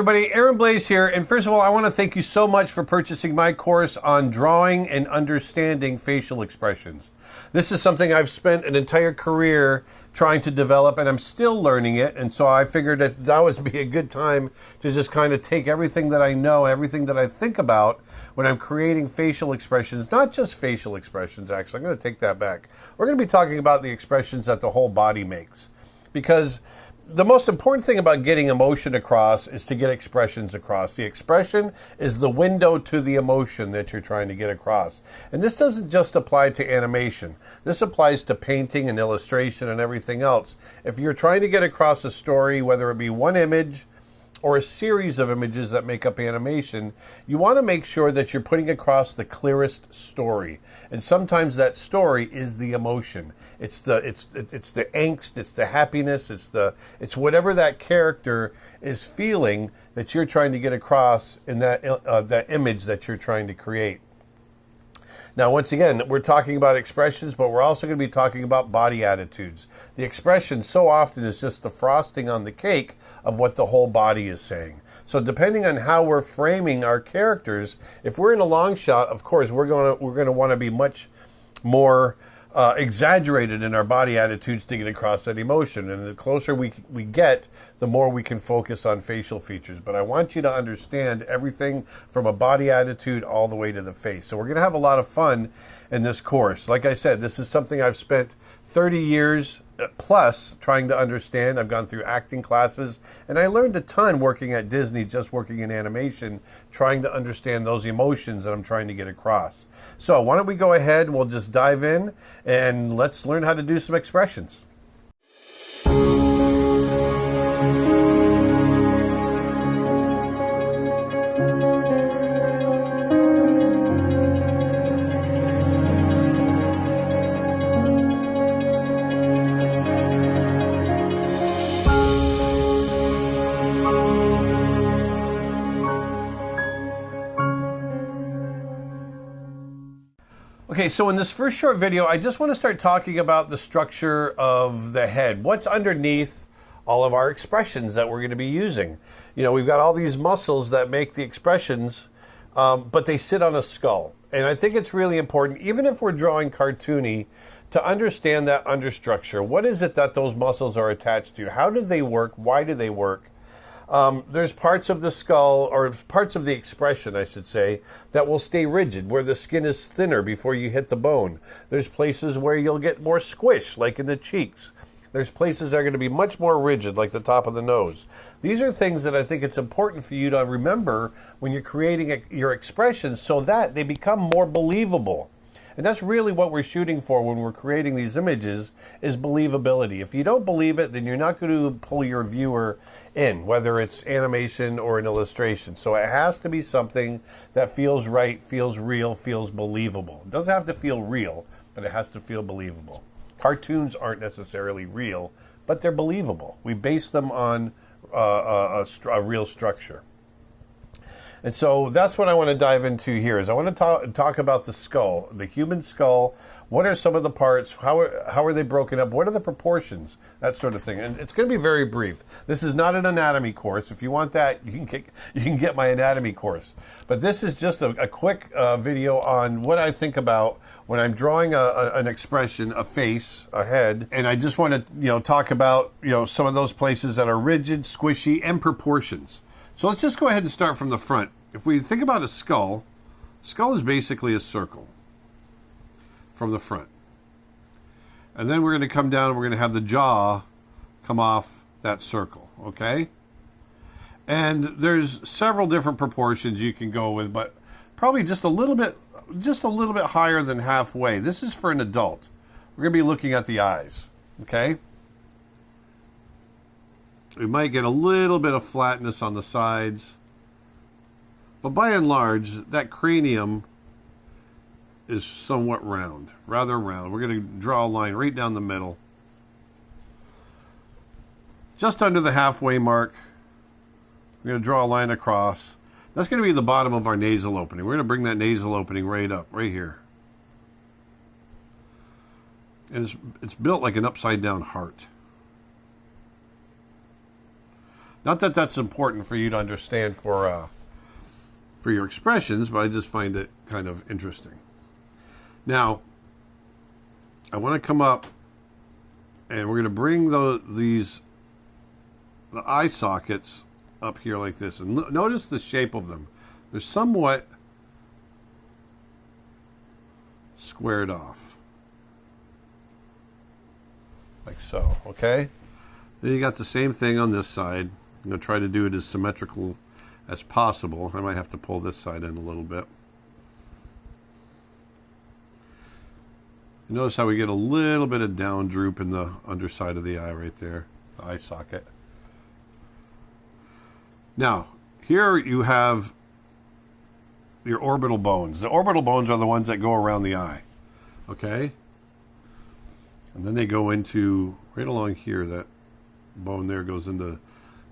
everybody, Aaron Blaise here, and first of all, I want to thank you so much for purchasing my course on drawing and understanding facial expressions. This is something I've spent an entire career trying to develop, and I'm still learning it, and so I figured that would be a good time to just kind of take everything that I know, everything that I think about when I'm creating facial expressions, not just facial expressions, actually. I'm going to take that back. We're going to be talking about the expressions that the whole body makes, because the most important thing about getting emotion across is to get expressions across. The expression is the window to the emotion that you're trying to get across. And this doesn't just apply to animation. This applies to painting and illustration and everything else. If you're trying to get across a story, whether it be one image or a series of images that make up animation, you want to make sure that you're putting across the clearest story. And sometimes that story is the emotion. It's the angst, it's the happiness, it's whatever that character is feeling that you're trying to get across in that image that you're trying to create. Now, once again, we're talking about expressions, but we're also going to be talking about body attitudes. The expression so often is just the frosting on the cake of what the whole body is saying. So depending on how we're framing our characters, if we're in a long shot, of course, we're going to want to be much more exaggerated in our body attitudes to get across that emotion. And the closer we get, the more we can focus on facial features. But I want you to understand everything from a body attitude all the way to the face. So we're going to have a lot of fun in this course. Like I said, this is something I've spent 30 years plus trying to understand. I've gone through acting classes, and I learned a ton working at Disney, just working in animation, trying to understand those emotions that I'm trying to get across. So why don't we go ahead and we'll just dive in and let's learn how to do some expressions. Okay, so in this first short video, I just want to start talking about the structure of the head. What's underneath all of our expressions that we're going to be using? You know, we've got all these muscles that make the expressions, but they sit on a skull. And I think it's really important, even if we're drawing cartoony, to understand that understructure. What is it that those muscles are attached to? How do they work? Why do they work? There's parts of the skull, or parts of the expression, I should say, that will stay rigid, where the skin is thinner before you hit the bone. There's places where you'll get more squish, like in the cheeks. There's places that are going to be much more rigid, like the top of the nose. These are things that I think it's important for you to remember when you're creating your expressions so that they become more believable. And that's really what we're shooting for when we're creating these images, is believability. If you don't believe it, then you're not going to pull your viewer in, whether it's animation or an illustration. So it has to be something that feels right, feels real, feels believable. It doesn't have to feel real, but it has to feel believable. Cartoons aren't necessarily real, but they're believable. We base them on a real structure. And so that's what I want to dive into here. Is I want to talk about the skull, the human skull. What are some of the parts? How are they broken up? What are the proportions? That sort of thing. And it's going to be very brief. This is not an anatomy course. If you want that, you can get my anatomy course. But this is just a quick video on what I think about when I'm drawing an expression, a face, a head, and I just want to talk about some of those places that are rigid, squishy, and proportions. So let's just go ahead and start from the front. If we think about a skull is basically a circle from the front. And then we're going to come down and we're going to have the jaw come off that circle, okay? And there's several different proportions you can go with, but probably just a little bit higher than halfway. This is for an adult. We're going to be looking at the eyes, okay? We might get a little bit of flatness on the sides. But by and large, that cranium is somewhat round, rather round. We're going to draw a line right down the middle. Just under the halfway mark, we're going to draw a line across. That's going to be the bottom of our nasal opening. We're going to bring that nasal opening right up, right here. And it's built like an upside down heart. Not that that's important for you to understand for your expressions, but I just find it kind of interesting. Now, I want to come up, and we're going to bring the eye sockets up here like this. And notice the shape of them. They're somewhat squared off. Like so, okay? Then you got the same thing on this side. I'm going to try to do it as symmetrical as possible. I might have to pull this side in a little bit. Notice how we get a little bit of down droop in the underside of the eye right there, the eye socket. Now, here you have your orbital bones. The orbital bones are the ones that go around the eye, okay? And then they go into, right along here, that bone there goes into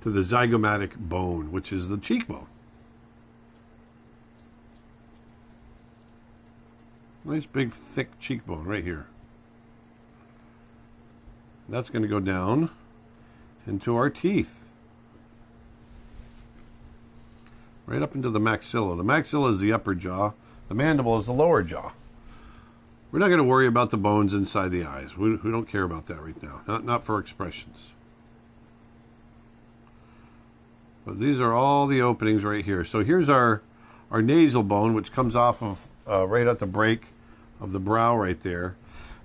the zygomatic bone, which is the cheekbone. Nice big thick cheekbone right here. That's going to go down into our teeth. Right up into the maxilla. The maxilla is the upper jaw. The mandible is the lower jaw. We're not going to worry about the bones inside the eyes. We don't care about that right now. Not for expressions. But these are all the openings right here. So here's our nasal bone, which comes off of right at the break of the brow right there.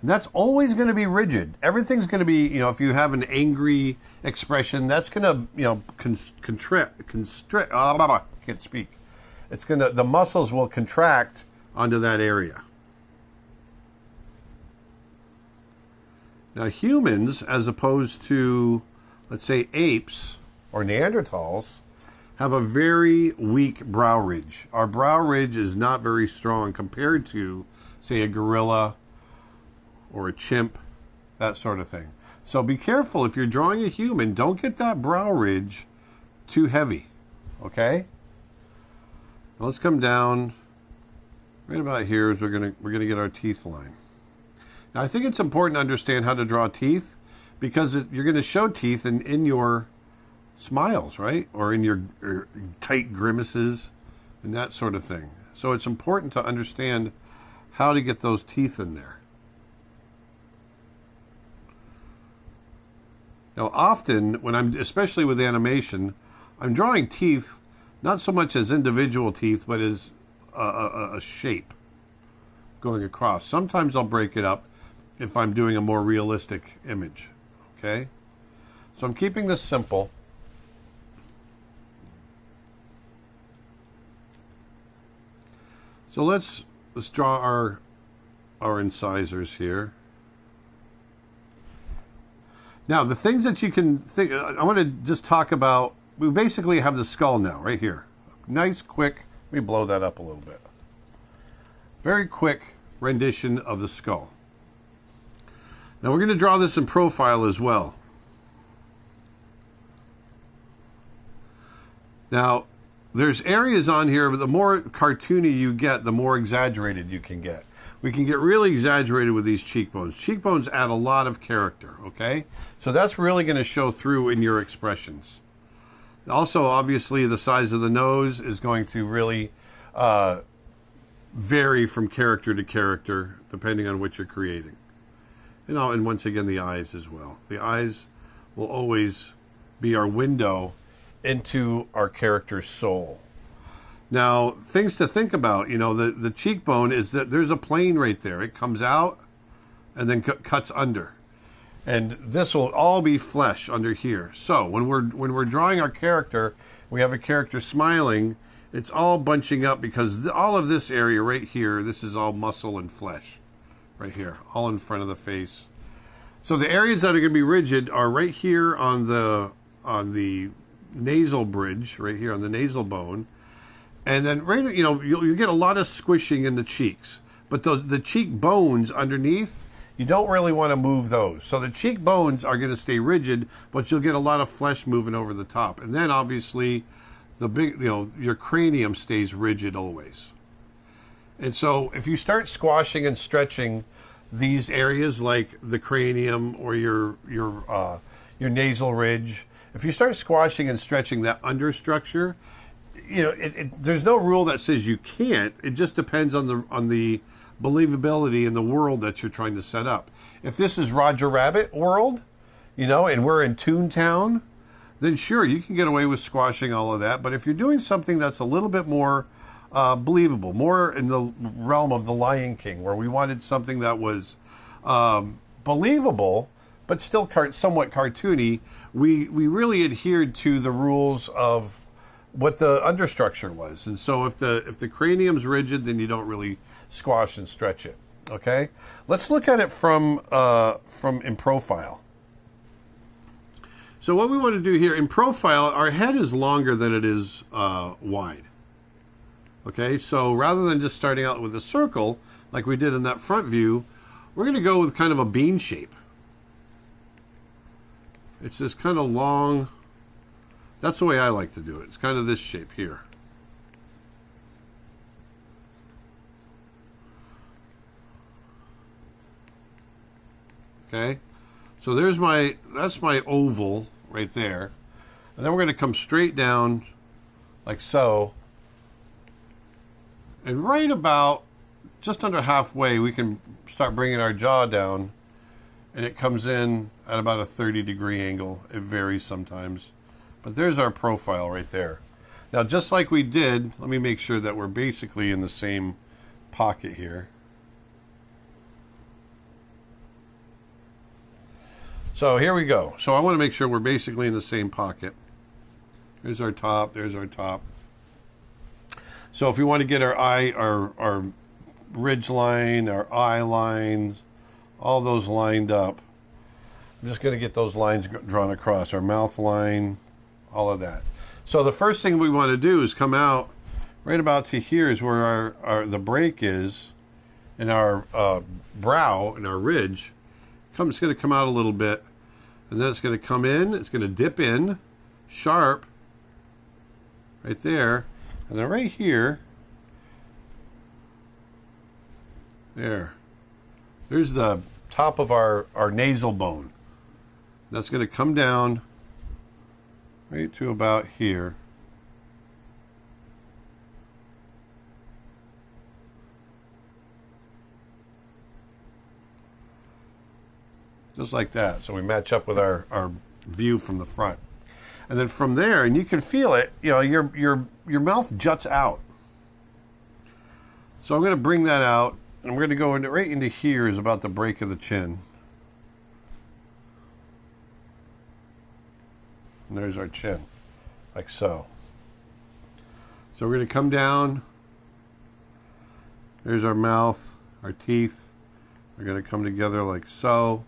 And that's always going to be rigid. Everything's going to be, if you have an angry expression, that's going to, constrict. I can't speak. The muscles will contract onto that area. Now humans, as opposed to, let's say, apes or Neanderthals, have a very weak brow ridge. Our brow ridge is not very strong compared to, say, a gorilla or a chimp, that sort of thing. So be careful if you're drawing a human. Don't get that brow ridge too heavy, okay? Now let's come down right about here as we're gonna get our teeth line. Now I think it's important to understand how to draw teeth because you're going to show teeth in your smiles, right? Or in your tight grimaces and that sort of thing. So it's important to understand how to get those teeth in there. Now often, especially with animation, I'm drawing teeth not so much as individual teeth, but as a shape going across. Sometimes I'll break it up if I'm doing a more realistic image, okay? So I'm keeping this simple. So let's draw our incisors here. Now, the things that you can think, I want to just talk about, we basically have the skull now, right here. Nice, quick, let me blow that up a little bit. Very quick rendition of the skull. Now we're going to draw this in profile as well. Now, there's areas on here, but the more cartoony you get, the more exaggerated you can get. We can get really exaggerated with these cheekbones. Cheekbones add a lot of character, okay? So that's really going to show through in your expressions. Also, obviously, the size of the nose is going to really vary from character to character, depending on what you're creating. And once again, the eyes as well. The eyes will always be our window into our character's soul. Now, things to think about, the cheekbone is that there's a plane right there. It comes out and then cuts under. And this will all be flesh under here. So when we're drawing our character, we have a character smiling, it's all bunching up because all of this area right here, this is all muscle and flesh. Right here, all in front of the face. So the areas that are going to be rigid are right here on the nasal bridge, right here on the nasal bone. And then you'll get a lot of squishing in the cheeks. But the cheek bones underneath, you don't really want to move those. So the cheek bones are going to stay rigid, but you'll get a lot of flesh moving over the top. And then obviously your cranium stays rigid always. And so if you start squashing and stretching these areas like the cranium or your nasal ridge, If you start squashing and stretching that understructure, you know, there's no rule that says you can't. It just depends on the believability in the world that you're trying to set up. If this is Roger Rabbit world, you know, and we're in Toontown, then sure, you can get away with squashing all of that. But if you're doing something that's a little bit more believable, more in the realm of The Lion King, where we wanted something that was believable, but still somewhat cartoony, we really adhered to the rules of what the understructure was. And so if the cranium's rigid, then you don't really squash and stretch it. Okay? Let's look at it from in profile. So what we want to do here, in profile, our head is longer than it is wide. Okay, so rather than just starting out with a circle, like we did in that front view, we're going to go with kind of a bean shape. It's this kind of long, that's the way I like to do it. It's kind of this shape here. Okay, so that's my oval right there. And then we're going to come straight down like so. And right about just under halfway, we can start bringing our jaw down, and it comes in at about a 30-degree angle. It varies sometimes. But there's our profile right there. Now, just like we did, let me make sure that we're basically in the same pocket here. So here we go. So I want to make sure we're basically in the same pocket. There's our top, there's our top. So if we want to get our eye, our ridge line, our eye lines, all those lined up, I'm just going to get those lines drawn across, our mouth line, all of that. So the first thing we want to do is come out right about to here is where the break is, and our brow and our ridge. It's going to come out a little bit, and then it's going to come in, it's going to dip in, sharp, right there, and then right here, there's the top of our nasal bone. That's going to come down right to about here. Just like that. So we match up with our view from the front. And then from there, and you can feel it, you know, your mouth juts out. So I'm going to bring that out, and we're going to go right into here is about the break of the chin. And there's our chin, like so. So we're going to come down. There's our mouth, our teeth. They're going to come together like so.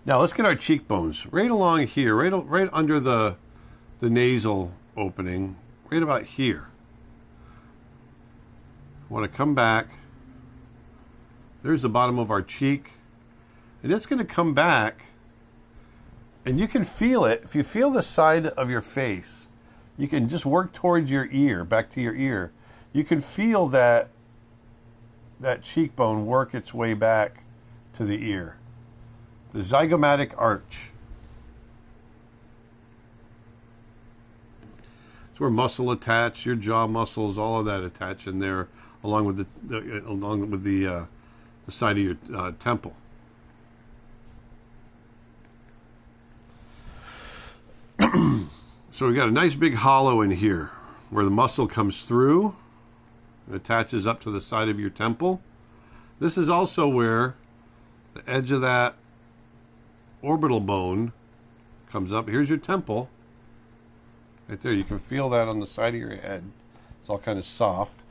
Now let's get our cheekbones right along here, right under the nasal opening, right about here. I want to come back. There's the bottom of our cheek, and it's going to come back, and you can feel it. If you feel the side of your face, you can just work towards your ear, back to your ear. You can feel that cheekbone work its way back to the ear. The zygomatic arch. It's where muscle attach, your jaw muscles, all of that attach in there, along with the side of your temple. So we got a nice big hollow in here where the muscle comes through and attaches up to the side of your temple. This is also where the edge of that orbital bone comes up. Here's your temple. Right there. You can feel that on the side of your head. It's all kind of soft.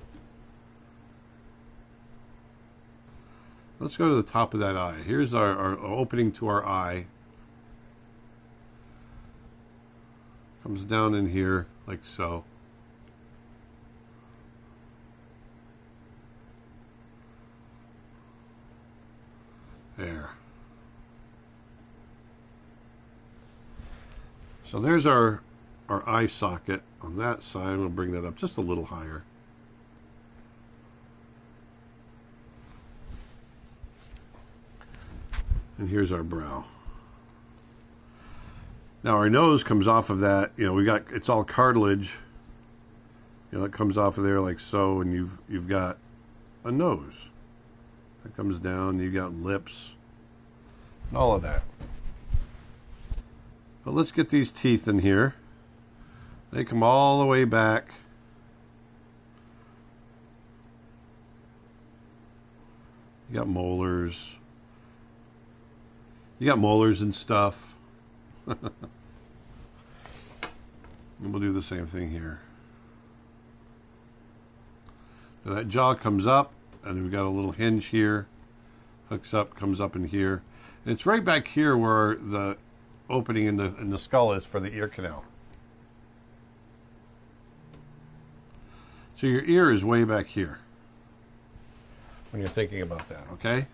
Let's go to the top of that eye. Here's our opening to our eye. Comes down in here like so. There. So there's our eye socket on that side. I'm going to bring that up just a little higher. And here's our brow. Now our nose comes off of that. You know, it's all cartilage. You know, it comes off of there like so, and you've got a nose that comes down. You've got lips, and all of that. But let's get these teeth in here. They come all the way back. You got molars. You got molars and stuff. And we'll do the same thing here. So that jaw comes up, and we've got a little hinge here. Hooks up, comes up in here. And it's right back here where the opening in the skull is for the ear canal. So your ear is way back here when you're thinking about that, okay?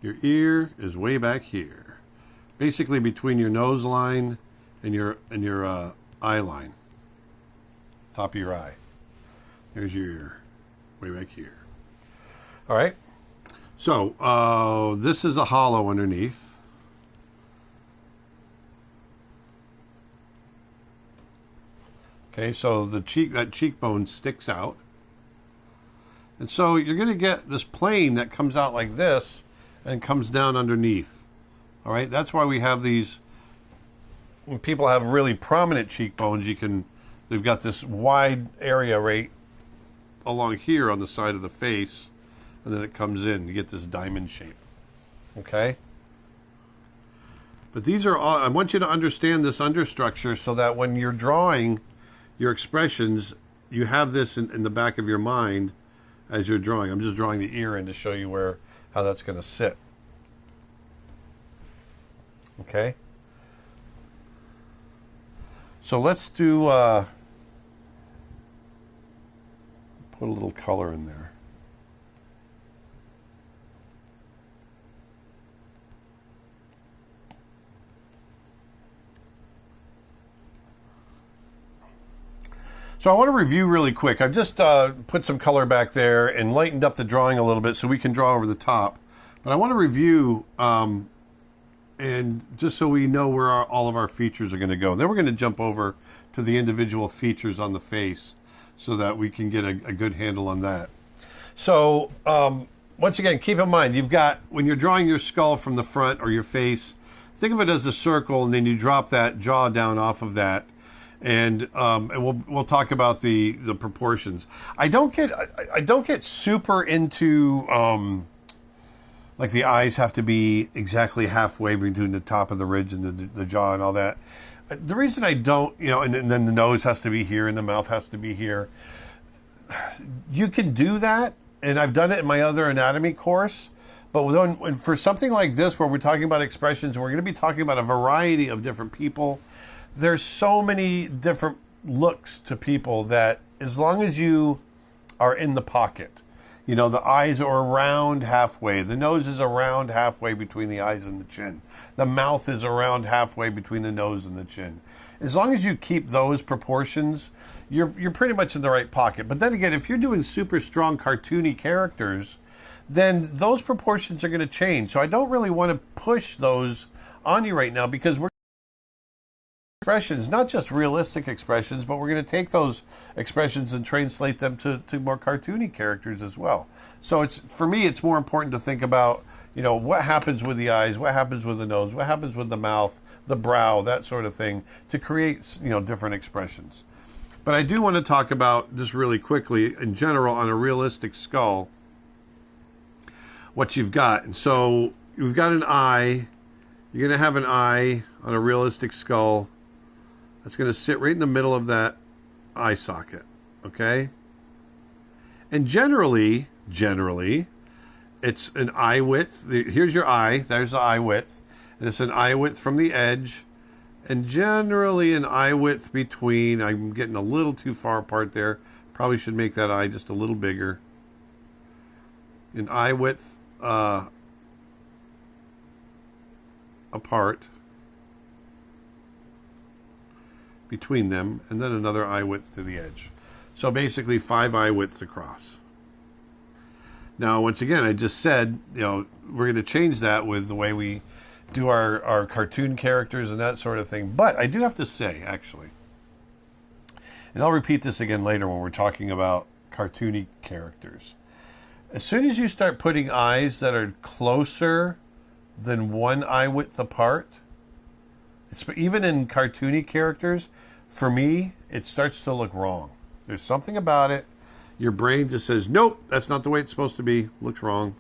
Your ear is way back here, basically between your nose line and your eye line, top of your eye. There's your ear, way back here. All right. So this is a hollow underneath. Okay, so that cheekbone sticks out. And so you're going to get this plane that comes out like this and comes down underneath. All right, that's why we have these. When people have really prominent cheekbones, they've got this wide area right along here on the side of the face, and then it comes in. You get this diamond shape. Okay? But these are all, I want you to understand this understructure so that when you're drawing your expressions, you have this in the back of your mind as you're drawing. I'm just drawing the ear in to show you how that's going to sit. Okay? So let's do, put a little color in there. So I want to review really quick. I've just put some color back there and lightened up the drawing a little bit so we can draw over the top. But I want to review, and just so we know where all of our features are going to go. Then we're going to jump over to the individual features on the face so that we can get a good handle on that. So once again, keep in mind, you've got, when you're drawing your skull from the front or your face, think of it as a circle, and then you drop that jaw down off of that. And we'll talk about the proportions. I don't get super into like the eyes have to be exactly halfway between the top of the ridge and the jaw and all that. The reason I don't, and then the nose has to be here and the mouth has to be here. You can do that, and I've done it in my other anatomy course. But for something like this, where we're talking about expressions, we're going to be talking about a variety of different people. There's so many different looks to people that as long as you are in the pocket, the eyes are around halfway. The nose is around halfway between the eyes and the chin. The mouth is around halfway between the nose and the chin. As long as you keep those proportions, you're pretty much in the right pocket. But then again, if you're doing super strong cartoony characters, then those proportions are going to change. So I don't really want to push those on you right now, because we're expressions, not just realistic expressions, but we're going to take those expressions and translate them to more cartoony characters as well. So for me, it's more important to think about, what happens with the eyes, what happens with the nose, what happens with the mouth, the brow, that sort of thing, to create, different expressions. But I do want to talk about, just really quickly, in general, on a realistic skull, what you've got. And so you've got an eye. You're going to have an eye on a realistic skull. That's going to sit right in the middle of that eye socket, okay? And generally, it's an eye width. Here's your eye. There's the eye width. And it's an eye width from the edge. And generally an eye width between, I'm getting a little too far apart there. Probably should make that eye just a little bigger. An eye width apart between them, and then another eye width to the edge. So basically 5 eye widths across. Now, once again, I just said, we're going to change that with the way we do our cartoon characters and that sort of thing. But I do have to say, actually, and I'll repeat this again later when we're talking about cartoony characters. As soon as you start putting eyes that are closer than one eye width apart, even in cartoony characters, for me, it starts to look wrong. There's something about it. Your brain just says, nope, that's not the way it's supposed to be. Looks wrong.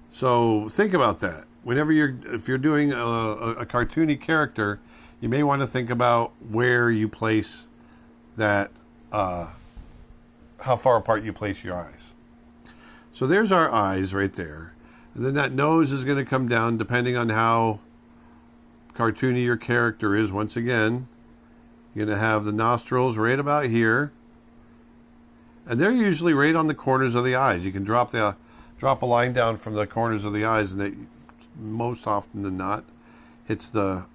So think about that. If you're doing a cartoony character, you may want to think about where you place that, how far apart you place your eyes. So there's our eyes right there. And then that nose is going to come down depending on how cartoony your character is. Once again, you're going to have the nostrils right about here. And they're usually right on the corners of the eyes. You can drop a line down from the corners of the eyes, and it most often than not hits the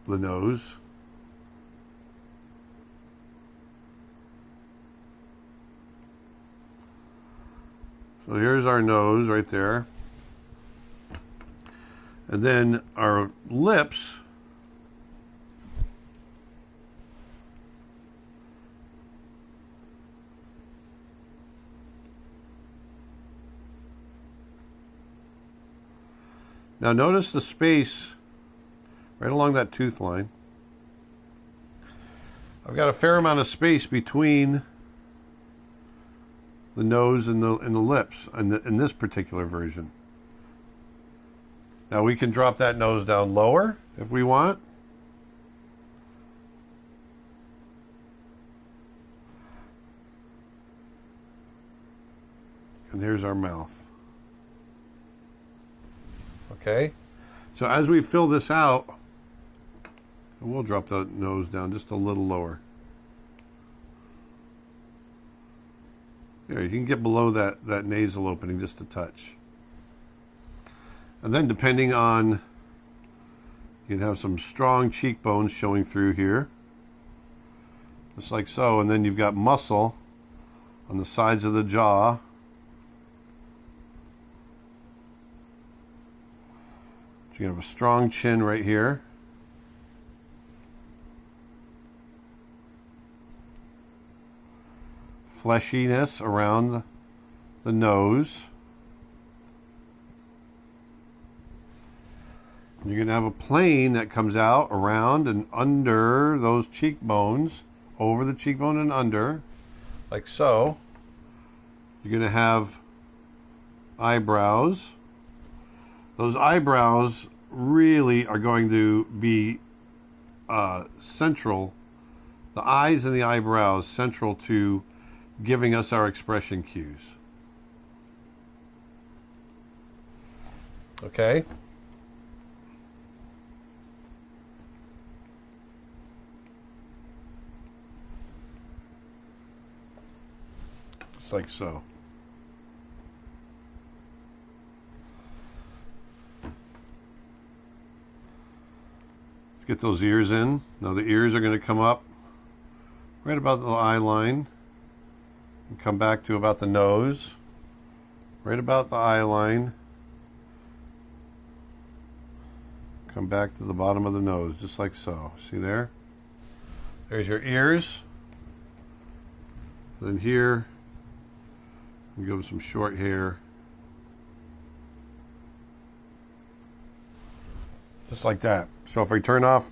nose. So here's our nose right there. And then our lips now notice the space right along that tooth line. I've got a fair amount of space between the nose and the lips in this particular version. Now we can drop that nose down lower if we want. And here's our mouth. Okay, so as we fill this out, we'll drop the nose down just a little lower. There, you can get below that nasal opening just a touch. And then depending on, you can have some strong cheekbones showing through here, just like so, and then you've got muscle on the sides of the jaw. So you have a strong chin right here. Fleshiness around the nose. And you're going to have a plane that comes out around and under those cheekbones, over the cheekbone and under, like so. You're going to have eyebrows. Those eyebrows really are going to be central, the eyes and the eyebrows central to giving us our expression cues. Okay? Just like so. Let's get those ears in. Now the ears are going to come up right about the eye line. And come back to about the nose, right about the eye line. Come back to the bottom of the nose, just like so. See there? There's your ears. Then here, we give them some short hair. Just like that. So if we turn off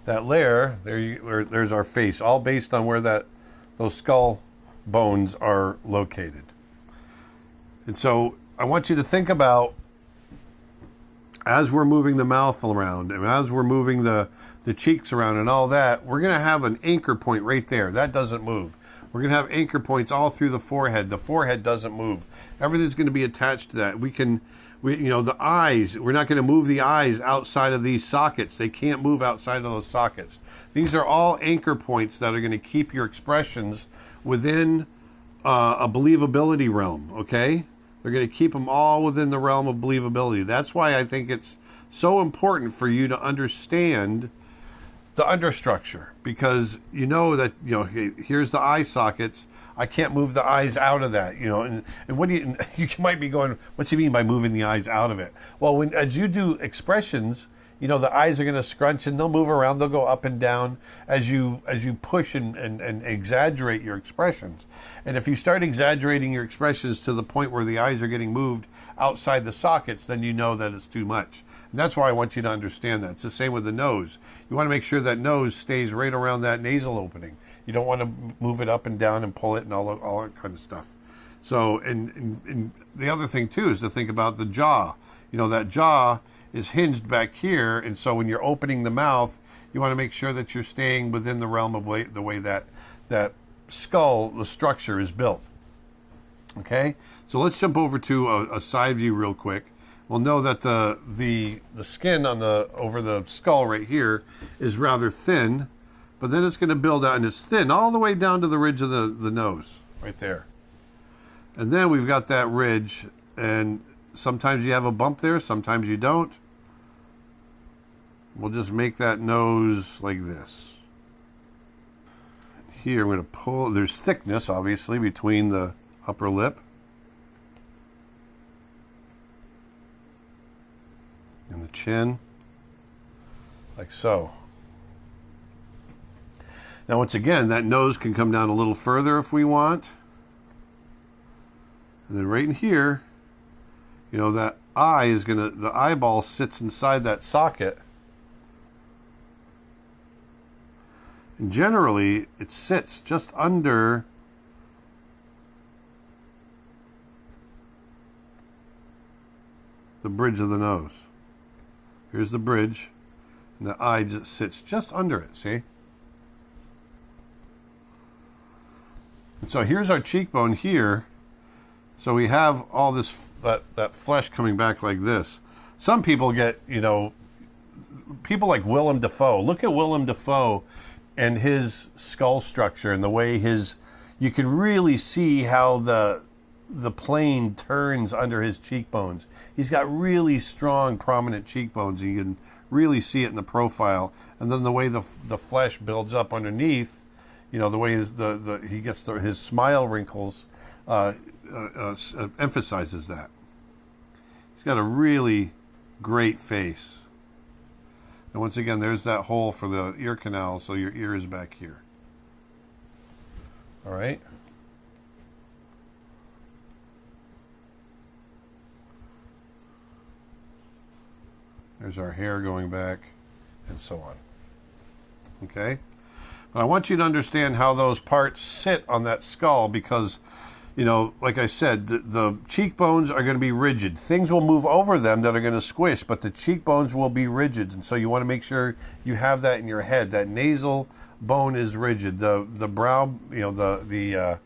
that layer, there's our face, all based on where those skull bones are located. And so I want you to think about, as we're moving the mouth around and as we're moving the cheeks around and all that, we're going to have an anchor point right there. That doesn't move. We're going to have anchor points all through the forehead. The forehead doesn't move. Everything's going to be attached to that. The eyes, we're not going to move the eyes outside of these sockets. They can't move outside of those sockets. These are all anchor points that are going to keep your expressions within a believability realm, okay? They're going to keep them all within the realm of believability. That's why I think it's so important for you to understand the understructure, because you know that, here's the eye sockets. I can't move the eyes out of that, and what do you might be going, what do you mean by moving the eyes out of it? Well, as you do expressions, the eyes are going to scrunch and they'll move around. They'll go up and down as you push and exaggerate your expressions. And if you start exaggerating your expressions to the point where the eyes are getting moved outside the sockets, then you know that it's too much. And that's why I want you to understand that. It's the same with the nose. You want to make sure that nose stays right around that nasal opening. You don't want to move it up and down and pull it and all that kind of stuff. So, and the other thing too is to think about the jaw. That jaw is hinged back here, and so when you're opening the mouth, you want to make sure that you're staying within the realm of the way that skull, the structure is built. Okay, so let's jump over to a side view real quick. We'll know that the skin over the skull right here is rather thin, but then it's going to build out, and it's thin all the way down to the ridge of the nose, right there. And then we've got that ridge, and sometimes you have a bump there, sometimes you don't. We'll just make that nose like this. Here I'm going to pull, there's thickness obviously between the upper lip and the chin, like so. Now once again, that nose can come down a little further if we want. And then right in here, that eye is the eyeball sits inside that socket. And generally, it sits just under the bridge of the nose. Here's the bridge, and the eye just sits just under it, see? And so here's our cheekbone here. So we have all this, that flesh coming back like this. Some people get, people like Willem Dafoe. Look at Willem Dafoe and his skull structure and the way you can really see how the plane turns under his cheekbones. He's got really strong, prominent cheekbones. You can really see it in the profile. And then the way the flesh builds up underneath, the way he gets his smile wrinkles, emphasizes that. He's got a really great face. And once again, there's that hole for the ear canal, so your ear is back here. All right. There's our hair going back, and so on. Okay? But I want you to understand how those parts sit on that skull, because like I said, the cheekbones are going to be rigid. Things will move over them that are going to squish, but the cheekbones will be rigid. And so you want to make sure you have that in your head. That nasal bone is rigid. The brow, the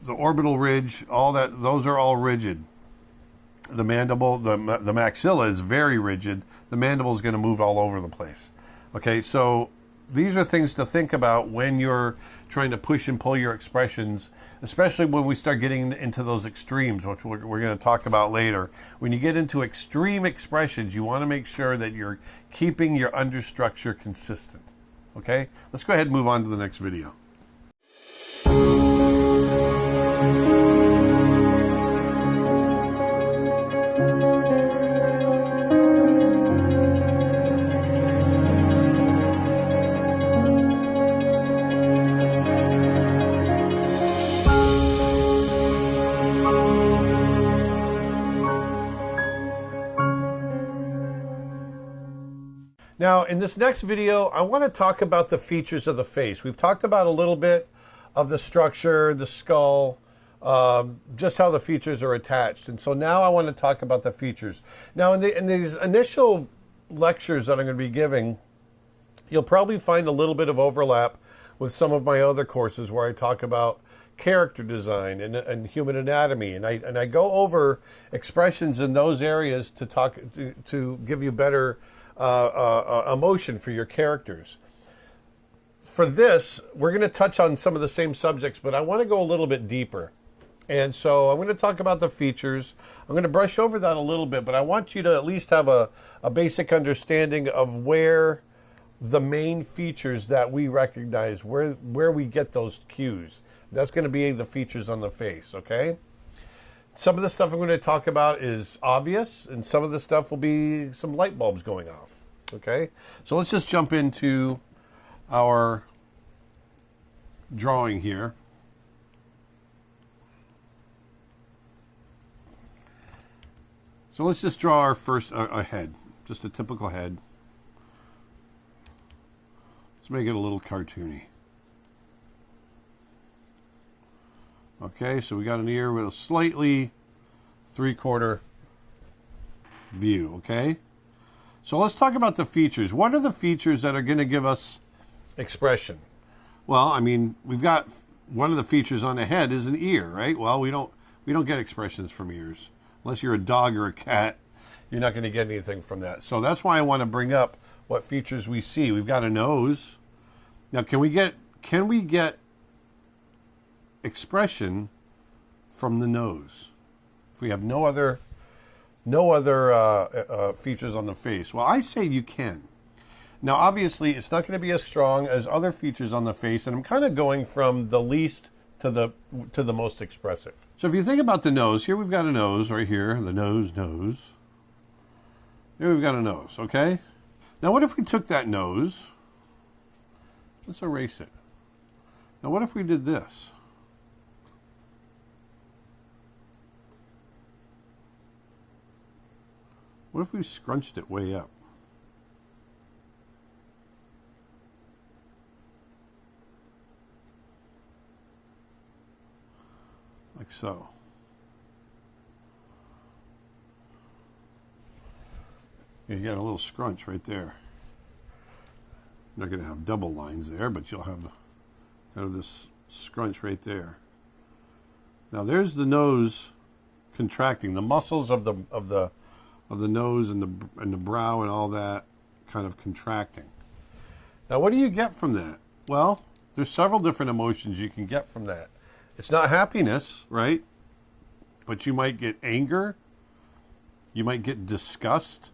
orbital ridge, all that, those are all rigid. The mandible, the maxilla is very rigid. The mandible is going to move all over the place. Okay, so these are things to think about when you're trying to push and pull your expressions, especially when we start getting into those extremes, which we're going to talk about later. When you get into extreme expressions, you want to make sure that you're keeping your understructure consistent. Okay? Let's go ahead and move on to the next video. Now, in this next video, I want to talk about the features of the face. We've talked about a little bit of the structure, the skull, just how the features are attached. And so now I want to talk about the features. Now, in these initial lectures that I'm going to be giving, you'll probably find a little bit of overlap with some of my other courses where I talk about character design and human anatomy, and I go over expressions in those areas to give you better emotion for your characters. For this, we're going to touch on some of the same subjects, but I want to go a little bit deeper. And so I'm going to talk about the features. I'm going to brush over that a little bit, but I want you to at least have a basic understanding of where the main features that we recognize, where we get those cues. That's going to be the features on the face, okay? Some of the stuff I'm going to talk about is obvious, and some of the stuff will be some light bulbs going off, okay? So let's just jump into our drawing here. So let's just draw our first a head, just a typical head. Let's make it a little cartoony. Okay, so we got an ear with a slightly 3/4 view, okay? So let's talk about the features. What are the features that are going to give us expression? Well, I mean, we've got one of the features on the head is an ear, right? Well, we don't get expressions from ears. Unless you're a dog or a cat, you're not going to get anything from that. So that's why I want to bring up what features we see. We've got a nose. Now, can we get expression from the nose if we have no other features on the face? Well, I say you can. Now, obviously, it's not going to be as strong as other features on the face, and I'm kind of going from the least to the most expressive. So if you think about the nose, here we've got a nose right here, the nose. Here we've got a nose, okay? Now, what if we took that nose? Let's erase it. Now, what if we did this? What if we scrunched it way up? Like so. You got a little scrunch right there. You're not going to have double lines there, but you'll have kind of this scrunch right there. Now there's the nose contracting, the muscles of the nose and the brow and all that kind of contracting. Now what do you get from that? Well, there's several different emotions you can get from that. It's not happiness, right? But you might get anger. You might get disgust.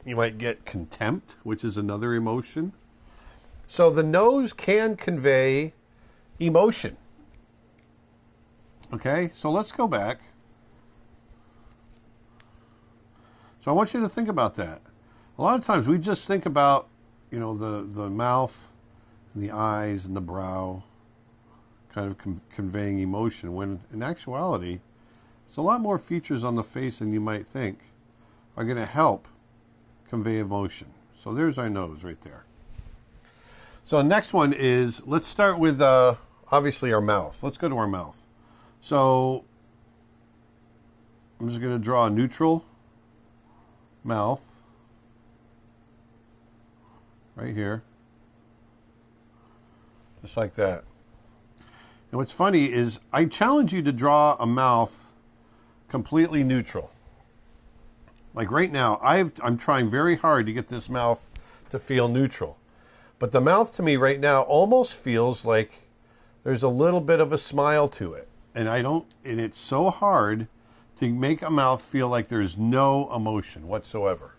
You might get contempt, which is another emotion. So the nose can convey emotion. Okay, so let's go back. So I want you to think about that. A lot of times we just think about, you know, the mouth and the eyes and the brow kind of conveying emotion, when in actuality, there's a lot more features on the face than you might think are going to help convey emotion. So there's our nose right there. So next one is, let's start with obviously our mouth. Let's go to our mouth. So I'm just going to draw a neutral mouth right here, just like that. And what's funny is I challenge you to draw a mouth completely neutral. Like right now, I'm trying very hard to get this mouth to feel neutral. But the mouth to me right now almost feels like there's a little bit of a smile to it. And it's so hard to make a mouth feel like there's no emotion whatsoever.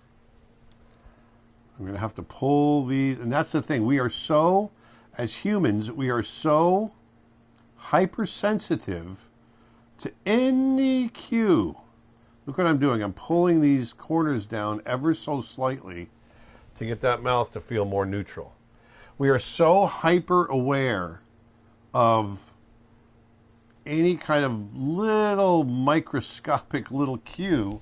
I'm going to have to pull these, and that's the thing. We are so, as humans, we are so hypersensitive to any cue. Look what I'm doing. I'm pulling these corners down ever so slightly to get that mouth to feel more neutral. We are so hyper aware of any kind of little microscopic little cue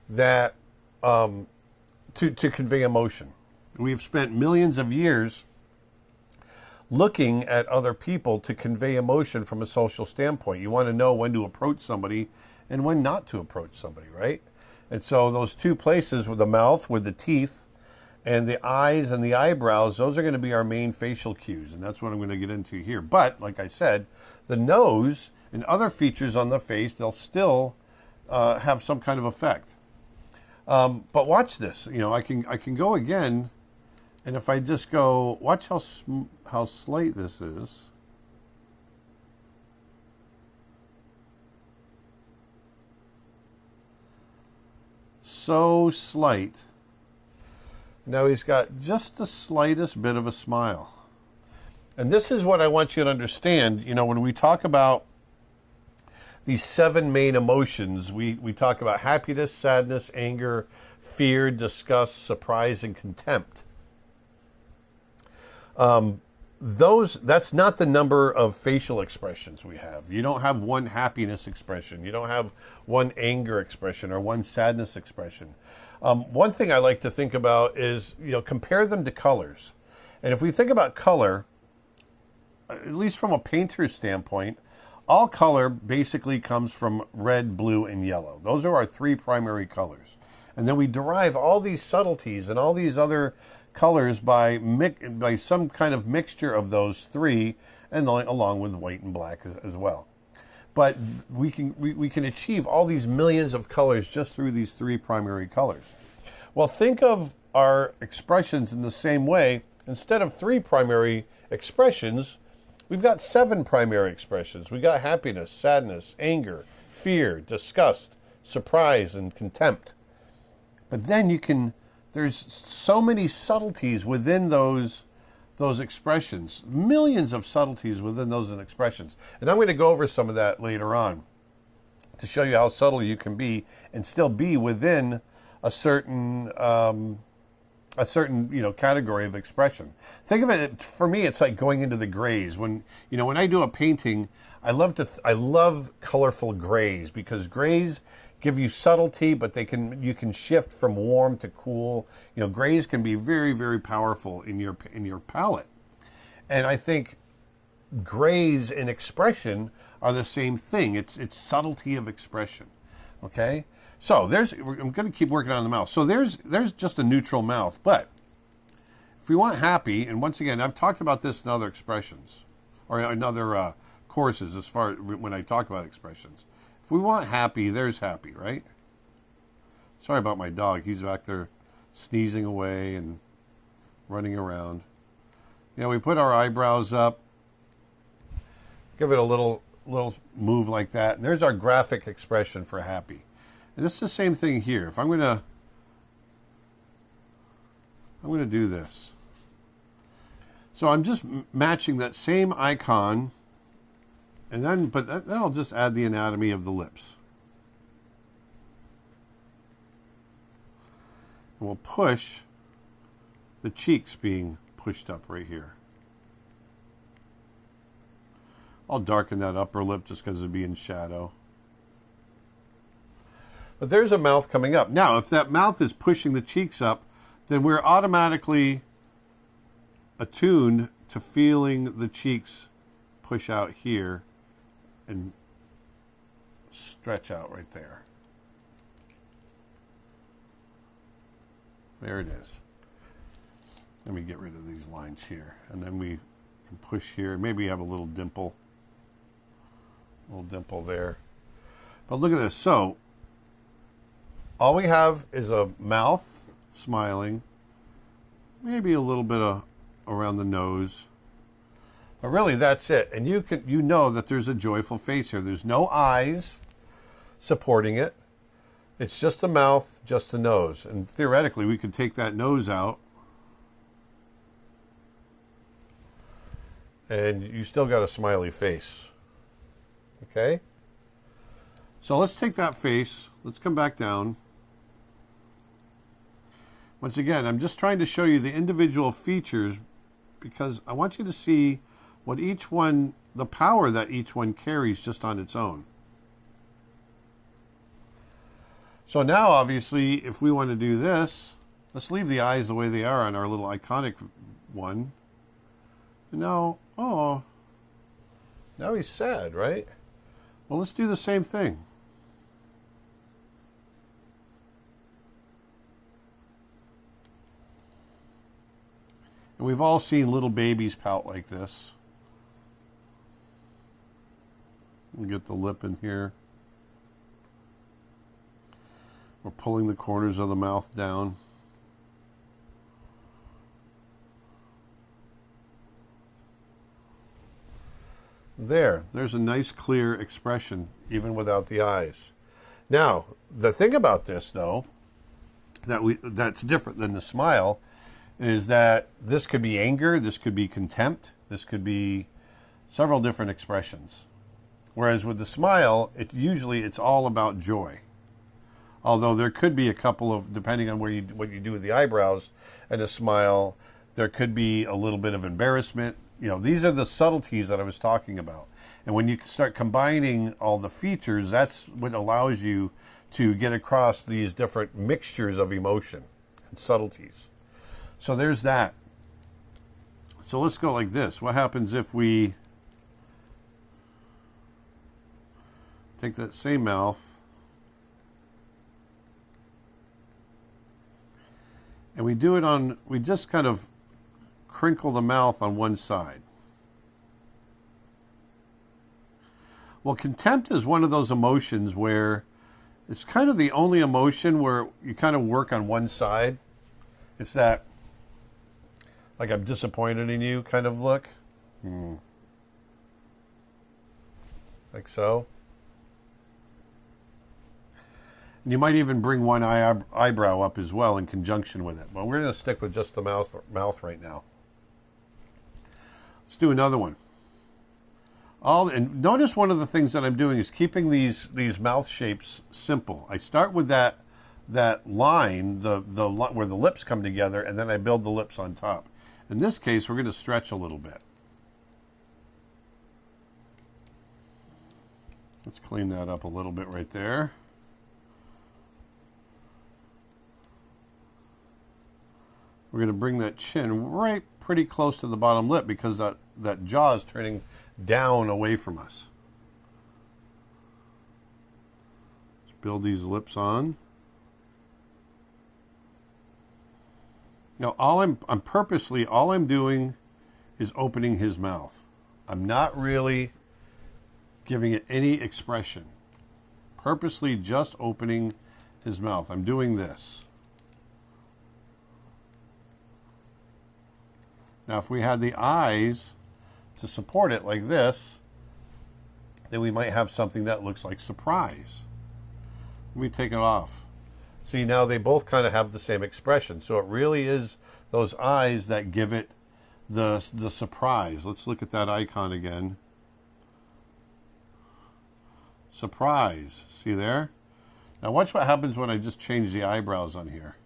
that to convey emotion. We've spent millions of years looking at other people to convey emotion from a social standpoint. You want to know when to approach somebody and when not to approach somebody, right? And so those two places, with the mouth, with the teeth, and the eyes and the eyebrows, those are going to be our main facial cues, and that's what I'm going to get into here. But, like I said, the nose and other features on the face, they'll still have some kind of effect. But watch this. You know, I can go again, and if I just go, watch how slight this is. So slight Now he's got just the slightest bit of a smile. And this is what I want you to understand. You know, when we talk about these 7 main emotions, we talk about happiness, sadness, anger, fear, disgust, surprise, and contempt. That's not the number of facial expressions we have. You don't have one happiness expression. You don't have one anger expression or one sadness expression. One thing I like to think about is, you know, compare them to colors. And if we think about color, at least from a painter's standpoint, all color basically comes from red, blue, and yellow. Those are our 3 primary colors. And then we derive all these subtleties and all these other colors by some kind of mixture of those 3, and along with white and black as well. But we can achieve all these millions of colors just through these 3 primary colors. Well, think of our expressions in the same way. Instead of 3 primary expressions, we've got 7 primary expressions. We got happiness, sadness, anger, fear, disgust, surprise, and contempt. But then there's so many subtleties within those expressions, millions of subtleties within those expressions. And I'm going to go over some of that later on to show you how subtle you can be and still be within a certain category of expression. Think of it, for me, it's like going into the grays. When I do a painting, I love colorful grays, because grays give you subtlety, but you can shift from warm to cool. You know, grays can be very, very powerful in your palette. And I think grays in expression are the same thing. It's subtlety of expression. Okay? So I'm going to keep working on the mouth. So there's just a neutral mouth. But if we want happy, and once again, I've talked about this in other expressions, or in other courses as far as when I talk about expressions. If we want happy, there's happy, right? Sorry about my dog. He's back there sneezing away and running around. You know, we put our eyebrows up, give it a little move like that, and there's our graphic expression for happy. And it's the same thing here. If I'm going to do this. So I'm just matching that same icon, and then I'll just add the anatomy of the lips. And we'll push the cheeks being pushed up right here. I'll darken that upper lip just because it'd be in shadow. But there's a mouth coming up. Now, if that mouth is pushing the cheeks up, then we're automatically attuned to feeling the cheeks push out here and stretch out right there. There it is. Let me get rid of these lines here. And then we can push here. Maybe have a little dimple. A little dimple there. But look at this. So, all we have is a mouth smiling. Maybe a little bit around the nose. But really, that's it. And you know that there's a joyful face here. There's no eyes supporting it. It's just the mouth, just the nose. And theoretically, we could take that nose out. And you still got a smiley face. Okay? So let's take that face. Let's come back down. Once again, I'm just trying to show you the individual features because I want you to see what each one, the power that each one carries just on its own. So now, obviously, if we want to do this, let's leave the eyes the way they are on our little iconic one. And now, now he's sad, right? Well, let's do the same thing. And we've all seen little babies pout like this. We'll get the lip in here. We're pulling the corners of the mouth down. There's a nice clear expression even without the eyes. Now, the thing about this though, that's different than the smile, is that this could be anger, this could be contempt, this could be several different expressions. Whereas with the smile, it's all about joy. Although there could be a couple of, depending on what you do with the eyebrows and a smile, there could be a little bit of embarrassment. You know, these are the subtleties that I was talking about. And when you start combining all the features, that's what allows you to get across these different mixtures of emotion and subtleties. So there's that. So let's go like this. What happens if we take that same mouth and we just kind of crinkle the mouth on one side. Well, contempt is one of those emotions where it's kind of the only emotion where you kind of work on one side. It's that, like, I'm disappointed in you kind of look. Like so. And you might even bring one eyebrow up as well in conjunction with it. But we're going to stick with just the mouth right now. Let's do another one. And notice one of the things that I'm doing is keeping these mouth shapes simple. I start with that line, where the lips come together, and then I build the lips on top. In this case, we're going to stretch a little bit. Let's clean that up a little bit right there. We're going to bring that chin right pretty close to the bottom lip because that jaw is turning down away from us. Let's build these lips on. Now, all I'm doing is opening his mouth. I'm not really giving it any expression. Purposely just opening his mouth. I'm doing this. Now, if we had the eyes to support it like this, then we might have something that looks like surprise. Let me take it off. See, now they both kind of have the same expression. So it really is those eyes that give it the surprise. Let's look at that icon again. Surprise. See there? Now watch what happens when I just change the eyebrows on here.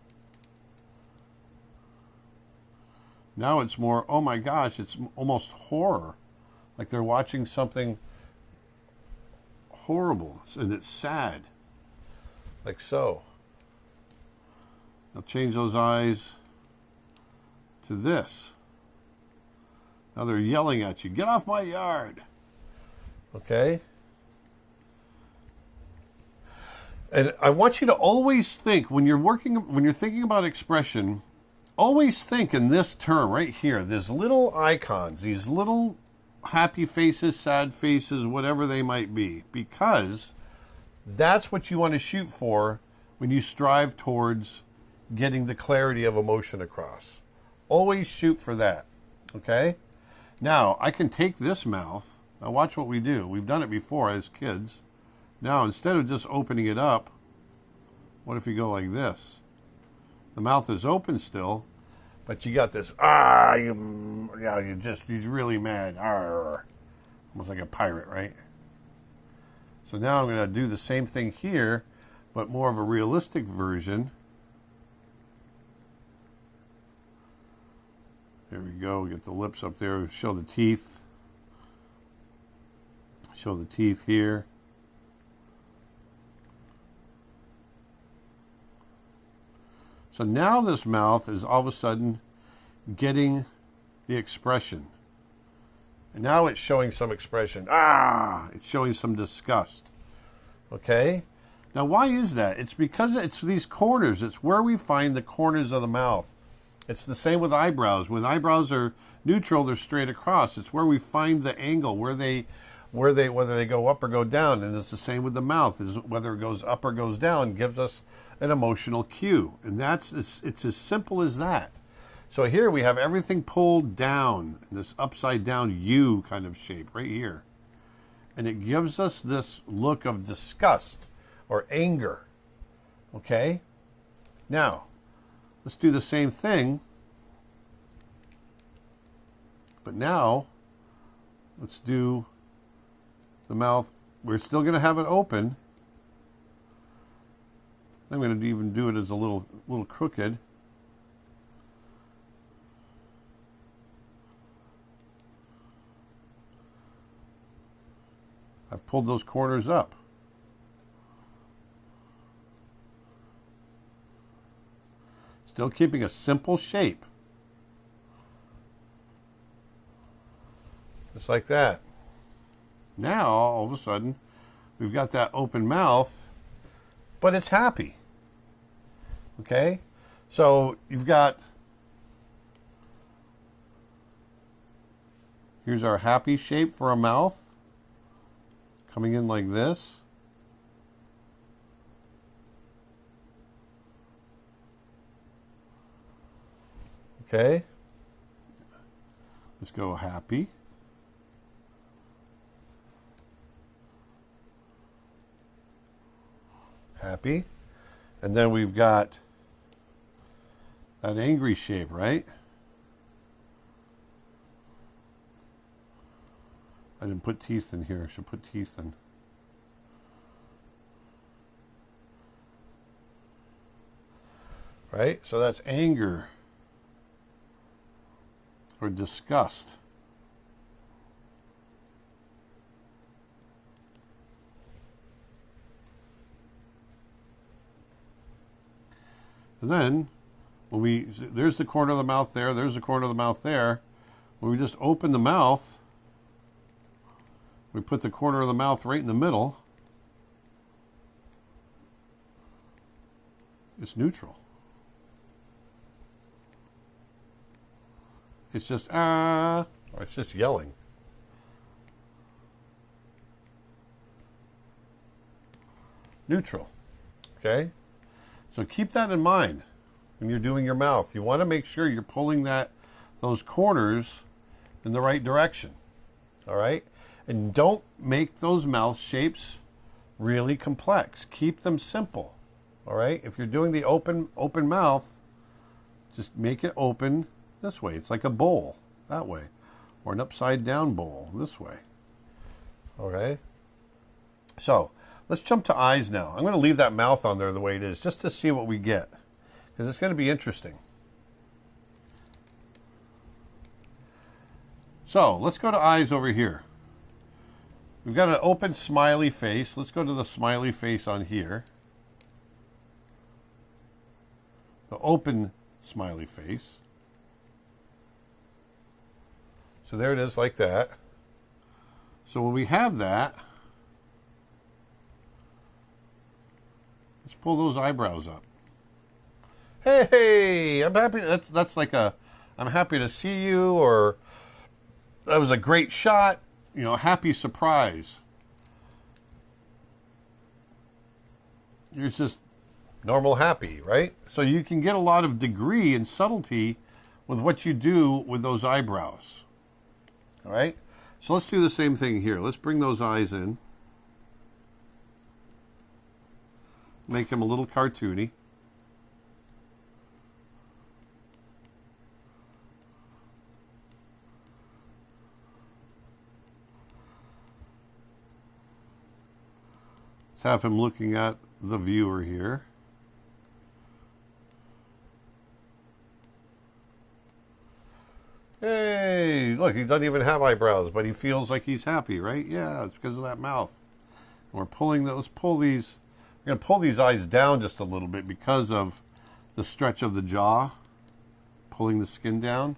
Now it's more, oh my gosh, it's almost horror. Like they're watching something horrible and it's sad. Like so. I'll change those eyes to this. Now they're yelling at you, get off my yard. Okay? And I want you to always think, when you're thinking about expression, always think in this term right here. There's little icons, these little happy faces, sad faces, whatever they might be, because that's what you want to shoot for when you strive towards getting the clarity of emotion across. Always shoot for that, okay? Now, I can take this mouth. Now watch what we do. We've done it before as kids. Now, instead of just opening it up, what if you go like this? The mouth is open still, but you got this, he's really mad. Almost like a pirate, right? So now I'm going to do the same thing here, but more of a realistic version. There we go. Get the lips up there. Show the teeth. Show the teeth here. So now this mouth is all of a sudden getting the expression. And now it's showing some expression. It's showing some disgust. Okay? Now why is that? It's because it's these corners. It's where we find the corners of the mouth. It's the same with eyebrows. When eyebrows are neutral, they're straight across. It's where we find the angle, whether they go up or go down. And it's the same with the mouth. Whether it goes up or goes down gives us an emotional cue. And it's as simple as that. So here we have everything pulled down, this upside down U kind of shape right here. And it gives us this look of disgust or anger. Okay? Now, let's do the same thing But now, let's do the mouth. We're still going to have it open. I'm going to even do it as a little crooked. I've pulled those corners up. Still keeping a simple shape. Just like that. Now, all of a sudden, we've got that open mouth, but it's happy. Okay? So you've got, here's our happy shape for a mouth. Coming in like this. Okay. Let's go happy. Happy. And then we've got that angry shape, right? I didn't put teeth in here. I should put teeth in. Right? So that's anger or disgust. And then, when there's the corner of the mouth there, there's the corner of the mouth there. When we just open the mouth, we put the corner of the mouth right in the middle. It's neutral. It's just, or it's just yelling. Neutral. Okay? So keep that in mind when you're doing your mouth. You want to make sure you're pulling those corners in the right direction. All right? And don't make those mouth shapes really complex. Keep them simple. All right? If you're doing the open mouth, just make it open this way. It's like a bowl that way, or an upside down bowl this way. Okay? So let's jump to eyes now. I'm going to leave that mouth on there the way it is just to see what we get, because it's going to be interesting. So let's go to eyes over here. We've got an open smiley face. Let's go to the smiley face on here. The open smiley face. So there it is like that. So when we have that, let's pull those eyebrows up. Hey, I'm happy. That's like I'm happy to see you, or that was a great shot. You know, happy surprise. You're just normal happy, right? So you can get a lot of degree and subtlety with what you do with those eyebrows. All right? So let's do the same thing here. Let's bring those eyes in. Make them a little cartoony. Let's have him looking at the viewer here. Hey, look, he doesn't even have eyebrows, but he feels like he's happy, right? Yeah, it's because of that mouth. And we're pulling those, we're going to pull these eyes down just a little bit because of the stretch of the jaw, pulling the skin down.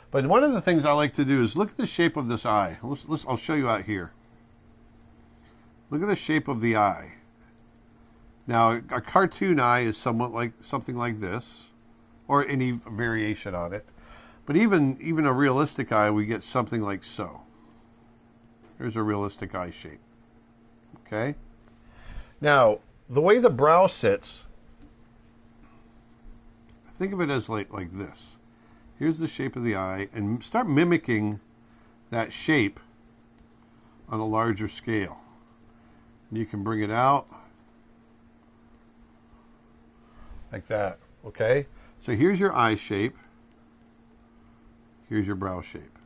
But one of the things I like to do is look at the shape of this eye. I'll show you out here. Look at the shape of the eye. Now, a cartoon eye is somewhat like something like this, or any variation on it. But even a realistic eye, we get something like so. Here's a realistic eye shape. Okay? Now, the way the brow sits, think of it as like this. Here's the shape of the eye, and start mimicking that shape on a larger scale. You can bring it out like that, okay? So here's your eye shape. Here's your brow shape.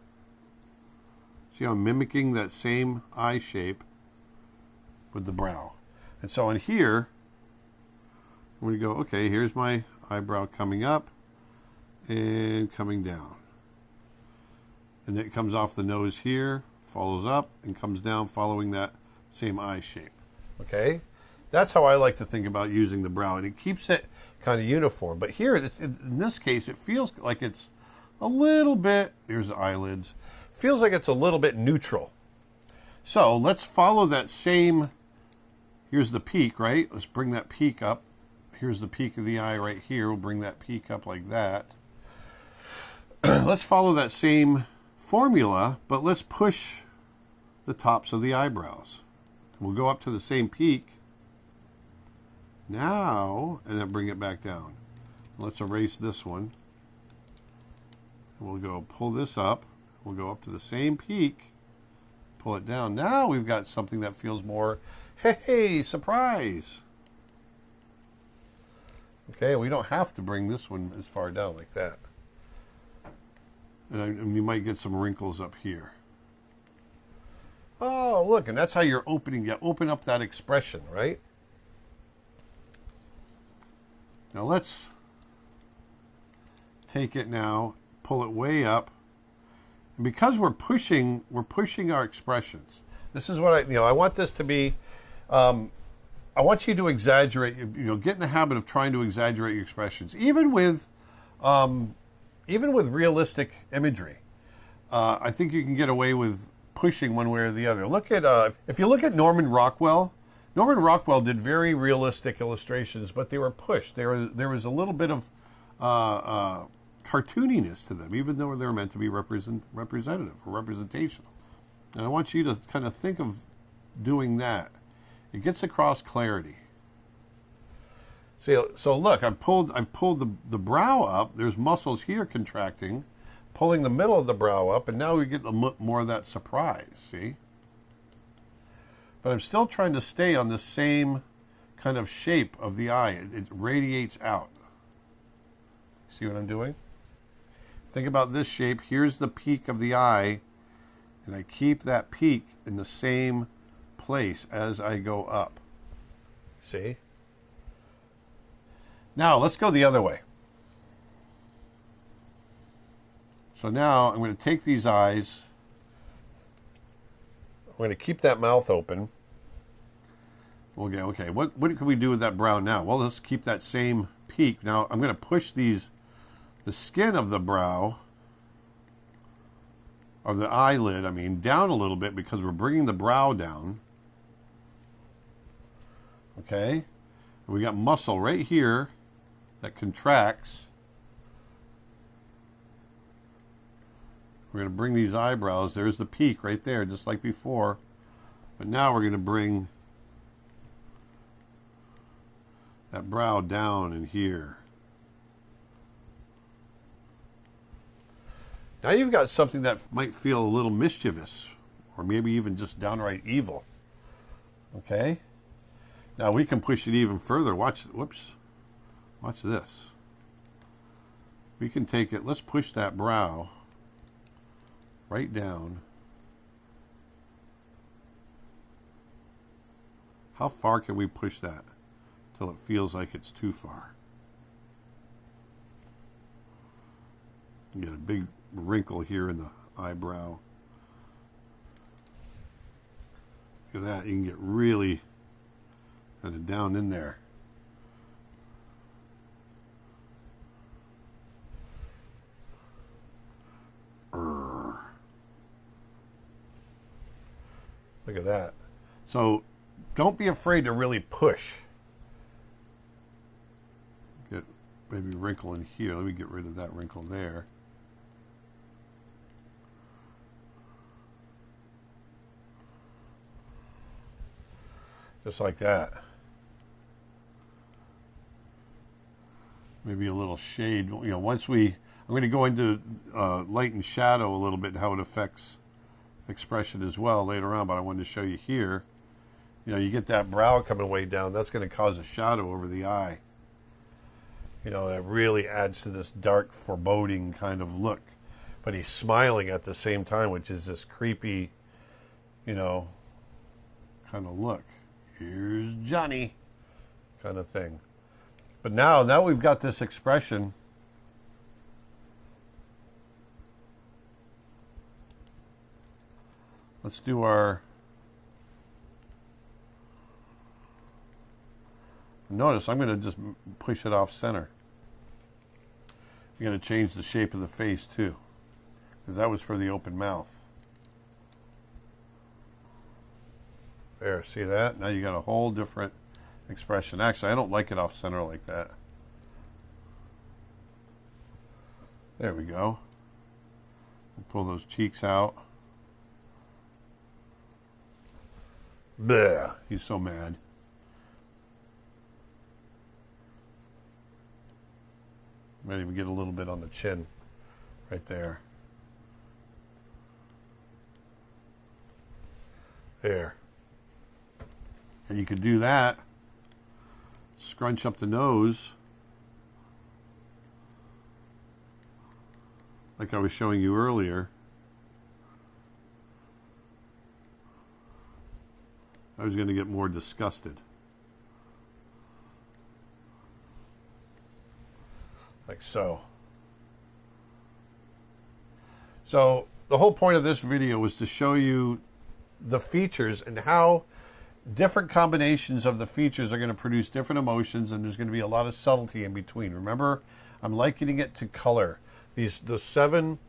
See how I'm mimicking that same eye shape with the brow. And so in here, I'm going to go, okay, here's my eyebrow coming up and coming down. And it comes off the nose here, follows up, and comes down following that same eye shape. Okay? That's how I like to think about using the brow, and it keeps it kind of uniform. But here, in this case, it feels like it's a little bit, here's the eyelids, feels like it's a little bit neutral. So let's follow that same, here's the peak, right? Let's bring that peak up. Here's the peak of the eye right here. We'll bring that peak up like that. Let's follow that same formula, but let's push the tops of the eyebrows. We'll go up to the same peak. Now, and then bring it back down. Let's erase this one. We'll go pull this up. We'll go up to the same peak. Pull it down. Now we've got something that feels more, hey, surprise. Okay, we don't have to bring this one as far down like that. And you might get some wrinkles up here. Oh, look, and that's how you're opening. You open up that expression, right? Now let's take it now, pull it way up. And because we're pushing our expressions. This is what I want this to be, I want you to exaggerate, get in the habit of trying to exaggerate your expressions, even with realistic imagery. I think you can get away with pushing one way or the other. Look at, if you look at Norman Rockwell did very realistic illustrations, but they were pushed. There was a little bit of cartooniness to them, even though they're meant to be representative or representational. And I want you to kind of think of doing that. It gets across clarity. See, so look, I've pulled the brow up. There's muscles here contracting, pulling the middle of the brow up, and now we get more of that surprise, see? But I'm still trying to stay on the same kind of shape of the eye. It radiates out. See what I'm doing? Think about this shape. Here's the peak of the eye, and I keep that peak in the same place as I go up. See? Now, let's go the other way. So now I'm going to take these eyes. I'm going to keep that mouth open. Okay, what can we do with that brow now? Well, let's keep that same peak. Now, I'm going to push the skin of the brow, or the eyelid, down a little bit because we're bringing the brow down. Okay? And we got muscle right here that contracts. We're going to bring these eyebrows. There's the peak right there, just like before. But now we're going to bring that brow down in here. Now you've got something that might feel a little mischievous, or maybe even just downright evil. Okay? Now we can push it even further. Watch this. We can take it, let's push that brow right down. How far can we push that till it feels like it's too far? You get a big wrinkle here in the eyebrow. Look at that. You can get really kind of down in there. Look at that. So don't be afraid to really push. Get maybe wrinkle in here. Let me get rid of that wrinkle there. Just like that. Maybe a little shade. I'm going to go into light and shadow a little bit and how it affects expression as well later on, but I wanted to show you here. You get that brow coming way down, that's going to cause a shadow over the eye. That really adds to this dark, foreboding kind of look. but he's smiling at the same time, which is this creepy, you know, kind of look. Here's Johnny kind of thing. But now we've got this expression. Let's do our... Notice I'm going to just push it off center. I'm going to change the shape of the face too, because that was for the open mouth. There, see that? Now you got a whole different expression. Actually, I don't like it off center like that. There we go. Pull those cheeks out. Bleh, he's so mad. Might even get a little bit on the chin right there. There. And you could do that. Scrunch up the nose. Like I was showing you earlier. I was going to get more disgusted. Like so. So the whole point of this video was to show you the features and how different combinations of the features are going to produce different emotions, and there's going to be a lot of subtlety in between. Remember, I'm likening it to color. The 7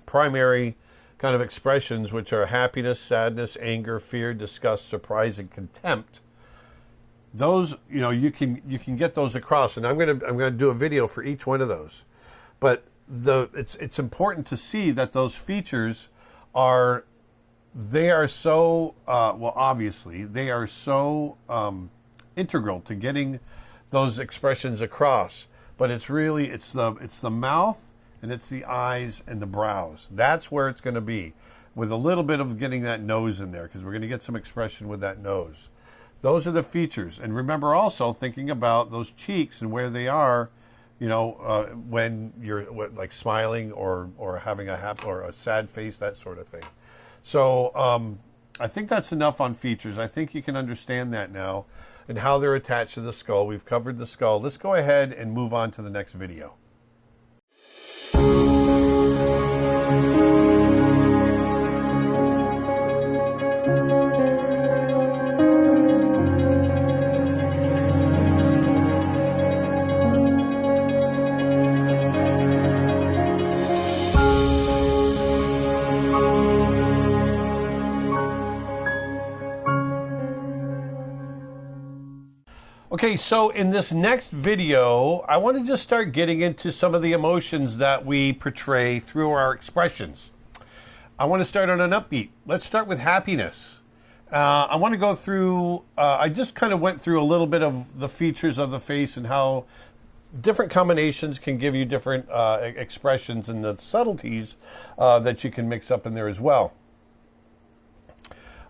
primary kind of expressions, which are happiness, sadness, anger, fear, disgust, surprise, and contempt. Those, you know, you can get those across, and I'm gonna do a video for each one of those. But it's important to see that those features are so well, obviously they are so integral to getting those expressions across. But it's the mouth, and it's the eyes and the brows. That's where it's going to be, with a little bit of getting that nose in there, because we're going to get some expression with that nose. Those are the features. And remember also thinking about those cheeks and where they are, you know, when you're like smiling or having a happy or a sad face, that sort of thing. So I think that's enough on features. I think you can understand that now and how they're attached to the skull. We've covered the skull. Let's go ahead and move on to the next video. Okay, so in this next video, I want to just start getting into some of the emotions that we portray through our expressions. I want to start on an upbeat. Let's start with happiness. I want to go through, I just kind of went through a little bit of the features of the face and how different combinations can give you different expressions, and the subtleties that you can mix up in there as well.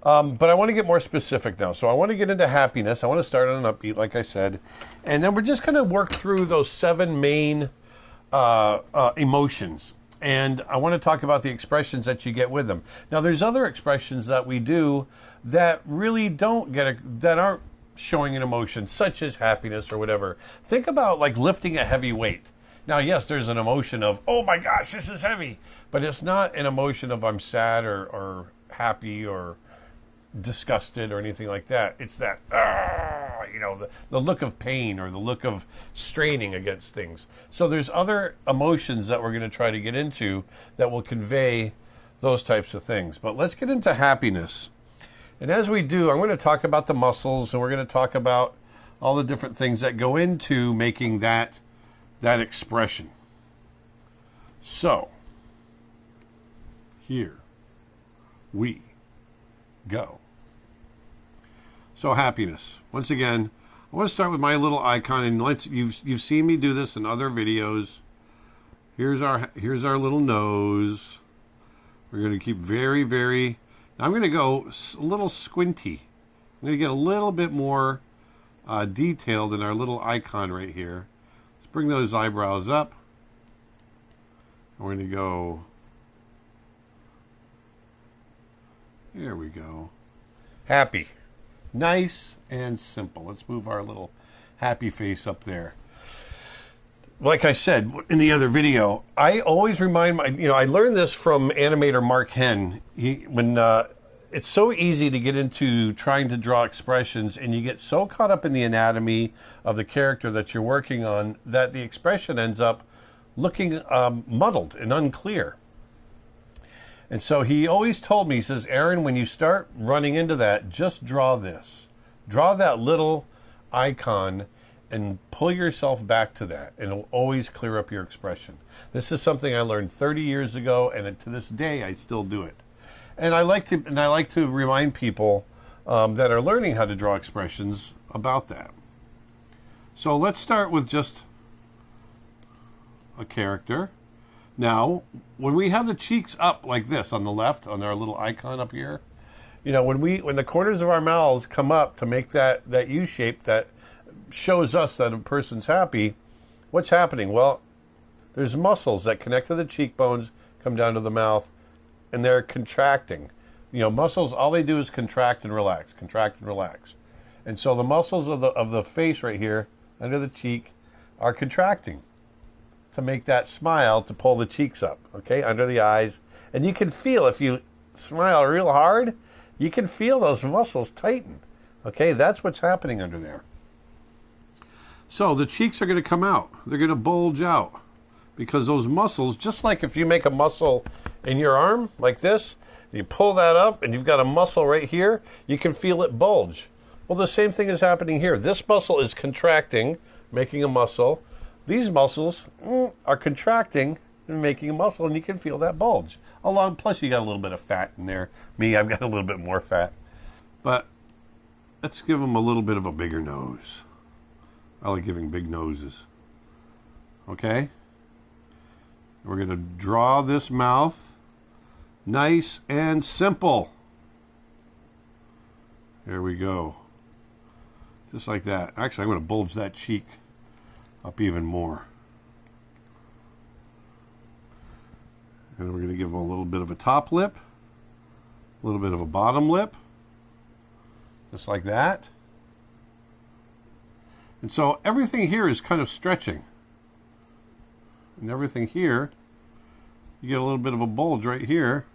But I want to get more specific now. So I want to get into happiness. I want to start on an upbeat, like I said. And then we're just going to work through those 7 main emotions. And I want to talk about the expressions that you get with them. Now, there's other expressions that we do that really that aren't showing an emotion, such as happiness or whatever. Think about like lifting a heavy weight. Now, yes, there's an emotion of, oh my gosh, this is heavy. But it's not an emotion of I'm sad or happy or disgusted or anything like that. It's that, you know, the look of pain or the look of straining against things. So there's other emotions that we're going to try to get into that will convey those types of things. But let's get into happiness. And as we do, I'm going to talk about the muscles, and we're going to talk about all the different things that go into making that expression. So here we go. So happiness. Once again, I want to start with my little icon, and you've seen me do this in other videos. Here's our little nose. We're going to keep very, very. Now I'm going to go a little squinty. I'm going to get a little bit more detailed in our little icon right here. Let's bring those eyebrows up. And we're going to go There we go. Happy. Nice and simple. Let's move our little happy face up there. Like I said in the other video, I always remind I learned this from animator Mark Henn. It's so easy to get into trying to draw expressions, and you get so caught up in the anatomy of the character that you're working on that the expression ends up looking muddled and unclear. And so he always told me, he says, Aaron, when you start running into that, just draw this. Draw that little icon and pull yourself back to that, and it'll always clear up your expression. This is something I learned 30 years ago, and to this day, I still do it. And I like to remind people that are learning how to draw expressions about that. So let's start with just a character. Now, when we have the cheeks up like this on the left, on our little icon up here, when the corners of our mouths come up to make that U shape that shows us that a person's happy, what's happening? Well, there's muscles that connect to the cheekbones, come down to the mouth, and they're contracting. Muscles, all they do is contract and relax, contract and relax. And so the muscles of the face right here, under the cheek, are contracting to make that smile, to pull the cheeks up, okay, under the eyes. And you can feel, if you smile real hard, you can feel those muscles tighten. Okay, that's what's happening under there. So the cheeks are going to come out. They're going to bulge out because those muscles, just like if you make a muscle in your arm like this, you pull that up and you've got a muscle right here, you can feel it bulge. Well, the same thing is happening here. This muscle is contracting, making a muscle. These muscles are contracting and making a muscle, and you can feel that bulge. Plus you got a little bit of fat in there. Me, I've got a little bit more fat. But let's give them a little bit of a bigger nose. I like giving big noses. Okay? We're going to draw this mouth nice and simple. There we go. Just like that. Actually, I'm going to bulge that cheek up even more. And we're going to give them a little bit of a top lip, a little bit of a bottom lip, just like that. And so everything here is kind of stretching. And everything here, you get a little bit of a bulge right here.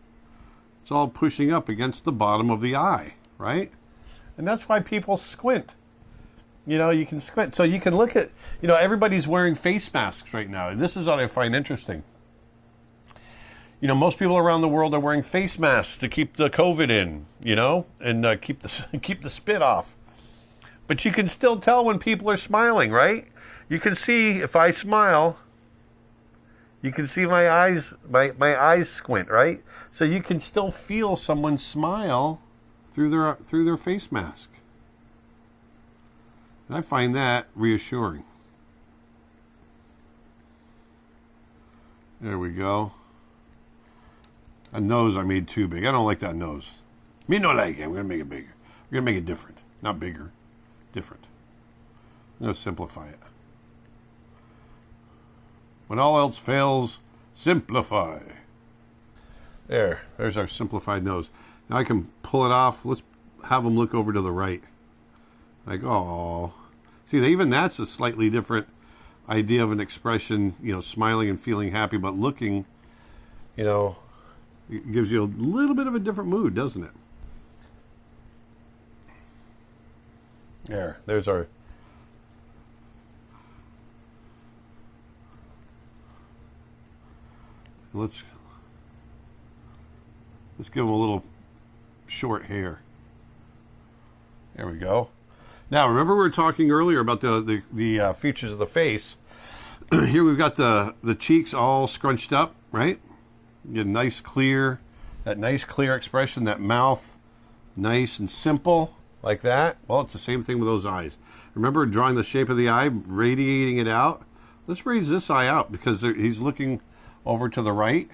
It's all pushing up against the bottom of the eye, right? And that's why people squint. You can squint. So you can look at, everybody's wearing face masks right now. And this is what I find interesting. Most people around the world are wearing face masks to keep the COVID in, and keep the spit off. But you can still tell when people are smiling, right? You can see if I smile, you can see my eyes squint, right? So you can still feel someone smile through their face mask. And I find that reassuring. There we go. A nose I made too big. I don't like that nose. Me no like it. I'm going to make it bigger. We're going to make it different. Not bigger. Different. I'm going to simplify it. When all else fails, simplify. There's our simplified nose. Now I can pull it off. Let's have them look over to the right. Like, oh. See, even that's a slightly different idea of an expression, smiling and feeling happy, but looking, it gives you a little bit of a different mood, doesn't it? There's our... Let's give him a little short hair. There we go. Now, remember we were talking earlier about the features of the face. Here we've got the cheeks all scrunched up, right? You get that nice clear expression, that mouth, nice and simple, like that. Well, it's the same thing with those eyes. Remember drawing the shape of the eye, radiating it out? Let's raise this eye out because he's looking over to the right.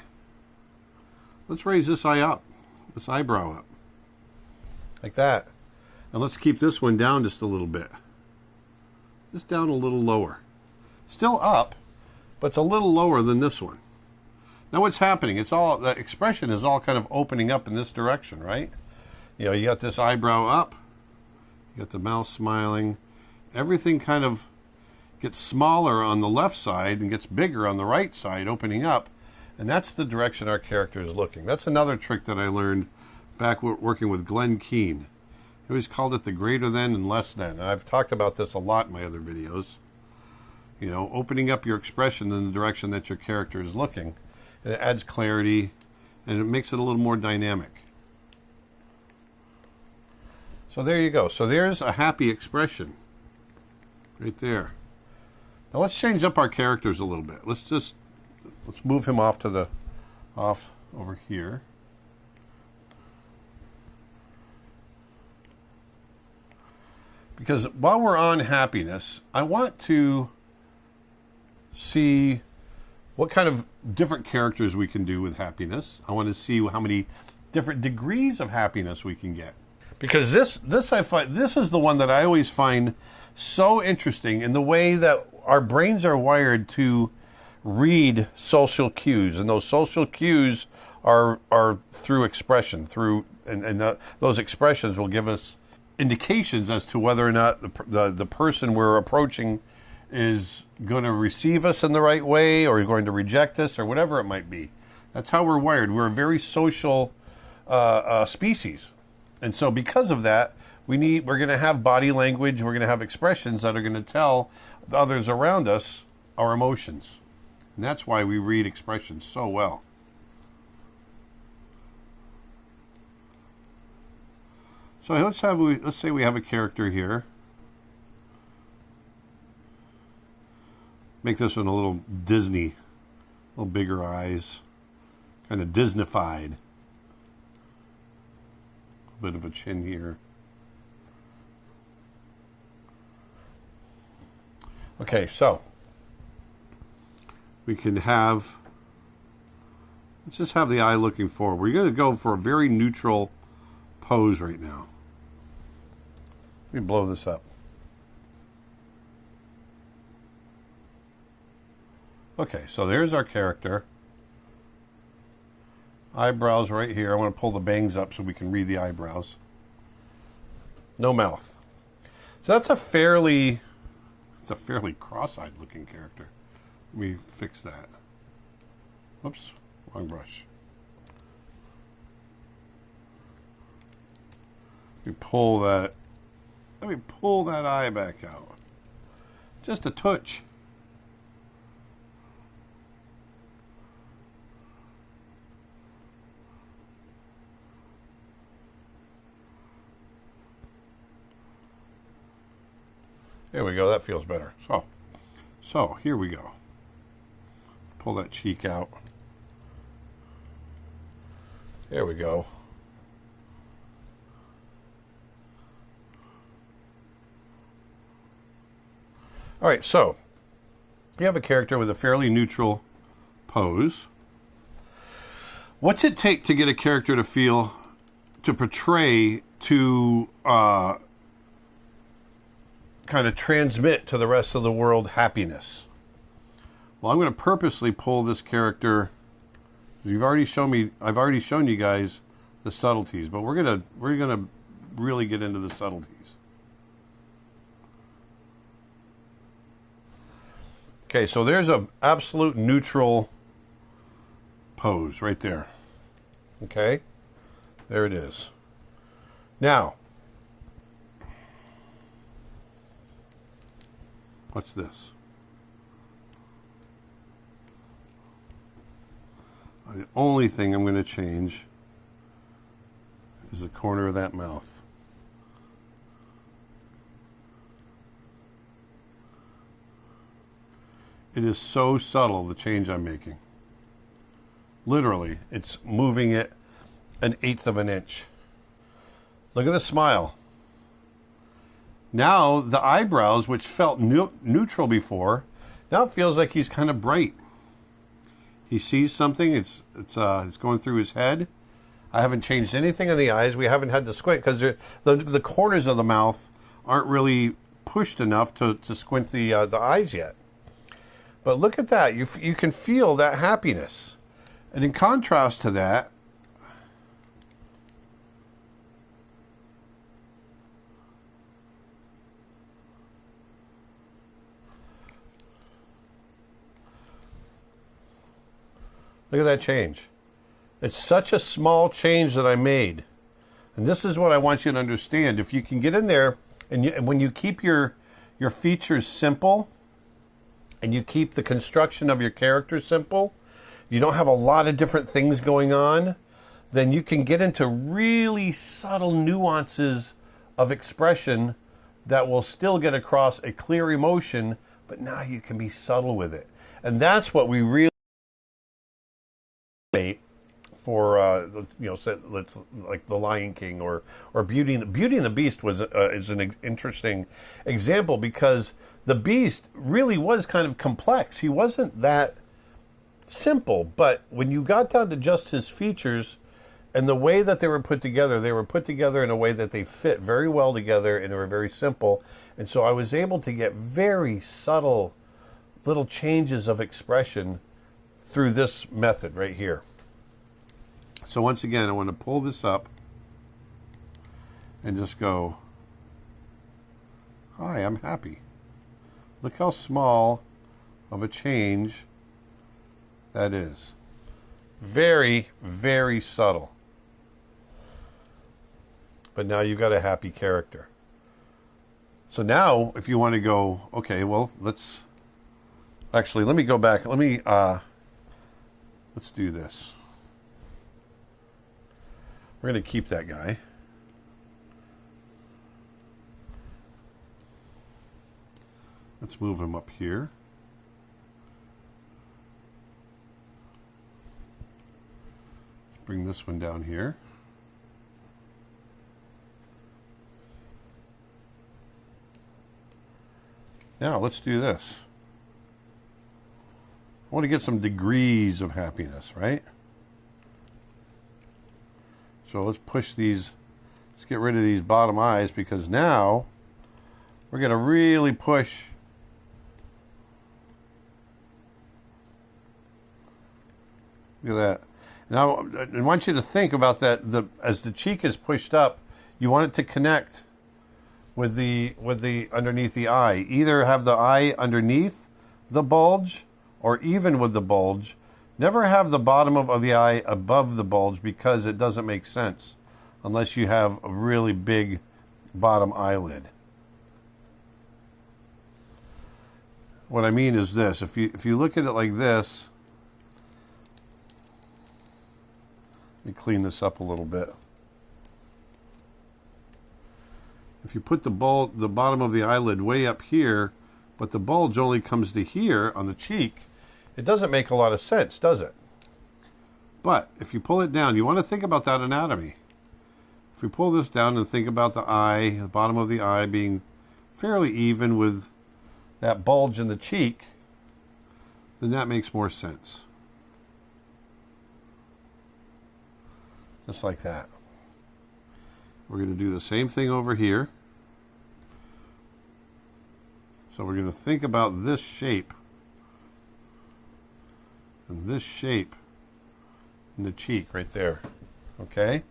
Let's raise this eye up, this eyebrow up, like that. And let's keep this one down just a little bit. Just down a little lower. Still up, but it's a little lower than this one. Now what's happening? The expression is all kind of opening up in this direction, right? You know, you got this eyebrow up, you got the mouth smiling. Everything kind of gets smaller on the left side and gets bigger on the right side, opening up. And that's the direction our character is looking. That's another trick that I learned back working with Glenn Keane. He always called it the greater than and less than. And I've talked about this a lot in my other videos. You know, opening up your expression in the direction that your character is looking. And it adds clarity and it makes it a little more dynamic. So there you go. So there's a happy expression right there. Now let's change up our characters a little bit. Let's move him off over here. Because while we're on happiness, I want to see what kind of different characters we can do with happiness. I want to see how many different degrees of happiness we can get. Because this I find, this is the one that I always find so interesting in the way that our brains are wired to read social cues, and those social cues are through expression, those expressions will give us indications as to whether or not the person we're approaching is going to receive us in the right way or going to reject us or whatever it might be. That's how we're wired. We're a very social species. And so because of that, we're going to have body language, we're going to have expressions that are going to tell the others around us our emotions. And that's why we read expressions so well. So let's say we have a character here. Make this one a little Disney, a little bigger eyes, kind of Disneyfied. A bit of a chin here. Okay, so we can let's just have the eye looking forward. We're going to go for a very neutral pose right now. Let me blow this up. Okay, so there's our character. Eyebrows right here. I want to pull the bangs up so we can read the eyebrows. No mouth. So that's a fairly cross-eyed looking character. Let me fix that. Whoops, wrong brush. Let me pull that eye back out. Just a touch. There we go, that feels better. So here we go. Pull that cheek out. There we go. All right, so you have a character with a fairly neutral pose. What's it take to get a character to portray, to kind of transmit to the rest of the world happiness? Well, I'm going to purposely pull this character. I've already shown you guys the subtleties, but we're gonna really get into the subtleties. Okay, so there's an absolute neutral pose right there. Okay, there it is. Now, what's this? The only thing I'm going to change is the corner of that mouth. It is so subtle, the change I'm making. Literally, it's moving it 1/8 of an inch. Look at the smile. Now the eyebrows, which felt neutral before, now it feels like he's kind of bright. He sees something, it's going through his head. I haven't changed anything in the eyes. We haven't had to squint because the corners of the mouth aren't really pushed enough to squint the eyes yet. But look at that. You can feel that happiness. And in contrast to that, Look at that change. It's such a small change that I made. And this is what I want you to understand. If you can get in there, and when you keep your features simple, and you keep the construction of your character simple, you don't have a lot of different things going on, then you can get into really subtle nuances of expression that will still get across a clear emotion, but now you can be subtle with it. And that's what we really for let's like The Lion King or Beauty and the Beast is an interesting example, because the Beast really was kind of complex. He wasn't that simple, but when you got down to just his features and the way that they were put together in a way that they fit very well together and they were very simple. And so I was able to get very subtle little changes of expression through this method right here. So once again, I want to pull this up and just go, hi, I'm happy. Look how small of a change that is. Very, very subtle. But now you've got a happy character. So now, if you want to go, okay, well, let me go back. Let's do this. We're going to keep that guy. Let's move him up here. Let's bring this one down here. Now let's do this. I want to get some degrees of happiness, right? So let's push these, let's get rid of these bottom eyes, because now we're going to really push look at that. Now I want you to think about that. As the cheek is pushed up, you want it to connect with the underneath the eye. Either have the eye underneath the bulge or even with the bulge. Never have the bottom of the eye above the bulge, because it doesn't make sense unless you have a really big bottom eyelid. What I mean is this. If you look at it like this, let me clean this up a little bit. If you put the bottom of the eyelid way up here, but the bulge only comes to here on the cheek, it doesn't make a lot of sense, does it? But if you pull it down, you want to think about that anatomy. If we pull this down and think about the eye, the bottom of the eye being fairly even with that bulge in the cheek, then that makes more sense. Just like that. We're going to do the same thing over here. So we're going to think about this shape. And this shape in the cheek right there. Okay?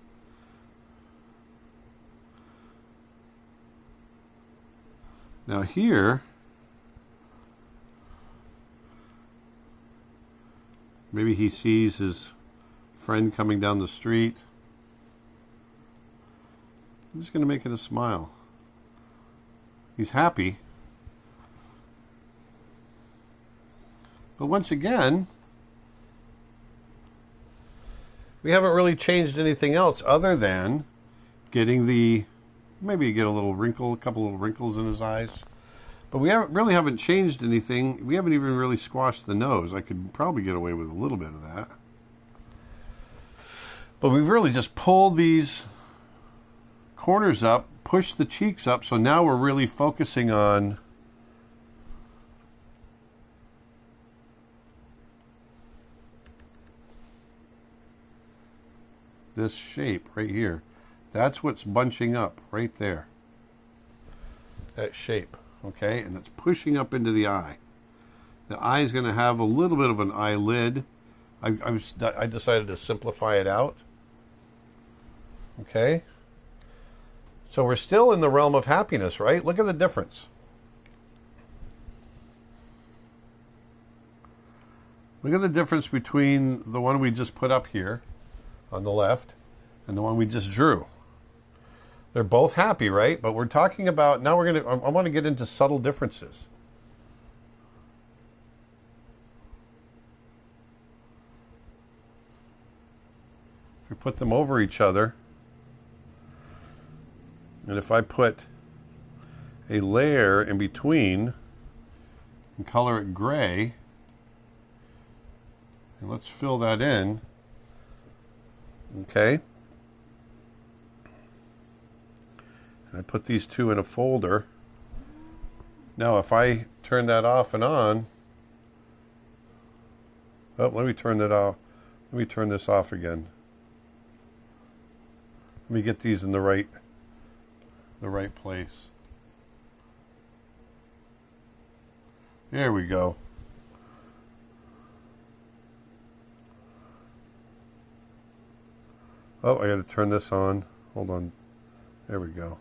Now here, maybe he sees his friend coming down the street. I'm just going to make it a smile. He's happy. But once again, we haven't really changed anything else other than getting maybe get a little wrinkle, a couple little wrinkles in his eyes. But we really haven't changed anything. We haven't even really squashed the nose. I could probably get away with a little bit of that. But we've really just pulled these corners up, pushed the cheeks up, so now we're really focusing on this shape right here. That's what's bunching up right there. That shape, okay? And that's pushing up into the eye. The eye is going to have a little bit of an eyelid. I decided to simplify it out. Okay? So we're still in the realm of happiness, right? Look at the difference. Look at the difference between the one we just put up here on the left and the one we just drew. They're both happy, right? But we're talking about, now I want to get into subtle differences. If we put them over each other, and if I put a layer in between and color it gray, and let's fill that in, okay? I put these two in a folder. Now if I turn that off and on, oh, let me turn that off. Let me turn this off again. Let me get these in the right place. There we go. Oh, I got to turn this on. Hold on. There we go.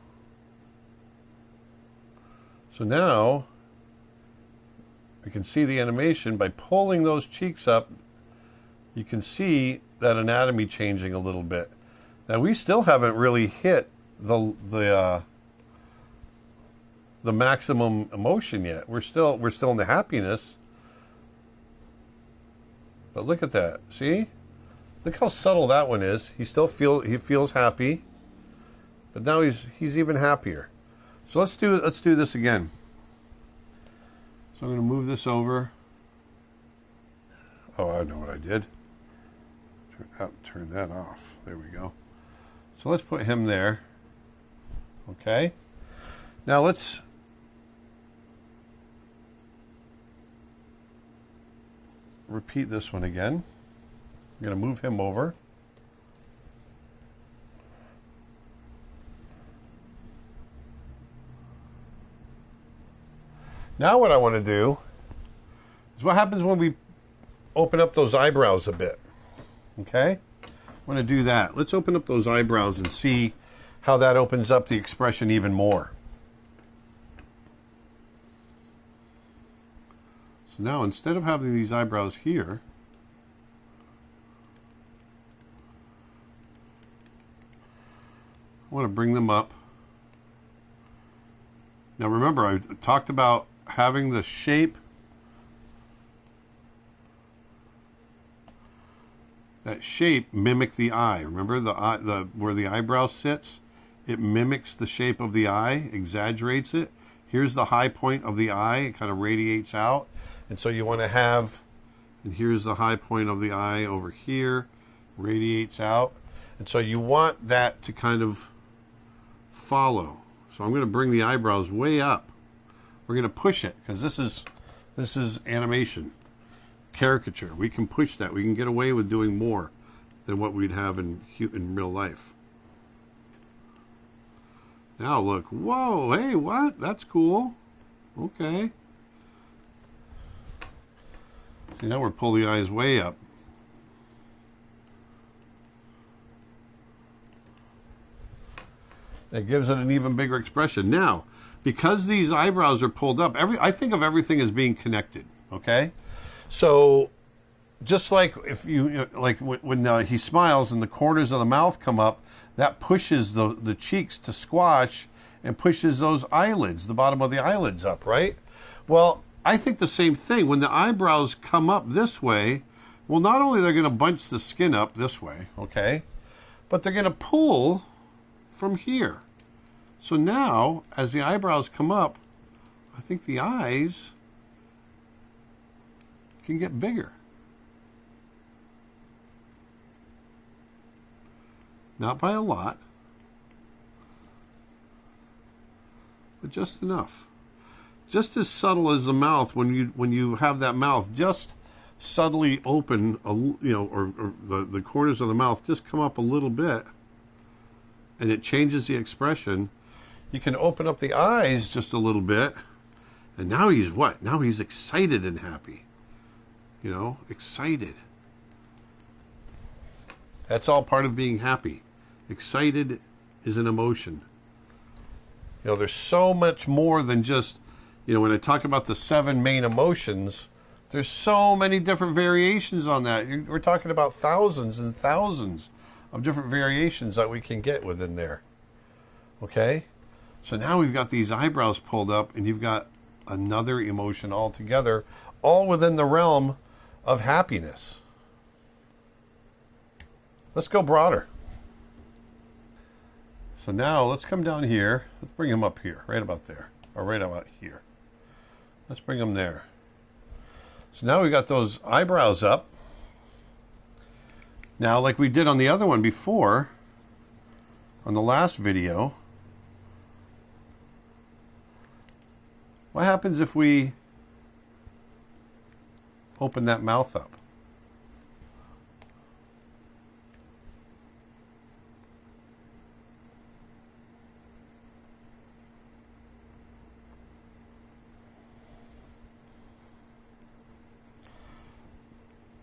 So now we can see the animation by pulling those cheeks up. You can see that anatomy changing a little bit. Now we still haven't really hit the maximum emotion yet. We're still in the happiness. But look at that. See? Look how subtle that one is. He feels happy. But now he's even happier. So let's do this again. So I'm going to move this over. Oh, I know what I did. Turn that off. There we go. So let's put him there. Okay. Now let's repeat this one again. I'm going to move him over. Now what I want to do is what happens when we open up those eyebrows a bit. Okay? I want to do that. Let's open up those eyebrows and see how that opens up the expression even more. So now instead of having these eyebrows here, I want to bring them up. Now remember, I talked about having the shape, that shape mimic the eye. Remember where the eyebrow sits? It mimics the shape of the eye, exaggerates it. Here's the high point of the eye. It kind of radiates out. And so you want to have, and here's the high point of the eye over here, radiates out. And so you want that to kind of follow. So I'm going to bring the eyebrows way up. We're going to push it because this is animation, caricature. We can push that. We can get away with doing more than what we'd have in real life. Now look, whoa, hey, what? That's cool. Okay. See, now we're pulling the eyes way up. That gives it an even bigger expression. Now, because these eyebrows are pulled up, I think of everything as being connected. Okay, so just like if when he smiles and the corners of the mouth come up, that pushes the cheeks to squash and pushes those eyelids, the bottom of the eyelids up, right? Well, I think the same thing. When the eyebrows come up this way, well, not only they're going to bunch the skin up this way, okay, but they're going to pull from here. So now, as the eyebrows come up, I think the eyes can get bigger. Not by a lot, but just enough. Just as subtle as the mouth when you have that mouth just subtly open, or the corners of the mouth just come up a little bit, and it changes the expression. You can open up the eyes just a little bit, and now he's what? Now he's excited and happy. Excited. That's all part of being happy. Excited is an emotion. There's so much more than just, when I talk about the 7 main emotions, There's so many different variations on that. We're talking about thousands and thousands of different variations that we can get within there. Okay? So now we've got these eyebrows pulled up, and you've got another emotion altogether, all within the realm of happiness. Let's go broader. So now let's come down here. Let's bring him up here, right about there, or right about here. Let's bring him there. So now we got those eyebrows up. Now, like we did on the other one before, on the last video, what happens if we open that mouth up?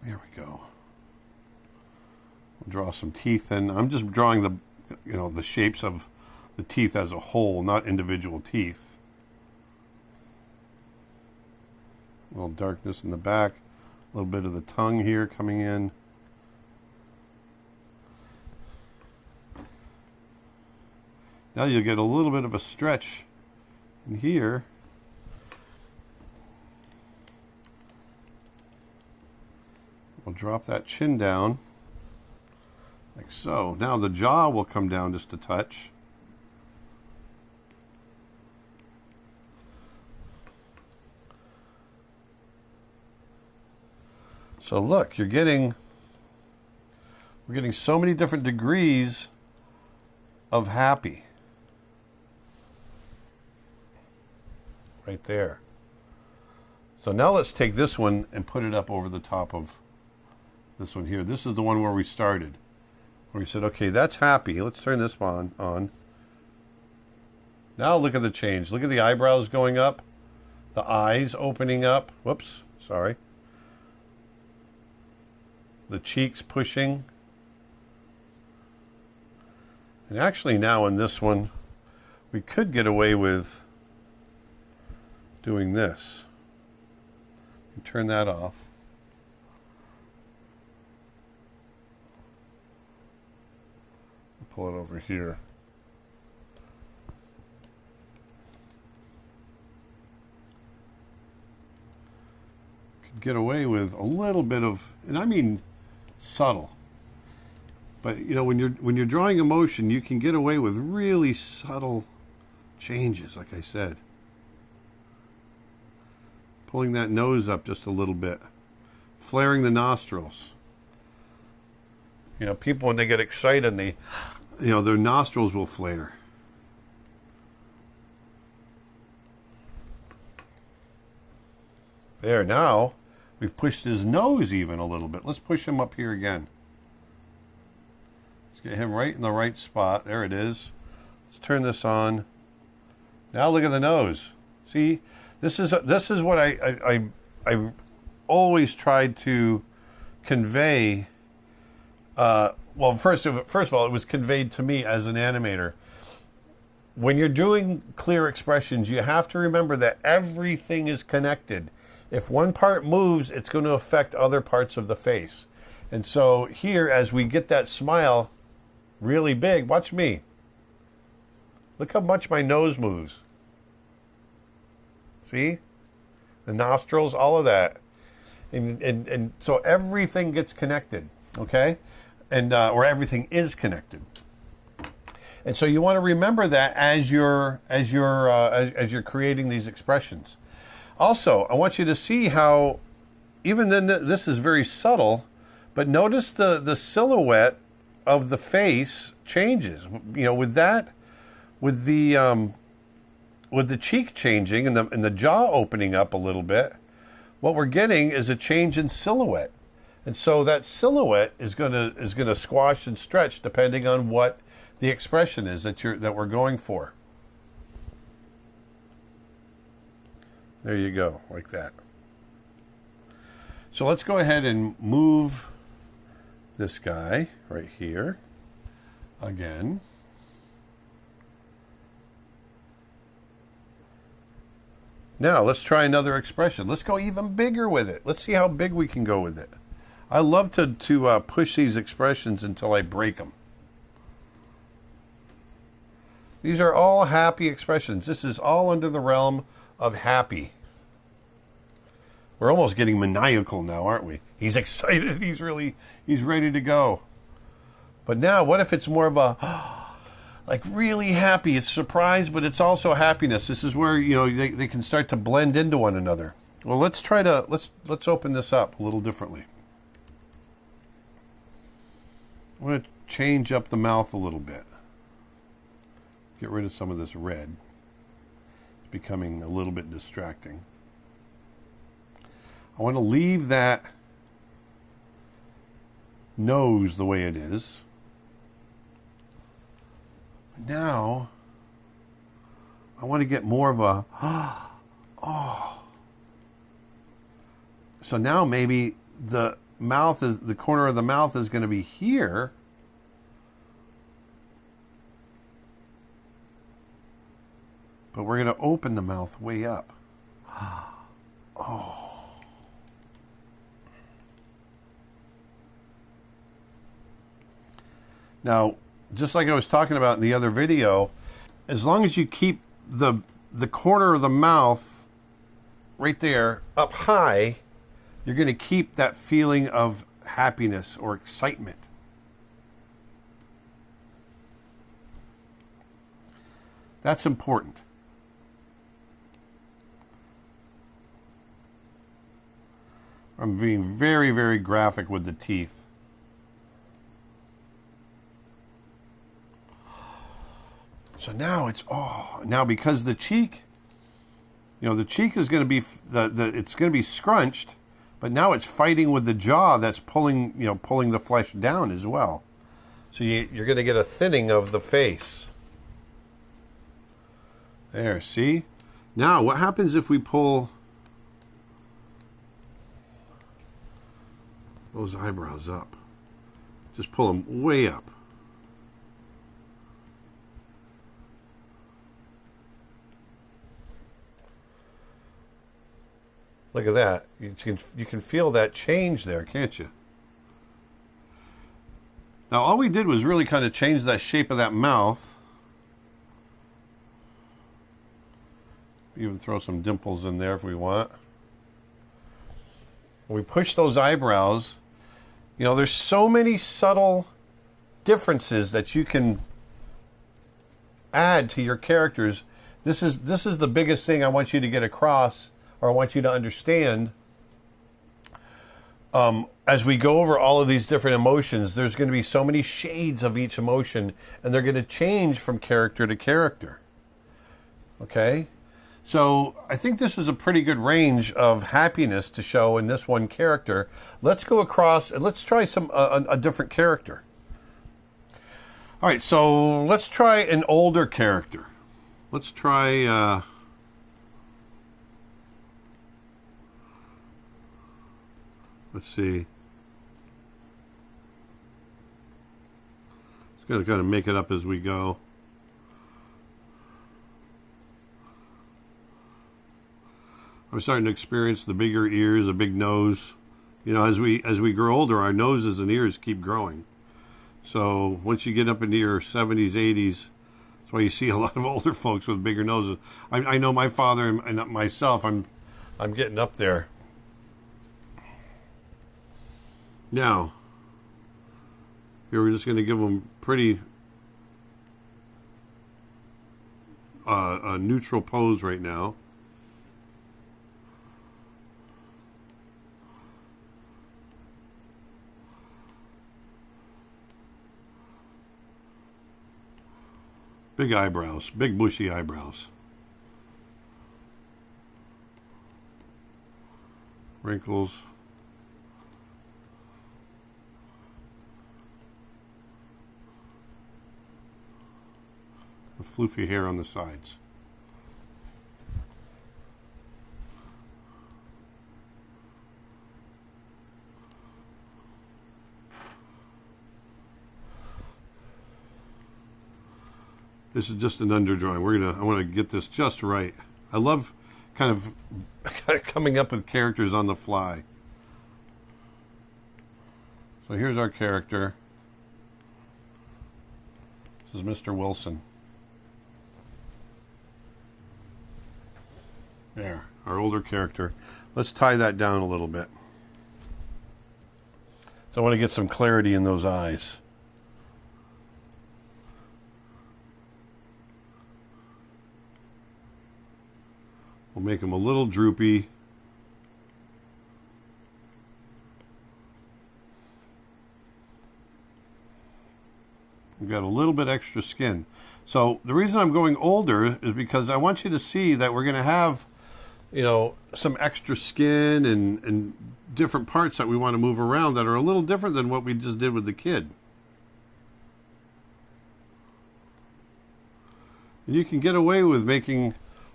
There we go. We'll draw some teeth in. I'm just drawing the shapes of the teeth as a whole, not individual teeth. A little darkness in the back, a little bit of the tongue here coming in. Now you'll get a little bit of a stretch in here. We'll drop that chin down, like so. Now the jaw will come down just a touch. So look, we're getting so many different degrees of happy. Right there. So now let's take this one and put it up over the top of this one here. This is the one where we started. Where we said, okay, that's happy. Let's turn this one on. Now look at the change. Look at the eyebrows going up. The eyes opening up. Whoops, sorry. The cheeks pushing. And actually now in this one, we could get away with doing this. Turn that off. Pull it over here. Could get away with a little bit of, and I mean subtle. But you know, when you're drawing emotion, you can get away with really subtle changes, like I said. Pulling that nose up just a little bit. Flaring the nostrils. You know, people when they get excited, their nostrils will flare. There, now we've pushed his nose even a little bit. Let's push him up here again. Let's get him right in the right spot. There it is. Let's turn this on. Now look at the nose. See, this is what I always tried to convey. Well, first of all, it was conveyed to me as an animator. When you're doing clear expressions, you have to remember that everything is connected. If one part moves, it's going to affect other parts of the face. And so here, as we get that smile really big, watch me. Look how much my nose moves. See? The nostrils, all of that. And so everything gets connected, okay? And or everything is connected. And so you want to remember that as you're creating these expressions. Also, I want you to see how, even then this is very subtle, but notice the silhouette of the face changes. You know, with the cheek changing and the jaw opening up a little bit, what we're getting is a change in silhouette. And so that silhouette is gonna squash and stretch depending on what the expression is that we're going for. There you go, like that. So let's go ahead and move this guy right here again. Now, let's try another expression. Let's go even bigger with it. Let's see how big we can go with it. I love to push these expressions until I break them. These are all happy expressions. This is all under the realm of happy. We're almost getting maniacal now, aren't we? He's excited. He's ready to go. But now, what if it's more of a, like really happy? It's surprise, but it's also happiness. This is where, you know, they can start to blend into one another. Well, let's open this up a little differently. I'm going to change up the mouth a little bit. Get rid of some of this red. It's becoming a little bit distracting. I want to leave that nose the way it is. Now, I want to get more of a, oh. So now maybe the corner of the mouth is going to be here. But we're going to open the mouth way up. Oh. Now, just like I was talking about in the other video, as long as you keep the corner of the mouth right there up high, you're going to keep that feeling of happiness or excitement. That's important. I'm being very, very graphic with the teeth. So now it's, now because the cheek, you know, the cheek is going to be, it's going to be scrunched, but now it's fighting with the jaw that's pulling the flesh down as well. So you're going to get a thinning of the face. There, see? Now, what happens if we pull those eyebrows up? Just pull them way up. Look at that. You can feel that change there, can't you? Now, all we did was really kind of change that shape of that mouth. Even throw some dimples in there if we want. When we push those eyebrows, you know, there's so many subtle differences that you can add to your characters. This is the biggest thing I want you to get across, or I want you to understand. As we go over all of these different emotions, there's going to be so many shades of each emotion, and they're going to change from character to character. Okay? So I think this was a pretty good range of happiness to show in this one character. Let's go across and let's try a different character. All right, so let's try an older character. Let's try... let's see. Just going to kind of make it up as we go. I'm starting to experience the bigger ears, a big nose. You know, as we grow older, our noses and ears keep growing. So once you get up into your 70s, 80s, that's why you see a lot of older folks with bigger noses. I know my father and myself, I'm getting up there. Now, here we're just going to give them pretty a neutral pose right now. Big eyebrows, big bushy eyebrows. Wrinkles. The floofy hair on the sides. This is just an underdrawing. I want to get this just right. I love kind of coming up with characters on the fly. So here's our character. This is Mr. Wilson. There, our older character. Let's tie that down a little bit. So I want to get some clarity in those eyes. We'll make them a little droopy. We've got a little bit extra skin. So the reason I'm going older is because I want you to see that we're going to have, you know, some extra skin and different parts that we want to move around that are a little different than what we just did with the kid. And you can get away with making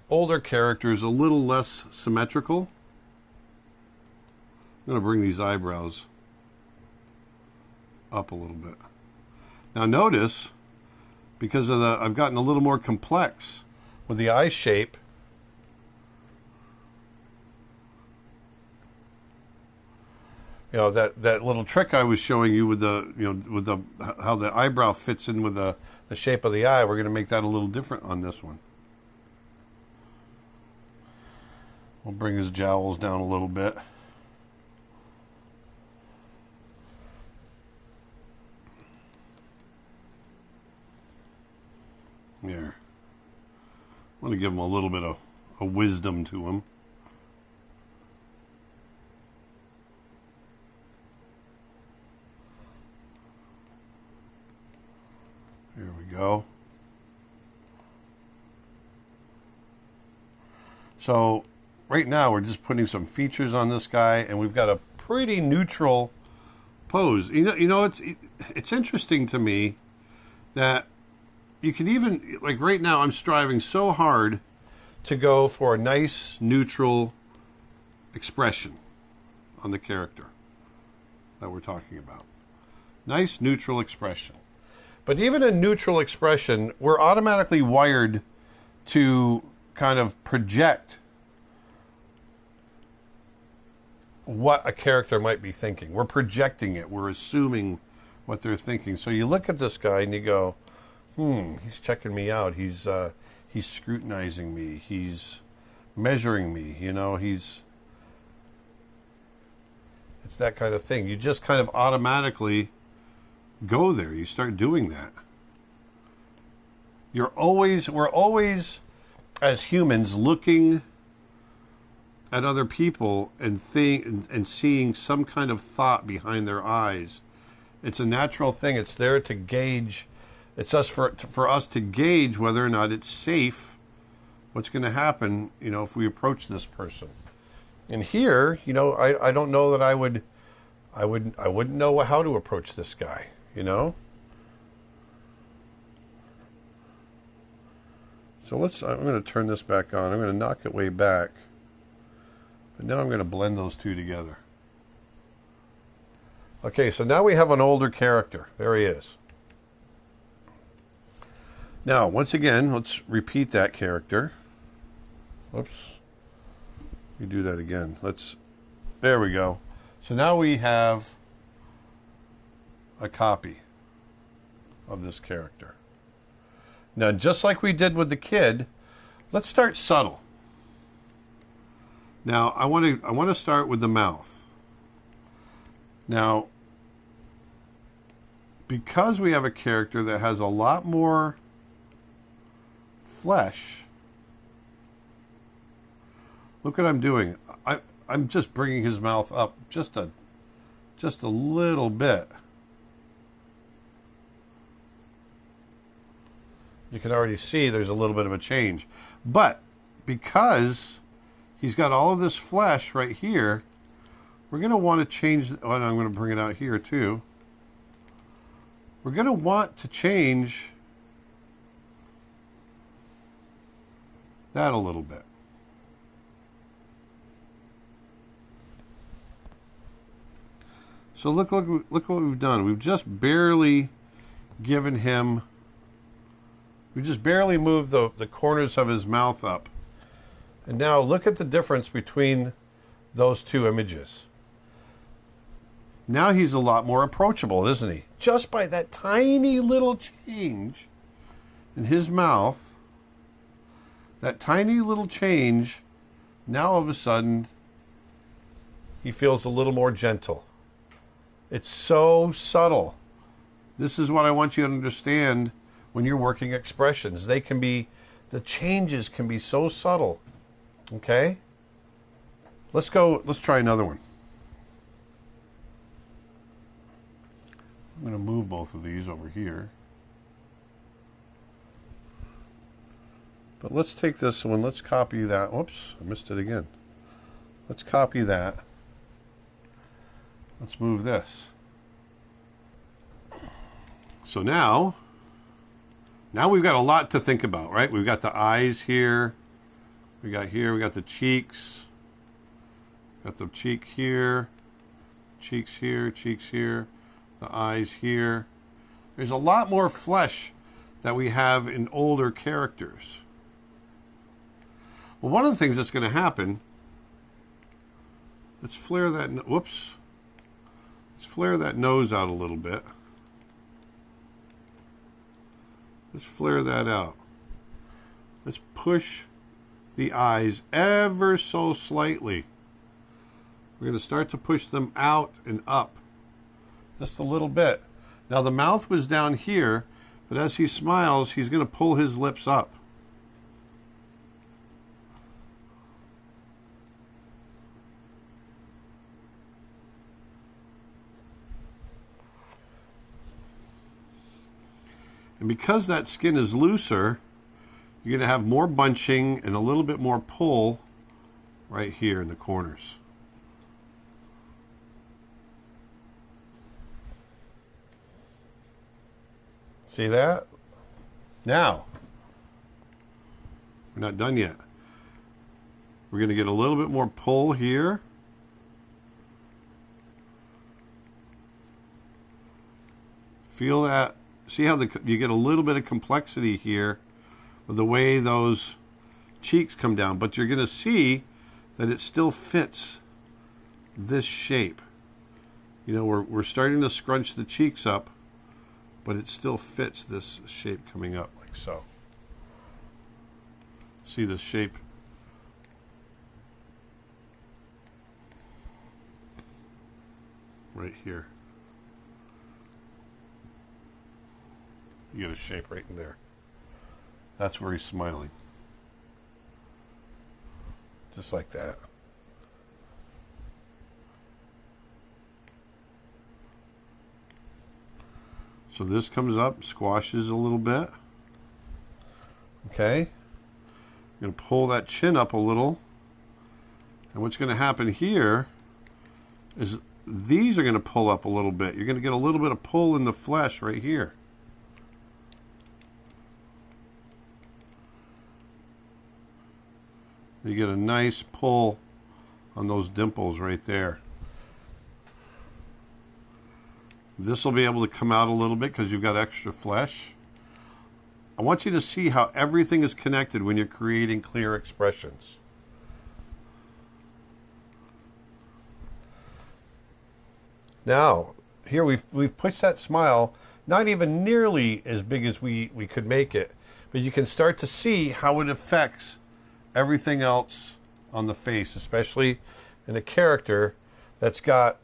older characters a little less symmetrical. I'm going to bring these eyebrows up a little bit. Now notice, because of I've gotten a little more complex with the eye shape. You know, that little trick I was showing you with how the eyebrow fits in with the shape of the eye, we're going to make that a little different on this one. We'll bring his jowls down a little bit. There. I want to give him a little bit of a wisdom to him. There we go. So right now we're just putting some features on this guy, and we've got a pretty neutral pose. You know, it's interesting to me that you can even, like right now, I'm striving so hard to go for a nice, neutral expression on the character that we're talking about. Nice, neutral expression. But even a neutral expression, we're automatically wired to kind of project what a character might be thinking. We're projecting it. We're assuming what they're thinking. So you look at this guy and you go, he's checking me out. He's scrutinizing me. He's measuring me. You know, it's that kind of thing. You just kind of automatically go there. You start doing that. We're always, as humans, looking at other people and seeing some kind of thought behind their eyes. It's a natural thing. It's there to gauge. It's for us to gauge whether or not it's safe. What's going to happen, you know, if we approach this person? And here, you know, I don't know that I wouldn't know how to approach this guy. You know. So I'm going to turn this back on. I'm going to knock it way back. But now I'm going to blend those two together. Okay, so now we have an older character. There he is. Now, once again, let's repeat that character. Whoops. Let me do that again. There we go. So now we have a copy of this character. Now, just like we did with the kid, let's start subtle. Now, I want to start with the mouth. Now, because we have a character that has a lot more flesh, look what I'm doing. I'm just bringing his mouth up just a little bit. You can already see there's a little bit of a change. But because he's got all of this flesh right here, we're going to want to change, and I'm going to bring it out here too. We're going to want to change that a little bit. So look what we've done. We've just barely given him, we just barely moved the corners of his mouth up. And now look at the difference between those two images. Now he's a lot more approachable, isn't he? Just by that tiny little change in his mouth, that tiny little change, now all of a sudden, he feels a little more gentle. It's so subtle. This is what I want you to understand when you're working expressions. They can be, the changes can be so subtle. Okay? Let's try another one. I'm going to move both of these over here. But let's take this one, let's copy that. Whoops, I missed it again. Let's copy that. Let's move this. So now we've got a lot to think about, right? We've got the eyes here. We got the cheeks. Got the cheek here. Cheeks here, the eyes here. There's a lot more flesh that we have in older characters. Well, one of the things that's going to happen, let's flare that, whoops. Let's flare that nose out a little bit. Let's flare that out. Let's push the eyes ever so slightly. We're going to start to push them out and up. Just a little bit. Now the mouth was down here, but as he smiles, he's going to pull his lips up. And because that skin is looser, you're going to have more bunching and a little bit more pull right here in the corners. See that? Now, we're not done yet. We're going to get a little bit more pull here. Feel that? See how you get a little bit of complexity here with the way those cheeks come down, but you're going to see that it still fits this shape. You know, we're starting to scrunch the cheeks up, but it still fits this shape coming up like so. See this shape? Right here. You get a shape right in there. That's where he's smiling. Just like that. So this comes up, squashes a little bit. Okay. I'm going to pull that chin up a little. And what's going to happen here is these are going to pull up a little bit. You're going to get a little bit of pull in the flesh right here. You get a nice pull on those dimples right there. This will be able to come out a little bit because you've got extra flesh. I want you to see how everything is connected when you're creating clear expressions. Now, here we've pushed that smile not even nearly as big as we could make it, but you can start to see how it affects everything else on the face, especially in a character that's got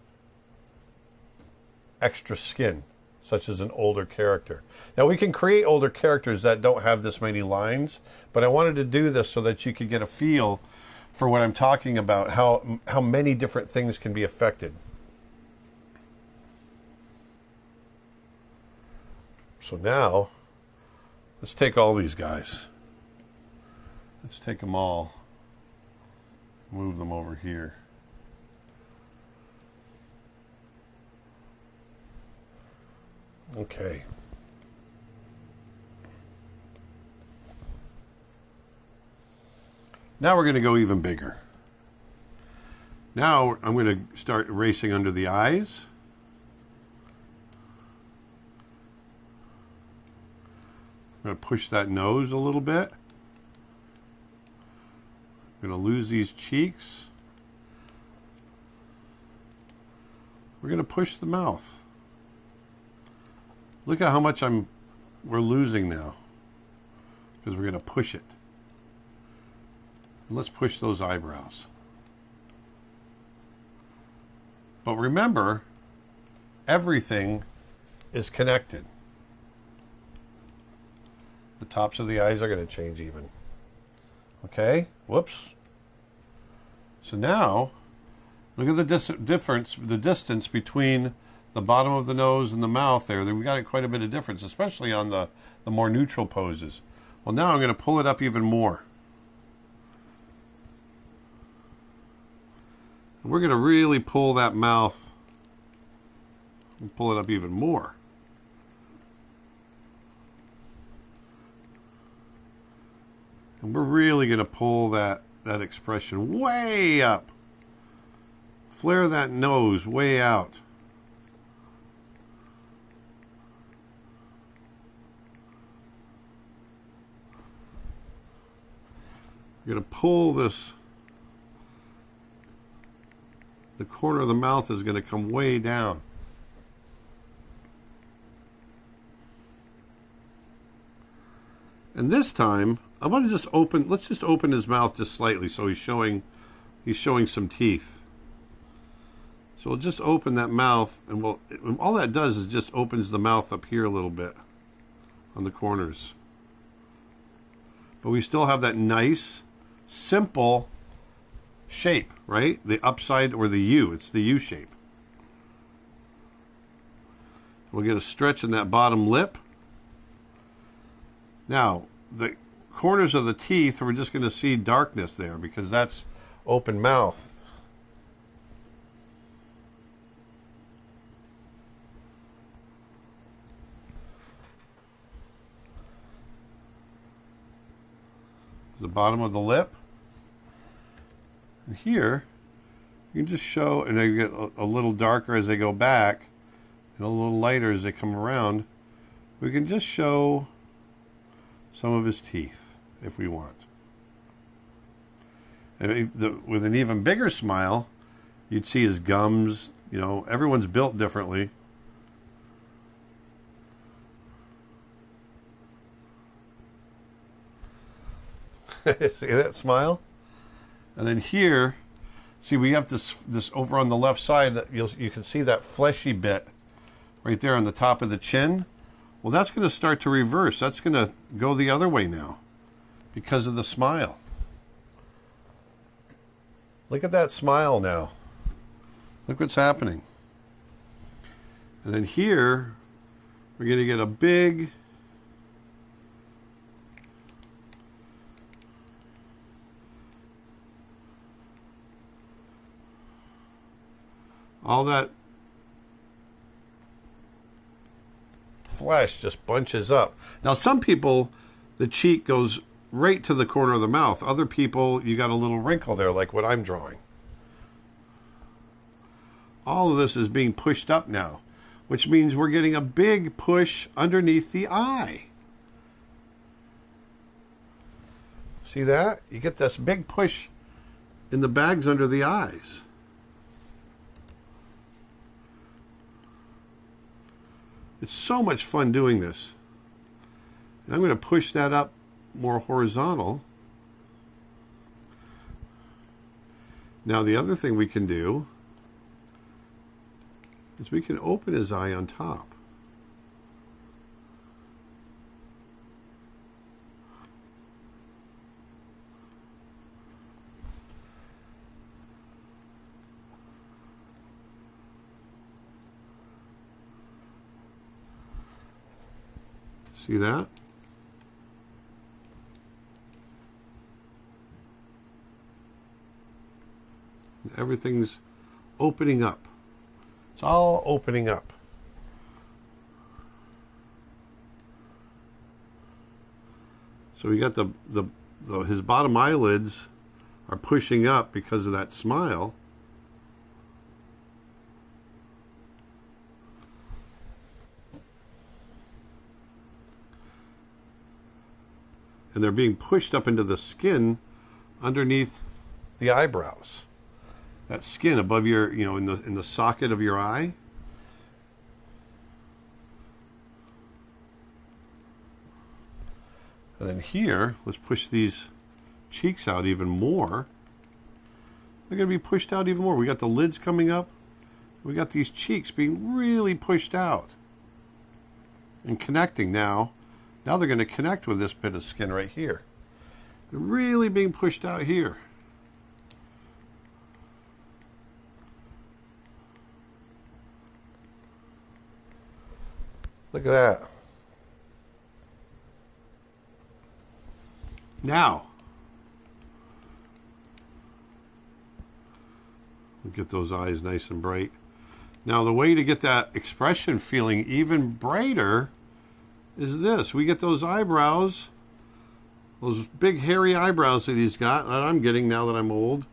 extra skin, such as an older character. Now we can create older characters that don't have this many lines, but I wanted to do this so that you could get a feel for what I'm talking about, how many different things can be affected. So now, let's take all these guys. Let's take them all, move them over here. Okay. Now we're going to go even bigger. Now I'm going to start erasing under the eyes. I'm going to push that nose a little bit. I'm going to lose these cheeks. We're going to push the mouth. Look at how much we're losing now, because we're going to push it. And let's push those eyebrows. But remember, everything is connected. The tops of the eyes are going to change even. Okay? Whoops. So now, look at the distance between the bottom of the nose and the mouth there. We got quite a bit of difference, especially on the more neutral poses. Well, now I'm going to pull it up even more. We're going to really pull that mouth and pull it up even more. And we're really going to pull that expression way up. Flare that nose way out. We're going to pull this. The corner of the mouth is going to come way down. And this time, I want to just let's just open his mouth just slightly so he's showing some teeth. So we'll just open that mouth, and all that does is just opens the mouth up here a little bit on the corners. But we still have that nice, simple shape, right? The upside or the U. It's the U shape. We'll get a stretch in that bottom lip. Now, the corners of the teeth, we're just going to see darkness there because that's open mouth. The bottom of the lip. And here, you can just show, and they get a little darker as they go back, and a little lighter as they come around. We can just show some of his teeth if we want. And with an even bigger smile, you'd see his gums. You know, everyone's built differently. See that smile? And then here, see, we have this over on the left side that you can see that fleshy bit right there on the top of the chin. Well, that's going to start to reverse. That's going to go the other way now because of the smile. Look at that smile now. Look what's happening. And then here, we're going to get a big all that flesh just bunches up. Now, some people, the cheek goes right to the corner of the mouth. Other people, you got a little wrinkle there, like what I'm drawing. All of this is being pushed up now, which means we're getting a big push underneath the eye. See that? You get this big push in the bags under the eyes. It's so much fun doing this. And I'm going to push that up more horizontal. Now the other thing we can do is we can open his eye on top. See that? Everything's opening up. It's all opening up. So we got his bottom eyelids are pushing up because of that smile. And they're being pushed up into the skin underneath the eyebrows. That skin above your, you know, in the socket of your eye. And then here, let's push these cheeks out even more. They're going to be pushed out even more. We got the lids coming up. We got these cheeks being really pushed out and connecting now. Now they're going to connect with this bit of skin right here. They're really being pushed out here. Look at that. Now, we'll get those eyes nice and bright. Now, the way to get that expression feeling even brighter is this. We get those eyebrows, those big hairy eyebrows that he's got, that I'm getting now that I'm old.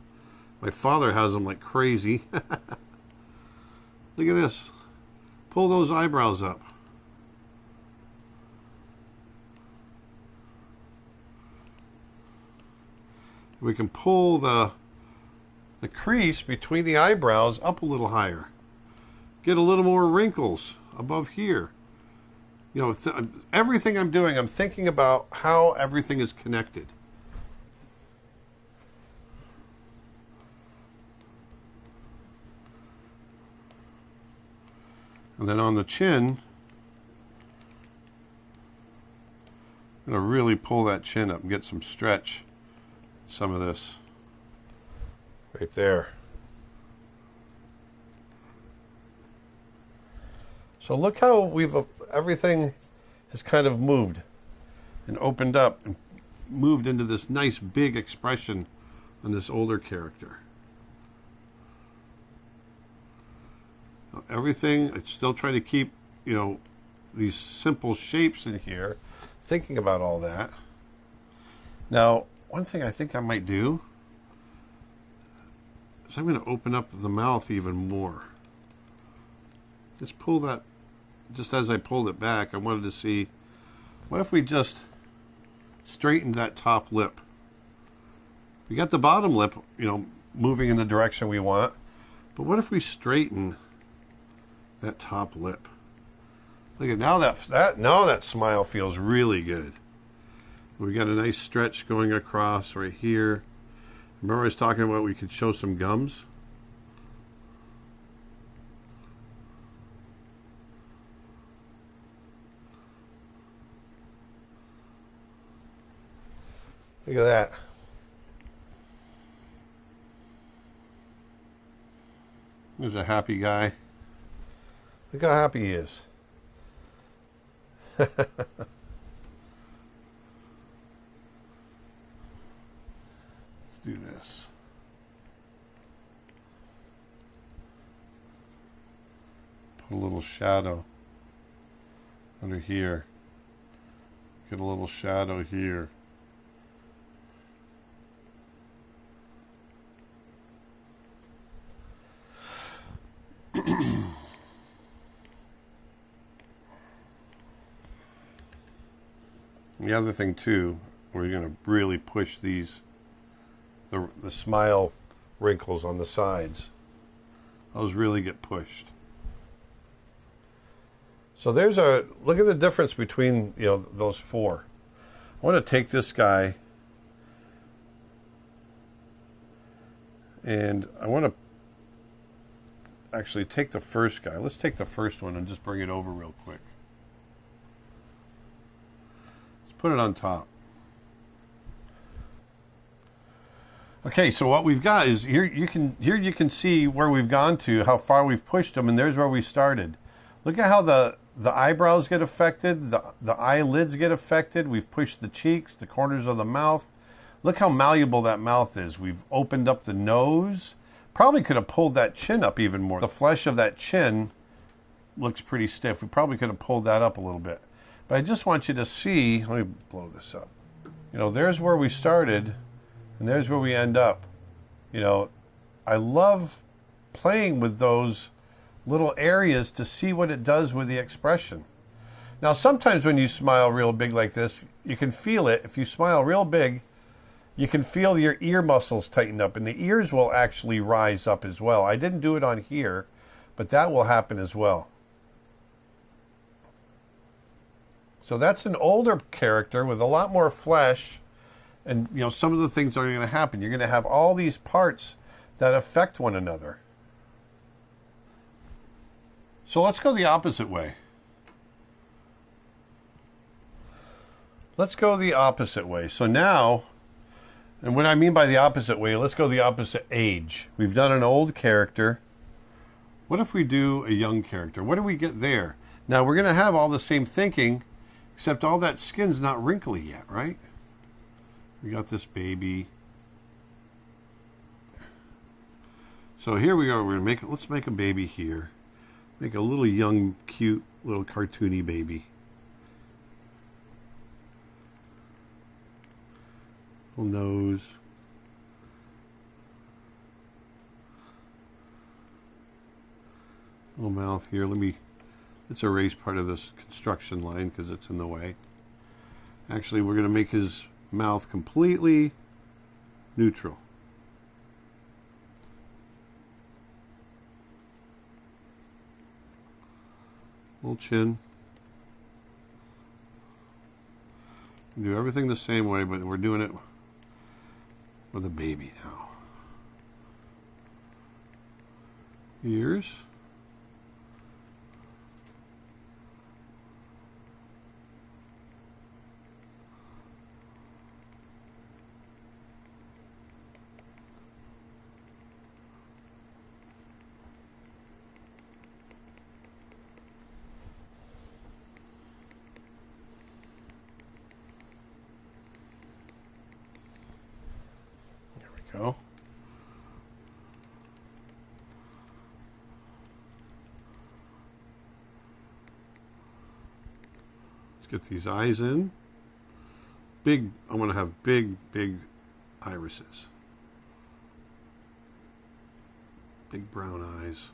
My father has them like crazy. Look at this. Pull those eyebrows up. We can pull the crease between the eyebrows up a little higher. Get a little more wrinkles above here. You know, everything I'm doing, I'm thinking about how everything is connected. And then on the chin, I'm going to really pull that chin up and get some stretch. Some of this right there. So look how everything has kind of moved and opened up and moved into this nice big expression on this older character. Now, everything, I still try to keep, you know, these simple shapes in here, thinking about all that. Now, one thing I think I might do is I'm going to open up the mouth even more. Just pull that, just as I pulled it back, I wanted to see, what if we just straightened that top lip? We got the bottom lip, you know, moving in the direction we want, but what if we straighten that top lip? Look at now that smile feels really good. We got a nice stretch going across right here. Remember I was talking about we could show some gums? Look at that. There's a happy guy. Look how happy he is. Do this. Put a little shadow under here. Get a little shadow here. The other thing too, we're going to really push these the smile wrinkles on the sides. Those really get pushed. So there's look at the difference between, you know, those four. I want to take this guy and I want to actually take the first guy. Let's take the first one and just bring it over real quick. Let's put it on top. Okay, so what we've got is here you can see where we've gone to, how far we've pushed them, and there's where we started. Look at how the eyebrows get affected, the eyelids get affected. We've pushed the cheeks, the corners of the mouth. Look how malleable that mouth is. We've opened up the nose. Probably could have pulled that chin up even more. The flesh of that chin looks pretty stiff. We probably could have pulled that up a little bit. But I just want you to see, let me blow this up. You know, there's where we started. And there's where we end up. You know, I love playing with those little areas to see what it does with the expression. Now, sometimes when you smile real big like this, you can feel it. If you smile real big, you can feel your ear muscles tighten up, and the ears will actually rise up as well. I didn't do it on here, but that will happen as well. So that's an older character with a lot more flesh, and you know, some of the things are going to happen. You're going to have all these parts that affect one another. So let's go the opposite way. Let's go the opposite way. So now, and what I mean by the opposite way, let's go the opposite age. We've done an old character. What if we do a young character? What do we get there? Now we're going to have all the same thinking, except all that skin's not wrinkly yet, right? We got this baby. So here we are. We're going to let's make a baby here. Make a little young, cute, little cartoony baby. Little nose. Little mouth here. Let's erase part of this construction line because it's in the way. Actually, we're going to make his mouth completely neutral. Little chin. Do everything the same way, but we're doing it with a baby now. Ears. Go. Let's get these eyes in. Big, I'm going to have big irises. Big brown eyes.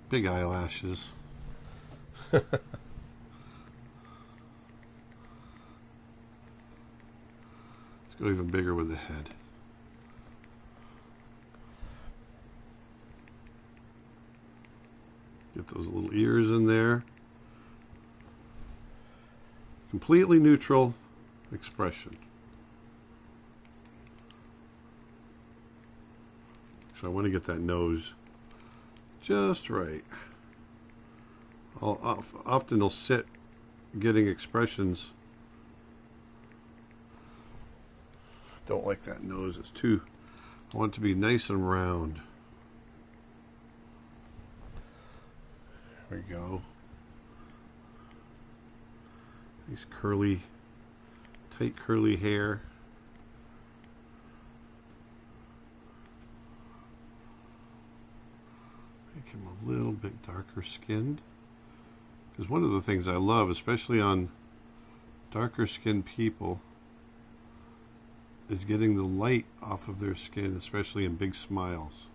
Big eyelashes. Let's go even bigger with the head. Get those little ears in there. Completely neutral expression. So I want to get that nose just right. Often they'll sit getting expressions. Don't like that nose. It's too, I want it to be nice and round. There we go. Nice curly, tight curly hair. Make him a little bit darker skinned. Because one of the things I love, especially on darker skinned people, is getting the light off of their skin, especially in big smiles.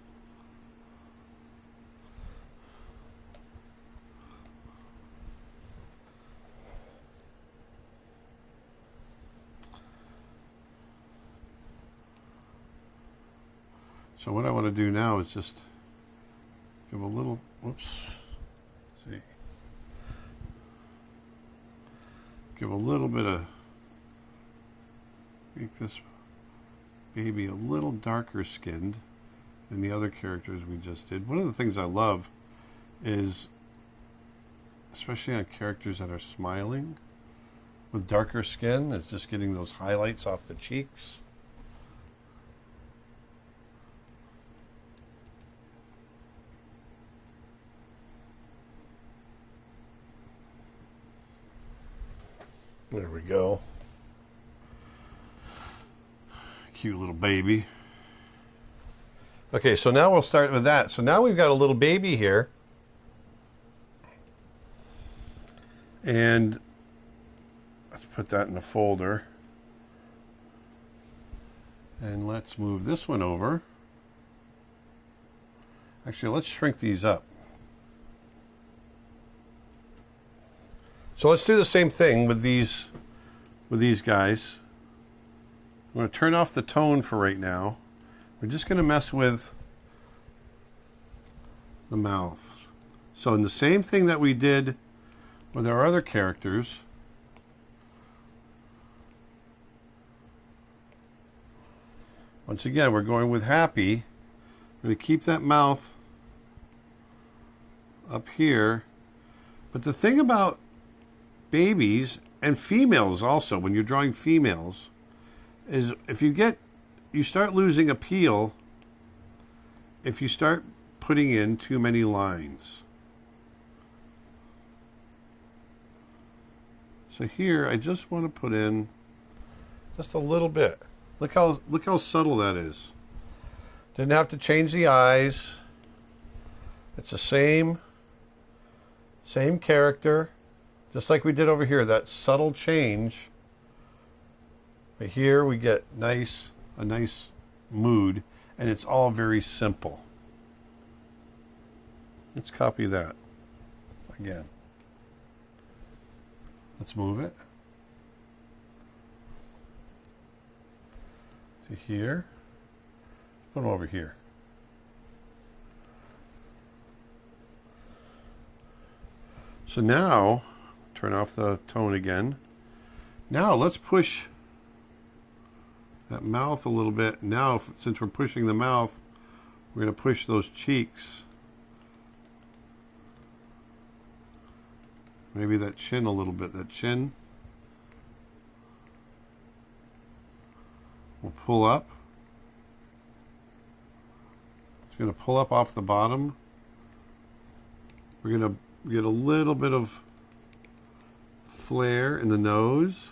So what I want to do now is just give a little, whoops, see, give a little bit of, make this baby a little darker skinned than the other characters we just did. One of the things I love is, especially on characters that are smiling with darker skin, is just getting those highlights off the cheeks. There we go. Cute little baby. Okay, so now we'll start with that. So now we've got a little baby here. And let's put that in a folder. And let's move this one over. Actually, let's shrink these up. So let's do the same thing with these guys. I'm going to turn off the tone for right now. We're just going to mess with the mouth. So in the same thing that we did with our other characters, once again, we're going with happy. I'm going to keep that mouth up here. But the thing about babies and females also, when you're drawing females, is if you start losing appeal if you start putting in too many lines. So here I just want to put in just a little bit. Look how subtle that is. Didn't have to change the eyes. It's the same character, just like we did over here, that subtle change. But here we get a nice mood, and it's all very simple. Let's copy that again. Let's move it to here. Put it over here. So now, turn off the tone again. Now let's push that mouth a little bit. Now, since we're pushing the mouth, we're going to push those cheeks. Maybe that chin a little bit. That chin will pull up. It's going to pull up off the bottom. We're going to get a little bit of flare in the nose.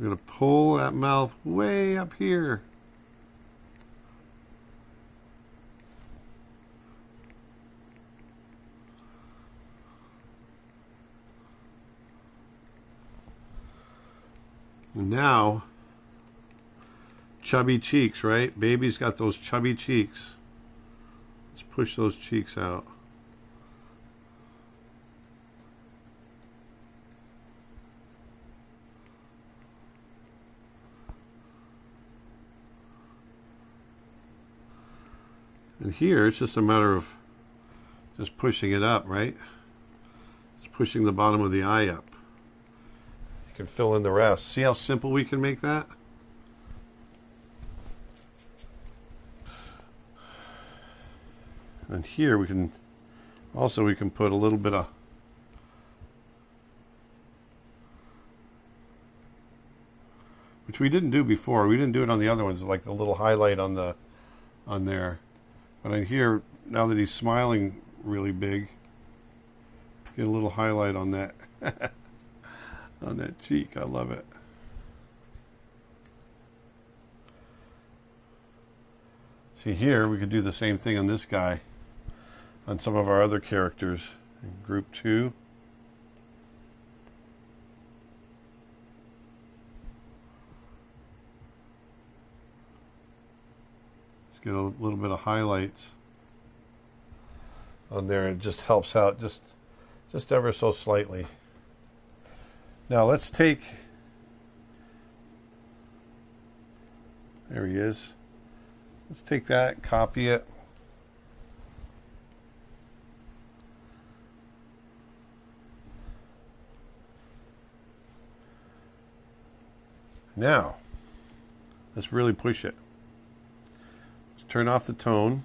We're going to pull that mouth way up here. And now, chubby cheeks, right? Baby's got those chubby cheeks. Let's push those cheeks out. And here, it's just a matter of just pushing it up, right? Just pushing the bottom of the eye up. You can fill in the rest. See how simple we can make that? And here we can put a little bit of which we didn't do before. We didn't do it on the other ones, like the little highlight on there. But in here, now that he's smiling really big, get a little highlight on that on that cheek. I love it. See here, we could do the same thing on this guy, on some of our other characters in group 2. Let's get a little bit of highlights on there. It just helps out just ever so slightly. Now let's take, there he is. Let's take that, copy it. Now, let's really push it. Let's turn off the tone.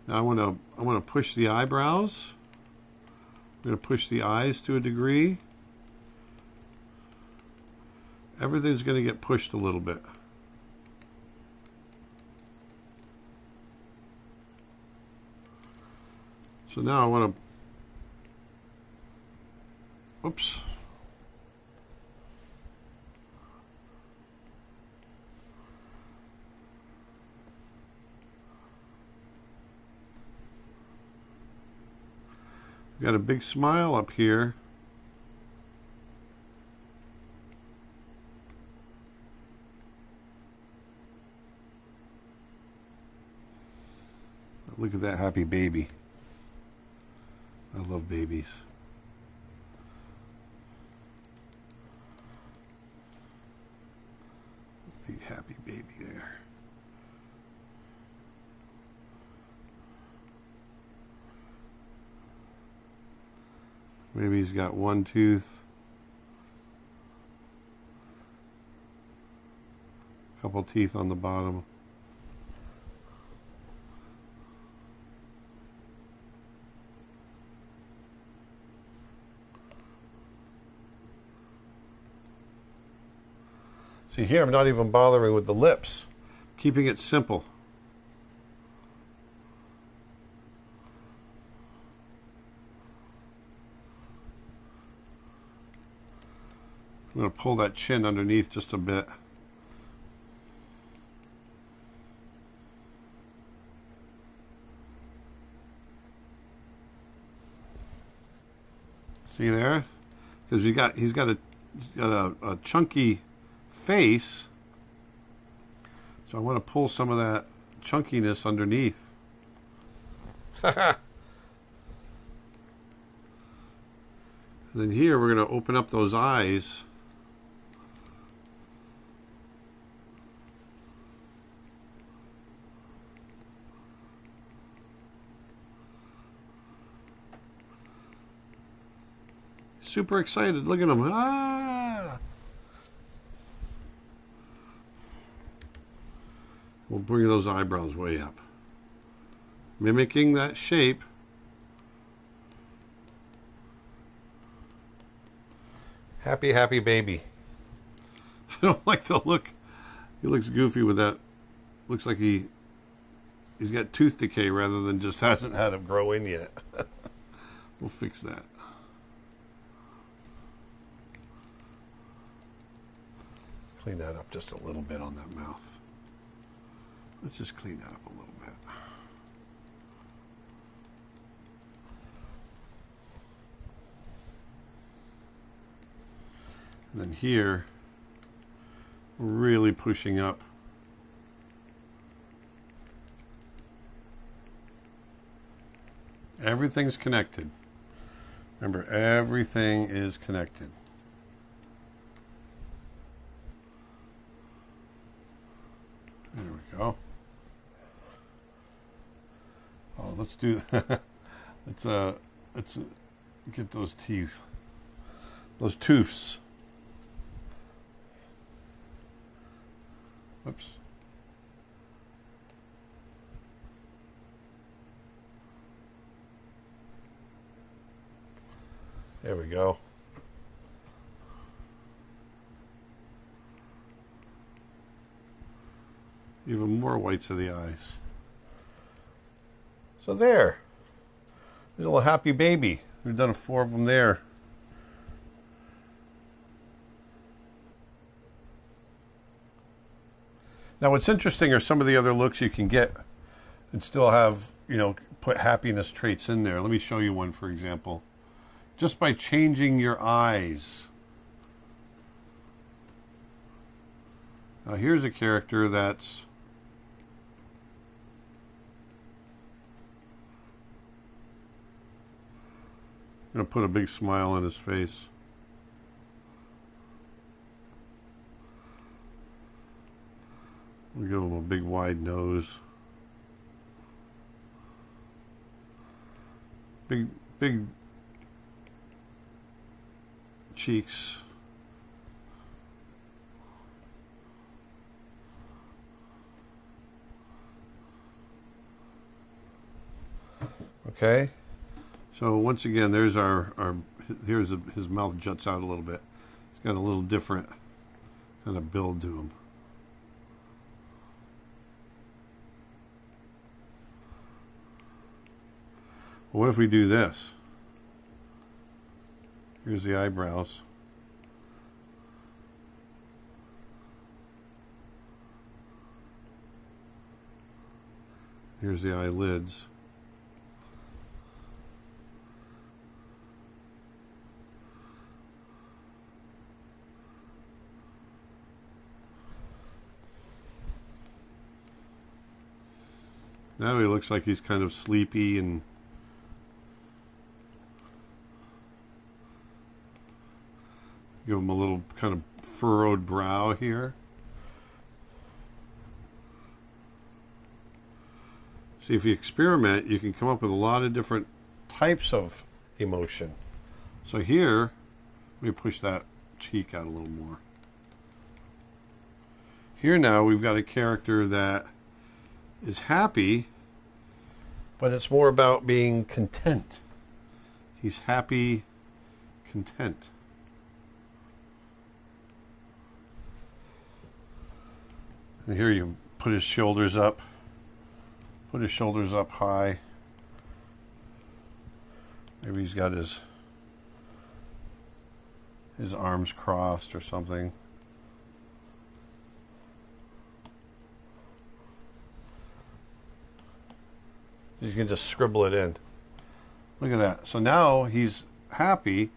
Now I want to push the eyebrows. I'm going to push the eyes to a degree. Everything's going to get pushed a little bit. So now I want to, oops. Got a big smile up here. Look at that happy baby. I love babies. Big happy baby there. Maybe he's got one tooth. A couple teeth on the bottom. See here, I'm not even bothering with the lips. Keeping it simple. I'm going to pull that chin underneath just a bit. See there? Because he's got a chunky face, so I want to pull some of that chunkiness underneath. Then here we're going to open up those eyes. Super excited. Look at him. Ah! We'll bring those eyebrows way up. Mimicking that shape. Happy, happy baby. I don't like the look. He looks goofy with that. Looks like he's got tooth decay rather than just hasn't had it grow in yet. We'll fix that. Clean that up just a little bit on that mouth. Let's just clean that up a little bit. And then here, we're really pushing up. Everything's connected. Remember, everything is connected. There we go. Oh, let's do that. let's get those teeth, those tooths. Whoops. There we go. Even more whites of the eyes. So there. There's a little happy baby. We've done 4 of them there. Now what's interesting are some of the other looks you can get and still have, put happiness traits in there. Let me show you one, for example. Just by changing your eyes. Now here's a character that's going to put a big smile on his face. We'll give him a big wide nose. Big cheeks. Okay. So once again, there's here's his mouth juts out a little bit. It's got a little different kind of build to him. Well, what if we do this? Here's the eyebrows. Here's the eyelids. Now he looks like he's kind of sleepy, and give him a little kind of furrowed brow here. See, if you experiment, you can come up with a lot of different types of emotion. So here, let me push that cheek out a little more. Here now we've got a character that is happy, but it's more about being content. He's happy, content. And here you put his shoulders up. Put his shoulders up high. Maybe he's got his arms crossed or something. You can just scribble it in. Look at that. So now he's happy.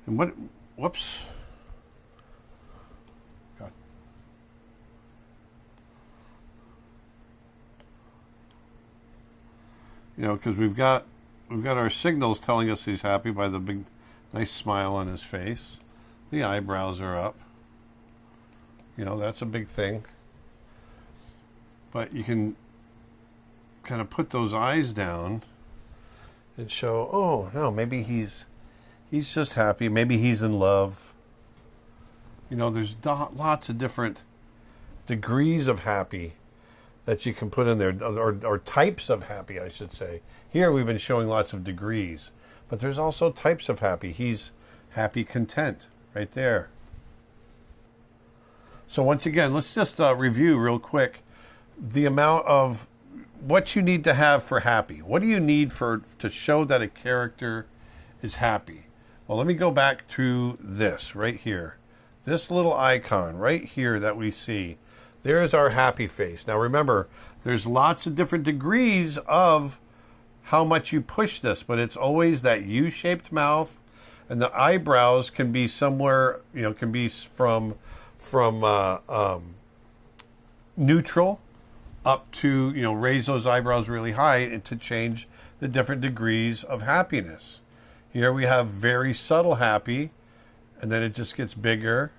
And whoops. God. You know, because we've got our signals telling us he's happy by the big, nice smile on his face. The eyebrows are up. You know, that's a big thing. But you can kind of put those eyes down and show, oh no, maybe he's just happy, maybe he's in love. You know, there's lots of different degrees of happy that you can put in there, or types of happy, I should say. Here we've been showing lots of degrees, but there's also types of happy. He's happy, content, right there. So once again, let's just review real quick the amount of what you need to have for happy. What do you need to show that a character is happy? Well, let me go back to this right here. This little icon right here that we see. There's our happy face. Now remember, there's lots of different degrees of how much you push this, but it's always that U-shaped mouth, and the eyebrows can be somewhere, you know, can be from neutral up to, you know, raise those eyebrows really high and to change the different degrees of happiness. Here we have very subtle happy, and then it just gets bigger,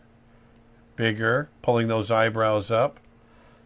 bigger, pulling those eyebrows up.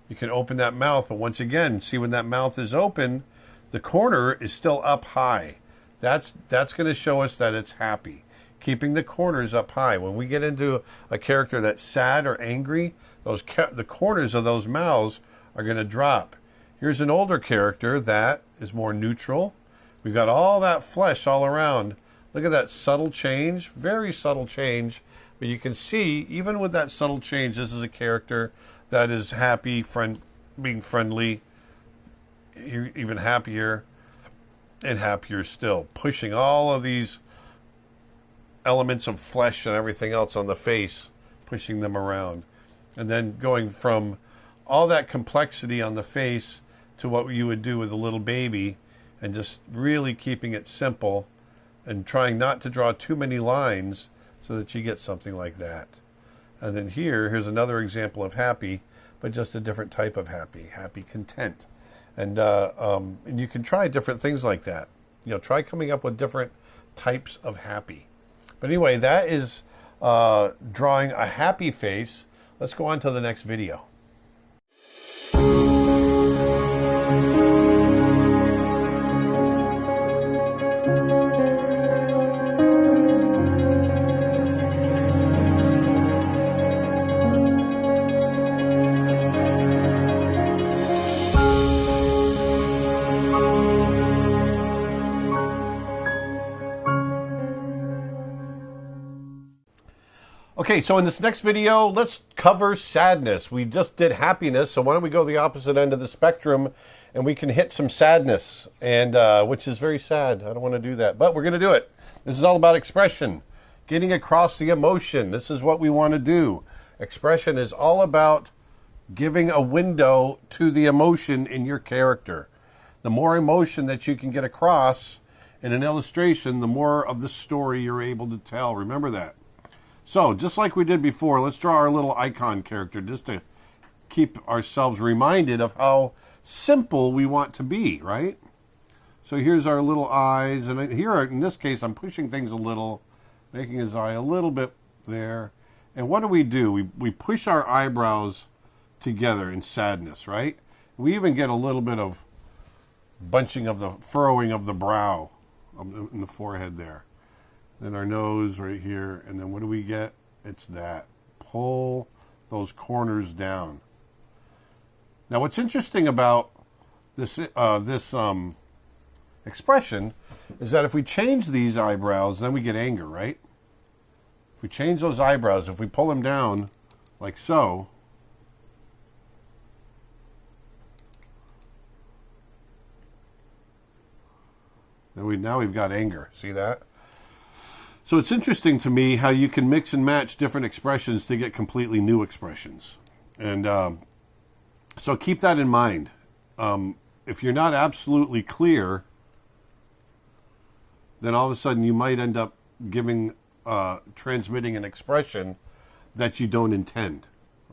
You can open that mouth, but once again, see when that mouth is open, the corner is still up high. That's going to show us that it's happy. Keeping the corners up high. When we get into a character that's sad or angry, the corners of those mouths are going to drop. Here's an older character that is more neutral. We've got all that flesh all around. Look at that subtle change, very subtle change. But you can see, even with that subtle change, this is a character that is happy, being friendly, even happier, and happier still. Pushing all of these elements of flesh and everything else on the face, pushing them around. And then going from all that complexity on the face to what you would do with a little baby, and just really keeping it simple and trying not to draw too many lines so that you get something like that. And then here's another example of happy, but just a different type of happy content. And you can try different things like that. You know, try coming up with different types of happy. But anyway, that is drawing a happy face. Let's go on to the next video. Okay, so in this next video, let's cover sadness. We just did happiness, so why don't we go the opposite end of the spectrum and we can hit some sadness, and which is very sad. I don't want to do that, but we're going to do it. This is all about expression, getting across the emotion. This is what we want to do. Expression is all about giving a window to the emotion in your character. The more emotion that you can get across in an illustration, the more of the story you're able to tell. Remember that. So, just like we did before, let's draw our little icon character just to keep ourselves reminded of how simple we want to be, right? So here's our little eyes, and here in this case I'm pushing things a little, making his eye a little bit there. And what do? We push our eyebrows together in sadness, right? We even get a little bit of bunching of the furrowing of the brow in the forehead there. Then our nose right here, and then what do we get? It's that. Pull those corners down. Now what's interesting about this expression is that if we change these eyebrows, then we get anger, right? If we change those eyebrows, if we pull them down like so, then now we've got anger. See that? So it's interesting to me how you can mix and match different expressions to get completely new expressions. And so keep that in mind. If you're not absolutely clear, then all of a sudden you might end up transmitting an expression that you don't intend.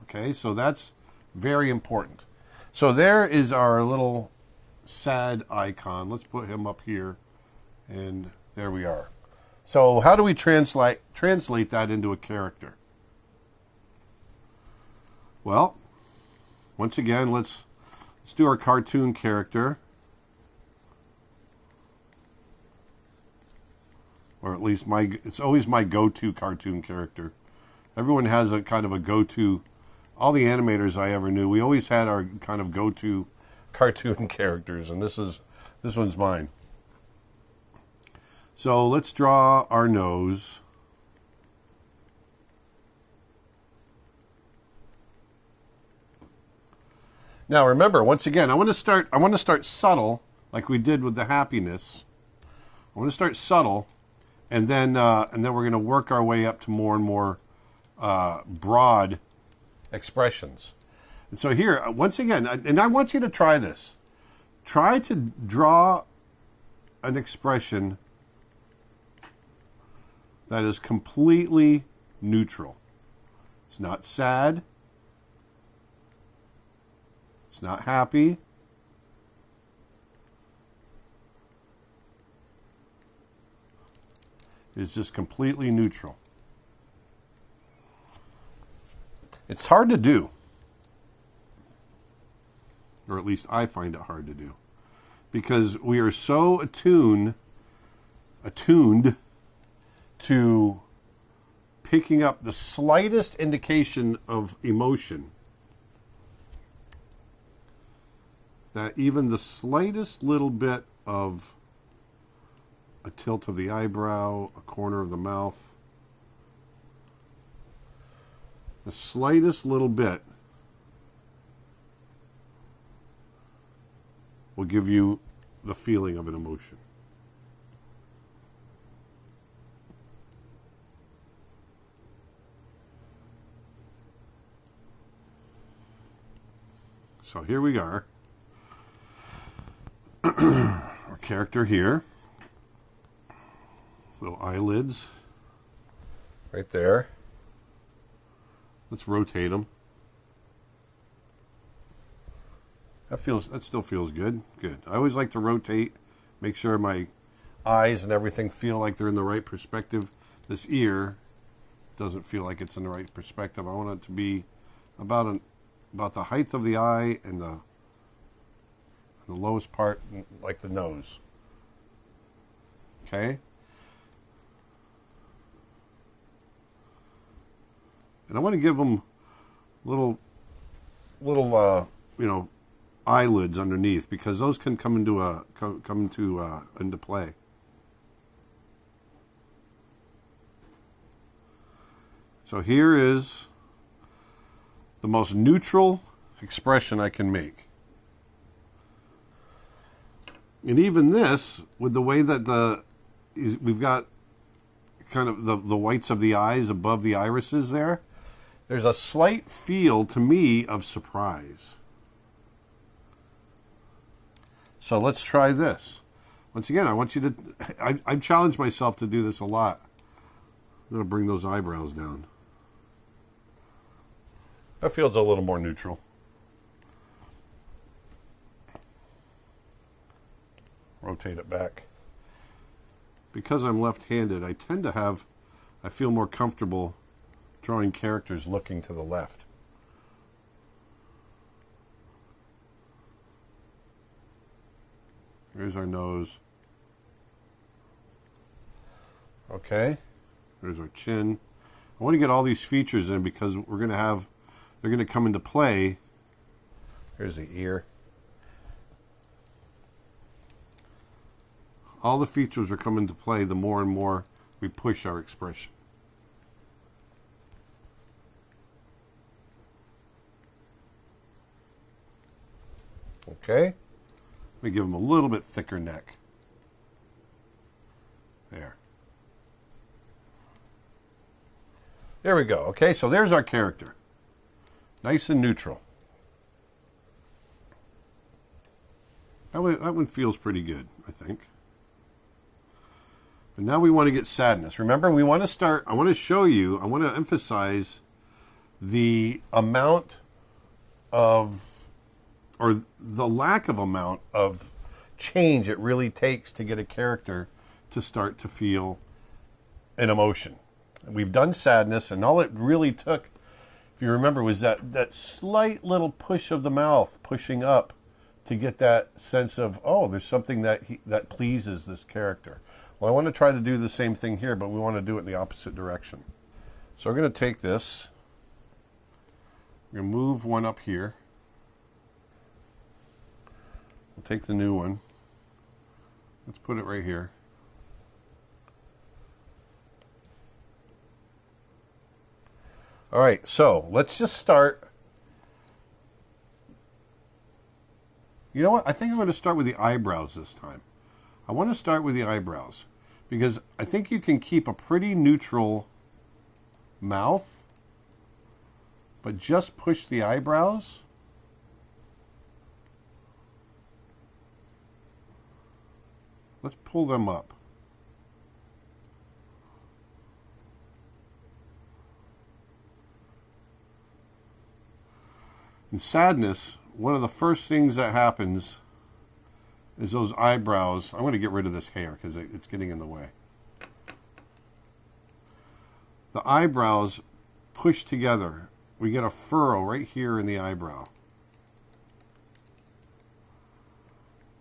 Okay, so that's very important. So there is our little sad icon. Let's put him up here, and there we are. So how do we translate that into a character? Well, once again, let's do our cartoon character. Or at least it's always my go-to cartoon character. Everyone has a kind of a go-to. All the animators I ever knew, we always had our kind of go-to cartoon characters, and this one's mine. So let's draw our nose. Now remember, once again, I want to start subtle, like we did with the happiness. I want to start subtle, and then we're going to work our way up to more and more broad expressions. And so here, once again, and I want you to try this. Try to draw an expression that is completely neutral. It's not sad. It's not happy. It's just completely neutral. It's hard to do. Or at least I find it hard to do. Because we are so attuned to picking up the slightest indication of emotion that even the slightest little bit of a tilt of the eyebrow, a corner of the mouth, the slightest little bit will give you the feeling of an emotion. So here we are. Our character here. Little eyelids. Right there. Let's rotate them. That still feels good. Good. I always like to rotate, make sure my eyes and everything feel like they're in the right perspective. This ear doesn't feel like it's in the right perspective. I want it to be about the height of the eye and the lowest part, like the nose. Okay? And I want to give them little eyelids underneath, because those can come into play. So here is the most neutral expression I can make. And even this, with the way that we've got kind of the whites of the eyes above the irises there, there's a slight feel to me of surprise. So let's try this. Once again, I want you to, I've challenged myself to do this a lot. I'm going to bring those eyebrows down. That feels a little more neutral. rotate it back. Because I'm left-handed, I feel more comfortable drawing characters looking to the left. Here's our nose. Okay, there's our chin. I want to get all these features in because they're going to come into play. Here's the ear. All the features are coming into play the more and more we push our expression. Okay, let me give him a little bit thicker neck. There. There we go. Okay, so there's our character. Nice and neutral. That one feels pretty good, I think. But now we want to get sadness. Remember, I want to emphasize the amount of, or the lack of amount of change it really takes to get a character to start to feel an emotion. We've done sadness, and all it really took, if you remember, was that slight little push of the mouth, pushing up to get that sense of, oh, there's something that pleases this character. Well, I want to try to do the same thing here, but we want to do it in the opposite direction. So we're going to take this, we're going to move one up here. We'll take the new one. Let's put it right here. All right, so let's just start. You know what? I think I'm going to start with the eyebrows this time. I want to start with the eyebrows because I think you can keep a pretty neutral mouth, but just push the eyebrows. Let's pull them up. In sadness, one of the first things that happens is those eyebrows. I'm going to get rid of this hair because it's getting in the way. The eyebrows push together. We get a furrow right here in the eyebrow.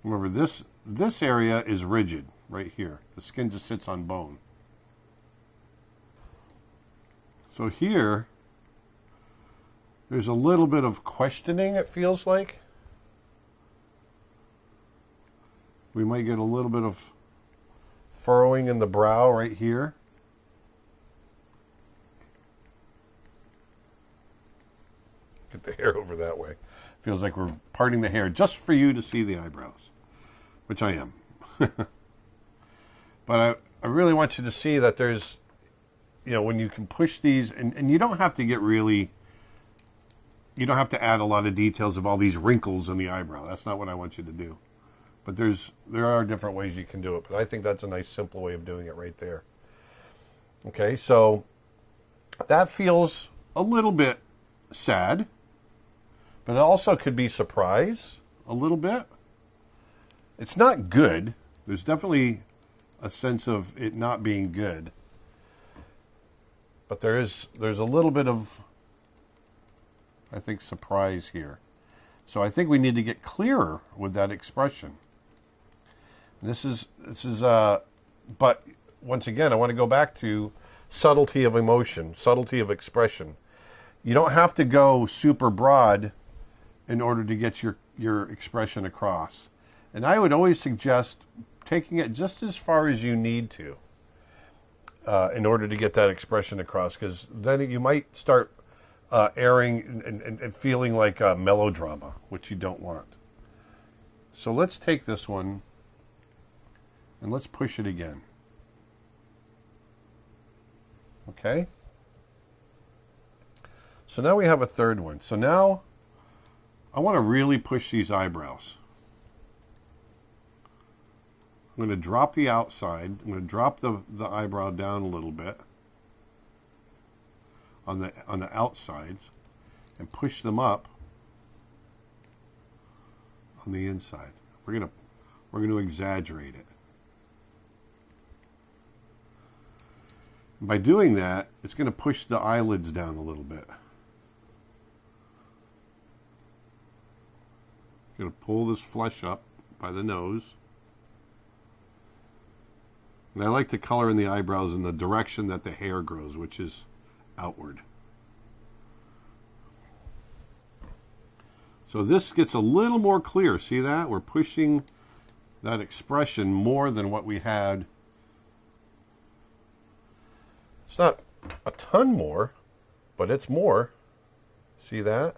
Remember, this area is rigid right here. The skin just sits on bone. So here, there's a little bit of questioning, it feels like. We might get a little bit of furrowing in the brow right here. Get the hair over that way. Feels like we're parting the hair just for you to see the eyebrows, which I am. But I really want you to see that there's, when you can push these, and you don't have to get really, you don't have to add a lot of details of all these wrinkles in the eyebrow. That's not what I want you to do. But there are different ways you can do it. But I think that's a nice, simple way of doing it right there. Okay, so that feels a little bit sad, but it also could be surprise a little bit. It's not good. There's definitely a sense of it not being good. But there's a little bit of, I think, surprise here. So I think we need to get clearer with that expression. This is but once again, I want to go back to subtlety of emotion, subtlety of expression. You don't have to go super broad in order to get your expression across. And I would always suggest taking it just as far as you need to in order to get that expression across, because then you might start airing and feeling like a melodrama, which you don't want. So let's take this one and let's push it again. Okay? So now we have a third one. So now I want to really push these eyebrows. I'm going to drop the outside. I'm going to drop the eyebrow down a little bit on the outside and push them up on the inside. We're going to we're going to exaggerate it. And by doing that, it's going to push the eyelids down a little bit. Going to pull this flesh up by the nose. And I like to color in the eyebrows in the direction that the hair grows, which is outward. So this gets a little more clear. See that? We're pushing that expression more than what we had. It's not a ton more, but it's more. See that?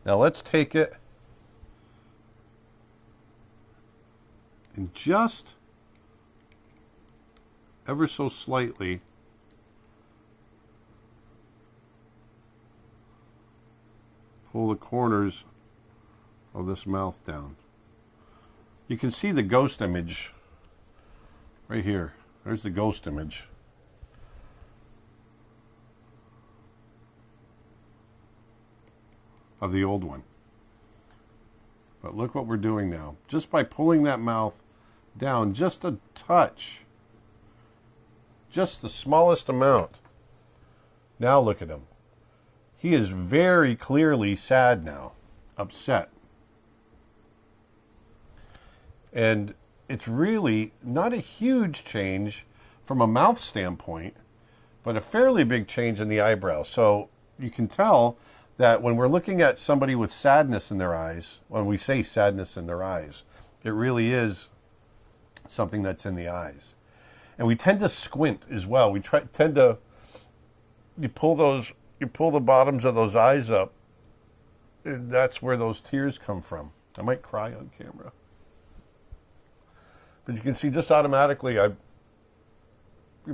Now let's take it and just ever so slightly pull the corners of this mouth down. You can see the ghost image right here. There's the ghost image. Of the old one. But look what we're doing now. Just by pulling that mouth down just a touch. Just the smallest amount. Now look at him. He is very clearly sad now. Upset. And it's really not a huge change from a mouth standpoint, but a fairly big change in the eyebrow. So you can tell that when we're looking at somebody with sadness in their eyes, when we say sadness in their eyes, it really is something that's in the eyes. And we tend to squint as well. You pull the bottoms of those eyes up, and that's where those tears come from. I might cry on camera. But you can see just automatically, you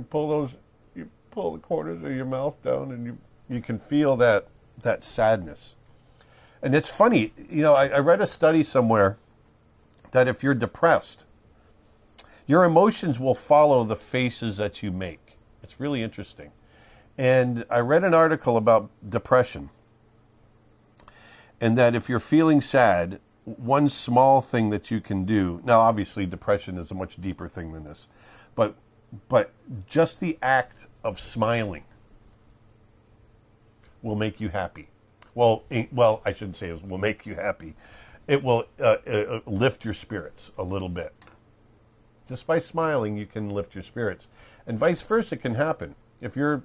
pull the corners of your mouth down, and you can feel that sadness. And it's funny, I read a study somewhere that if you're depressed, your emotions will follow the faces that you make. It's really interesting. And I read an article about depression, and that if you're feeling sad, one small thing that you can do, now obviously depression is a much deeper thing than this, but just the act of smiling will make you happy. Well, I shouldn't say it will make you happy. It will lift your spirits a little bit. Just by smiling, you can lift your spirits. And vice versa can happen. If you're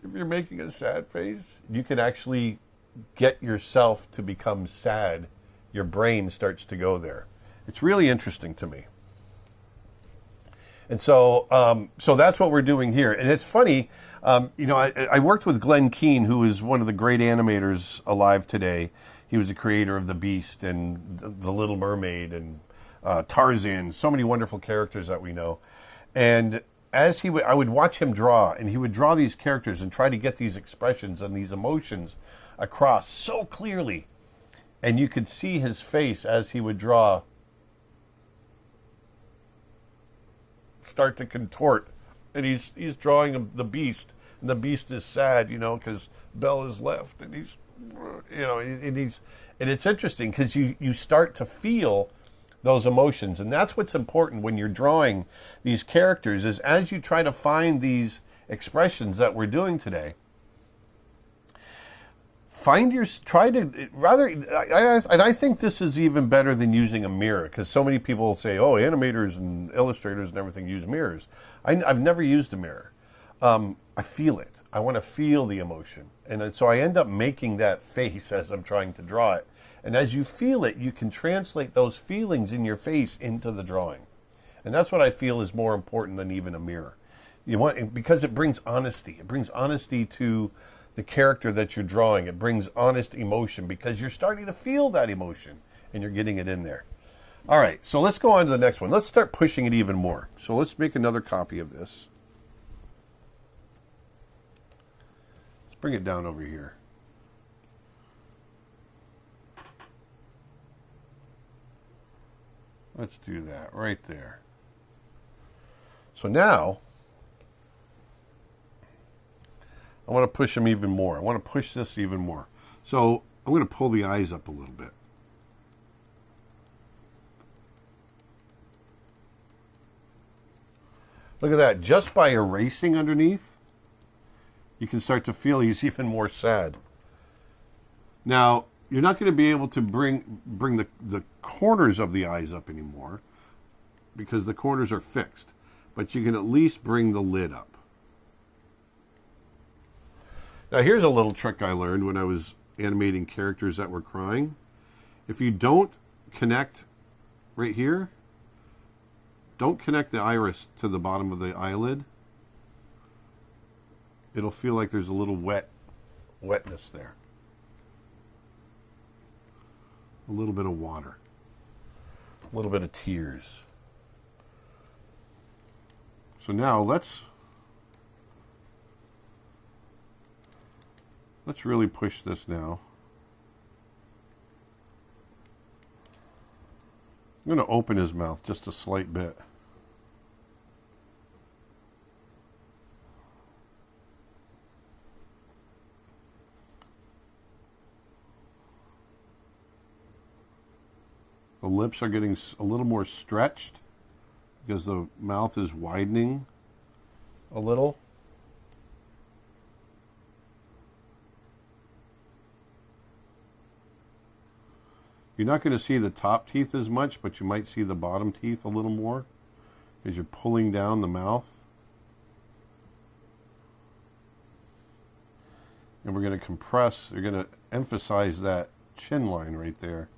making a sad face, you can actually get yourself to become sad. Your brain starts to go there. It's really interesting to me. And so that's what we're doing here. And it's funny, I worked with Glenn Keane, who is one of the great animators alive today. He was the creator of The Beast and The Little Mermaid and Tarzan, so many wonderful characters that we know. And as I would watch him draw, and he would draw these characters and try to get these expressions and these emotions across so clearly. And you could see his face as he would draw start to contort, and he's drawing the Beast, and the Beast is sad, because Belle is left, and and it's interesting because you start to feel those emotions, and that's what's important when you're drawing these characters, is as you try to find these expressions that we're doing today, and I think this is even better than using a mirror, because so many people say, oh, animators and illustrators and everything use mirrors. I've never used a mirror. I feel it. I want to feel the emotion. And so I end up making that face as I'm trying to draw it. And as you feel it, you can translate those feelings in your face into the drawing. And that's what I feel is more important than even a mirror. Because it brings honesty. It brings honesty to the character that you're drawing. It brings honest emotion because you're starting to feel that emotion and you're getting it in there. All right, so let's go on to the next one. Let's start pushing it even more. So let's make another copy of this. Let's bring it down over here. Let's do that right there. So now I want to push them even more. I want to push this even more. So I'm going to pull the eyes up a little bit. Look at that. Just by erasing underneath, you can start to feel he's even more sad. Now, you're not going to be able to bring the corners of the eyes up anymore because the corners are fixed. But you can at least bring the lid up. Now, here's a little trick I learned when I was animating characters that were crying. If you don't connect right here, don't connect the iris to the bottom of the eyelid, it'll feel like there's a little wetness there. A little bit of water. A little bit of tears. So now let's really push this now. I'm going to open his mouth just a slight bit. The lips are getting a little more stretched because the mouth is widening a little. You're not going to see the top teeth as much, but you might see the bottom teeth a little more as you're pulling down the mouth. And we're going to compress, you're going to emphasize that chin line right there.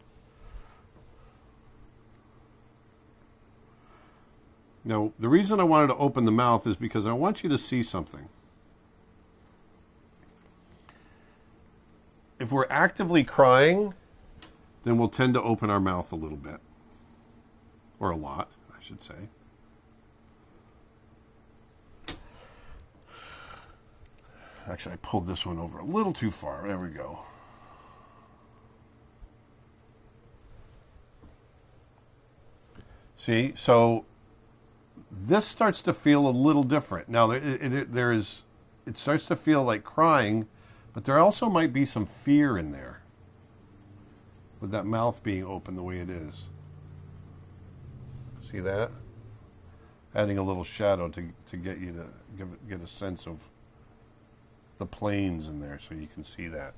Now, the reason I wanted to open the mouth is because I want you to see something. If we're actively crying, then we'll tend to open our mouth a little bit. Or a lot, I should say. Actually, I pulled this one over a little too far. There we go. See, so this starts to feel a little different. Now, it starts to feel like crying, but there also might be some fear in there with that mouth being open the way it is. See that? Adding a little shadow to get you to get a sense of the planes in there so you can see that.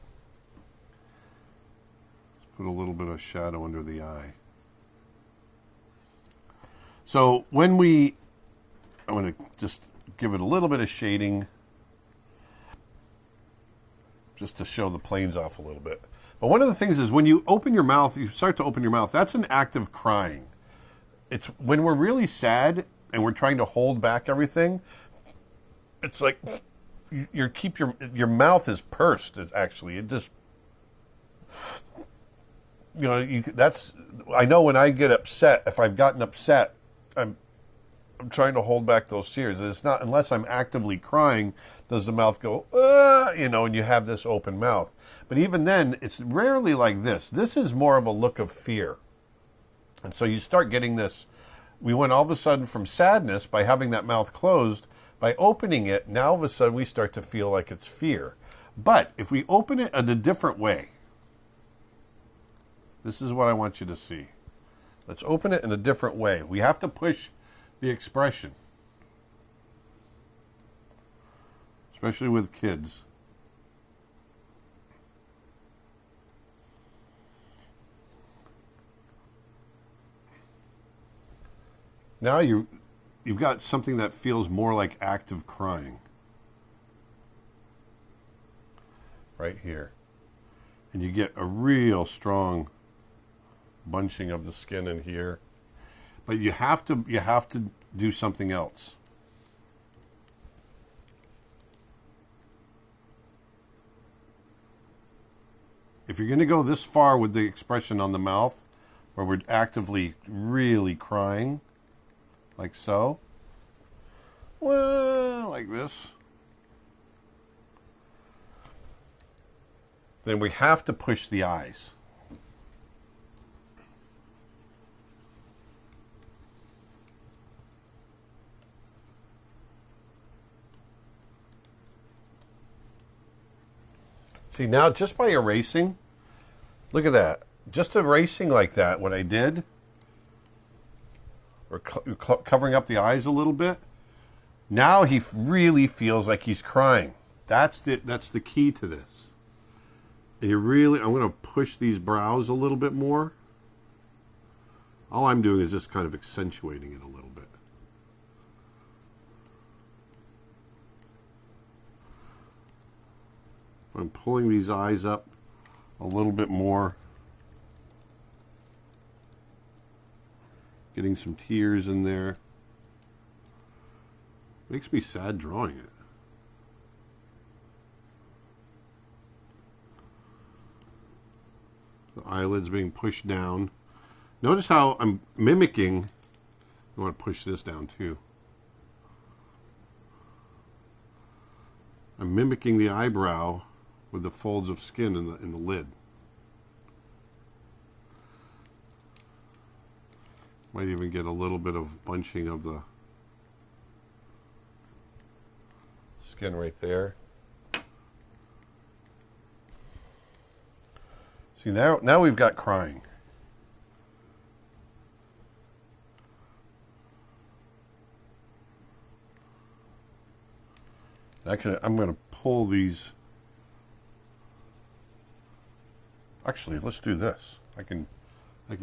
Let's put a little bit of shadow under the eye. So I'm going to just give it a little bit of shading just to show the planes off a little bit. But one of the things is when you open your mouth, you start to open your mouth, that's an act of crying. It's when we're really sad and we're trying to hold back everything, it's like your mouth is pursed. It just, I know when I get upset, if I've gotten upset, I'm trying to hold back those tears. It's not unless I'm actively crying does the mouth go, and you have this open mouth. But even then, it's rarely like this. This is more of a look of fear. And so you start getting this. We went all of a sudden from sadness by having that mouth closed. By opening it, now all of a sudden we start to feel like it's fear. But if we open it in a different way, this is what I want you to see. Let's open it in a different way. We have to push the expression, especially with kids. Now you've got something that feels more like active crying right here, and you get a real strong bunching of the skin in here. But you have to do something else. If you're going to go this far with the expression on the mouth, where we're actively really crying, like so, well, like this, then we have to push the eyes. See, now just by erasing, Look at that. Just erasing like that, what I did, or covering up the eyes a little bit. Now he really feels like he's crying. That's the key to this. And I'm going to push these brows a little bit more. All I'm doing is just kind of accentuating it a little bit. I'm pulling these eyes up a little bit more. Getting some tears in there. Makes me sad drawing it. The eyelids being pushed down. Notice how I'm mimicking. I want to push this down too. I'm mimicking the eyebrow with the folds of skin in the lid. Might even get a little bit of bunching of the skin right there. See, now we've got crying. I'm going to pull these. Actually, let's do this. I can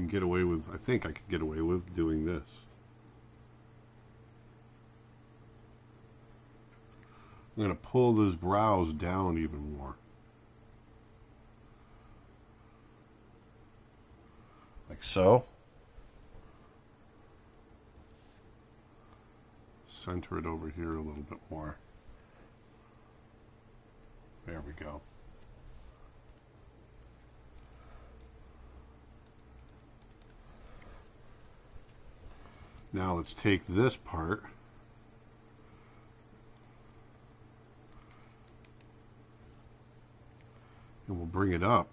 get away with, I think I could get away with doing this. I'm going to pull those brows down even more. Like so. Center it over here a little bit more. There we go. Now let's take this part and we'll bring it up.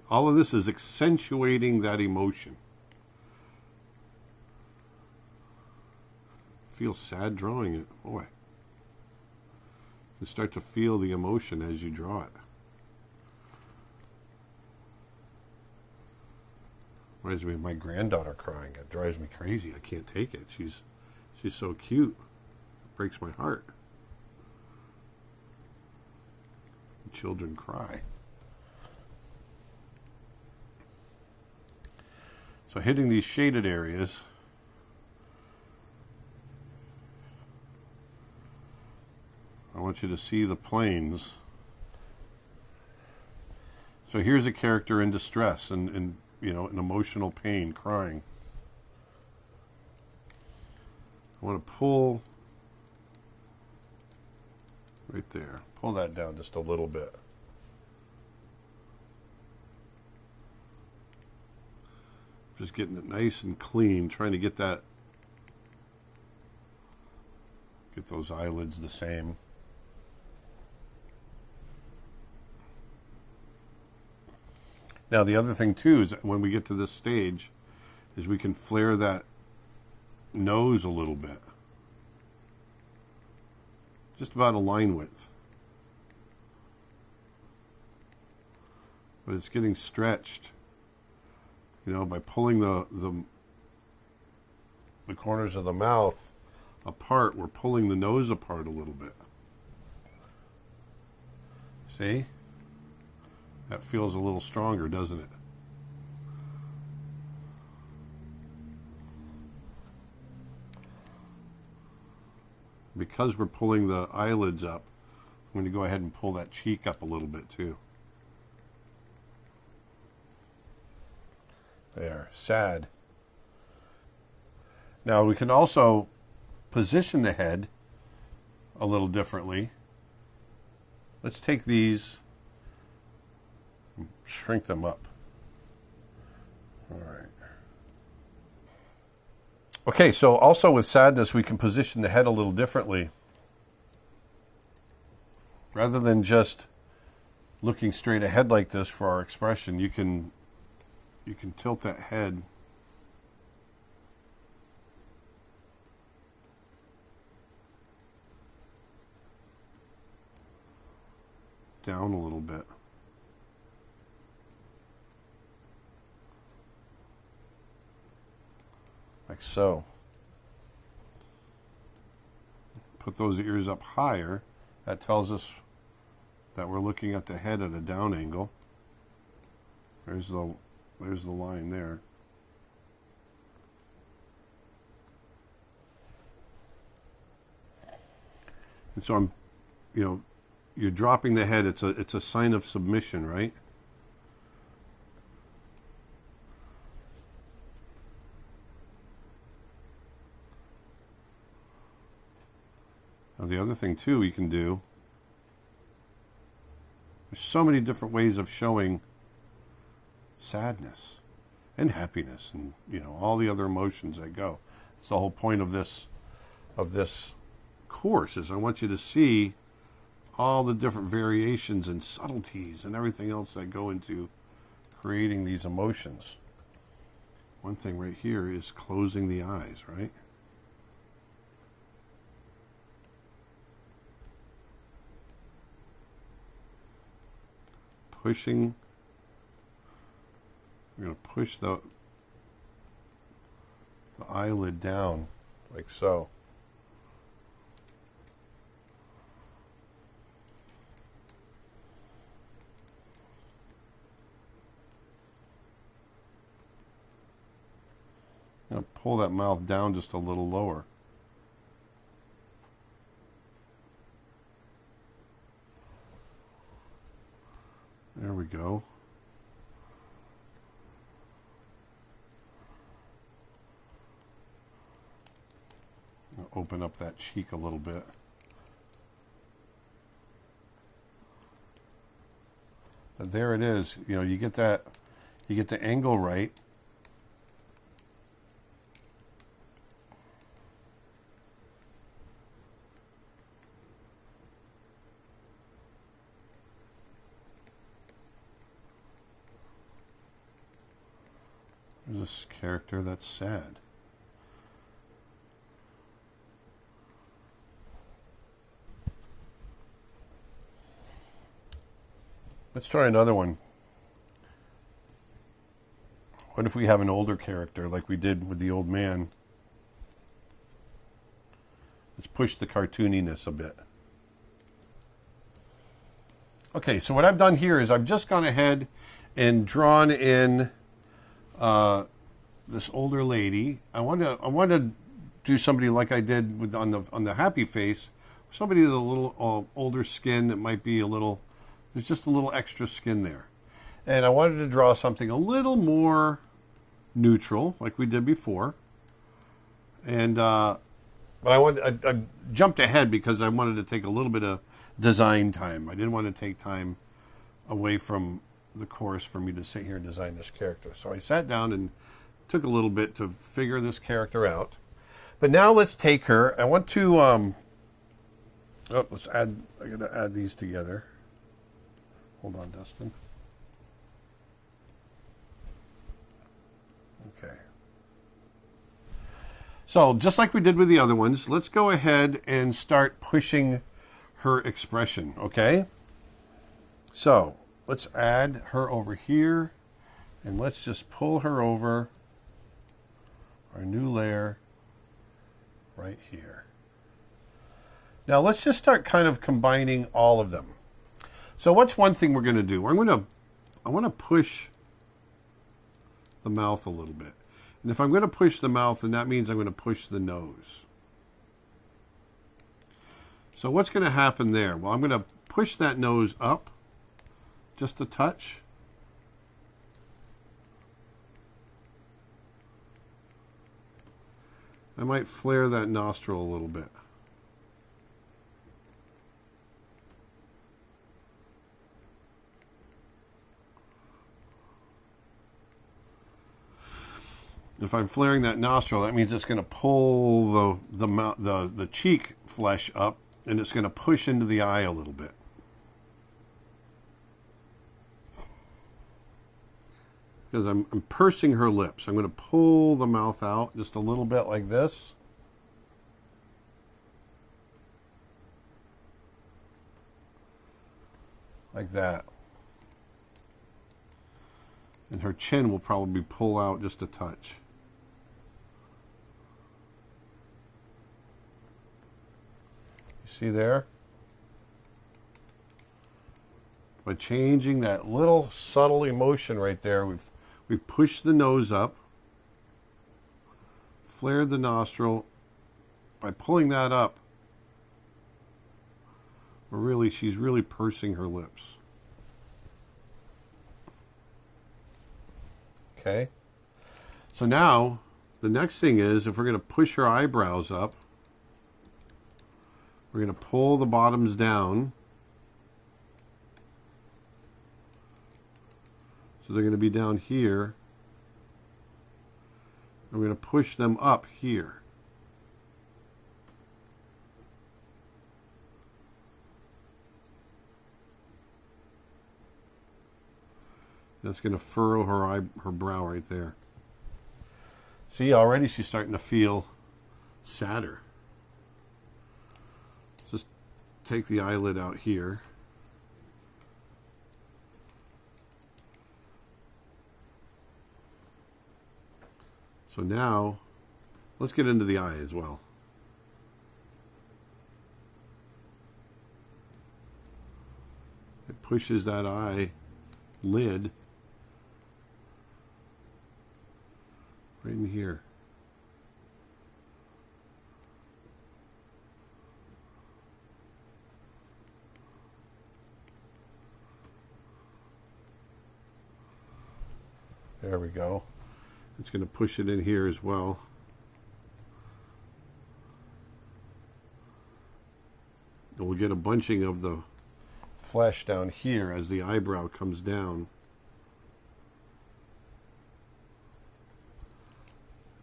All of this is accentuating that emotion. Feel sad drawing it. Boy. You start to feel the emotion as you draw it. Reminds me of my granddaughter crying. It drives me crazy. I can't take it. She's so cute. It breaks my heart. Children cry. So hitting these shaded areas, I want you to see the planes. So here's a character in distress and you know, in emotional pain, crying. I want to pull right there. Pull that down just a little bit. Just getting it nice and clean, trying to get those eyelids the same. Now the other thing too is when we get to this stage is we can flare that nose a little bit. Just about a line width. But it's getting stretched, you know, by pulling the corners of the mouth apart. We're pulling the nose apart a little bit. See? That feels a little stronger, doesn't it? Because we're pulling the eyelids up, I'm going to go ahead and pull that cheek up a little bit too. There, sad. Now we can also position the head a little differently. Let's take these, shrink them up. All right. Okay, so also with sadness, we can position the head a little differently. Rather than just looking straight ahead like this for our expression, you can tilt that head down a little bit. like so. Put those ears up higher. That tells us that we're looking at the head at a down angle. There's the line there. And so I'm, you're dropping the head. It's a sign of submission, right? Now the other thing too we can do, there's so many different ways of showing sadness and happiness and all the other emotions that go. It's the whole point of this course, is I want you to see all the different variations and subtleties and everything else that go into creating these emotions. One thing right here is closing the eyes, right? Pushing. We're going to push the eyelid down like so. I'm going to pull that mouth down just a little lower. There we go. Open up that cheek a little bit. But there it is. You get the angle right. There's this character that's sad. Let's try another one. What if we have an older character like we did with the old man? Let's push the cartooniness a bit. Okay, so what I've done here is I've just gone ahead and drawn in this older lady. I want to do somebody like I did with on the happy face. Somebody with a little older skin that might be a little. There's just a little extra skin there. And I wanted to draw something a little more neutral, like we did before. And but I jumped ahead because I wanted to take a little bit of design time. I didn't want to take time away from the course for me to sit here and design this character. So I sat down and took a little bit to figure this character out. But now let's take her. I want to let's add. I got to add these together. Hold on, Dustin. Okay. So just like we did with the other ones, let's go ahead and start pushing her expression, okay? So let's add her over here, and let's just pull her over our new layer right here. Now let's just start kind of combining all of them. So what's one thing we're going to do? I want to push the mouth a little bit. And if I'm going to push the mouth, then that means I'm going to push the nose. So what's going to happen there? Well, I'm going to push that nose up just a touch. I might flare that nostril a little bit. If I'm flaring that nostril, that means it's going to pull the cheek flesh up, and it's going to push into the eye a little bit. Because I'm pursing her lips. I'm going to pull the mouth out just a little bit like this. Like that. And her chin will probably pull out just a touch. See there? By changing that little subtle emotion right there, we've pushed the nose up, flared the nostril. By pulling that up, she's really pursing her lips. Okay? So now, the next thing is, if we're going to push her eyebrows up, we're going to pull the bottoms down. So they're going to be down here. And we're going to push them up here. That's going to furrow her brow right there. See, already she's starting to feel sadder. Just take the eyelid out here. So now, let's get into the eye as well. It pushes that eye lid right in here. There we go. It's going to push it in here as well. And we'll get a bunching of the flesh down here as the eyebrow comes down.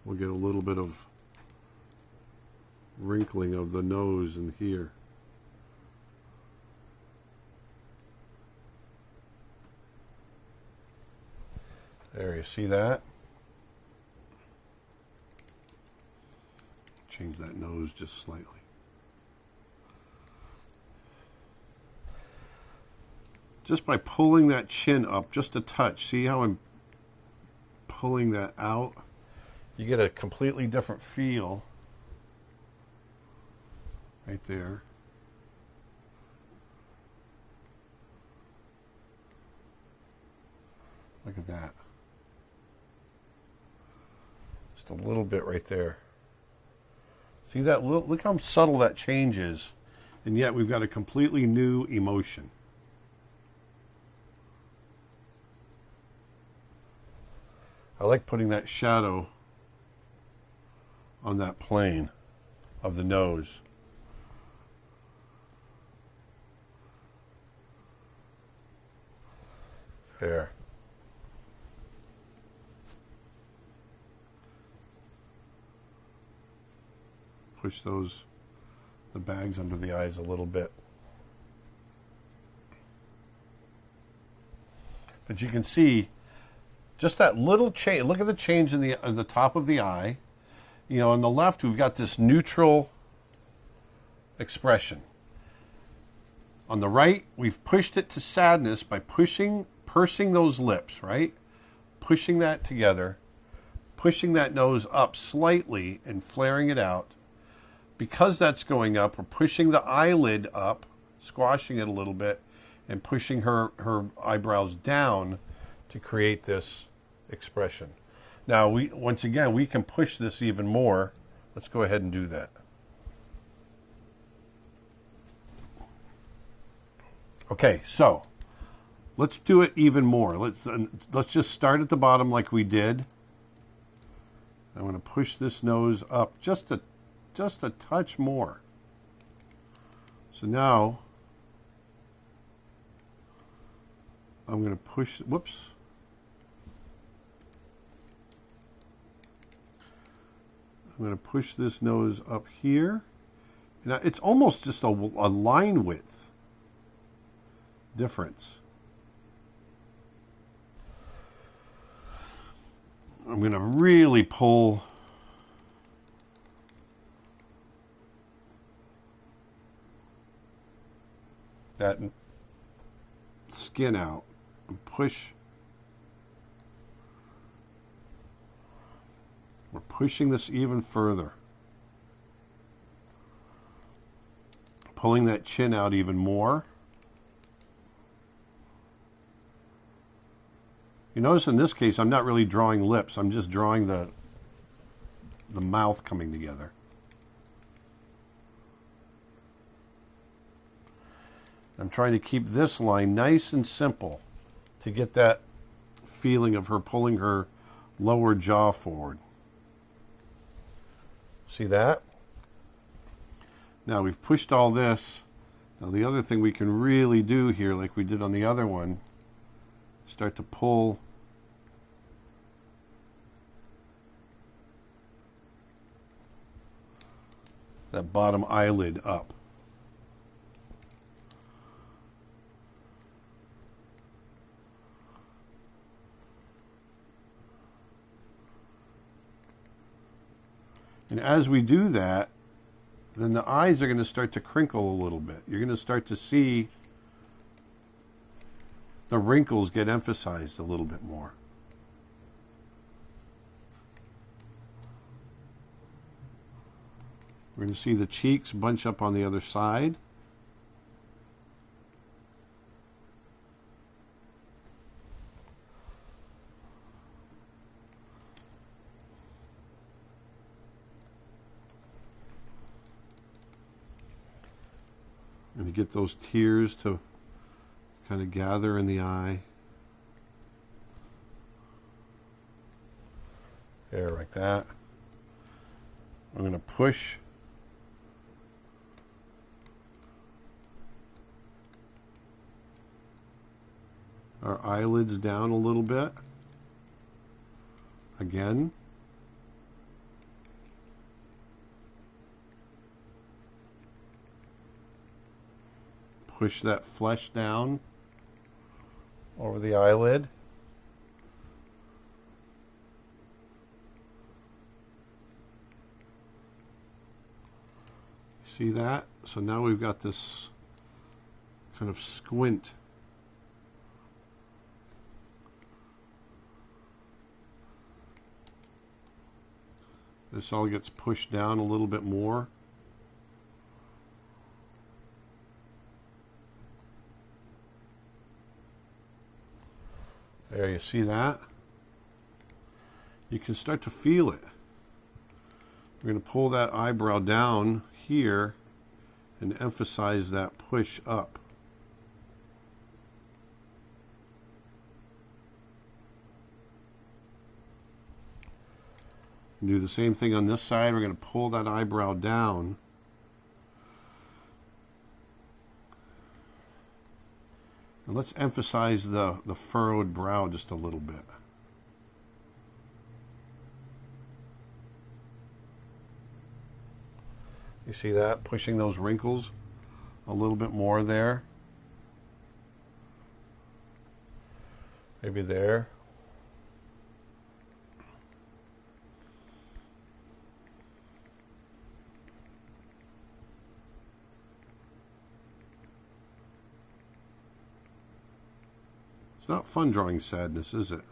We'll get a little bit of wrinkling of the nose in here. There, you see that? Change that nose just slightly. Just by pulling that chin up just a touch, see how I'm pulling that out? You get a completely different feel right there. Look at that. Just a little bit right there. See that? Look how subtle that change is. And yet we've got a completely new emotion. I like putting that shadow on that plane of the nose. There. Push the bags under the eyes a little bit. But you can see just that little change. Look at the change in the top of the eye. You know, on the left, we've got this neutral expression. On the right, we've pushed it to sadness by pursing those lips, right? Pushing that together, pushing that nose up slightly and flaring it out. Because that's going up, we're pushing the eyelid up, squashing it a little bit, and pushing her eyebrows down to create this expression. Now, once again, we can push this even more. Let's go ahead and do that. Okay, so let's do it even more. Let's just start at the bottom like we did. I'm going to push this nose up just a touch more. So now I'm going to push, whoops. I'm going to push this nose up here. Now it's almost just a line width difference. I'm going to really pull that skin out and push. We're pushing this even further. pulling that chin out even more. You notice in this case, I'm not really drawing lips. I'm just drawing the mouth coming together. I'm trying to keep this line nice and simple to get that feeling of her pulling her lower jaw forward. See that? Now we've pushed all this. Now the other thing we can really do here, like we did on the other one, start to pull that bottom eyelid up. And as we do that, then the eyes are going to start to crinkle a little bit. You're going to start to see the wrinkles get emphasized a little bit more. We're going to see the cheeks bunch up on the other side. And to get those tears to kind of gather in the eye. There, like that. I'm going to push our eyelids down a little bit. Again. Push that flesh down over the eyelid. See that? So now we've got this kind of squint. This all gets pushed down a little bit more. There, you see that? You can start to feel it. We're going to pull that eyebrow down here and emphasize that push up. Do the same thing on this side. We're going to pull that eyebrow down. And let's emphasize the furrowed brow just a little bit. You see that? Pushing those wrinkles a little bit more there. Maybe there. It's not fun drawing sadness, is it?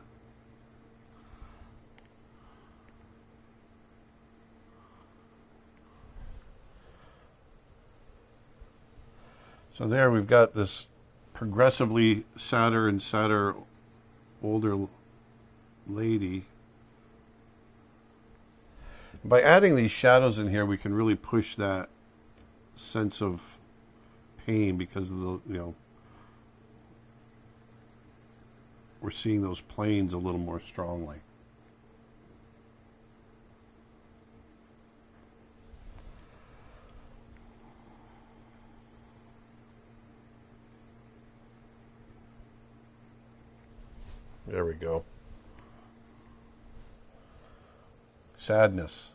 So there we've got this progressively sadder and sadder older lady. By adding these shadows in here, we can really push that sense of pain because of the, we're seeing those planes a little more strongly. There we go. Sadness.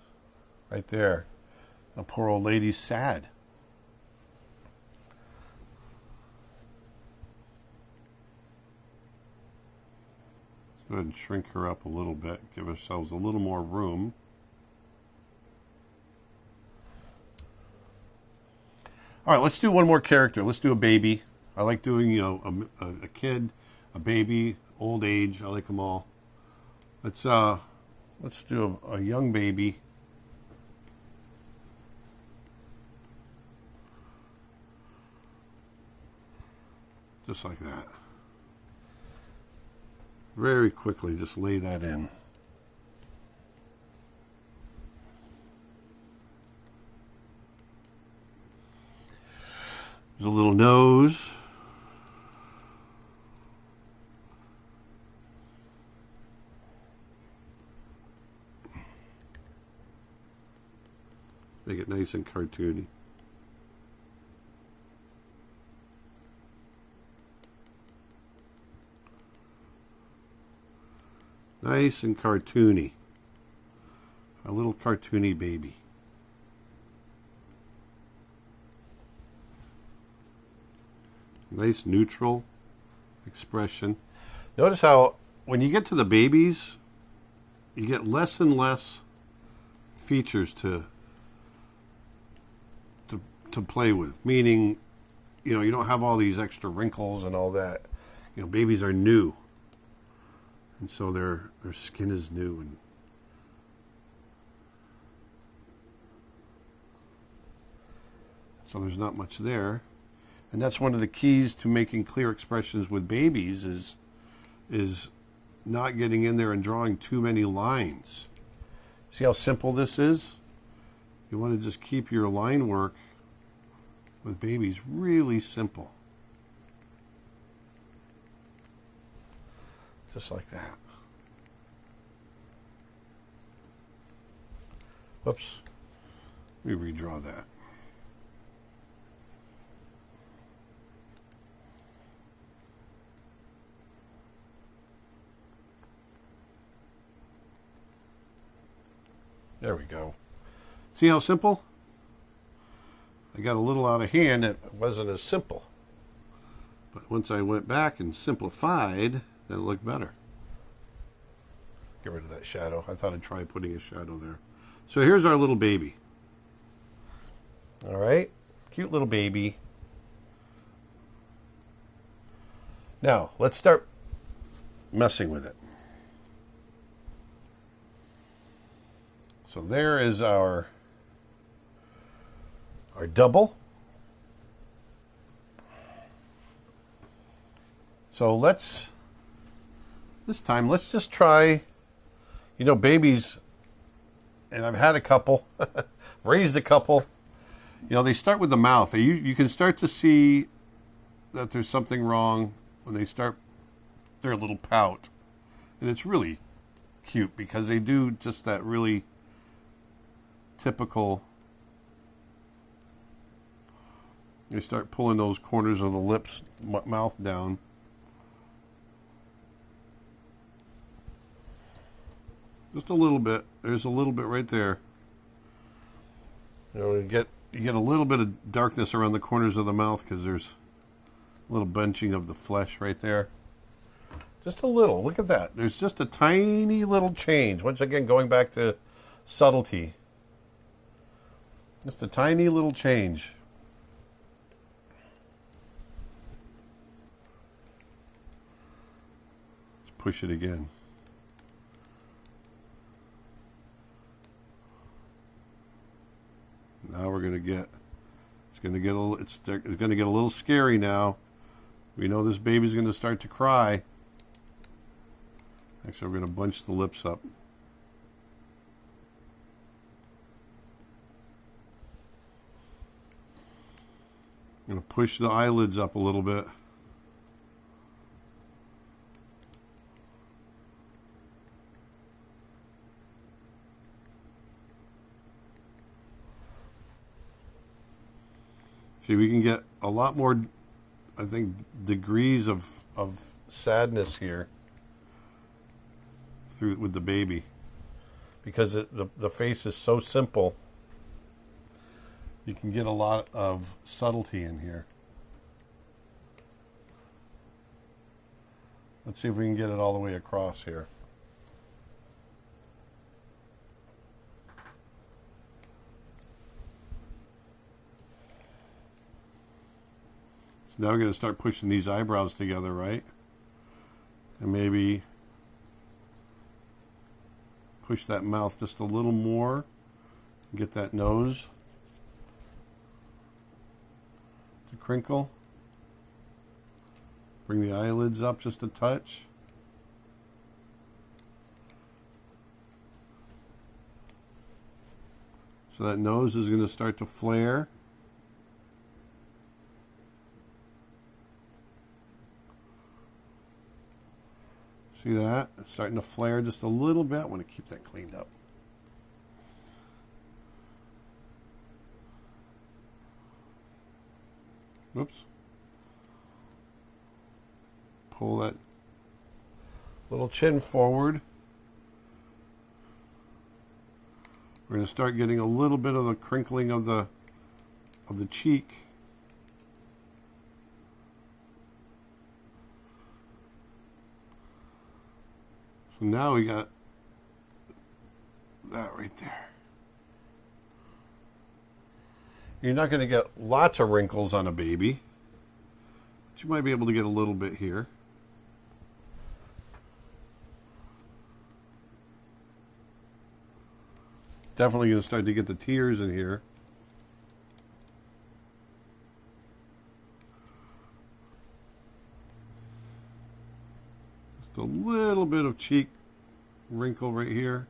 Right there. The poor old lady's sad. Go ahead and shrink her up a little bit. Give ourselves a little more room. All right, let's do one more character. Let's do a baby. I like doing, a kid, a baby, old age. I like them all. Let's do a young baby. Just like that. Very quickly, just lay that in. There's a little nose. Make it nice and cartoony. Nice and cartoony. A little cartoony baby. Nice neutral expression. Notice how when you get to the babies, you get less and less features to play with. Meaning, you know, you don't have all these extra wrinkles and all that. You know, babies are new. And so their skin is new, and so there's not much there. And that's one of the keys to making clear expressions with babies is not getting in there and drawing too many lines. See how simple this is? You want to just keep your line work with babies really simple. Just like that. Whoops. Let me redraw that. There we go. See how simple? I got a little out of hand. It wasn't as simple. But once I went back and simplified, then it looked better. Get rid of that shadow. I thought I'd try putting a shadow there. So here's our little baby. All right. Cute little baby. Now, let's start messing with it. So there is our double. So this time, let's just try, you know, babies, and I've had a couple, raised a couple, you know, they start with the mouth. You can start to see that there's something wrong when they start their little pout. And it's really cute because they do just that really typical, they start pulling those corners of the lips, mouth down. Just a little bit. There's a little bit right there. You know, you get a little bit of darkness around the corners of the mouth because there's a little bunching of the flesh right there. Just a little. Look at that. There's just a tiny little change. Once again, going back to subtlety. Just a tiny little change. Let's push it again. Now we're going to get, it's going to get a little scary now. We know this baby's going to start to cry. Actually, we're going to bunch the lips up. I'm going to push the eyelids up a little bit. See, we can get a lot more, I think, degrees of sadness here with the baby, because the face is so simple. You can get a lot of subtlety in here. Let's see if we can get it all the way across here. So now we're going to start pushing these eyebrows together, right? And maybe push that mouth just a little more. Get that nose to crinkle. Bring the eyelids up just a touch. So that nose is going to start to flare. See that? It's starting to flare just a little bit. I want to keep that cleaned up. Oops. Pull that little chin forward. We're going to start getting a little bit of the crinkling of the cheek. So now we got that right there. You're not going to get lots of wrinkles on a baby, but you might be able to get a little bit here. Definitely going to start to get the tears in here. Just a little bit of cheek wrinkle right here.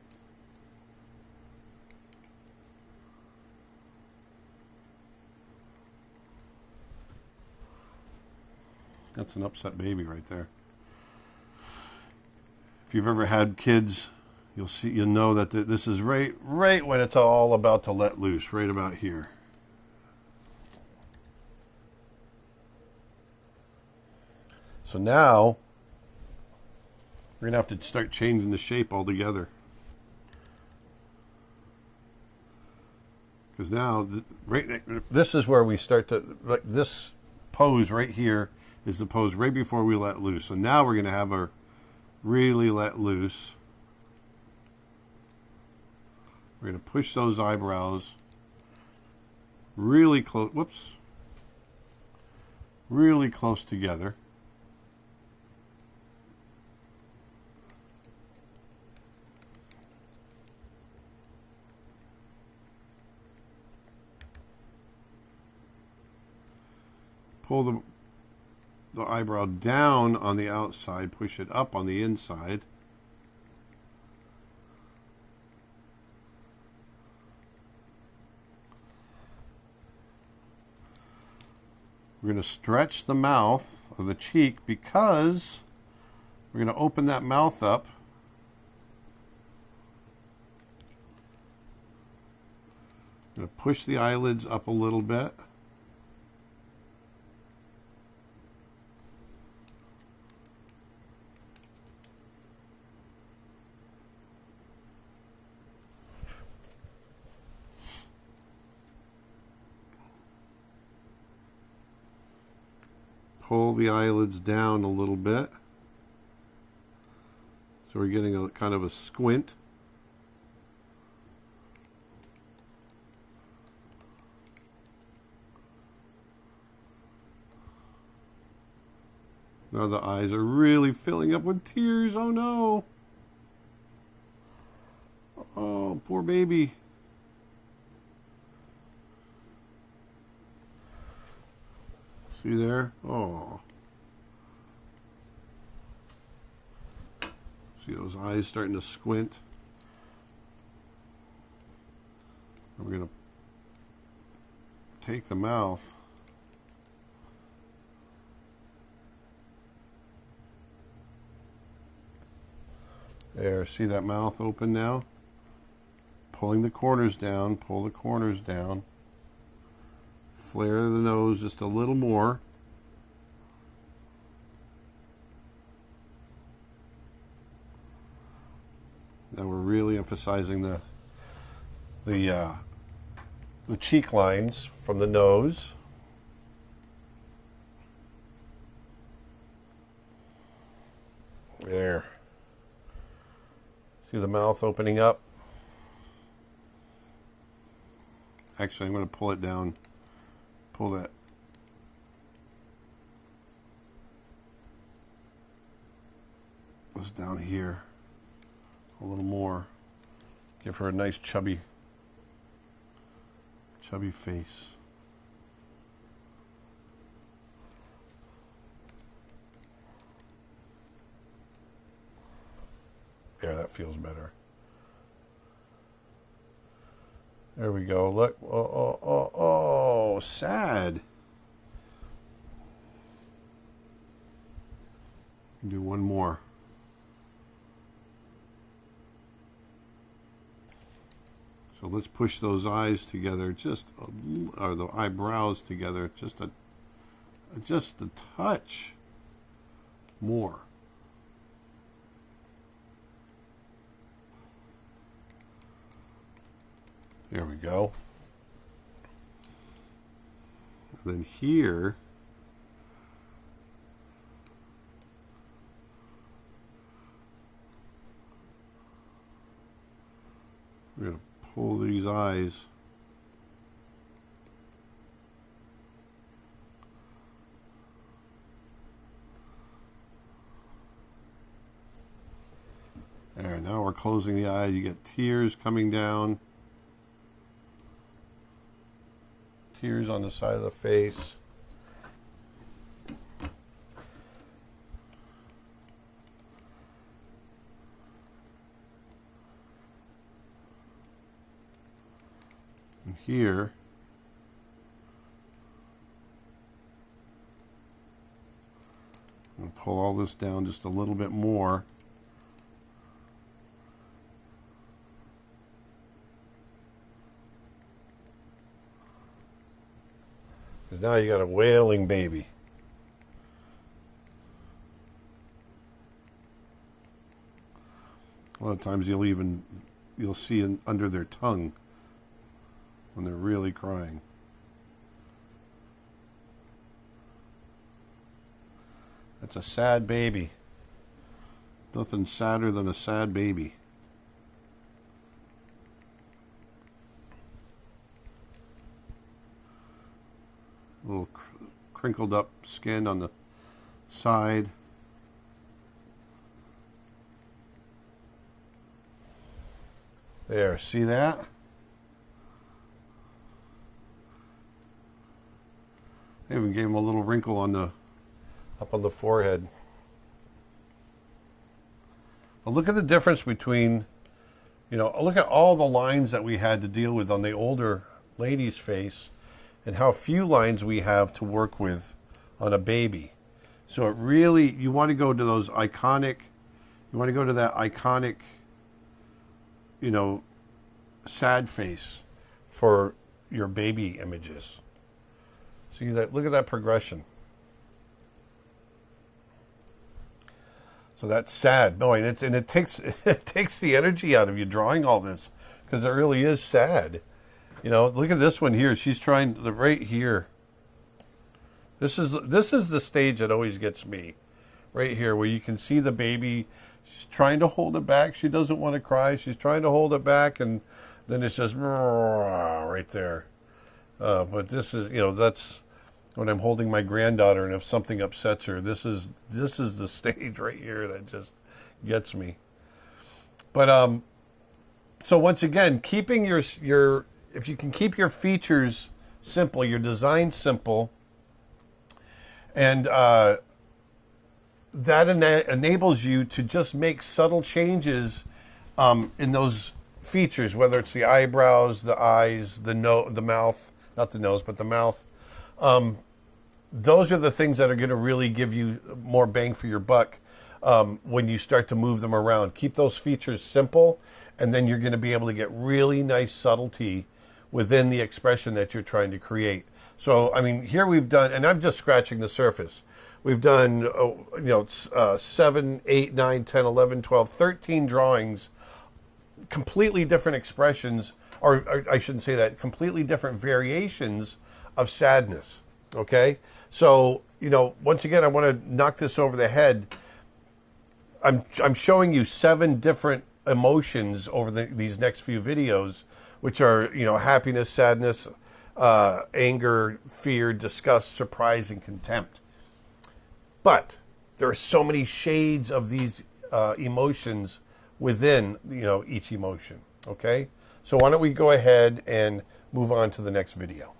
That's an upset baby right there. If you've ever had kids, you'll know that this is right when it's all about to let loose, right about here. So now we're gonna have to start changing the shape altogether, because now this is where we start to, like, this pose right here is the pose right before we let loose. So now we're gonna have her really let loose. We're going to push those eyebrows really close. Whoops. Really close together. Pull the eyebrow down on the outside, push it up on the inside. We're going to stretch the mouth of the cheek because we're going to open that mouth up. I'm going to push the eyelids up a little bit. Pull the eyelids down a little bit. So we're getting a kind of a squint. Now the eyes are really filling up with tears. Oh no. Oh, poor baby. See there? Oh. See those eyes starting to squint? We're going to take the mouth. There, see that mouth open now? Pulling the corners down, pull the corners down. Flare the nose just a little more. Now we're really emphasizing the cheek lines from the nose. There. See the mouth opening up? Actually, I'm going to pull it down. Pull that. This down here a little more. Give her a nice chubby face. that feels better. There we go. Look. Oh, sad. Do one more. So let's push those eyes together, or the eyebrows together, just a touch more. There we go. And then here, we're going to pull these eyes there. Now we're closing the eye. You get tears coming down, tears on the side of the face. And here, I'm going to pull all this down just a little bit more. Because now you got a wailing baby. A lot of times you'll see under their tongue when they're really crying. That's a sad baby. Nothing sadder than a sad baby. A little crinkled up skin on the side. There, see that? I even gave him a little wrinkle up on the forehead. But look at the difference between, look at all the lines that we had to deal with on the older lady's face and how few lines we have to work with on a baby. So it really, you want to go to that iconic, sad face for your baby images. See that? Look at that progression. So that's sad. No, and it takes the energy out of you drawing all this, because it really is sad. Look at this one here. She's trying right here. This is the stage that always gets me, right here, where you can see the baby. She's trying to hold it back. She doesn't want to cry. She's trying to hold it back, and then it's just right there. But this is, that's when I'm holding my granddaughter, and if something upsets her, this is the stage right here that just gets me. But so once again, keeping your if you can keep your features simple, your design simple, and that enables you to just make subtle changes in those features, whether it's the eyebrows, the eyes, the mouth, not the nose, but the mouth. Those are the things that are going to really give you more bang for your buck when you start to move them around. Keep those features simple, and then you're going to be able to get really nice subtlety within the expression that you're trying to create. So, here we've done, and I'm just scratching the surface. We've done, 7, 8, 9, 10, 11, 12, 13 drawings, completely different expressions, or I shouldn't say that, completely different variations of sadness. Okay? So, once again, I want to knock this over the head. I'm showing you 7 different emotions over these next few videos, which are, happiness, sadness, anger, fear, disgust, surprise, and contempt. But there are so many shades of these emotions within, each emotion. Okay? So why don't we go ahead and move on to the next video.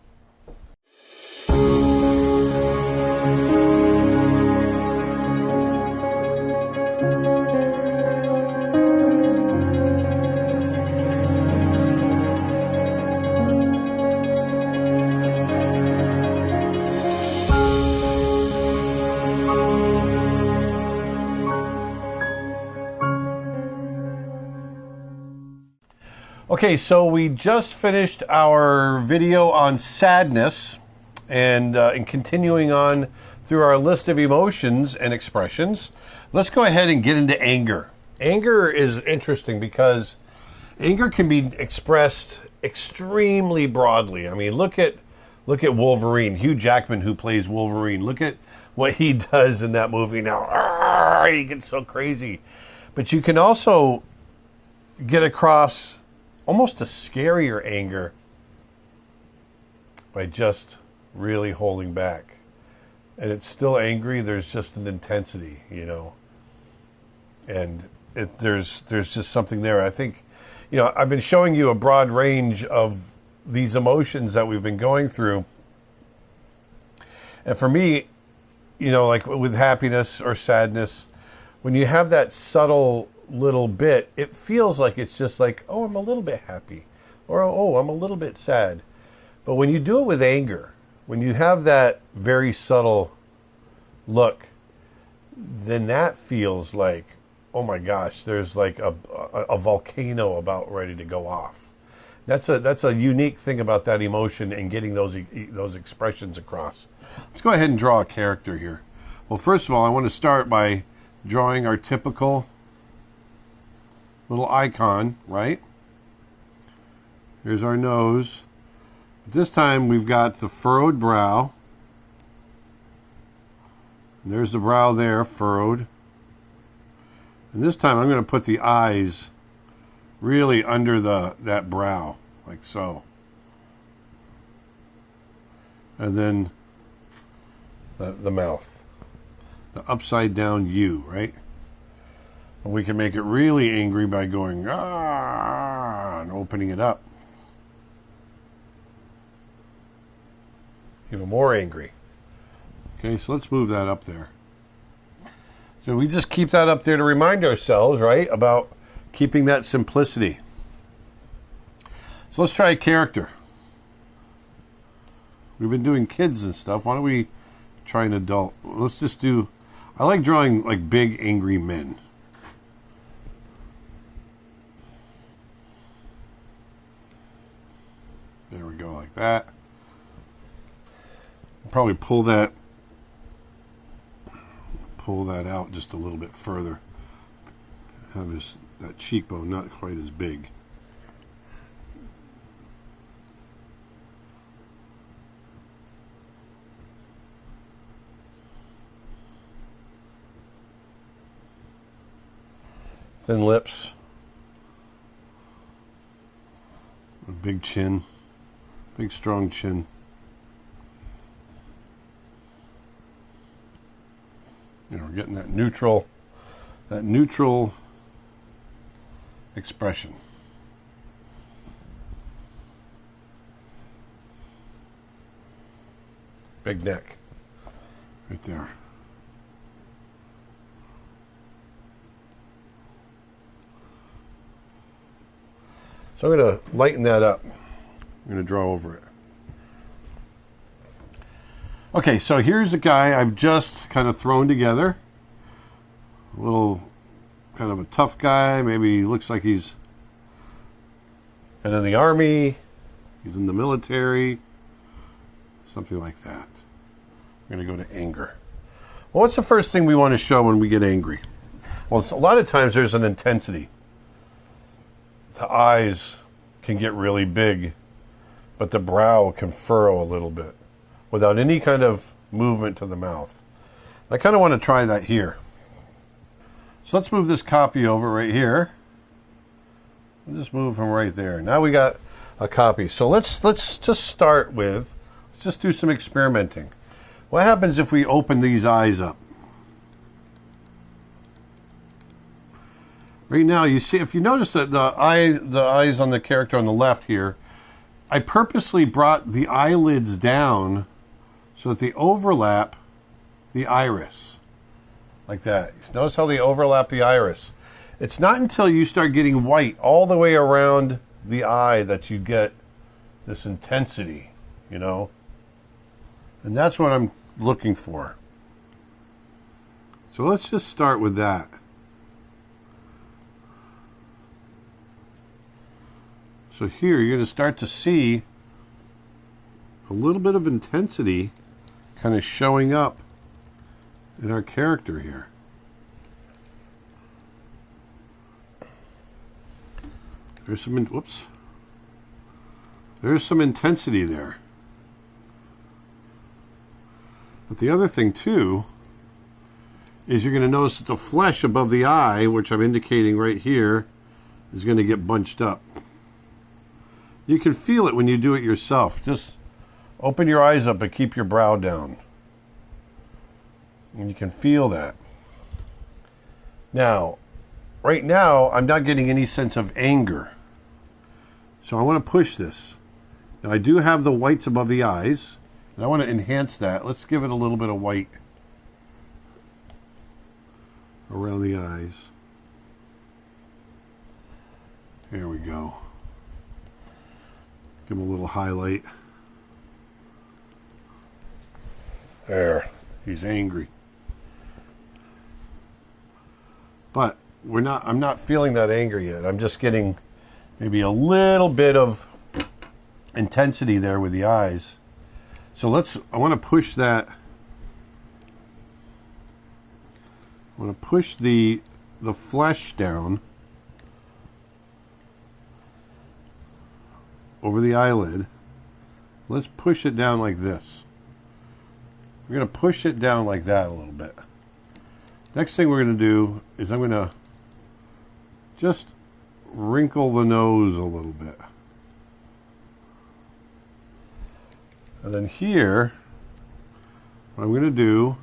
Okay, so we just finished our video on sadness, and in continuing on through our list of emotions and expressions, let's go ahead and get into anger. Anger is interesting because anger can be expressed extremely broadly. I mean, look at Wolverine, Hugh Jackman, who plays Wolverine. Look at what he does in that movie now. He gets so crazy. But you can also get across almost a scarier anger by just really holding back. And it's still angry, there's just an intensity, you know. And there's just something there. I think, you know, I've been showing you a broad range of these emotions that we've been going through. And for me, you know, like with happiness or sadness, when you have that subtle little bit, it feels like it's just like, oh, I'm a little bit happy, or oh, I'm a little bit sad. But when you do it with anger, when you have that very subtle look, then that feels like, oh my gosh, there's like a volcano about ready to go off. That's a unique thing about that emotion and getting those expressions across. Let's go ahead and draw a character here. Well, first of all, I want to start by drawing our typical little icon, right? Here's our nose. This time we've got the furrowed brow. And there's the brow there, furrowed. And this time I'm going to put the eyes really under that brow, like so. And then the mouth. The upside down U, right? And we can make it really angry by going, ah, and opening it up. Even more angry. Okay, so let's move that up there. So we just keep that up there to remind ourselves, right, about keeping that simplicity. So let's try a character. We've been doing kids and stuff. Why don't we try an adult? Let's just do, I like drawing like big angry men. There we go, like that. Probably pull that out just a little bit further. Have that cheekbone not quite as big. Thin lips. A big chin. Big strong chin. You know, we're getting that neutral expression. Big neck. Right there. So I'm going to lighten that up. I'm going to draw over it. Okay, so here's a guy I've just kind of thrown together. A little kind of a tough guy. Maybe he looks like he's been in the army. He's in the military. Something like that. We're going to go to anger. Well, what's the first thing we want to show when we get angry? Well, a lot of times there's an intensity. The eyes can get really big, but the brow can furrow a little bit without any kind of movement to the mouth. I kind of want to try that here. So let's move this copy over right here. We'll just move him right there. Now we got a copy. So let's just start with, let's just do some experimenting. What happens if we open these eyes up? Right now, you see, if you notice that the eyes on the character on the left here, I purposely brought the eyelids down so that they overlap the iris, like that. Notice how they overlap the iris. It's not until you start getting white all the way around the eye that you get this intensity, you know? And that's what I'm looking for. So let's just start with that. So here you're going to start to see a little bit of intensity kind of showing up in our character here. There's some, whoops. There's some intensity there. But the other thing too is you're going to notice that the flesh above the eye, which I'm indicating right here, is going to get bunched up. You can feel it when you do it yourself. Just open your eyes up and keep your brow down. And you can feel that. Now, right now, I'm not getting any sense of anger. So I want to push this. Now, I do have the whites above the eyes, and I want to enhance that. Let's give it a little bit of white around the eyes. There we go. Give him a little highlight. There. He's angry. But I'm not feeling that anger yet. I'm just getting maybe a little bit of intensity there with the eyes. So I want to push that. I want to push the flesh down over the eyelid. Let's push it down like this. We're going to push it down like that a little bit. Next thing we're going to do is I'm going to just wrinkle the nose a little bit. And then here, what I'm going to do,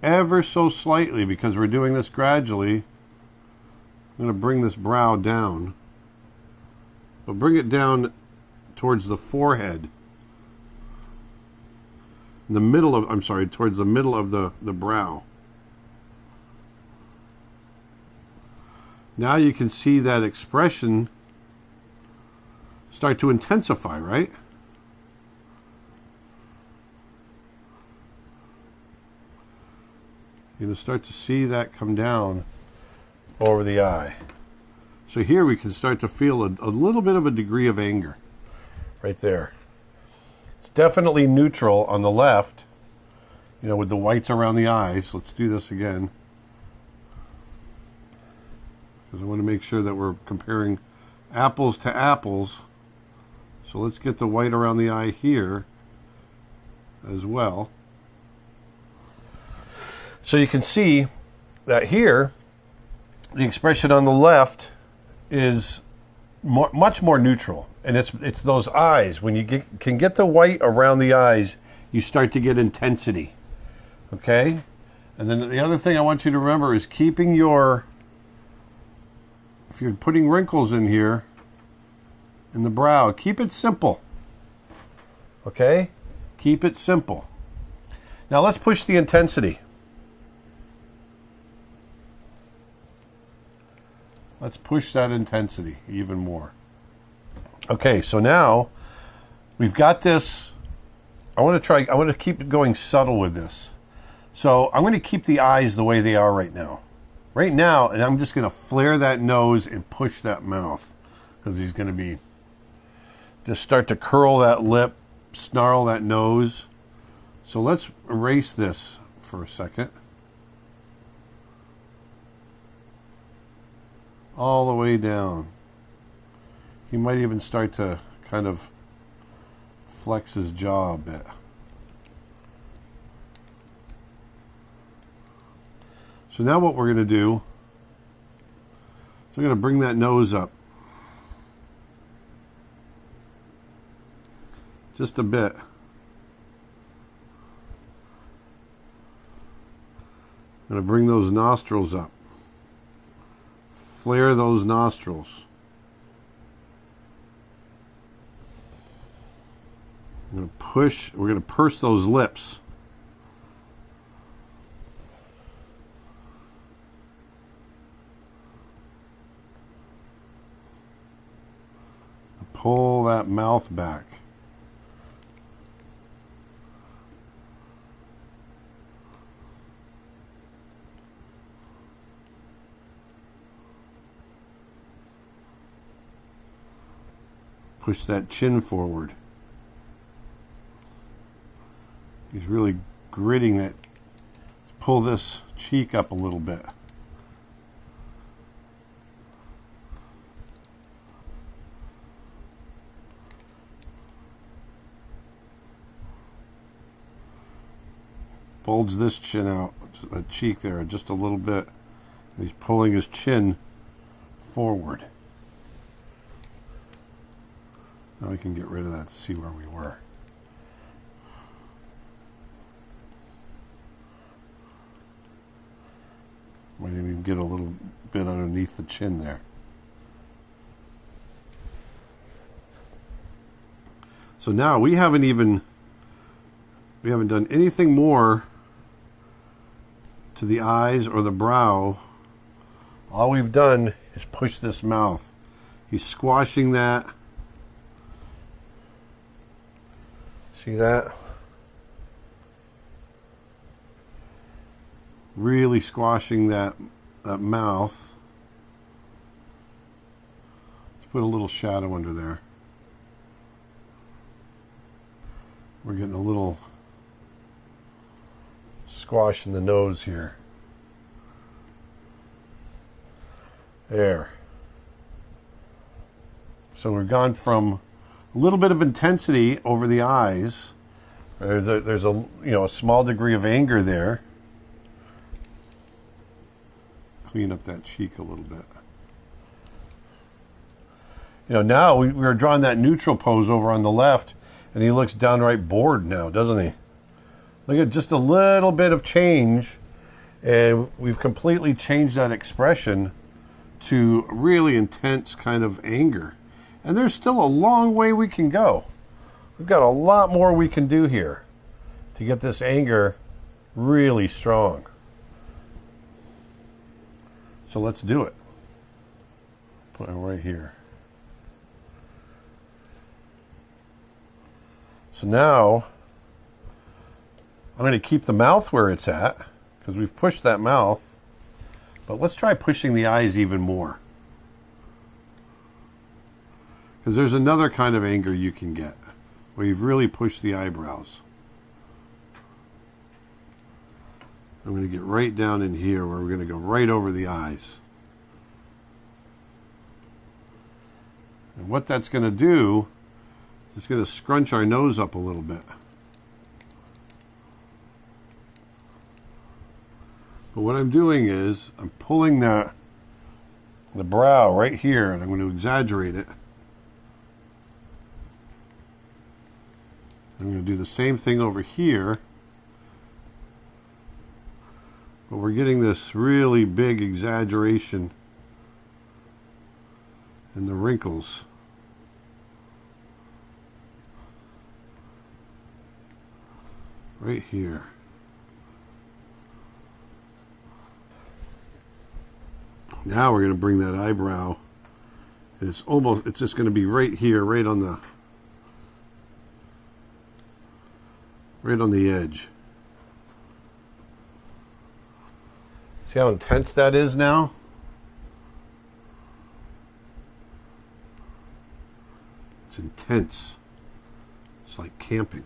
ever so slightly, because we're doing this gradually, I'm going to bring this brow down. But bring it down towards the forehead. Towards the middle of the brow. Now you can see that expression start to intensify, right? You're going to start to see that come down over the eye. So here we can start to feel a little bit of a degree of anger right there. It's definitely neutral on the left, with the whites around the eyes. Let's do this again, because I want to make sure that we're comparing apples to apples. So let's get the white around the eye here as well. So you can see that here, the expression on the left is much more neutral, and it's those eyes. When you can get the white around the eyes, you start to get intensity. Okay? And then the other thing I want you to remember is keeping if you're putting wrinkles in here in the brow, keep it simple. Okay? Keep it simple. Now let's push the intensity. Let's push that intensity even more. Okay, so now we've got this. I want to keep going subtle with this. So I'm going to keep the eyes the way they are right now. Right now, and I'm just going to flare that nose and push that mouth, because he's going to just start to curl that lip, snarl that nose. So let's erase this for a second. All the way down. He might even start to kind of flex his jaw a bit. So now what we're going to do is we're going to bring that nose up just a bit. I'm going to bring those nostrils up. Flare those nostrils. we're going to purse those lips. Pull that mouth back. push that chin forward. He's really gritting it. Pull this cheek up a little bit. Bulge this chin out, that cheek there, just a little bit. He's pulling his chin forward. Now we can get rid of that to see where we were. Might even get a little bit underneath the chin there. So now we haven't done anything more to the eyes or the brow. All we've done is push this mouth. He's squashing that. See that? Really squashing that mouth. Let's put a little shadow under there. We're getting a little squash in the nose here. There. So we've gone from a little bit of intensity over the eyes. There's a small degree of anger there. Clean up that cheek a little bit. Now we were drawing that neutral pose over on the left, and he looks downright bored now, doesn't he? Look at just a little bit of change, and we've completely changed that expression to really intense kind of anger. And there's still a long way we can go. We've got a lot more we can do here to get this anger really strong. So let's do it. Put it right here. So now I'm going to keep the mouth where it's at because we've pushed that mouth. But let's try pushing the eyes even more. Because there's another kind of anger you can get where you've really pushed the eyebrows. I'm going to get right down in here where we're going to go right over the eyes. And what that's going to do is it's going to scrunch our nose up a little bit. But what I'm doing is I'm pulling the brow right here, and I'm going to exaggerate it. I'm going to do the same thing over here. But we're getting this really big exaggeration in the wrinkles. Right here. Now we're going to bring that eyebrow. It's just going to be right here, right on the edge. See how intense that is now? It's intense. It's like camping.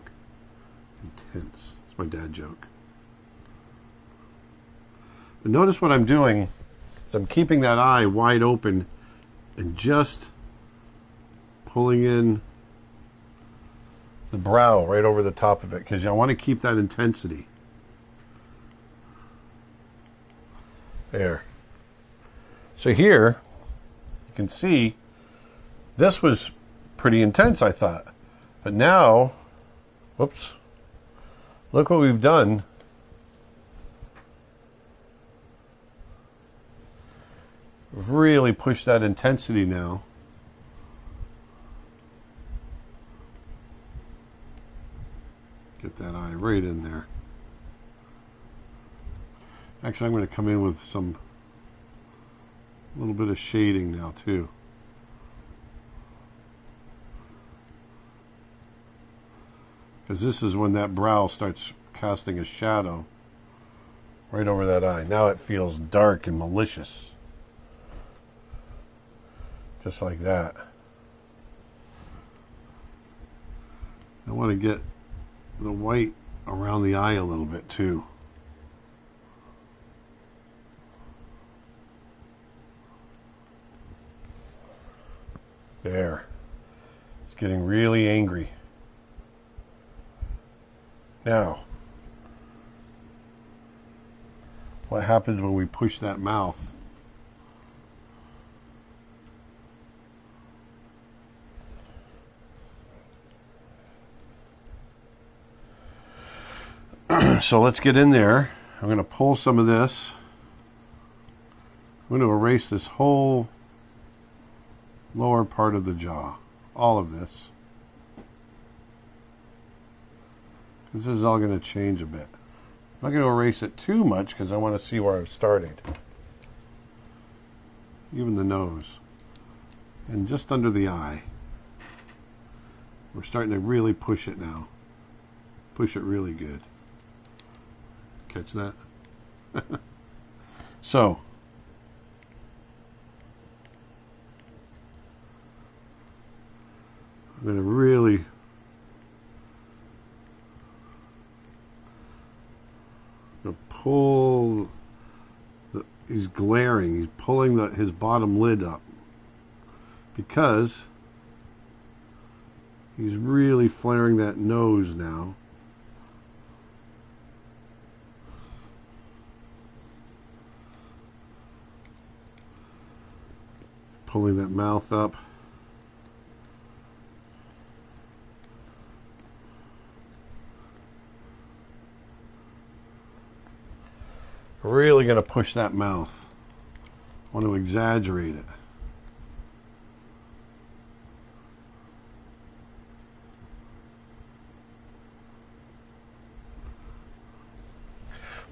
Intense. It's my dad joke. But notice what I'm doing is I'm keeping that eye wide open and just pulling in the brow right over the top of it because I want to keep that intensity. There. So here, you can see this was pretty intense, I thought. But now, whoops, look what we've done. We've really pushed that intensity now. Get that eye right in there. Actually, I'm going to come in with a little bit of shading now too. Because this is when that brow starts casting a shadow right over that eye. Now it feels dark and malicious. Just like that. I want to get the white around the eye a little bit too. There. It's getting really angry. Now, what happens when we push that mouth? So let's get in there. I'm going to pull some of this. I'm going to erase this whole lower part of the jaw. All of this. This is all going to change a bit. I'm not going to erase it too much because I want to see where I've started. Even the nose. And just under the eye. We're starting to really push it now. Push it really good. Catch that? So, I'm going to really pull. He's glaring. He's pulling his bottom lid up because he's really flaring that nose now. Pulling that mouth up. Really going to push that mouth. I want to exaggerate it.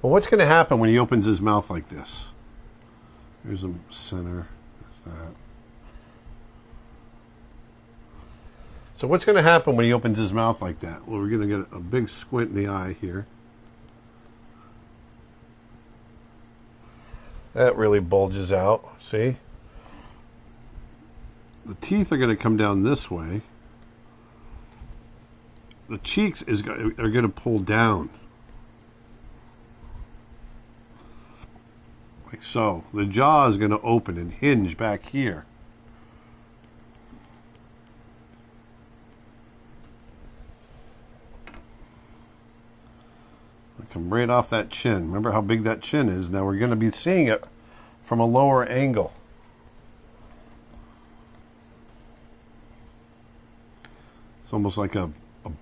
Well, what's going to happen when he opens his mouth like this? Here's the center. There's that. So what's going to happen when he opens his mouth like that? Well, we're going to get a big squint in the eye here. That really bulges out, see? The teeth are going to come down this way. The cheeks are going to pull down. Like so. The jaw is going to open and hinge back here. Come right off that chin. Remember how big that chin is? Now we're going to be seeing it from a lower angle. It's almost like a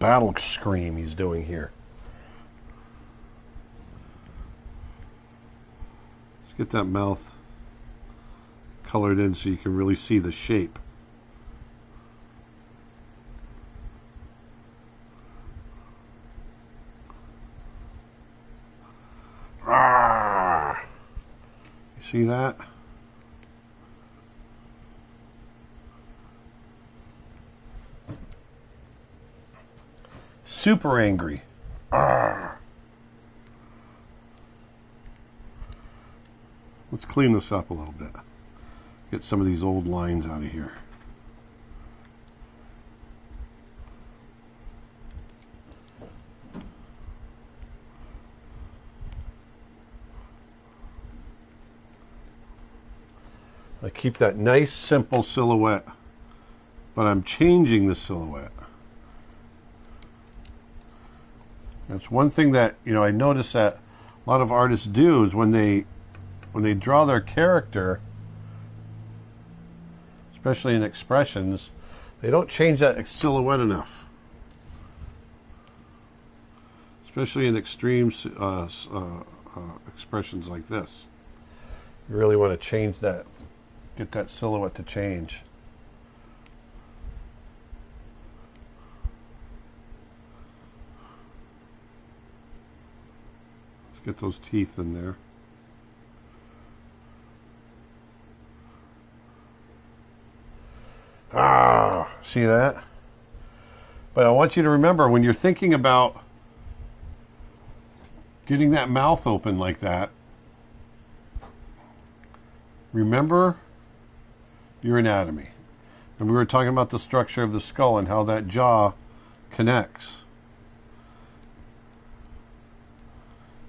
battle scream he's doing here. Let's get that mouth colored in so you can really see the shape. See that? Super angry. Arrgh. Let's clean this up a little bit. Get some of these old lines out of here. I keep that nice, simple silhouette, but I'm changing the silhouette. That's one thing that, I notice that a lot of artists do is when they draw their character, especially in expressions, they don't change that silhouette enough. Especially in extreme expressions like this. You really want to change that. Get that silhouette to change. Let's get those teeth in there. See that? But I want you to remember when you're thinking about getting that mouth open like that, remember your anatomy. And we were talking about the structure of the skull and how that jaw connects.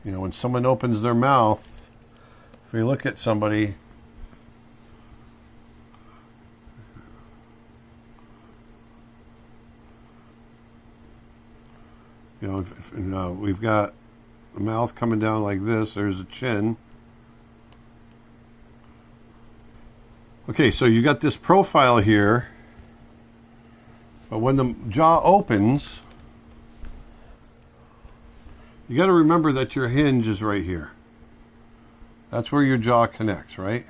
You know, when someone opens their mouth, if you look at somebody, you know, if we've got the mouth coming down like this, there's a chin. Okay, so you got this profile here, but when the jaw opens, you got to remember that your hinge is right here. That's where your jaw connects, right?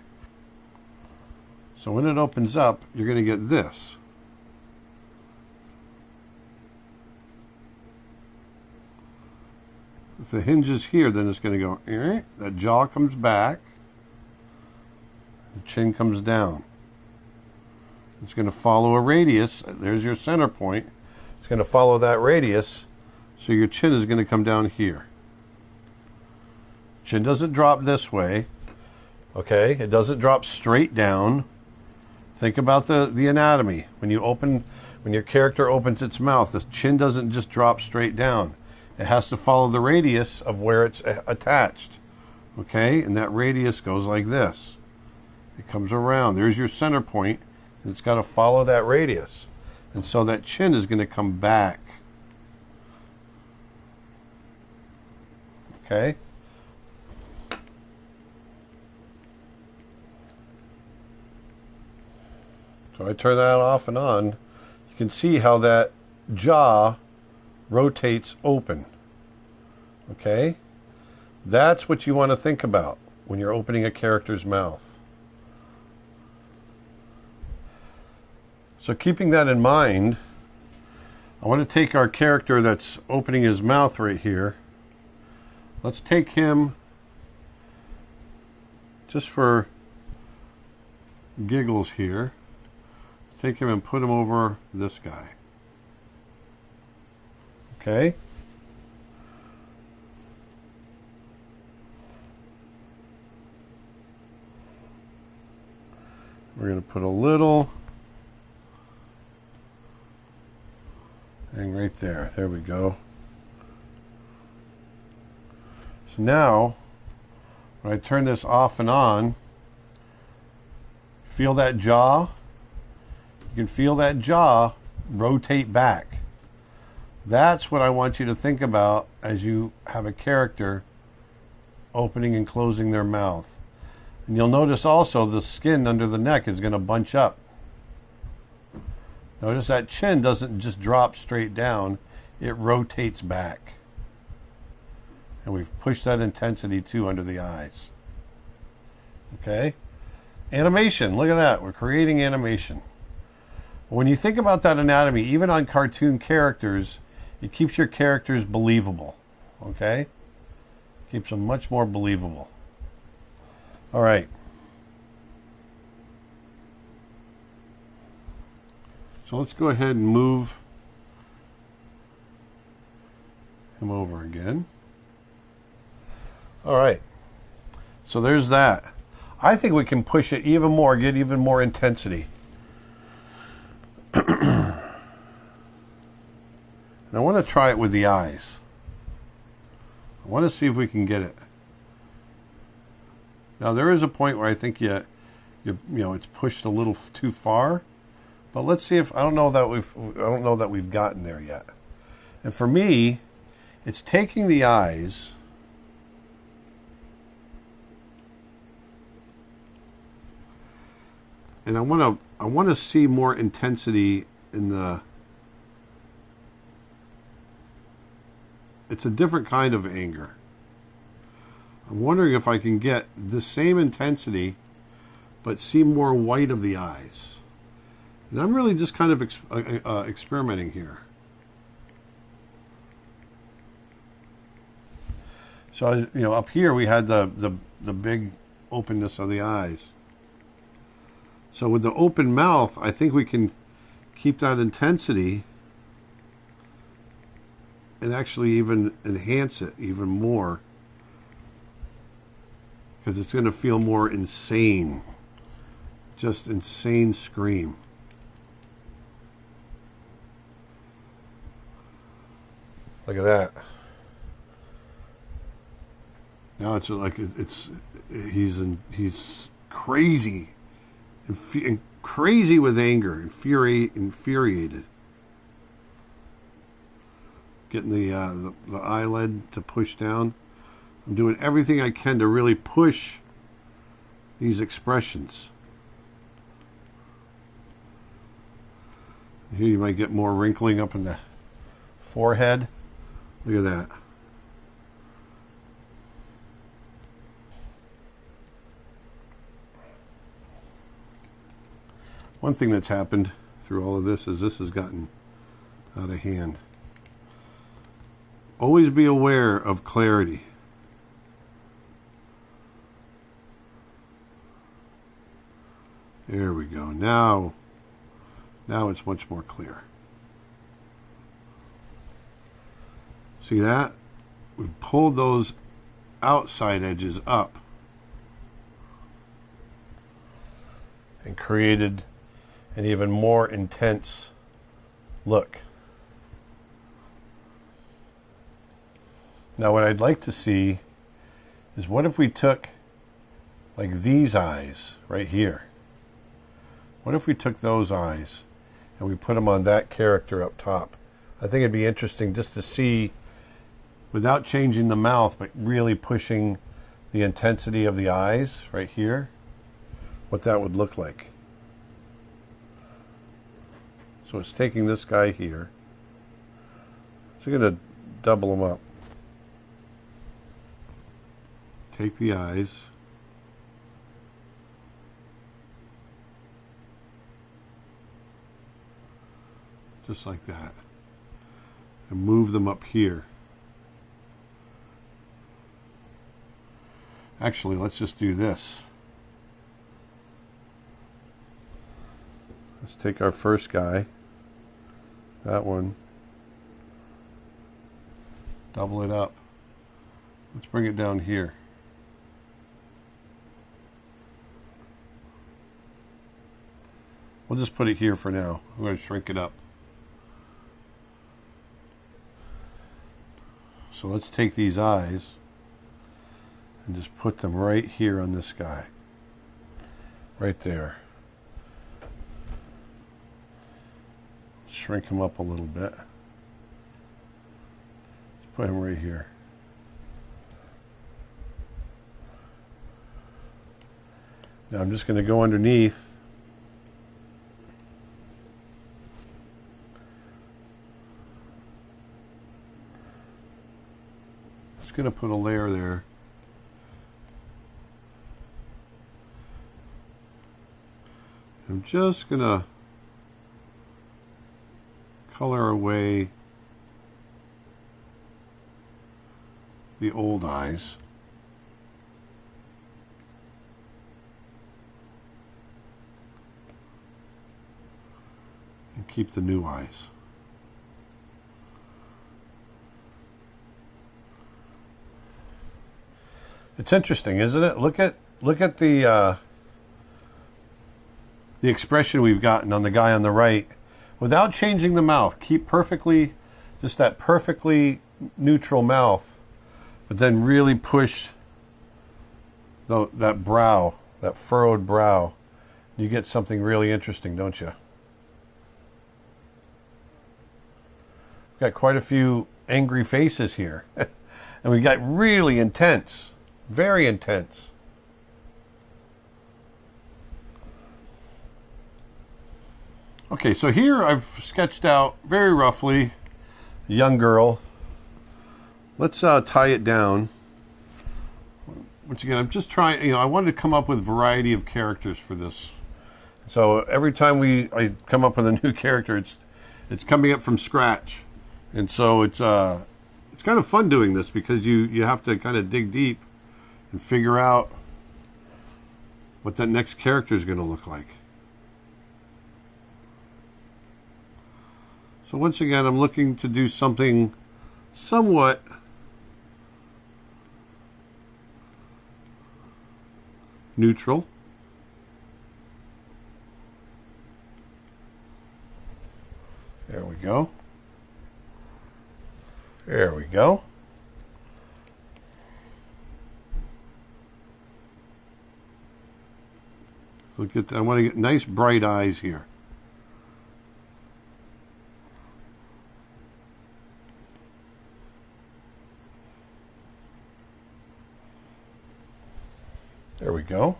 So when it opens up, you're going to get this. If the hinge is here, then it's going to go, that jaw comes back, the chin comes down. It's going to follow a radius. There's your center point. It's going to follow that radius, so your chin is going to come down here. Chin doesn't drop this way, okay? It doesn't drop straight down. Think about the anatomy. When your character opens its mouth, the chin doesn't just drop straight down. It has to follow the radius of where it's attached, okay? And that radius goes like this. It comes around. There's your center point, and it's got to follow that radius. And so that chin is going to come back. Okay? So I turn that off and on. You can see how that jaw rotates open. Okay? That's what you want to think about when you're opening a character's mouth. So keeping that in mind, I want to take our character that's opening his mouth right here. Let's take him, just for giggles here, take him and put him over this guy. Okay? We're going to put a little thing right there. There we go. So now, when I turn this off and on, feel that jaw? You can feel that jaw rotate back. That's what I want you to think about as you have a character opening and closing their mouth. And you'll notice also the skin under the neck is going to bunch up. Notice that chin doesn't just drop straight down, it rotates back. And we've pushed that intensity too under the eyes. Okay? Animation, look at that. We're creating animation. When you think about that anatomy, even on cartoon characters, it keeps your characters believable. Okay? Keeps them much more believable. All right. So let's go ahead and move him over again. All right. So there's that. I think we can push it even more, get even more intensity. And I want to try it with the eyes. I want to see if we can get it. Now there is a point where I think you know it's pushed a little too far, but let's see if I don't know that we've gotten there yet. And for me, it's taking the eyes and I want to see more intensity in the. It's a different kind of anger. I'm wondering if I can get the same intensity, but see more white of the eyes. And I'm really just kind of experimenting here. So, you know, up here we had the big openness of the eyes. So with the open mouth, I think we can keep that intensity and actually even enhance it even more. Because it's going to feel more insane. Just insane scream. Look at that. Now it's like he's crazy, crazy with anger, infuriated. Getting the eyelid to push down. I'm doing everything I can to really push these expressions. Here you might get more wrinkling up in the forehead. Look at that. One thing that's happened through all of this is this has gotten out of hand. Always be aware of clarity. There we go. Now it's much more clear. See that? We've pulled those outside edges up and created an even more intense look. Now what I'd like to see is, what if we took like these eyes right here? What if we took those eyes and we put them on that character up top? I think it'd be interesting just to see, without changing the mouth, but really pushing the intensity of the eyes right here, what that would look like. So it's taking this guy here. So you're going to double them up. Take the eyes. Just like that. And move them up here. Actually, let's just do this. Let's take our first guy. That one. Double it up. Let's bring it down here. We'll just put it here for now. I'm going to shrink it up. So let's take these eyes and just put them right here on this guy. Right there. Shrink him up a little bit. Let's put him right here. Now I'm just going to go underneath. Going to put a layer there. I'm just going to color away the old eyes. And keep the new eyes. It's interesting, isn't it? Look at the expression we've gotten on the guy on the right, without changing the mouth. Keep perfectly, just that perfectly neutral mouth, but then really push that brow, that furrowed brow. You get something really interesting, don't you? We've got quite a few angry faces here, and we got really intense. Very intense. Okay, so here I've sketched out very roughly a young girl. Let's tie it down. Once again, I'm just trying, I wanted to come up with a variety of characters for this. So every time I come up with a new character, it's coming up from scratch. And so it's kind of fun doing this, because you have to kind of dig deep and figure out what that next character is going to look like. So once again, I'm looking to do something somewhat neutral. There we go. There Look at, I want to get nice bright eyes here. There we go.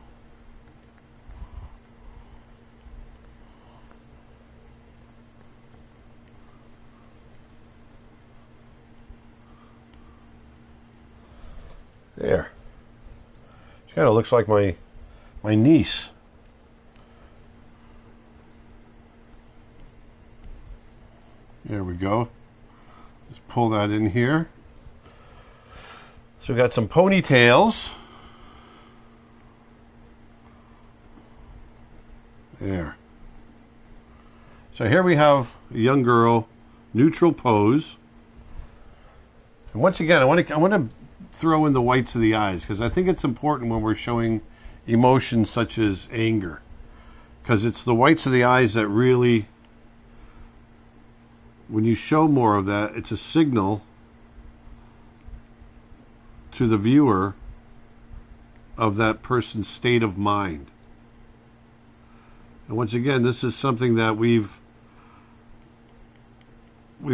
There. She kind of looks like my niece. There we go. Just pull that in here. So we got some ponytails. There. So here we have a young girl, neutral pose. And once again, I want to throw in the whites of the eyes because I think it's important when we're showing emotions such as anger, because it's the whites of the eyes that really, when you show more of that, it's a signal to the viewer of that person's state of mind. And once again, this is something that we've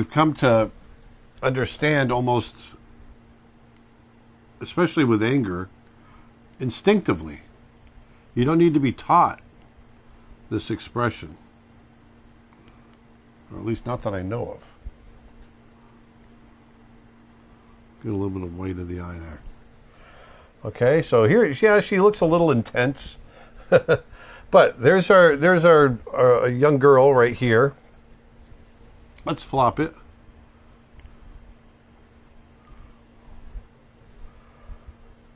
come to understand almost, especially with anger, instinctively. You don't need to be taught this expression. Or at least not that I know of. Get a little bit of white of the eye there. Okay, so here, yeah, she looks a little intense. But there's our young girl right here. Let's flop it.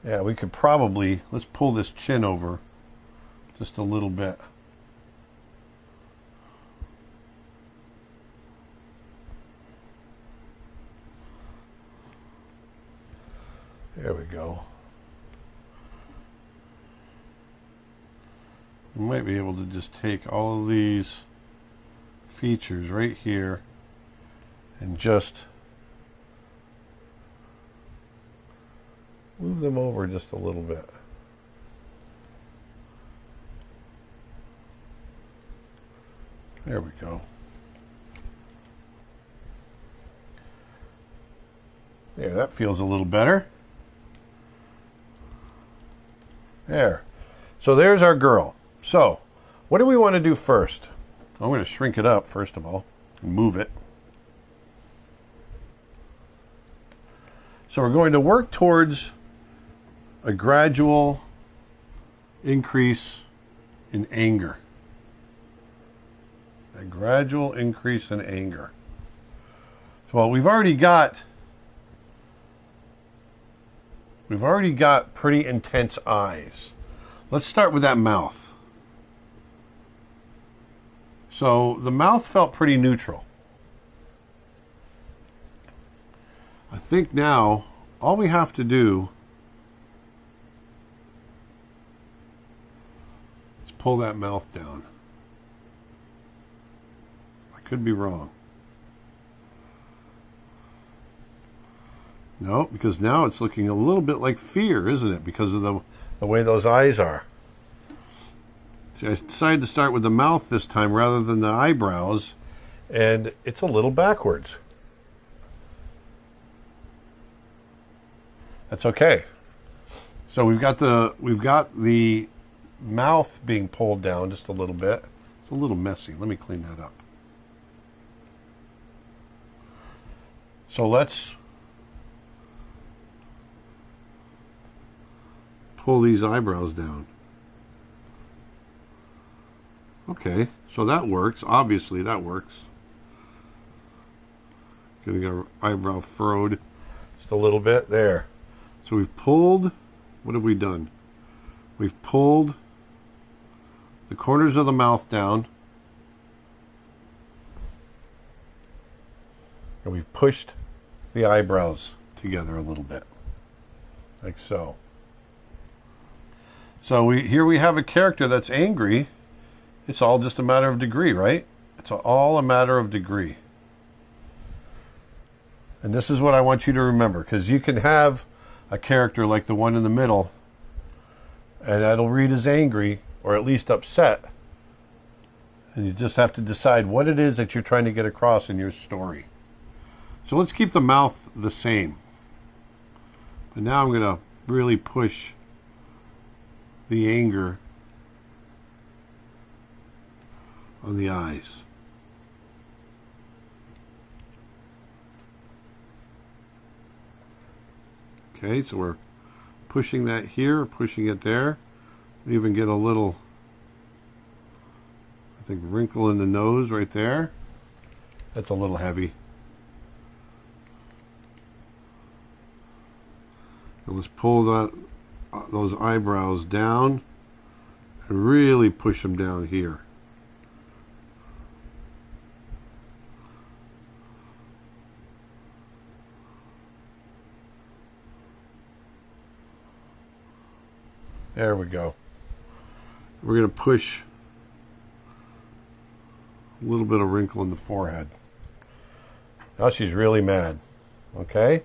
Yeah, we could probably, let's pull this chin over just a little bit. There we go. We might be able to just take all of these features right here and just move them over just a little bit. There we go. There, that feels a little better. There. So there's our girl. So, what do we want to do first? I'm going to shrink it up, first of all, and move it. So we're going to work towards a gradual increase in anger. A gradual increase in anger. So we've already got pretty intense eyes. Let's start with that mouth. So the mouth felt pretty neutral. I think now all we have to do is pull that mouth down. I could be wrong. No, because now it's looking a little bit like fear, isn't it? Because of the way those eyes are. See, I decided to start with the mouth this time rather than the eyebrows, and it's a little backwards. That's okay. So we've got the mouth being pulled down just a little bit. It's a little messy. Let me clean that up. So let's pull these eyebrows down. Okay, so that works. Obviously, that works. Getting our eyebrow furrowed just a little bit there. So we've pulled, what have we done? We've pulled the corners of the mouth down. And we've pushed the eyebrows together a little bit. Like so. So here we have a character that's angry. It's all just a matter of degree, right? It's all a matter of degree. And this is what I want you to remember, because you can have a character like the one in the middle, and that'll read as angry, or at least upset. And you just have to decide what it is that you're trying to get across in your story. So let's keep the mouth the same. But now I'm going to really push the anger on the eyes. Okay, so we're pushing that here, pushing it there. We even get a little, I think, wrinkle in the nose right there. That's a little heavy. And let's pull those eyebrows down and really push them down here. There we go. We're going to push a little bit of wrinkle in the forehead. Now she's really mad. Okay?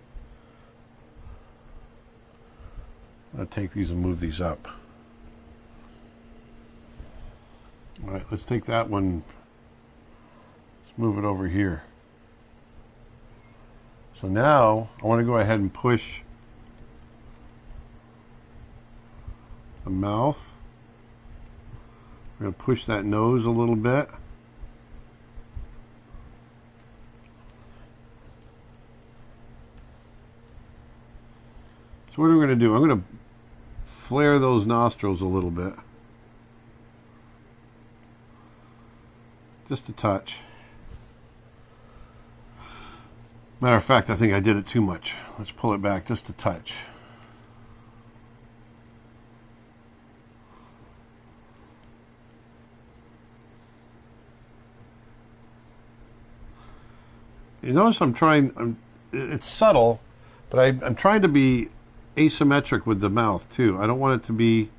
I'm going to take these and move these up. All right, let's take that one. Let's move it over here. So now I want to go ahead and push the mouth. We're going to push that nose a little bit. So what are we going to do? I'm going to flare those nostrils a little bit. Just a touch. Matter of fact, I think I did it too much. Let's pull it back just a touch. You notice it's subtle, but I'm trying to be asymmetric with the mouth too. I don't want it to be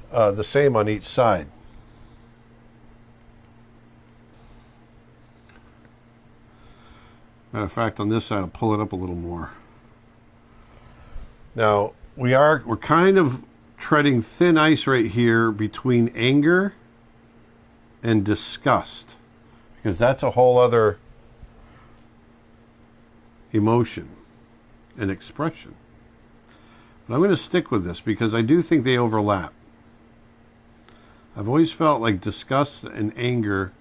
the same on each side. Matter of fact, on this side, I'll pull it up a little more. Now, we're kind of treading thin ice right here between anger and disgust, because that's a whole other emotion and expression. But I'm going to stick with this because I do think they overlap. I've always felt like disgust and anger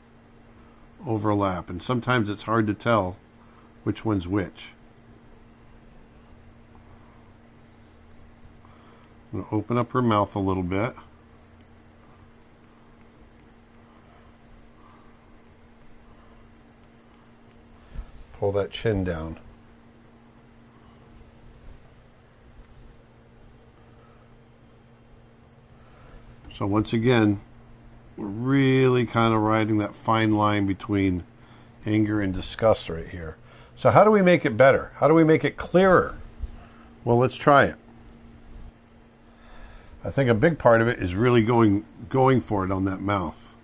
overlap, and sometimes it's hard to tell which one's which. I'm going to open up her mouth a little bit. Pull that chin down. So once again, we're really kind of riding that fine line between anger and disgust right here. So how do we make it better? How do we make it clearer? Well, let's try it. I think a big part of it is really going for it on that mouth.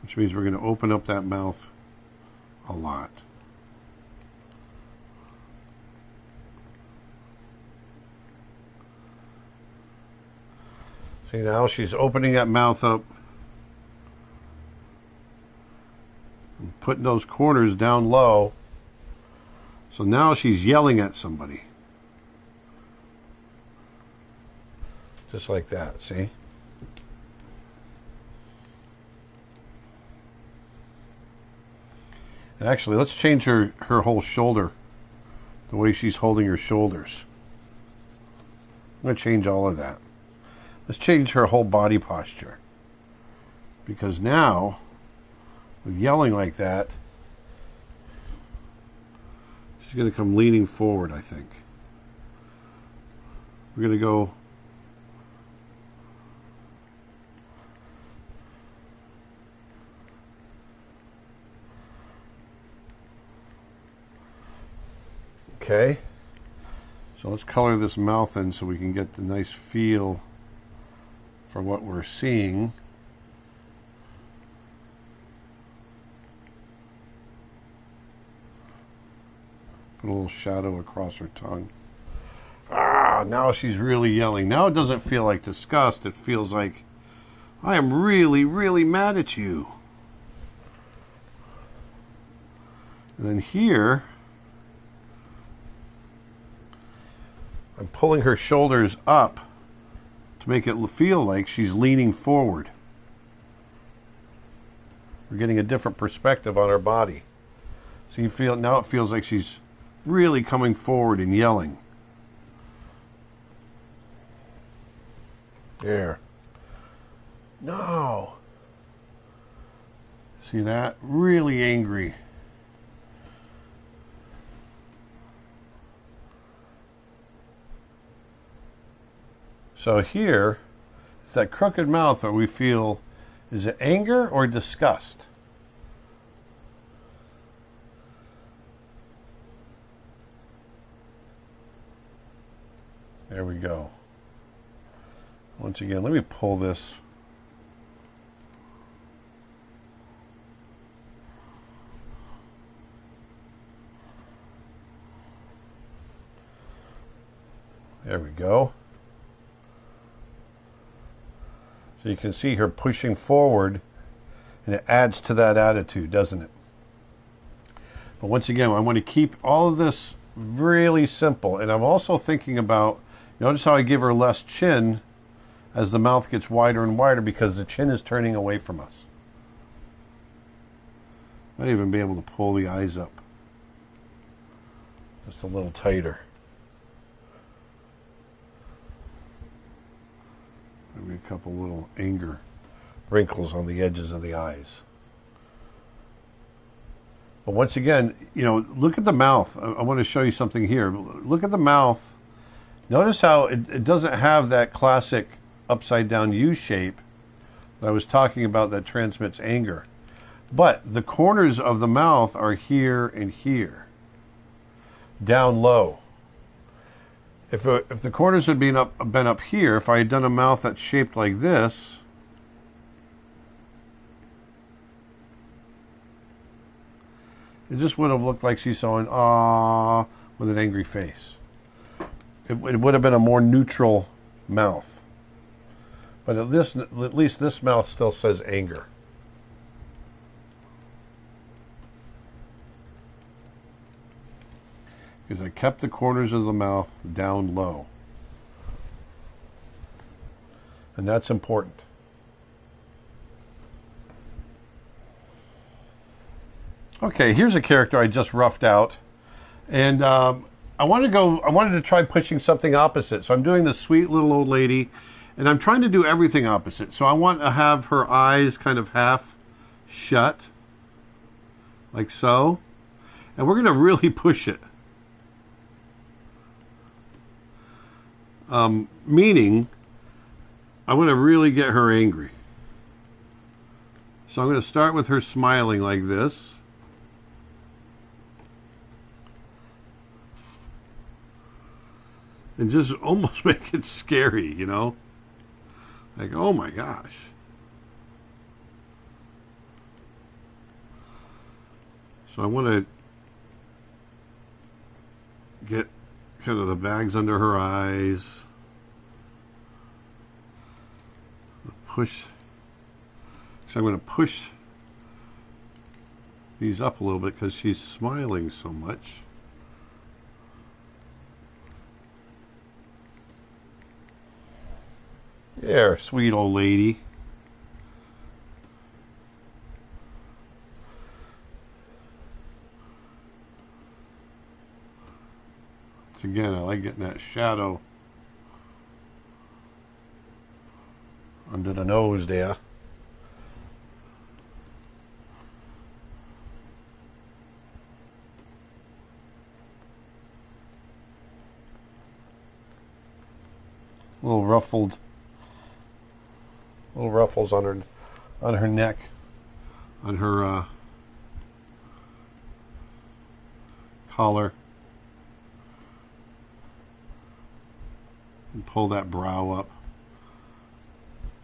Which means we're going to open up that mouth a lot. See, now she's opening that mouth up and putting those corners down low. So now she's yelling at somebody. Just like that, see? And actually, let's change her whole shoulder, the way she's holding her shoulders. I'm going to change all of that. Let's change her whole body posture. Because now, with yelling like that, she's going to come leaning forward, I think. We're going to go okay. So let's color this mouth in so we can get the nice feel for what we're seeing. Put a little shadow across her tongue. Ah, now she's really yelling. Now it doesn't feel like disgust. It feels like, I am really, really mad at you. And then here, I'm pulling her shoulders up to make it feel like she's leaning forward. We're getting a different perspective on her body. So you feel, now it feels like she's really coming forward and yelling. There. No. See that? Really angry. So here, it's that crooked mouth where we feel, is it anger or disgust? There we go. Once again, let me pull this. There we go. So you can see her pushing forward, and it adds to that attitude, doesn't it? But once again, I want to keep all of this really simple. And I'm also thinking about, notice how I give her less chin as the mouth gets wider and wider because the chin is turning away from us. Might even be able to pull the eyes up just a little tighter. Maybe a couple little anger wrinkles on the edges of the eyes. But once again, you know, look at the mouth. I want to show you something here. Look at the mouth. Notice how it doesn't have that classic upside down U shape that I was talking about that transmits anger. But the corners of the mouth are here and here, down low. If the corners had been up here, if I had done a mouth that's shaped like this, it just would have looked like she's saying "ah" with an angry face. It would have been a more neutral mouth. But at least this mouth still says anger. Because I kept the corners of the mouth down low. And that's important. Okay, here's a character I just roughed out. And I wanted to try pushing something opposite. So I'm doing this sweet little old lady, and I'm trying to do everything opposite. So I want to have her eyes kind of half shut, like so. And we're going to really push it. Meaning, I want to really get her angry. So I'm going to start with her smiling like this. And just almost make it scary, you know? Like, oh my gosh. So I want to get kind of the bags under her eyes. Push. So I'm going to push these up a little bit because she's smiling so much. There, sweet old lady. So again, I like getting that shadow under the nose there. Little ruffles on her neck, on her collar, and pull that brow up.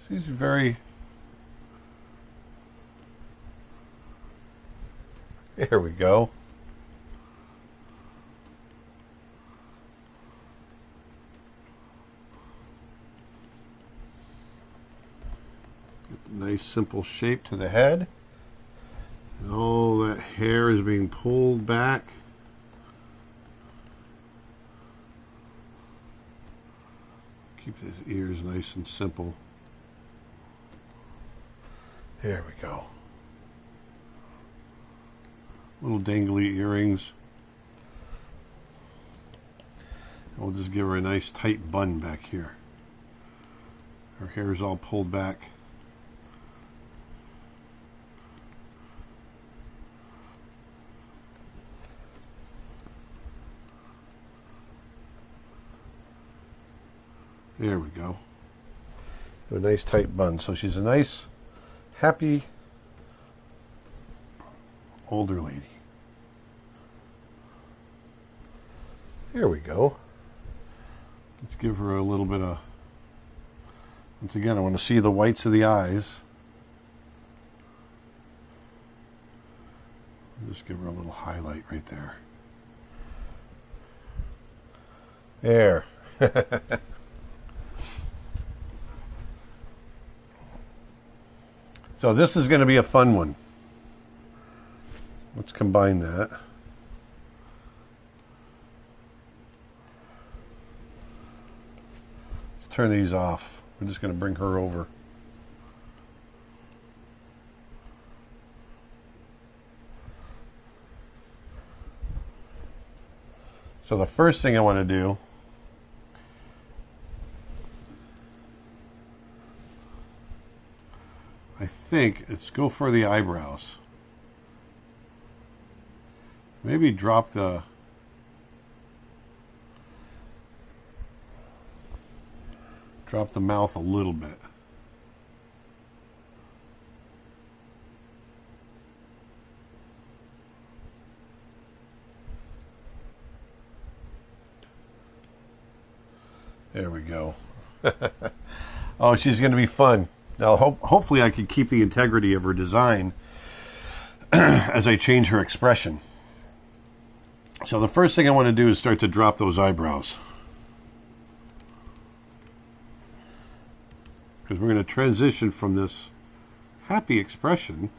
She's very. There we go. nice simple shape to the head. And all that hair is being pulled back. Keep his ears nice and simple. There we go. Little dangly earrings. We'll just give her a nice tight bun back here. Her hair is all pulled back. There we go. A nice tight bun. So she's a nice, happy, older lady. There we go. Let's give her a little bit of, once again, I want to see the whites of the eyes. Just give her a little highlight right there. There. So this is going to be a fun one. Let's combine that. Let's turn these off. We're just going to bring her over. So the first thing I want to do I think it's go for the eyebrows. Maybe drop the mouth a little bit. There we go. Oh, she's going to be fun. Now, hopefully I can keep the integrity of her design as I change her expression. So the first thing I want to do is start to drop those eyebrows. Because we're going to transition from this happy expression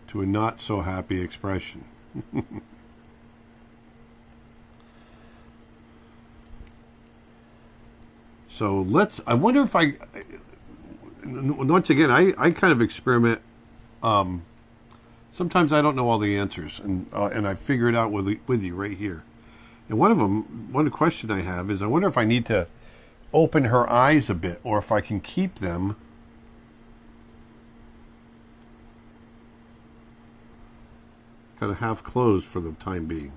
to a not so happy expression. So I wonder if once again, I kind of experiment. Sometimes I don't know all the answers, and I figure it out with you right here. And one question I have is, I wonder if I need to open her eyes a bit, or if I can keep them kind of half closed for the time being.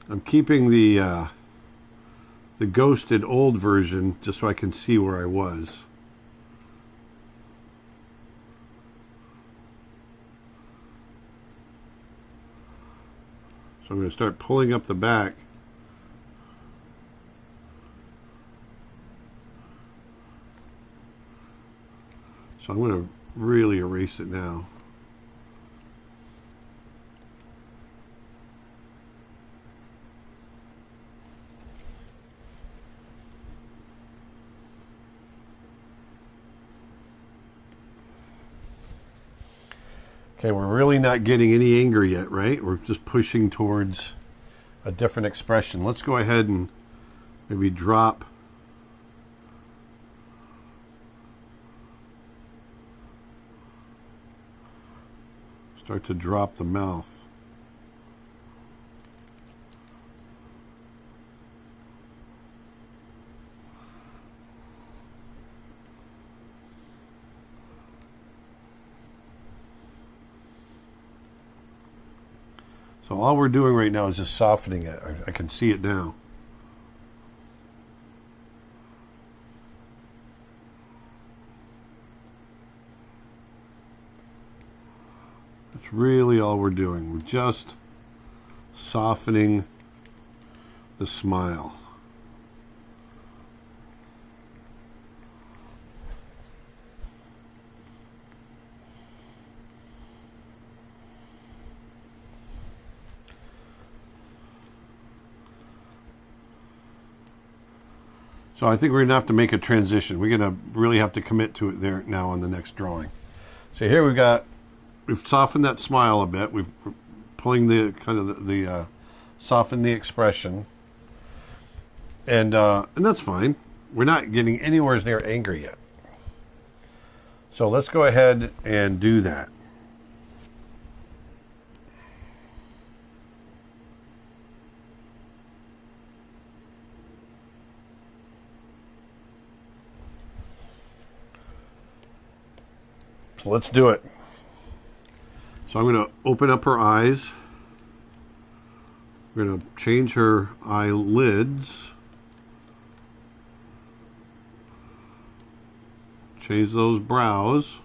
I'm keeping the ghosted old version just so I can see where I was. So I'm going to start pulling up the back. So I'm going to really erase it now. Okay, we're really not getting any anger yet, right? We're just pushing towards a different expression. Let's go ahead and maybe drop start to drop the mouth. So all we're doing right now is just softening it. I can see it now. That's really all we're doing. We're just softening the smile. So I think we're going to have to make a transition. We're going to really have to commit to it there now on the next drawing. So here we've softened that smile a bit. We're pulling the kind of soften the expression. And that's fine. We're not getting anywhere near angry yet. So let's go ahead and do that. So let's do it. So I'm going to open up her eyes. We're going to change her eyelids. Change those brows.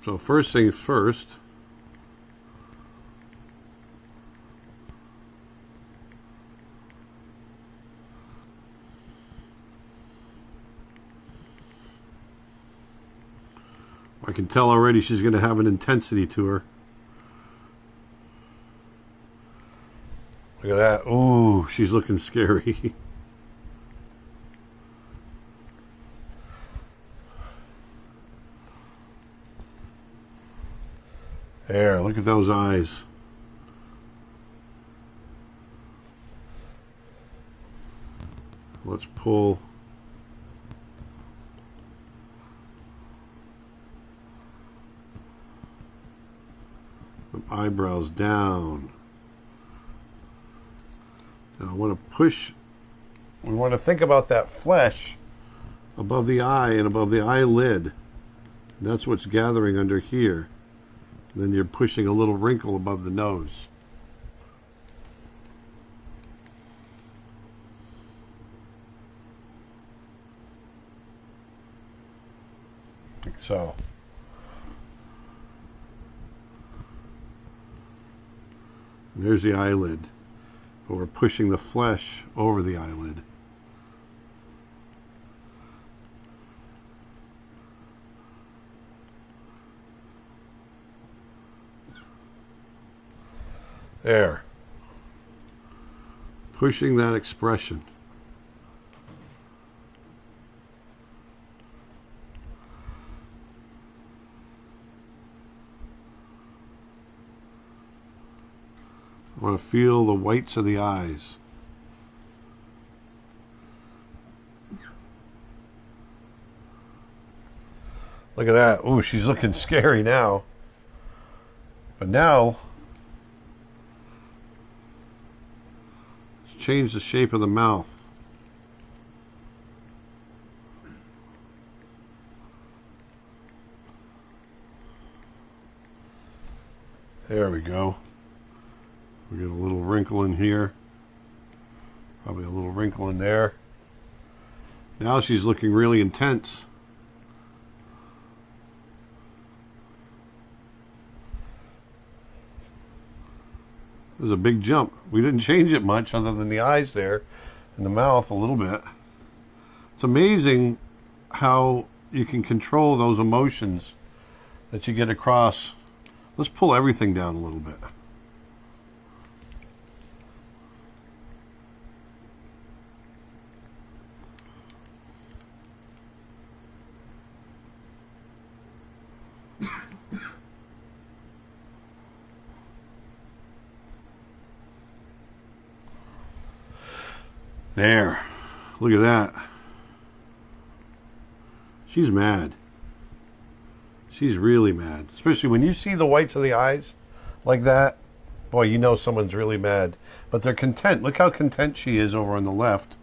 So first things first. I can tell already she's going to have an intensity to her. Look at that. Ooh, she's looking scary. There, look at those eyes. Let's pull. The eyebrows down. Now I want to push, we want to think about that flesh above the eye and above the eyelid. And that's what's gathering under here. And then you're pushing a little wrinkle above the nose. Like so. And there's the eyelid. But we're pushing the flesh over the eyelid. There. Pushing that expression. I want to feel the whites of the eyes. Look at that. Ooh, she's looking scary now. But now, let's change the shape of the mouth. There we go. We get a little wrinkle in here. Probably a little wrinkle in there. Now she's looking really intense. There's a big jump. We didn't change it much other than the eyes there and the mouth a little bit. It's amazing how you can control those emotions that you get across. Let's pull everything down a little bit. There. Look at that. She's mad. She's really mad. Especially when you see the whites of the eyes like that. Boy, you know someone's really mad. But they're content. Look how content she is over on the left.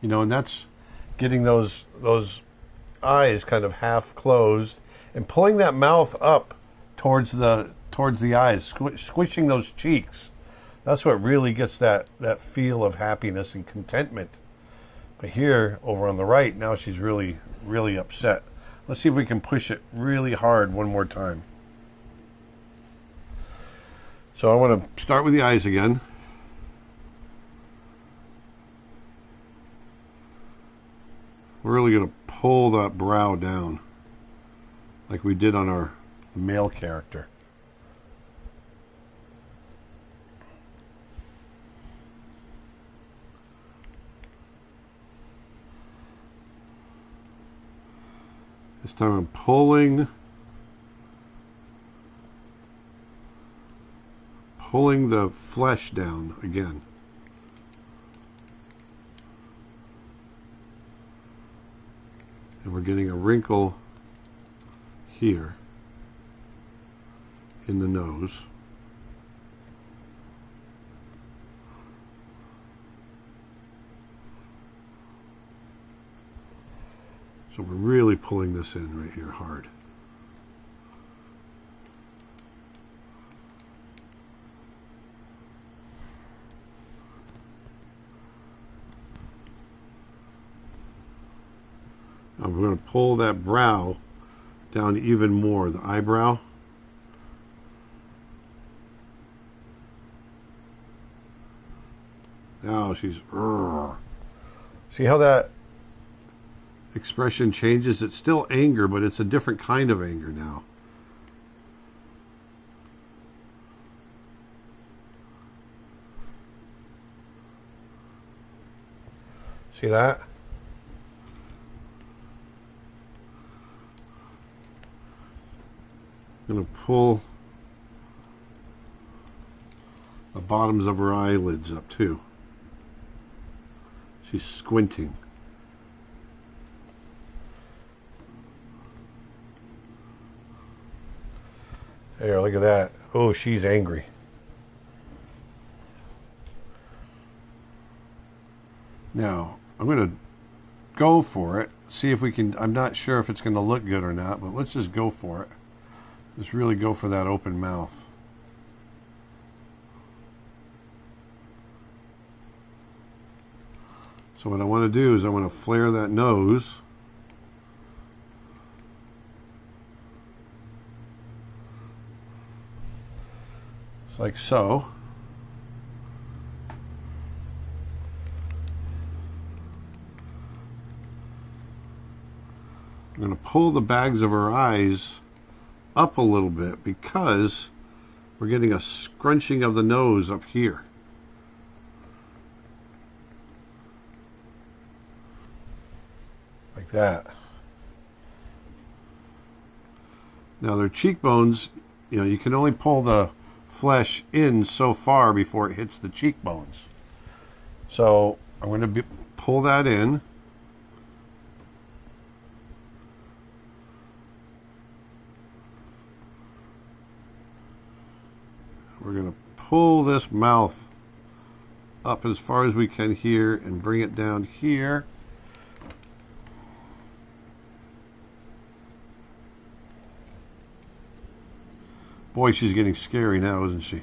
You know, and that's getting those eyes kind of half closed and pulling that mouth up towards the eyes, squishing those cheeks. That's what really gets that feel of happiness and contentment. But here, over on the right, now she's really, really upset. Let's see if we can push it really hard one more time. So I want to start with the eyes again. We're really going to pull that brow down like we did on our the male character. This time I'm pulling the flesh down again. And we're getting a wrinkle here in the nose. So we're really pulling this in right here hard. Now we're going to pull that brow down even more, the eyebrow. Now she's... See how that expression changes? It's still anger, but it's a different kind of anger now. See that? I'm going to pull the bottoms of her eyelids up too. She's squinting. There, look at that. Oh, she's angry. Now, I'm going to go for it. See if we can... I'm not sure if it's going to look good or not, but let's just go for it. Just really go for that open mouth. So what I want to do is I want to flare that nose. Just like so. I'm going to pull the bags of her eyes up a little bit because we're getting a scrunching of the nose up here. Like that. Now their cheekbones, you know, you can only pull the flesh in so far before it hits the cheekbones. So I'm going to pull that in. We're going to pull this mouth up as far as we can here and bring it down here. Boy, she's getting scary now, isn't she?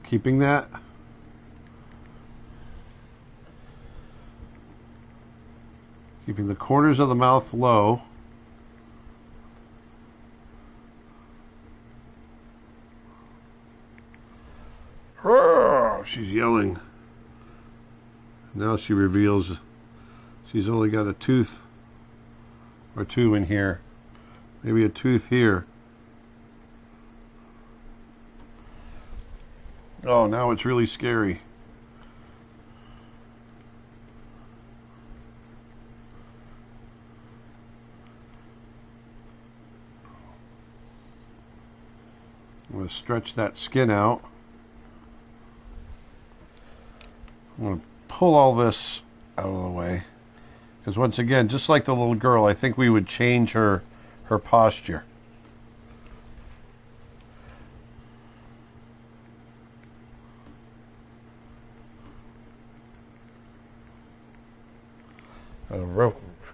Keeping that. Keeping the corners of the mouth low. She's yelling. Now she reveals she's only got a tooth or two in here. Maybe a tooth here. Oh, now it's really scary. I'm going to stretch that skin out. I'm going to pull all this out of the way. Because once again, just like the little girl, I think we would change her posture.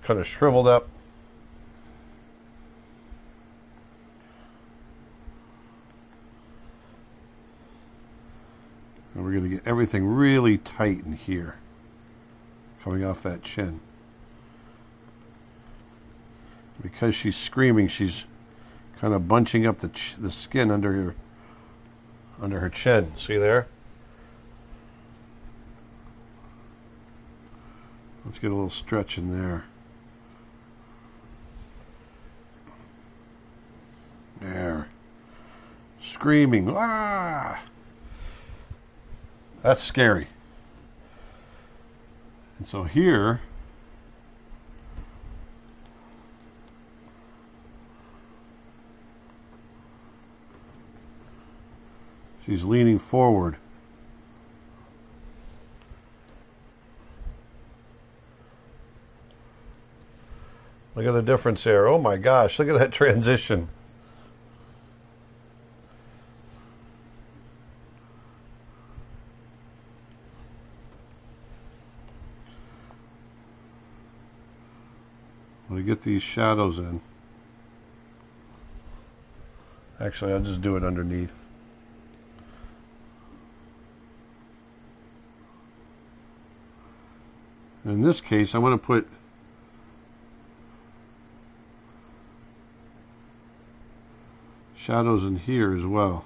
Kind of shriveled up. And we're going to get everything really tight in here, coming off that chin. Because she's screaming, she's kind of bunching up the skin under her chin. See there? Let's get a little stretch in there. screaming. Ah! That's scary. And so here, she's leaning forward. Look at the difference there. Oh my gosh, look at that transition. Let me get these shadows in. Actually, I'll just do it underneath. In this case, I want to put shadows in here as well.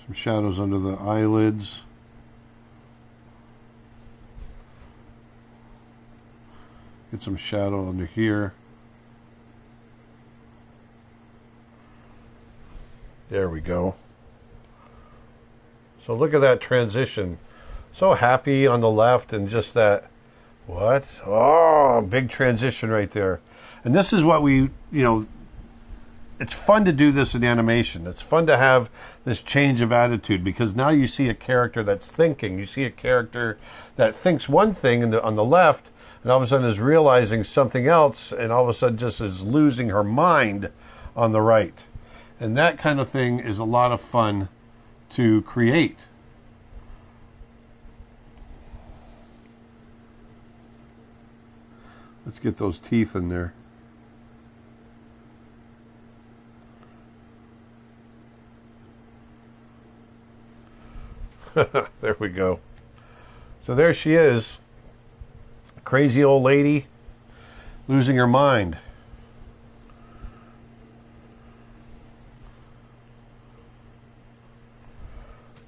Some shadows under the eyelids. Get some shadow under here. There we go. So look at that transition. So happy on the left, and just that, what? Oh, big transition right there. And this is what we, it's fun to do this in animation. It's fun to have this change of attitude, because now you see a character that's thinking. You see a character that thinks one thing on the left, and all of a sudden is realizing something else, and all of a sudden just is losing her mind on the right. And that kind of thing is a lot of fun to create. Let's get those teeth in there. There we go. So there she is. Crazy old lady losing her mind.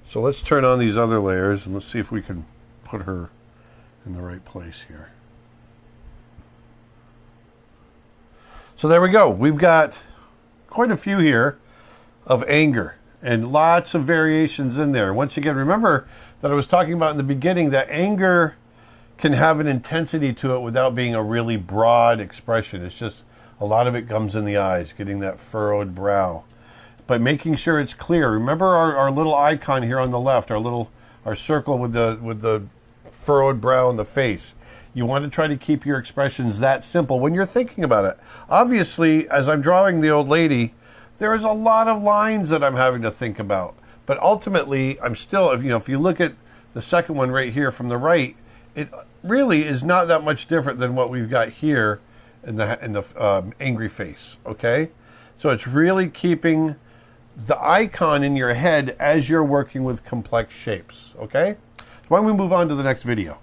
So let's turn on these other layers and let's see if we can put her in the right place here. So there we go. We've got quite a few here of anger and lots of variations in there. Once again, remember that I was talking about in the beginning that anger can have an intensity to it without being a really broad expression. It's just a lot of it comes in the eyes, getting that furrowed brow. But making sure it's clear. Remember our little icon here on the left, our circle with the furrowed brow and the face. You want to try to keep your expressions that simple when you're thinking about it. Obviously, as I'm drawing the old lady, there is a lot of lines that I'm having to think about. But ultimately, I'm still, if you look at the second one right here from the right, it really is not that much different than what we've got here in the angry face, okay? So it's really keeping the icon in your head as you're working with complex shapes, okay? So why don't we move on to the next video?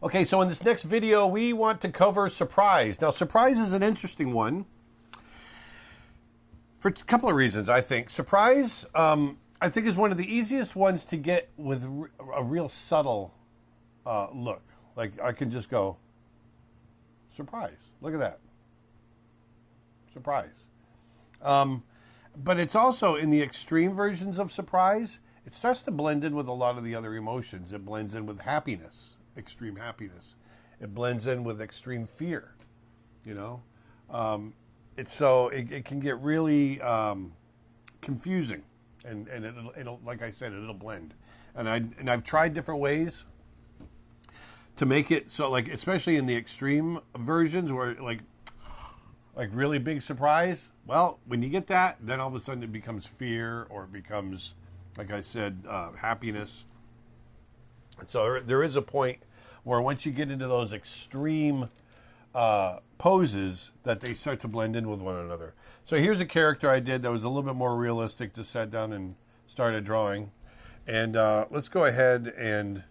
Okay, so in this next video, we want to cover surprise. Now, surprise is an interesting one for a couple of reasons, I think. Surprise, I think, is one of the easiest ones to get with a real subtle look. Like, I can just go, surprise. Look at that. Surprise. But it's also, in the extreme versions of surprise, it starts to blend in with a lot of the other emotions. It blends in with happiness. Extreme happiness. It blends in with extreme fear, it can get really confusing, and it'll like I said, it'll blend. And I've tried different ways to make it so, like, especially in the extreme versions where like really big surprise. Well, when you get that, then all of a sudden it becomes fear, or it becomes, like I said, happiness. And so there is a point where once you get into those extreme poses that they start to blend in with one another. So here's a character I did that was a little bit more realistic. Just sat down and started drawing. And let's go ahead and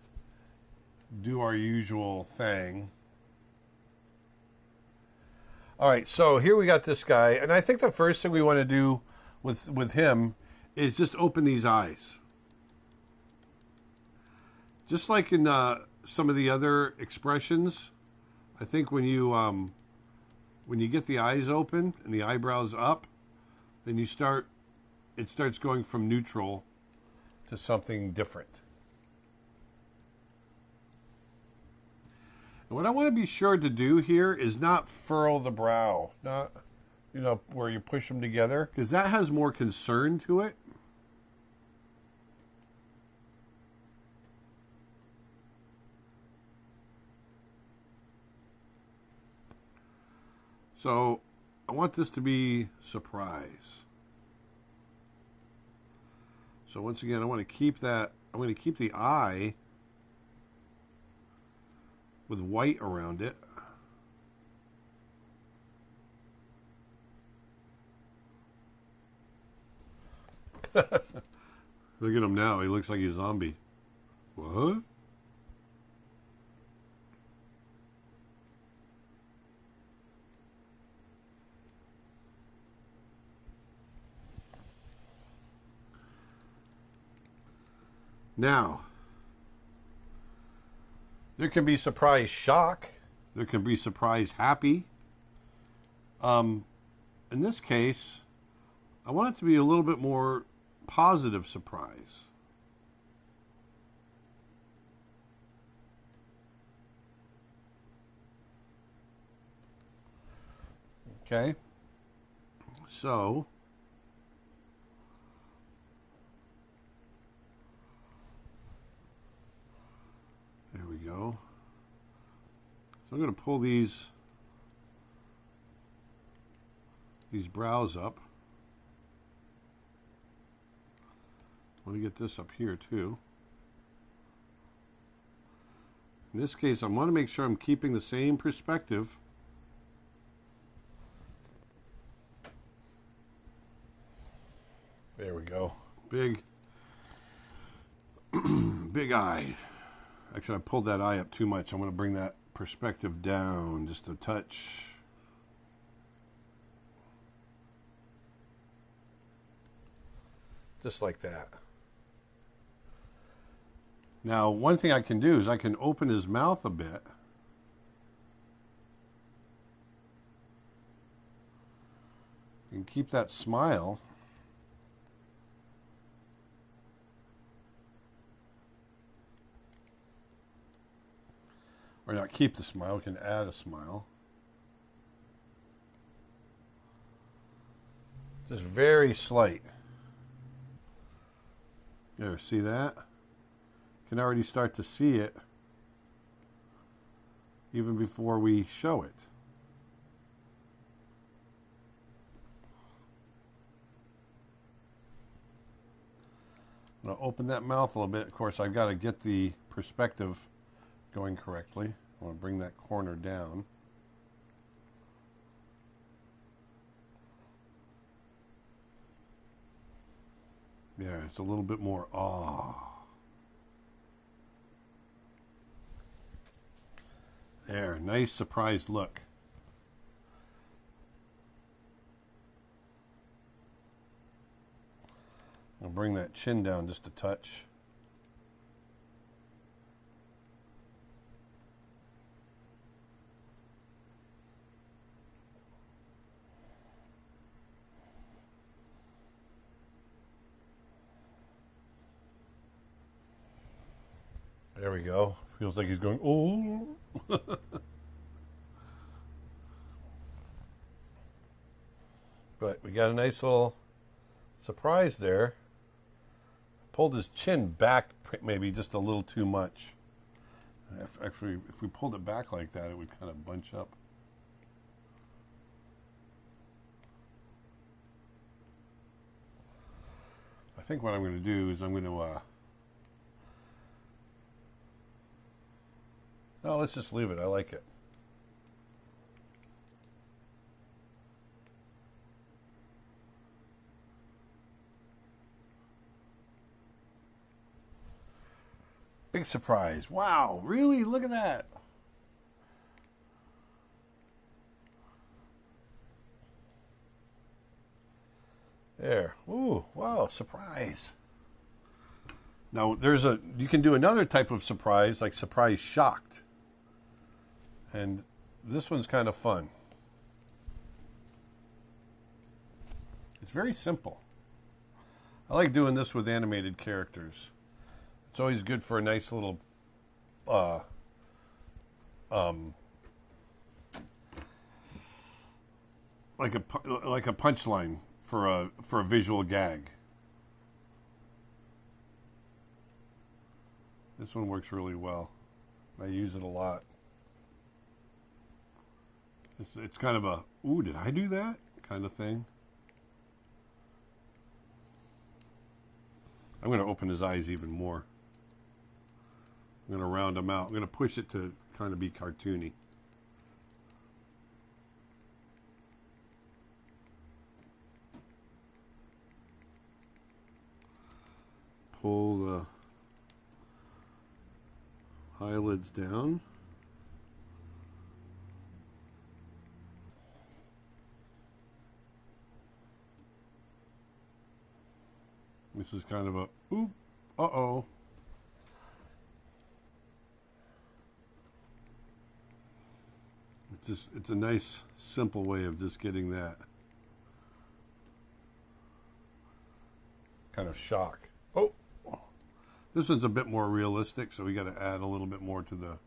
do our usual thing. All right, so here we got this guy. And I think the first thing we want to do with him is just open these eyes. Just like in some of the other expressions, I think when you get the eyes open and the eyebrows up, then it starts going from neutral to something different. And what I want to be sure to do here is not furrow the brow, not, where you push them together, because that has more concern to it. So I want this to be surprise. So once again, I want to keep that. I'm going to keep the eye with white around it. Look at him now. He looks like a zombie. What? Now, there can be surprise shock. There can be surprise happy. In this case, I want it to be a little bit more positive surprise. Okay. So, there we go. So I'm going to pull these brows up. I want to get this up here too. In this case, I want to make sure I'm keeping the same perspective. There we go. Big eye. Actually, I pulled that eye up too much. I'm going to bring that perspective down just a touch. Just like that. Now, one thing I can do is I can open his mouth a bit. And keep that smile. Or not keep the smile, we can add a smile. Just very slight. There, see that? You can already start to see it even before we show it. I'm going to open that mouth a little bit. Of course, I've got to get the perspective going correctly. I want to bring that corner down. Yeah, it's a little bit more awe. There, nice surprised look. I'll bring that chin down just a touch. There we go. Feels like he's going, oh. But we got a nice little surprise there. Pulled his chin back maybe just a little too much. Actually, if we pulled it back like that, it would kind of bunch up. I think what I'm going to do is I'm going to no, let's just leave it. I like it. Big surprise. Wow, really? Look at that. There. Ooh, wow, surprise. Now, you can do another type of surprise, like surprise shocked. And this one's kind of fun. It's very simple. I like doing this with animated characters. It's always good for a nice little like a punchline for a visual gag. This one works really well. I use it a lot. It's kind of a, ooh, did I do that kind of thing. I'm going to open his eyes even more. I'm going to round them out. I'm going to push it to kind of be cartoony. Pull the eyelids down. This is kind of a, oop, uh-oh. It's a nice, simple way of just getting that kind of shock. Oh, this one's a bit more realistic, so we got to add a little bit more to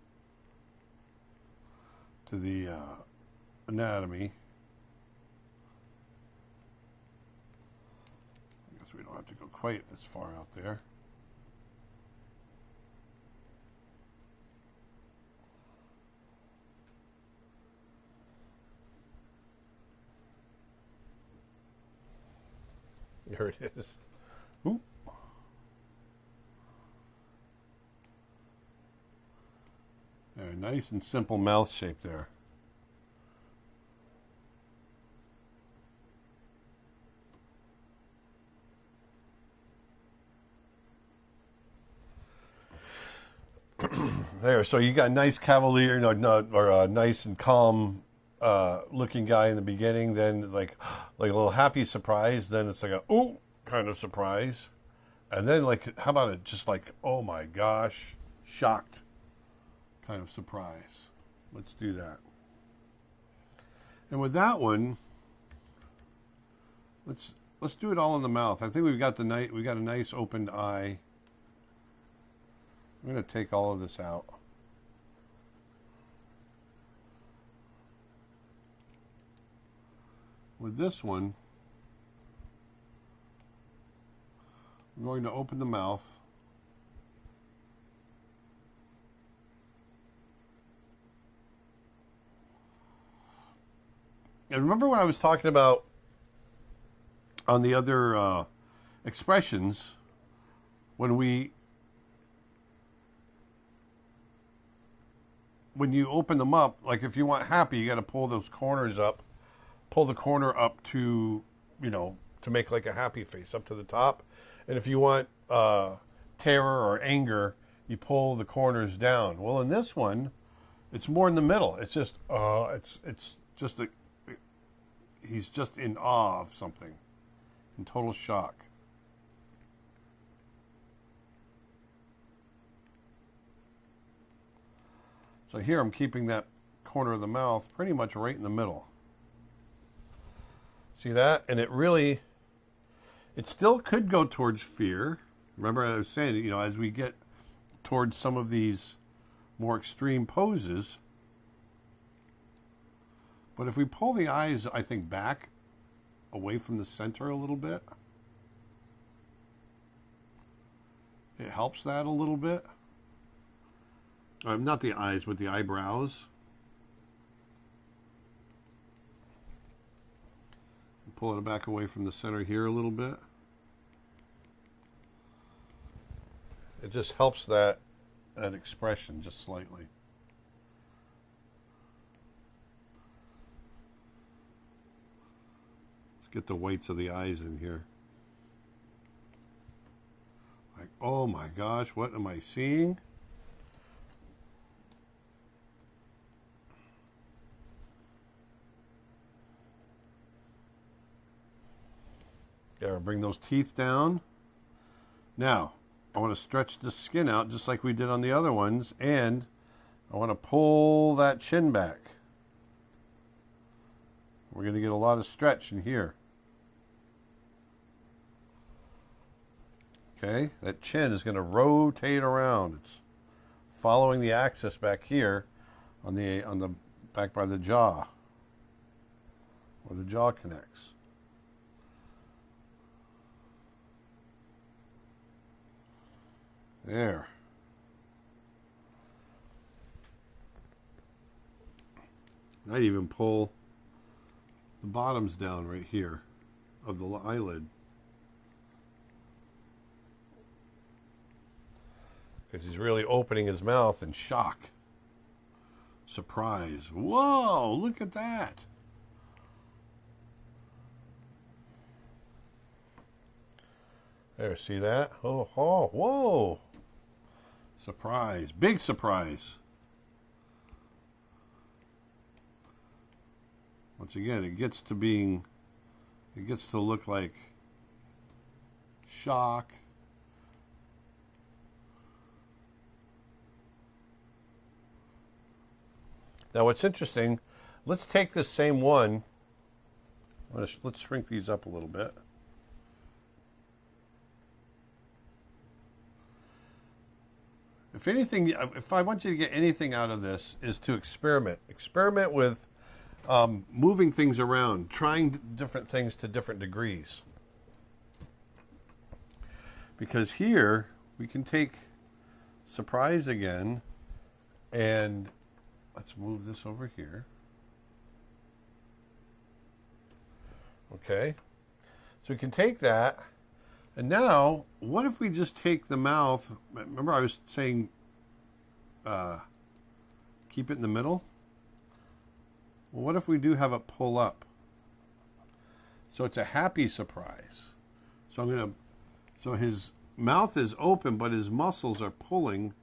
the anatomy. I guess we don't have to go quite as far out there. There it is. Ooh. There, nice and simple mouth shape there. There, so you got a nice cavalier, or a nice and calm looking guy in the beginning, then like a little happy surprise, then it's like a ooh kind of surprise, and then like, how about it just like, oh my gosh, shocked kind of surprise. Let's do that. And with that one, let's do it all in the mouth. I think we got a nice opened eye. I'm going to take all of this out. With this one, I'm going to open the mouth. And remember when I was talking about on the other expressions, when you open them up, like if you want happy, you got to pull those corners up. Pull the corner up to, to make like a happy face up to the top. And if you want terror or anger, you pull the corners down. Well, in this one, it's more in the middle. It's just, he's just in awe of something, in total shock. So here I'm keeping that corner of the mouth pretty much right in the middle. See that? And it still could go towards fear. Remember I was saying, as we get towards some of these more extreme poses. But if we pull the eyes, I think, back away from the center a little bit, it helps that a little bit. Not the eyes, but the eyebrows. Pull it back away from the center here a little bit. It just helps that expression just slightly. Let's get the whites of the eyes in here. Like, oh my gosh, what am I seeing? There, bring those teeth down. Now, I want to stretch the skin out just like we did on the other ones, and I want to pull that chin back. We're going to get a lot of stretch in here. Okay, that chin is going to rotate around. It's following the axis back here on the back by the jaw, where the jaw connects. There. I'd even pull the bottoms down right here of the eyelid. Because he's really opening his mouth in shock. Surprise. Whoa, look at that. There, see that? Oh, whoa. Surprise. Big surprise. Once again, it gets to look like shock. Now, what's interesting, let's take this same one. Let's shrink these up a little bit. If anything, if I want you to get anything out of this, is to experiment. Experiment with moving things around, trying different things to different degrees. Because here, we can take surprise again, and let's move this over here. Okay. So we can take that. And now, what if we just take the mouth? Remember I was saying keep it in the middle? Well, what if we do have it pull up? So it's a happy surprise. So so his mouth is open, but his muscles are pulling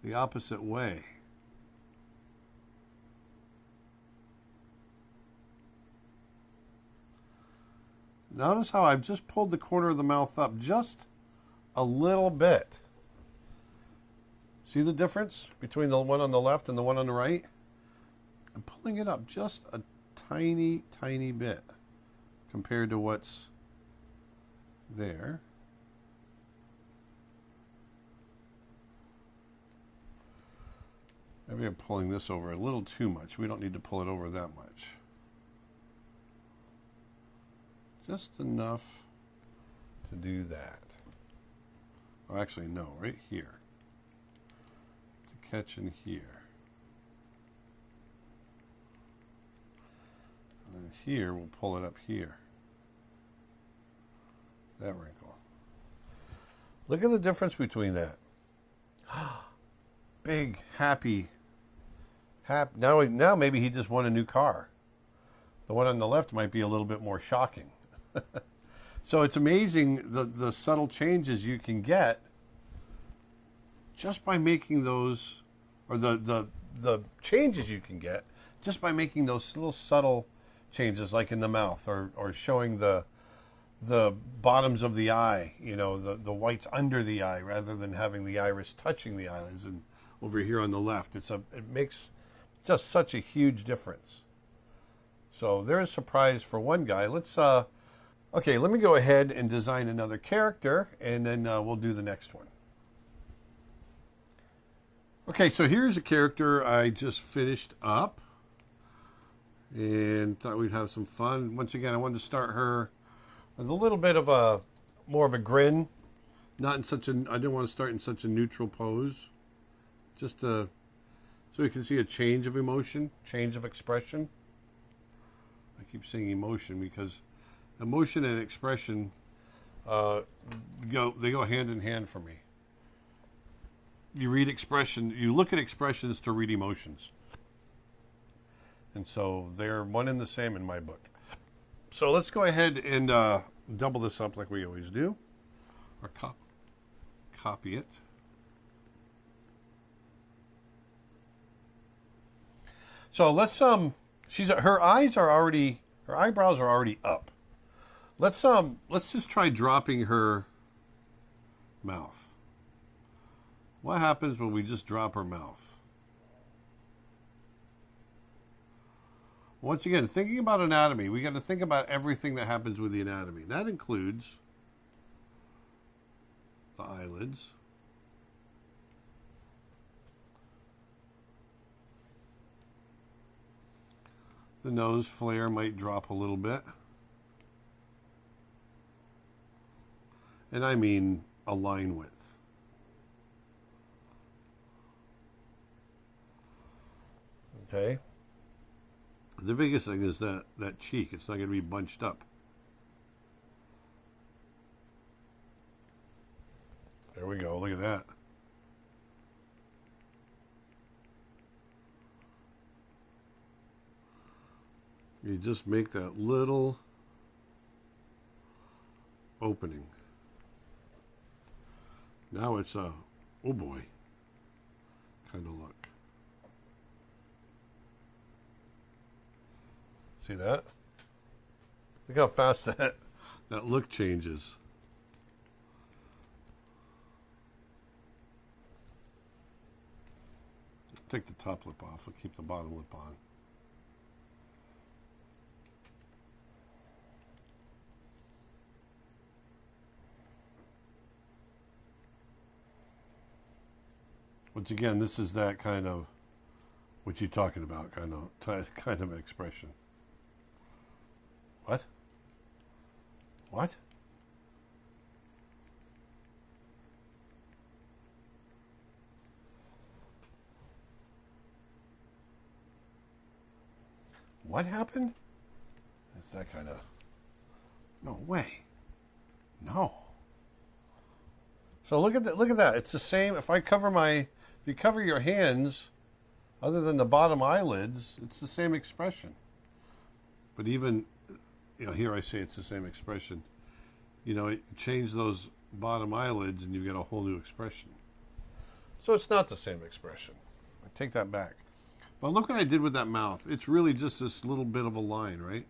the opposite way. Notice how I've just pulled the corner of the mouth up just a little bit. See the difference between the one on the left and the one on the right? I'm pulling it up just a tiny, tiny bit compared to what's there. Maybe I'm pulling this over a little too much. We don't need to pull it over that much. Just enough to do that. Oh, actually, no, right here. To catch in here. And then here, we'll pull it up here. That wrinkle. Look at the difference between that. Big, happy. Now maybe he just won a new car. The one on the left might be a little bit more shocking. So it's amazing the subtle changes you can get just by making those, or the changes you can get just by making those little subtle changes, like in the mouth, or showing the bottoms of the eye, the whites under the eye rather than having the iris touching the eyelids. And over here on the left, it makes just such a huge difference. So there's a surprise for one guy. Okay, let me go ahead and design another character, and then we'll do the next one. Okay, so here's a character I just finished up, and thought we'd have some fun. Once again, I wanted to start her with a little bit of more of a grin. I didn't want to start in such a neutral pose, just so you can see a change of emotion, change of expression. I keep saying emotion because emotion and expression go hand in hand for me. You look at expressions to read emotions. And so they're one and the same in my book. So let's go ahead and double this up like we always do. Or copy it. So let's her eyebrows are already up. Let's just try dropping her mouth. What happens when we just drop her mouth? Once again, thinking about anatomy, we got to think about everything that happens with the anatomy. That includes the eyelids, the nose flare might drop a little bit, and I mean a line width. Okay. The biggest thing is that cheek. It's not going to be bunched up. There we go. Look at that. You just make that little opening. Now it's a, oh boy, kind of look. See that? Look how fast that look changes. Take the top lip off. I'll keep the bottom lip on. Once again, this is that kind of, what you talking about, kind of expression. What? What? What happened? It's that kind of, no way. No. So look at that. It's the same. If you cover your hands, other than the bottom eyelids, it's the same expression. But even, here I say it's the same expression. Change those bottom eyelids and you get a whole new expression. So it's not the same expression. I take that back. But look what I did with that mouth. It's really just this little bit of a line, right?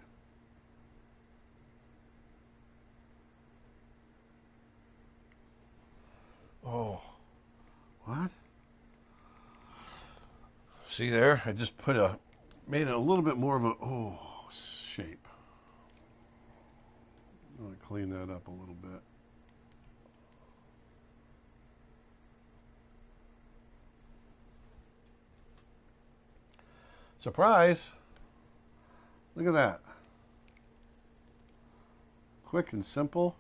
Oh, what? See there? I just made it a little bit more of a, shape. I'm going to clean that up a little bit. Surprise! Look at that. Quick and simple.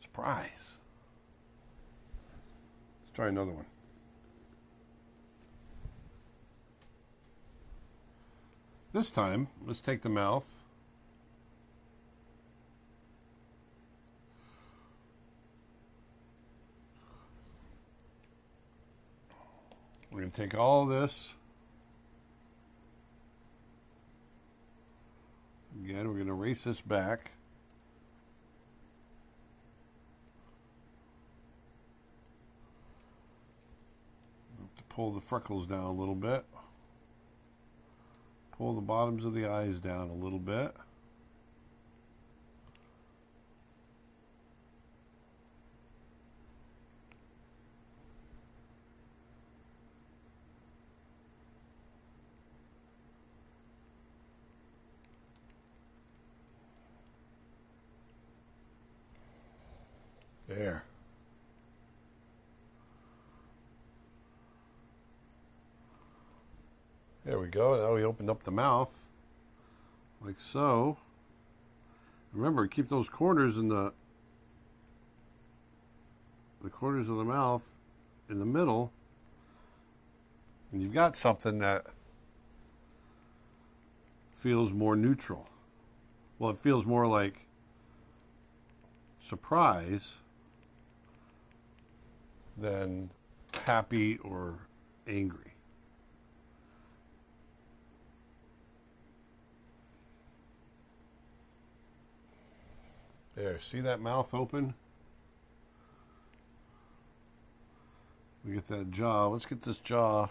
Surprise. Let's try another one. This time, let's take the mouth. We're going to take all of this. Again, we're going to erase this back. Pull the freckles down a little bit. Pull the bottoms of the eyes down a little bit. There. There we go. Now we opened up the mouth, like so. Remember, keep those corners in the corners of the mouth in the middle, and you've got something that feels more neutral. Well, it feels more like surprise than happy or angry. There, see that mouth open? We get that jaw. Let's get this jaw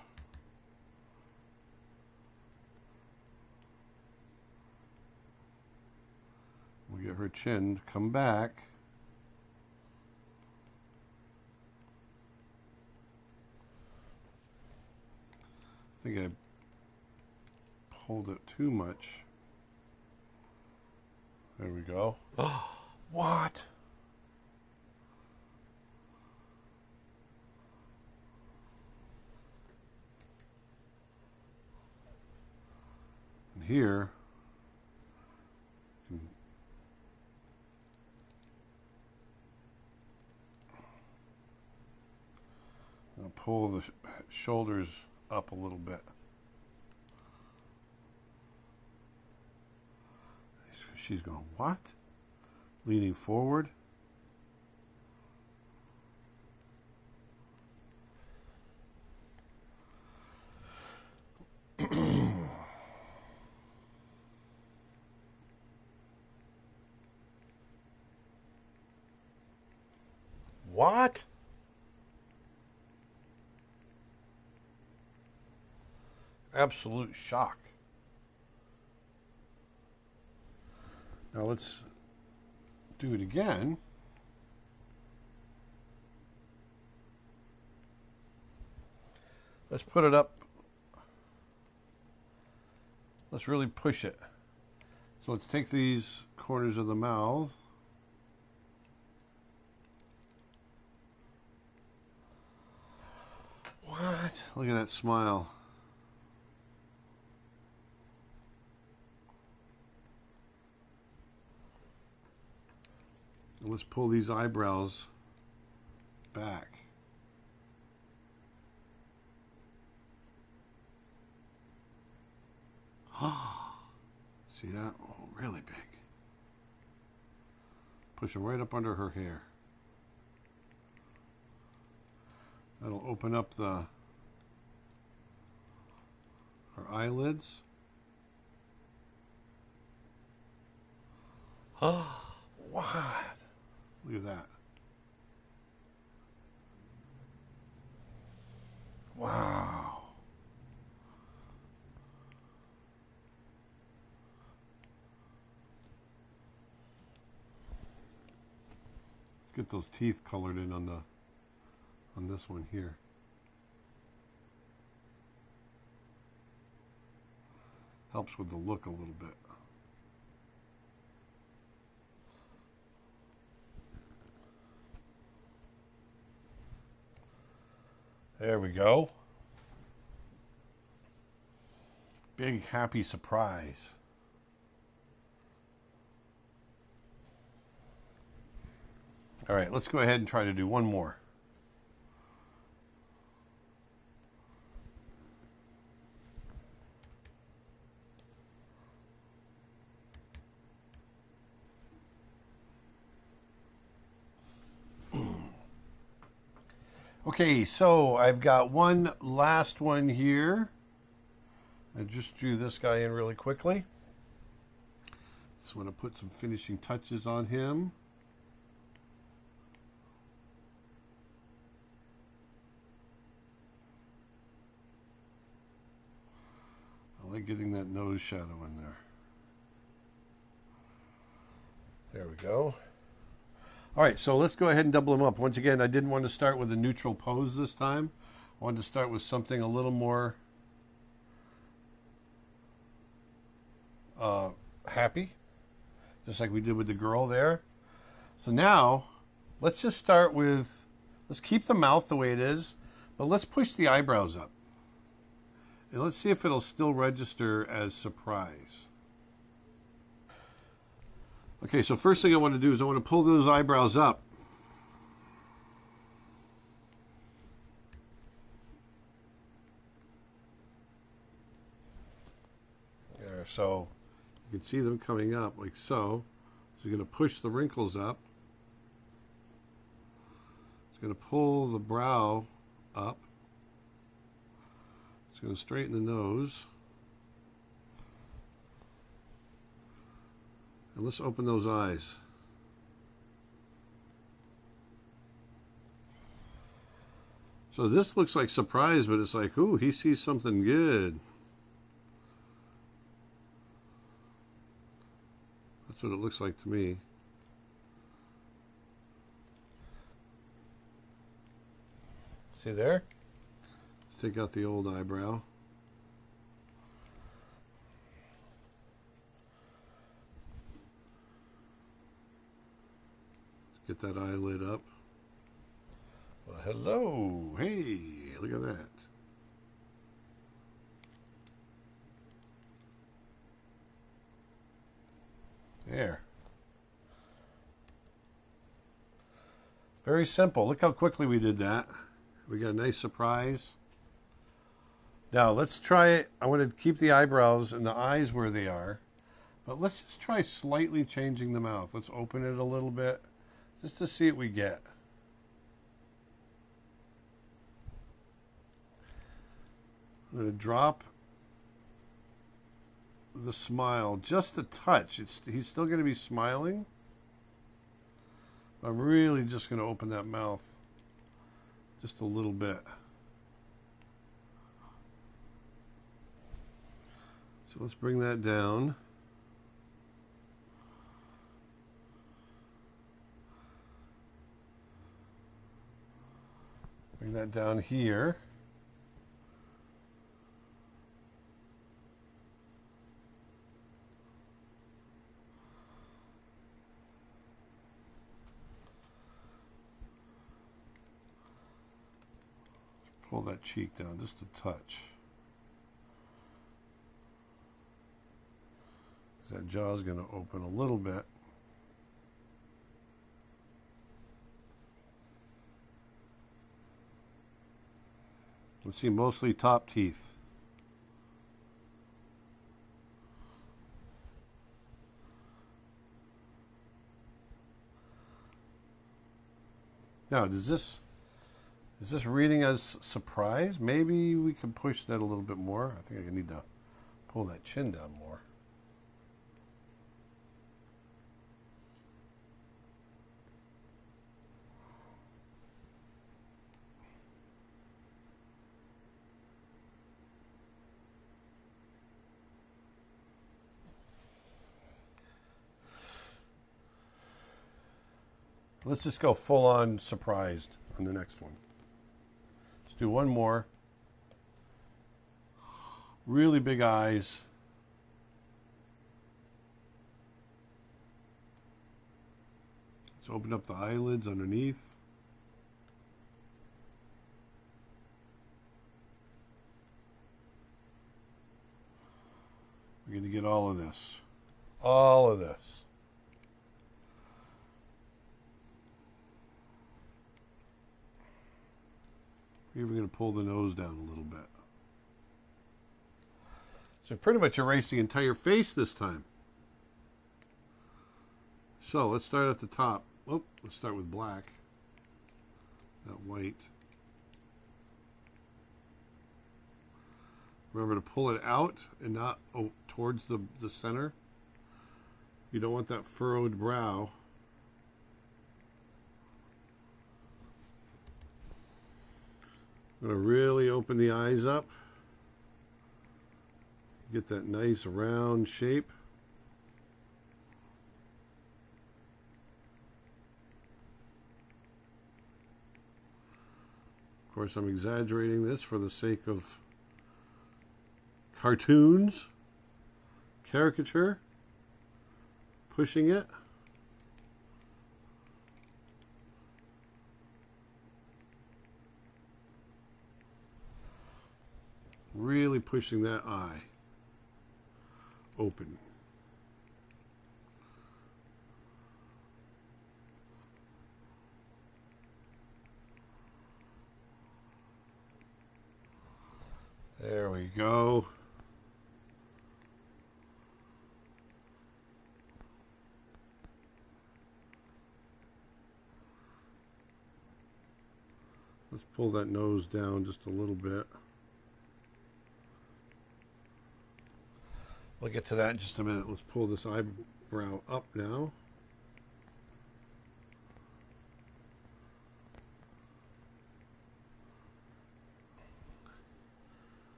her chin to come back. I think I pulled it too much. There we go. What? And here, I'll pull the shoulders up a little bit. She's going, what? Leaning forward. What? Absolute shock. Now let's do it again. Let's put it up. Let's really push it. So let's take these corners of the mouth. What? Look at that smile. And let's pull these eyebrows back. See that? Oh, really big. Push them right up under her hair. That'll open up her eyelids. What? Look at that. Wow. Let's get those teeth colored in on this one here. Helps with the look a little bit. There we go. Big happy surprise. All right, let's go ahead and try to do one more. Okay, so I've got one last one here. I just drew this guy in really quickly. Just want to put some finishing touches on him. I like getting that nose shadow in there. There we go. All right, so let's go ahead and double them up. Once again, I didn't want to start with a neutral pose this time. I wanted to start with something a little more happy, just like we did with the girl there. So now, let's just start with, let's keep the mouth the way it is, but let's push the eyebrows up. And let's see if it'll still register as surprise. Okay, so first thing I want to do is I want to pull those eyebrows up. There, so you can see them coming up like so. So you're going to push the wrinkles up. It's going to pull the brow up. It's going to straighten the nose. And let's open those eyes. So this looks like surprise, but it's like, ooh, he sees something good. That's what it looks like to me. See there? Let's take out the old eyebrow. Get that eyelid up. Well, hello. Hey, look at that. There. Very simple. Look how quickly we did that. We got a nice surprise. Now let's try it. I want to keep the eyebrows and the eyes where they are, but let's just try slightly changing the mouth. Let's open it a little bit just to see what we get. I'm going to drop the smile just a touch. He's still going to be smiling. I'm really just going to open that mouth just a little bit. So let's bring that down. Bring that down here. Pull that cheek down just a touch. That jaw is going to open a little bit. Let's see, mostly top teeth. Now, is this reading as surprise? Maybe we can push that a little bit more. I think I need to pull that chin down more. Let's just go full on surprised on the next one. Let's do one more. Really big eyes. Let's open up the eyelids underneath. We're going to get all of this. All of this. We're even going to pull the nose down a little bit. So pretty much erase the entire face this time. So let's start at the top. Oh, let's start with black, not white. Remember to pull it out and not towards the center. You don't want that furrowed brow. I'm going to really open the eyes up. Get that nice round shape. Of course, I'm exaggerating this for the sake of cartoons, caricature, pushing it. Really pushing that eye open. There we go. Let's pull that nose down just a little bit. We'll get to that in just a minute. Let's pull this eyebrow up now.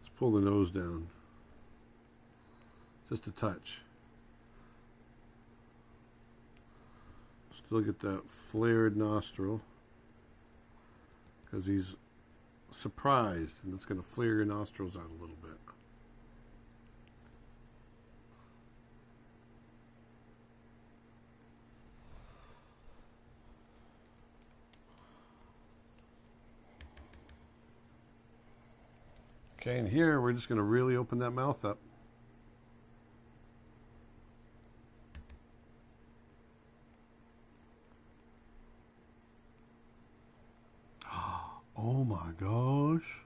Let's pull the nose down. Just a touch. Still get that flared nostril. because he's surprised, and it's going to flare your nostrils out a little bit. Okay, and here we're just going to really open that mouth up. Oh my gosh.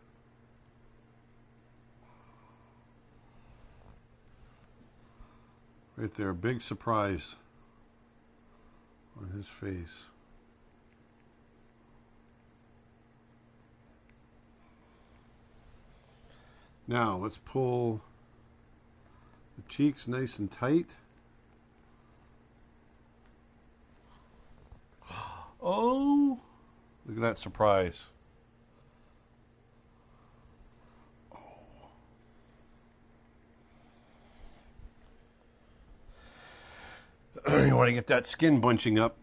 Right there, big surprise on his face. Now, let's pull the cheeks nice and tight. Oh, look at that surprise. You want to get that skin bunching up.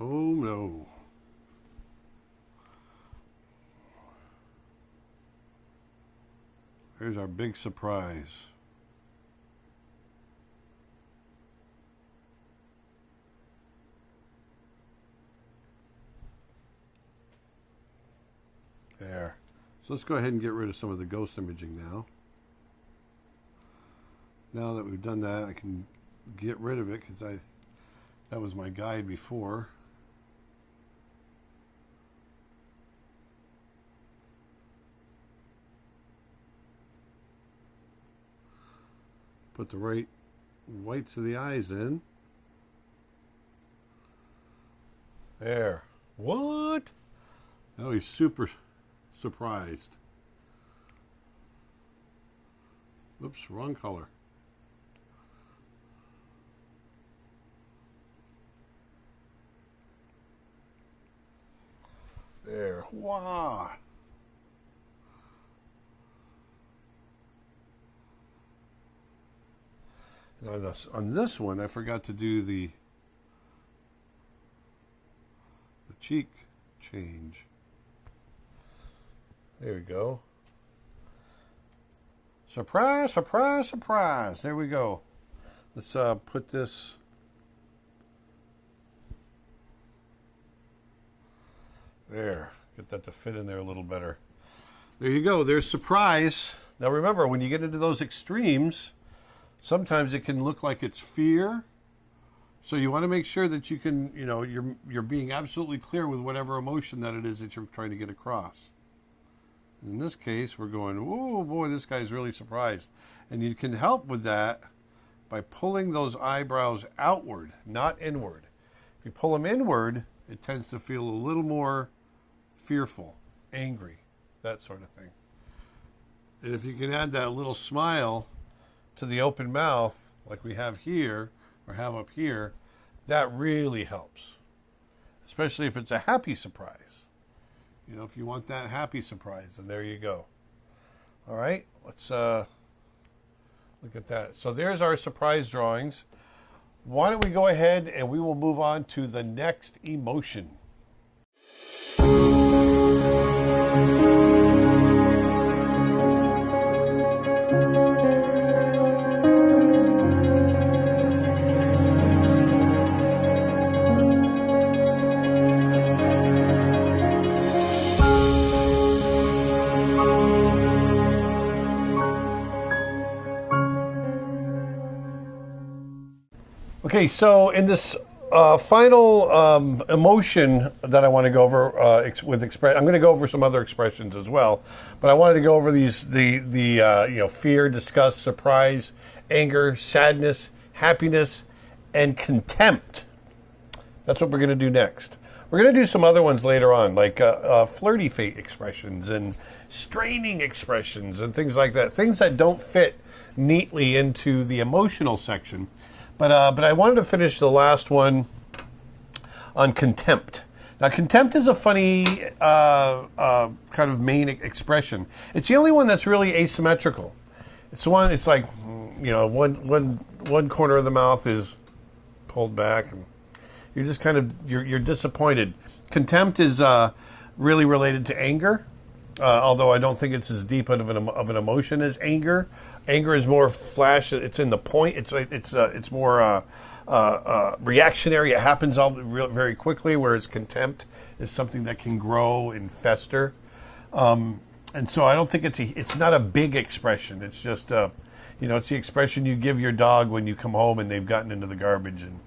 Oh no. Here's our big surprise. There. So let's go ahead and get rid of some of the ghost imaging now. Now that we've done that, I can get rid of it because that was my guide before. Put the right whites of the eyes in. There. What? Now he's super surprised. Oops, wrong color. There. Wow. And on this one, I forgot to do the cheek change. There we go. Surprise, surprise, surprise. There we go. Let's put this. There. Get that to fit in there a little better. There you go. There's surprise. Now remember, when you get into those extremes, sometimes it can look like it's fear. So you want to make sure that you can, you're being absolutely clear with whatever emotion that it is that you're trying to get across. In this case, we're going, oh boy, this guy's really surprised. And you can help with that by pulling those eyebrows outward, not inward. If you pull them inward, it tends to feel a little more fearful, angry, that sort of thing. And if you can add that little smile to the open mouth, like we have here, or have up here, that really helps. Especially if it's a happy surprise. If you want that happy surprise, then there you go. All right, let's look at that. So there's our surprise drawings. Why don't we go ahead and we will move on to the next emotion. Okay, so in this final emotion that I want to go over I'm going to go over some other expressions as well, but I wanted to go over the fear, disgust, surprise, anger, sadness, happiness, and contempt. That's what we're going to do next. We're going to do some other ones later on, like flirty fate expressions and straining expressions and things like that. Things that don't fit neatly into the emotional section. But I wanted to finish the last one on contempt. Now, contempt is a funny kind of main expression. It's the only one that's really asymmetrical. It's the one. It's like one corner of the mouth is pulled back, and you're just kind of you're disappointed. Contempt is really related to anger, although I don't think it's as deep of an emotion as anger. Anger is more flash. It's in the point. It's more reactionary. It happens very quickly. Whereas contempt is something that can grow and fester. And so I don't think it's not a big expression. It's just it's the expression you give your dog when you come home and they've gotten into the garbage and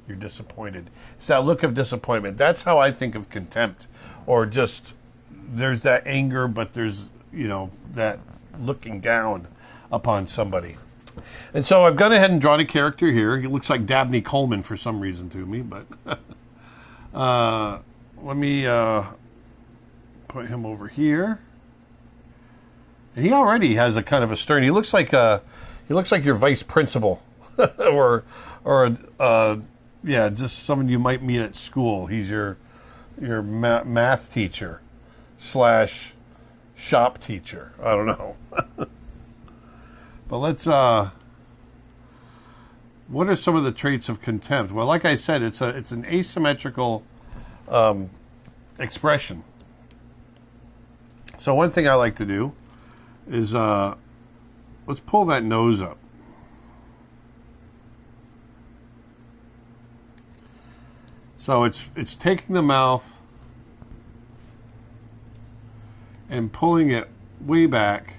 you're disappointed. It's that look of disappointment. That's how I think of contempt, or just there's that anger, but there's that looking down upon somebody. And so I've gone ahead and drawn a character here. It looks like Dabney Coleman for some reason to me, but let me put him over here. And he already has a kind of a stern. He looks like your vice principal, or just someone you might meet at school. He's your math teacher / shop teacher. I don't know. But let's. What are some of the traits of contempt? Well, like I said, it's an asymmetrical expression. So one thing I like to do is let's pull that nose up. So it's taking the mouth and pulling it way back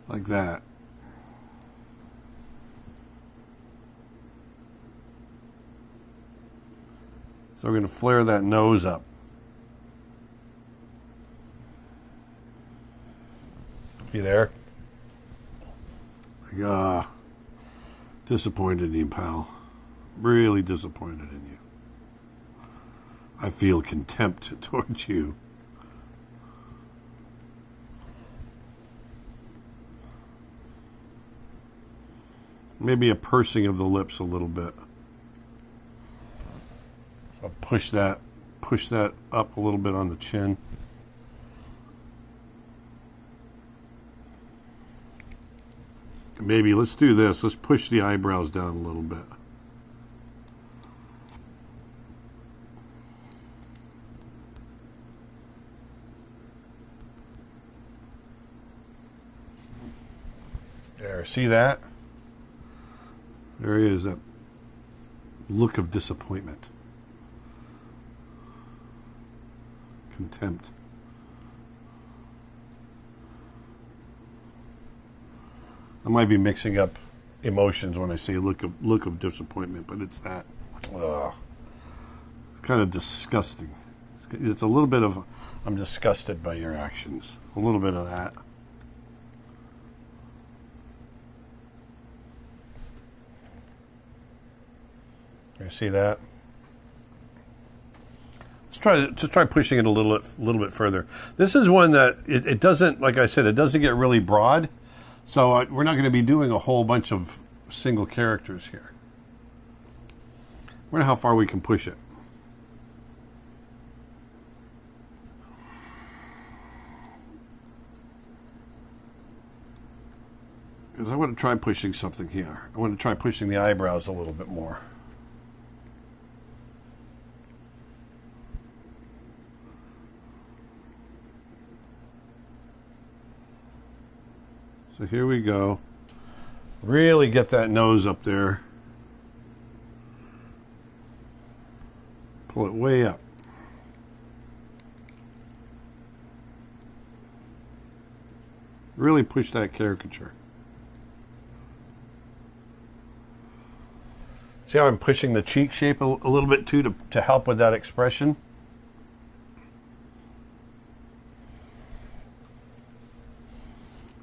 like that. So we're going to flare that nose up. You there? Like, disappointed in you, pal. Really disappointed in you. I feel contempt towards you. Maybe a pursing of the lips a little bit. So push that up a little bit on the chin. Maybe let's do this. Let's push the eyebrows down a little bit. There, see that? There is that look of disappointment, contempt. I might be mixing up emotions when I say look of disappointment, but it's that. It's kind of disgusting. It's a little bit of I'm disgusted by your actions. A little bit of that. You see that? Let's try pushing it a little bit further. This is one that it doesn't, like I said, it doesn't get really broad. So we're not going to be doing a whole bunch of single characters here. I wonder how far we can push it. Because I want to try pushing something here. I want to try pushing the eyebrows a little bit more. So here we go. Really get that nose up there. Pull it way up. Really push that caricature. See how I'm pushing the cheek shape a little bit too to help with that expression?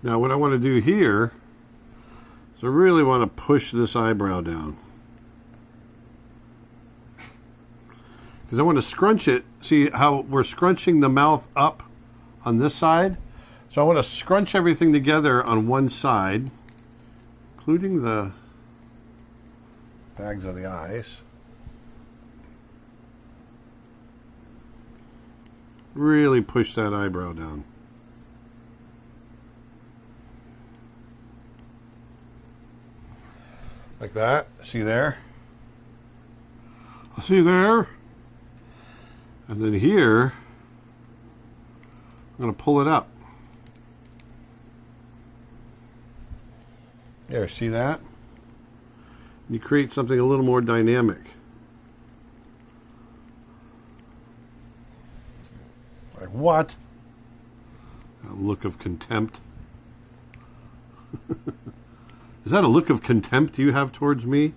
Now what I want to do here is I really want to push this eyebrow down. Because I want to scrunch it. See how we're scrunching the mouth up on this side? So I want to scrunch everything together on one side, including the bags of the eyes. Really push that eyebrow down. Like that. See there? See there? And then here, I'm going to pull it up. There, see that? You create something a little more dynamic. Like what? A look of contempt. Is that a look of contempt you have towards me?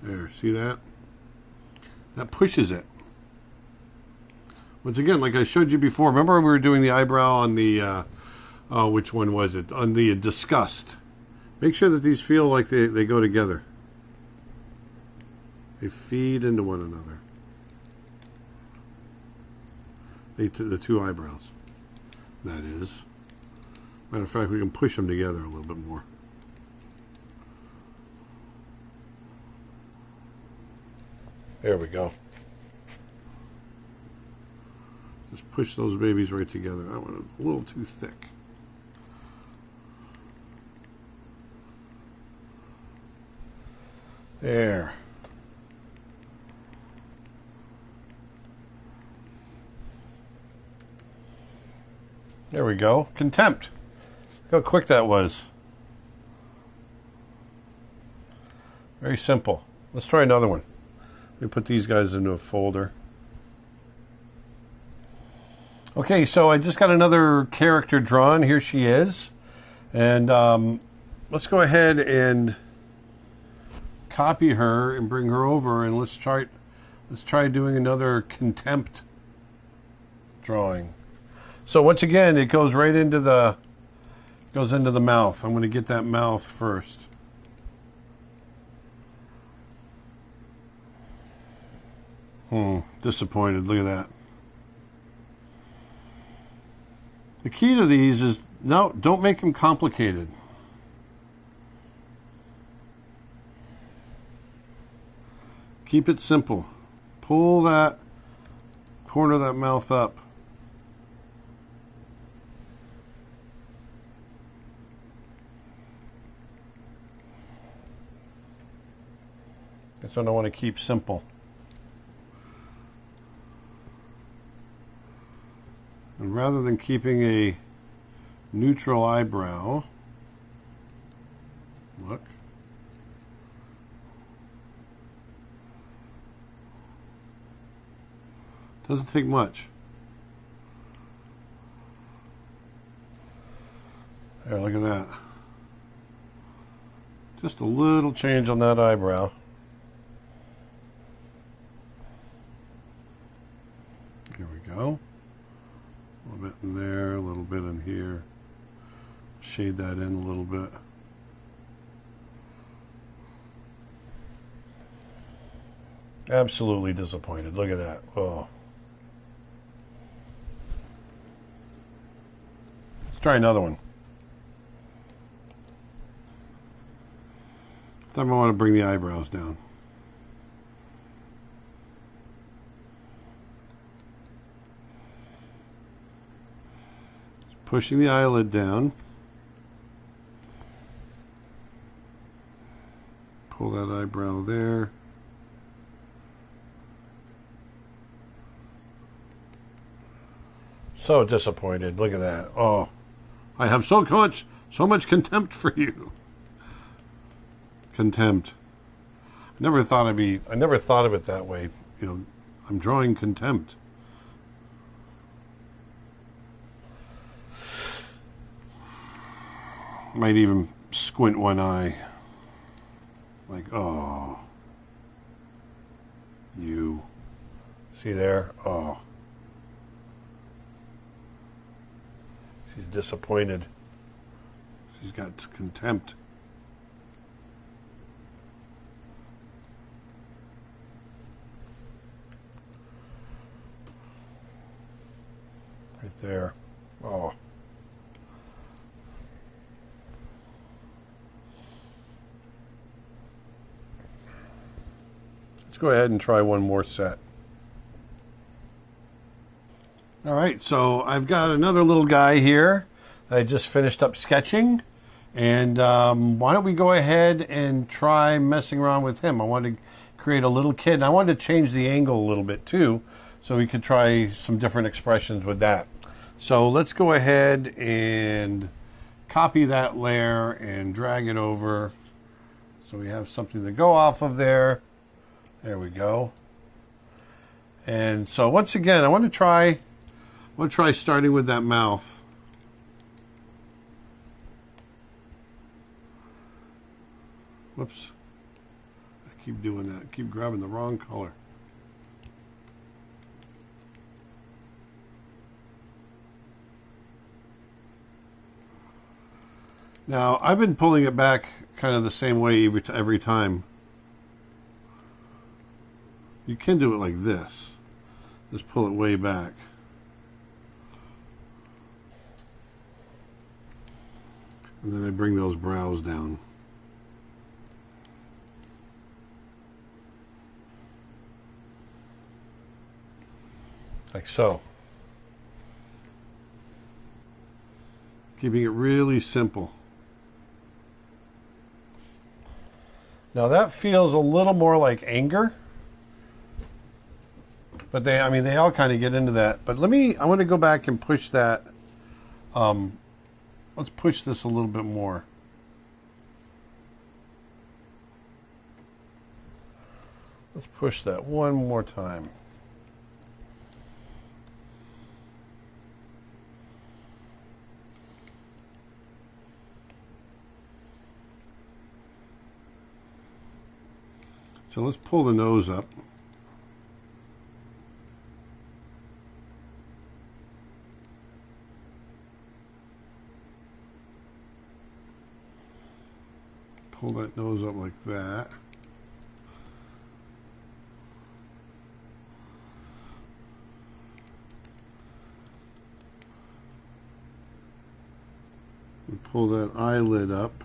There, see that? That pushes it. Once again, like I showed you before, remember we were doing the eyebrow on the, which one was it? On the disgust. Make sure that these feel like they go together. They feed into one another. The two eyebrows. That is. Matter of fact, we can push them together a little bit more. There we go. Just push those babies right together. That one is a little too thick. There. There we go. Contempt. Look how quick that was. Very simple. Let's try another one. Let me put these guys into a folder. Okay, so I just got another character drawn. Here she is. And let's go ahead and copy her and bring her over, and let's try doing another contempt drawing. So once again, it goes right into the mouth. I'm going to get that mouth first. Disappointed. Look at that. The key to these is, no, don't make them complicated. Keep it simple. Pull that corner of that mouth up. That's what I want to keep simple. And rather than keeping a neutral eyebrow, look. Doesn't take much. There, look at that. Just a little change on that eyebrow. Here we go. A little bit in there, a little bit in here. Shade that in a little bit. Absolutely disappointed. Look at that. Oh. Let's try another one. This time I want to bring the eyebrows down. Pushing the eyelid down. Pull that eyebrow there. So disappointed. Look at that. Oh, I have so much contempt for you. Contempt. I never thought of it that way. You know, I'm drawing contempt. Might even squint one eye. Like, oh. You. See there? Oh. She's disappointed. She's got contempt. Right there. Oh. Let's go ahead and try one more set. All right, so I've got another little guy here I just finished up sketching. And why don't we go ahead and try messing around with him. I wanted to create a little kid. And I wanted to change the angle a little bit too, so we could try some different expressions with that. So let's go ahead and copy that layer and drag it over so we have something to go off of there. There we go. And so once again, I want to try starting with that mouth. Whoops. I keep doing that. I keep grabbing the wrong color. Now, I've been pulling it back kind of the same way every time. You can do it like this. Just pull it way back. And then I bring those brows down. Like so. Keeping it really simple. Now that feels a little more like anger. But they all kind of get into that. But I want to go back and push that. Let's push this a little bit more. Let's push that one more time. So let's pull the nose up. Pull that nose up like that. And pull that eyelid up.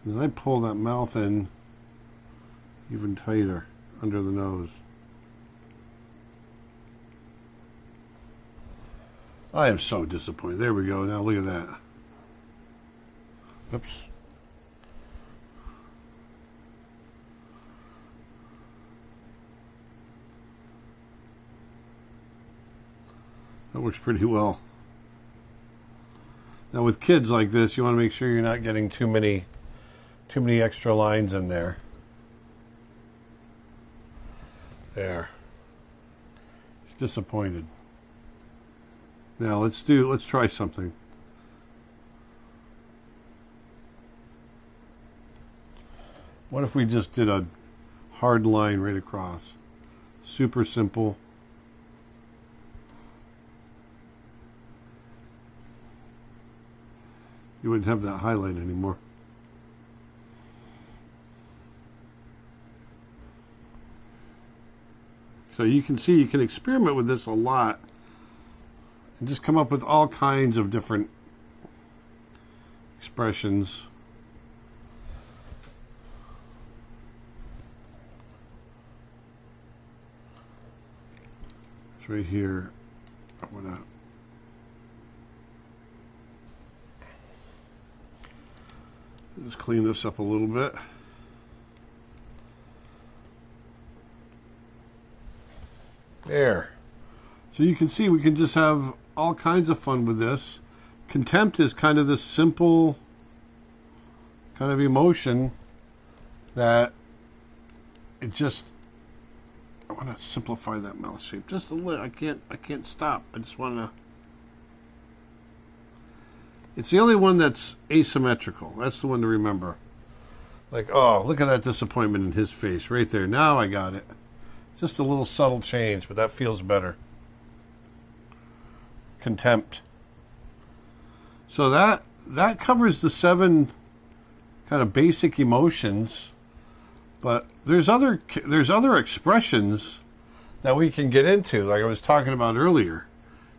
And I pull that mouth in even tighter under the nose. I am so disappointed. There we go. Now look at that. Oops. That works pretty well. Now with kids like this, you want to make sure you're not getting too many extra lines in there. There. He's disappointed. Now let's try something. What if we just did a hard line right across? Super simple. You wouldn't have that highlight anymore. So you can see you can experiment with this a lot and just come up with all kinds of different expressions. It's right here. I'm gonna just clean this up a little bit. There. So you can see we can just have all kinds of fun with this. Contempt is kind of this simple kind of emotion that it just, I want to simplify that mouth shape just a little. I can't stop. I just want to. It's the only one that's asymmetrical. That's the one to remember. Like, oh, look at that disappointment in his face right there. Now I got it. Just a little subtle change, but that feels better. Contempt. So that covers the 7 kind of basic emotions, but there's other expressions that we can get into, like I was talking about earlier.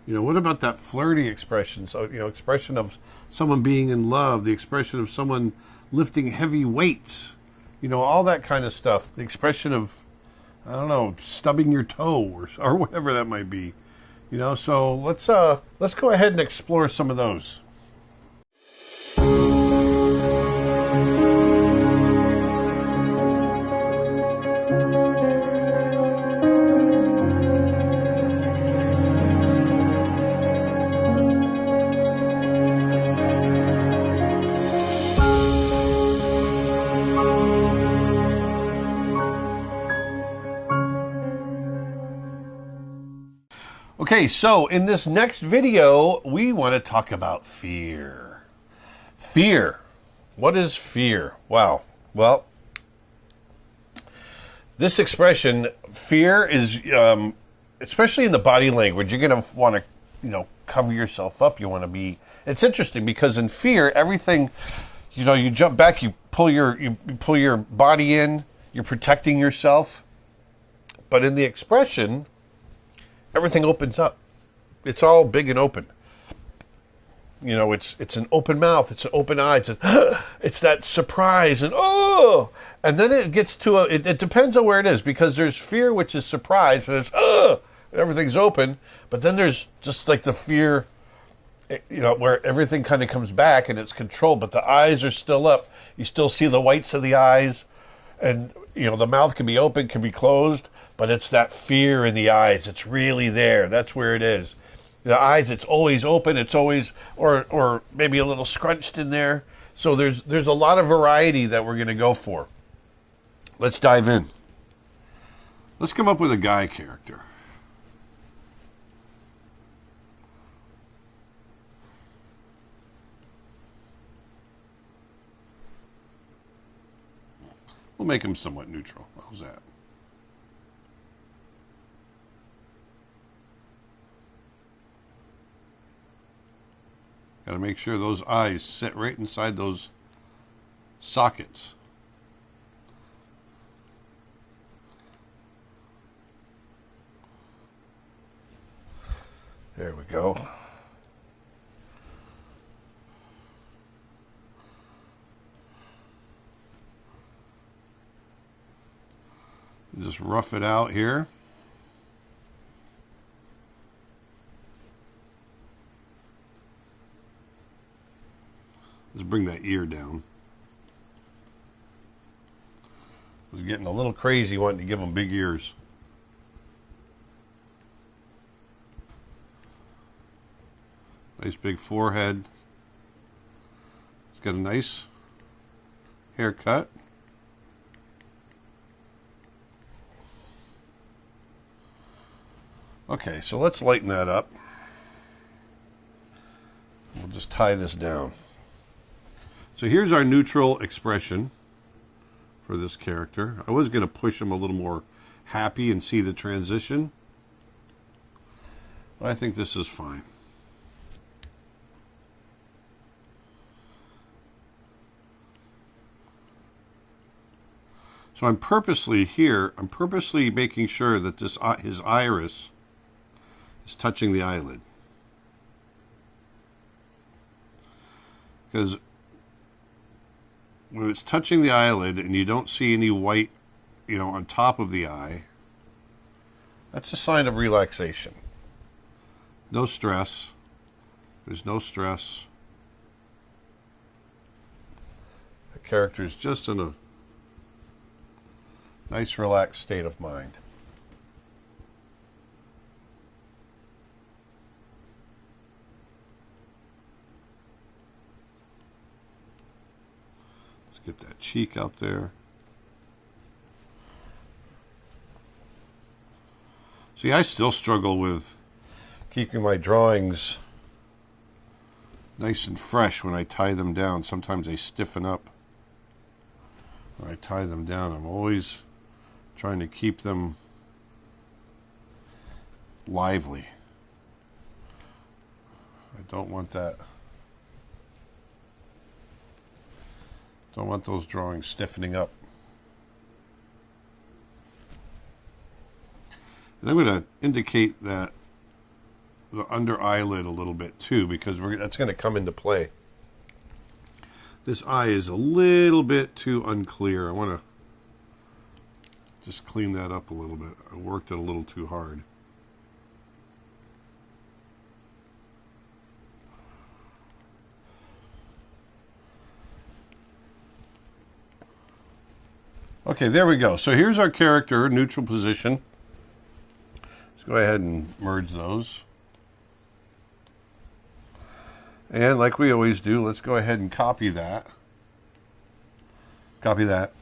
You know, what about that flirty expression? So, you know, expression of someone being in love, the expression of someone lifting heavy weights, you know, all that kind of stuff. The expression of I don't know, stubbing your toe or whatever that might be. You know, so let's go ahead and explore some of those. Okay, so in this next video, we want to talk about fear. Fear. What is fear? Wow. Well, this expression, fear, is, especially in the body language, you're going to want to, cover yourself up. You want to be, it's interesting because in fear, everything, you jump back, you pull your body in, you're protecting yourself. But in the expression, everything opens up. It's all big and open. It's an open mouth. It's an open eye. It's that surprise and and then it gets to it depends on where it is, because there's fear, which is surprise, and it's everything's open. But then there's just like the fear, where everything kind of comes back and it's controlled, but the eyes are still up. You still see the whites of the eyes, and the mouth can be open, can be closed, but it's that fear in the eyes. It's really there. That's where it is. The eyes, it's always open. It's always, or maybe a little scrunched in there. So there's a lot of variety that we're going to go for. Let's dive in. Let's come up with a guy character. We'll make him somewhat neutral. How's that? Got to make sure those eyes sit right inside those sockets. There we go. Just rough it out here. Let's bring that ear down. I was getting a little crazy wanting to give them big ears. Nice big forehead. He's got a nice haircut. Okay, so let's lighten that up. We'll just tie this down. So here's our neutral expression for this character. I was going to push him a little more happy and see the transition, but I think this is fine. So I'm purposely making sure that his iris is touching the eyelid. Because when it's touching the eyelid and you don't see any white, on top of the eye, that's a sign of relaxation. No stress. There's no stress. The character is just in a nice, relaxed state of mind. Get that cheek out there. See, I still struggle with keeping my drawings nice and fresh when I tie them down. Sometimes they stiffen up when I tie them down. I'm always trying to keep them lively. I don't want that. Don't want those drawings stiffening up. And I'm going to indicate that the under eyelid a little bit too, because that's going to come into play. This eye is a little bit too unclear. I want to Just clean that up a little bit. I worked it a little too hard. Okay, there we go. So here's our character, neutral position. Let's go ahead and merge those. And like we always do, let's go ahead and copy that. Copy that.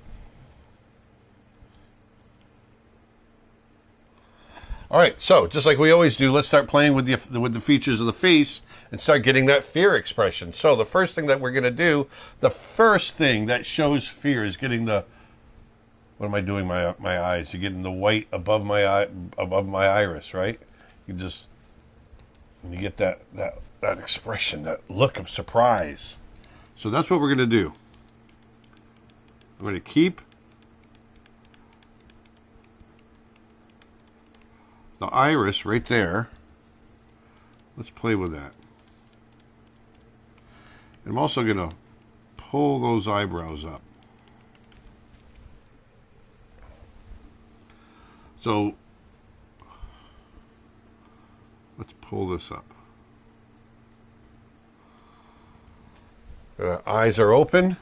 All right, so just like we always do, let's start playing with the features of the face and start getting that fear expression. So the first thing that we're going to do, the first thing that shows fear is getting the, what am I doing? My eyes. You're getting the white above my eye, above my iris, right? You get that expression, that look of surprise. So that's what we're going to do. I'm going to keep the iris right there. Let's play with that. And I'm also going to pull those eyebrows up. So let's pull this up. Eyes are open.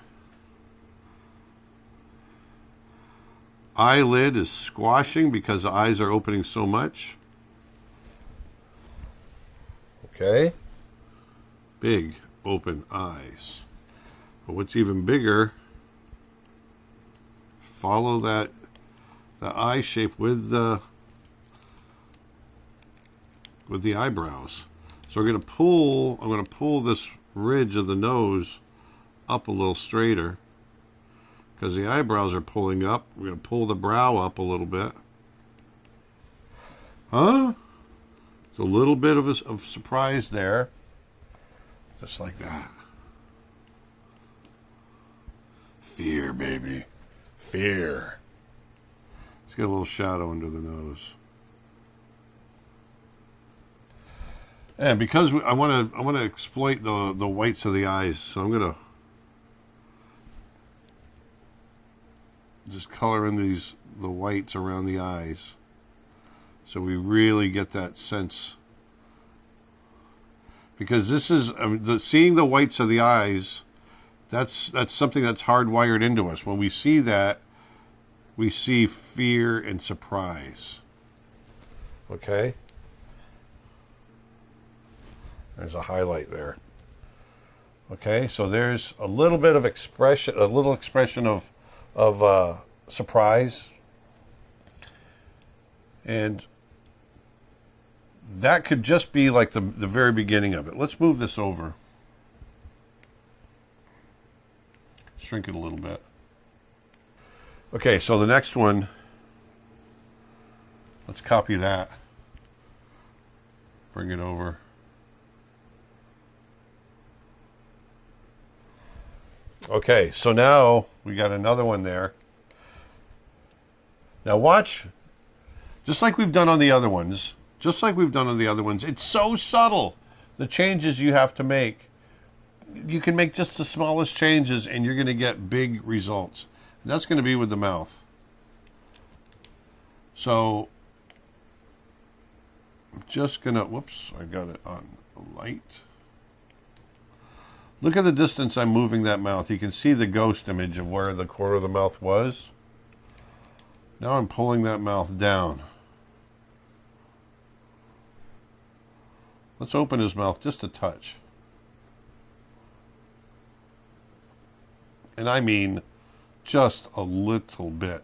Eyelid is squashing because the eyes are opening so much. Okay. Big open eyes. But what's even bigger, follow the eye shape with the eyebrows. So we're going to pull, I'm going to pull this ridge of the nose up a little straighter because the eyebrows are pulling up. We're going to pull the brow up a little bit. Huh? It's a little bit of surprise there. Just like that. Fear, baby. Fear. Let's get a little shadow under the nose. And because I want to exploit the whites of the eyes, so I'm going to just color in the whites around the eyes, so we really get that sense. Because this is seeing the whites of the eyes. That's something that's hardwired into us. When we see that, we see fear and surprise. Okay? There's a highlight there. Okay, so there's a little bit of expression, a little expression of surprise. And that could just be like the very beginning of it. Let's move this over. Shrink it a little bit. Okay, so the next one, let's copy that. Bring it over. Okay, so now we got another one there. Now watch, just like we've done on the other ones, it's so subtle, the changes you have to make. You can make just the smallest changes and you're going to get big results. And that's going to be with the mouth. So I'm just going to, whoops, I got it on light. Look at the distance I'm moving that mouth. You can see the ghost image of where the corner of the mouth was. Now I'm pulling that mouth down. Let's open his mouth just a touch. And I mean just a little bit.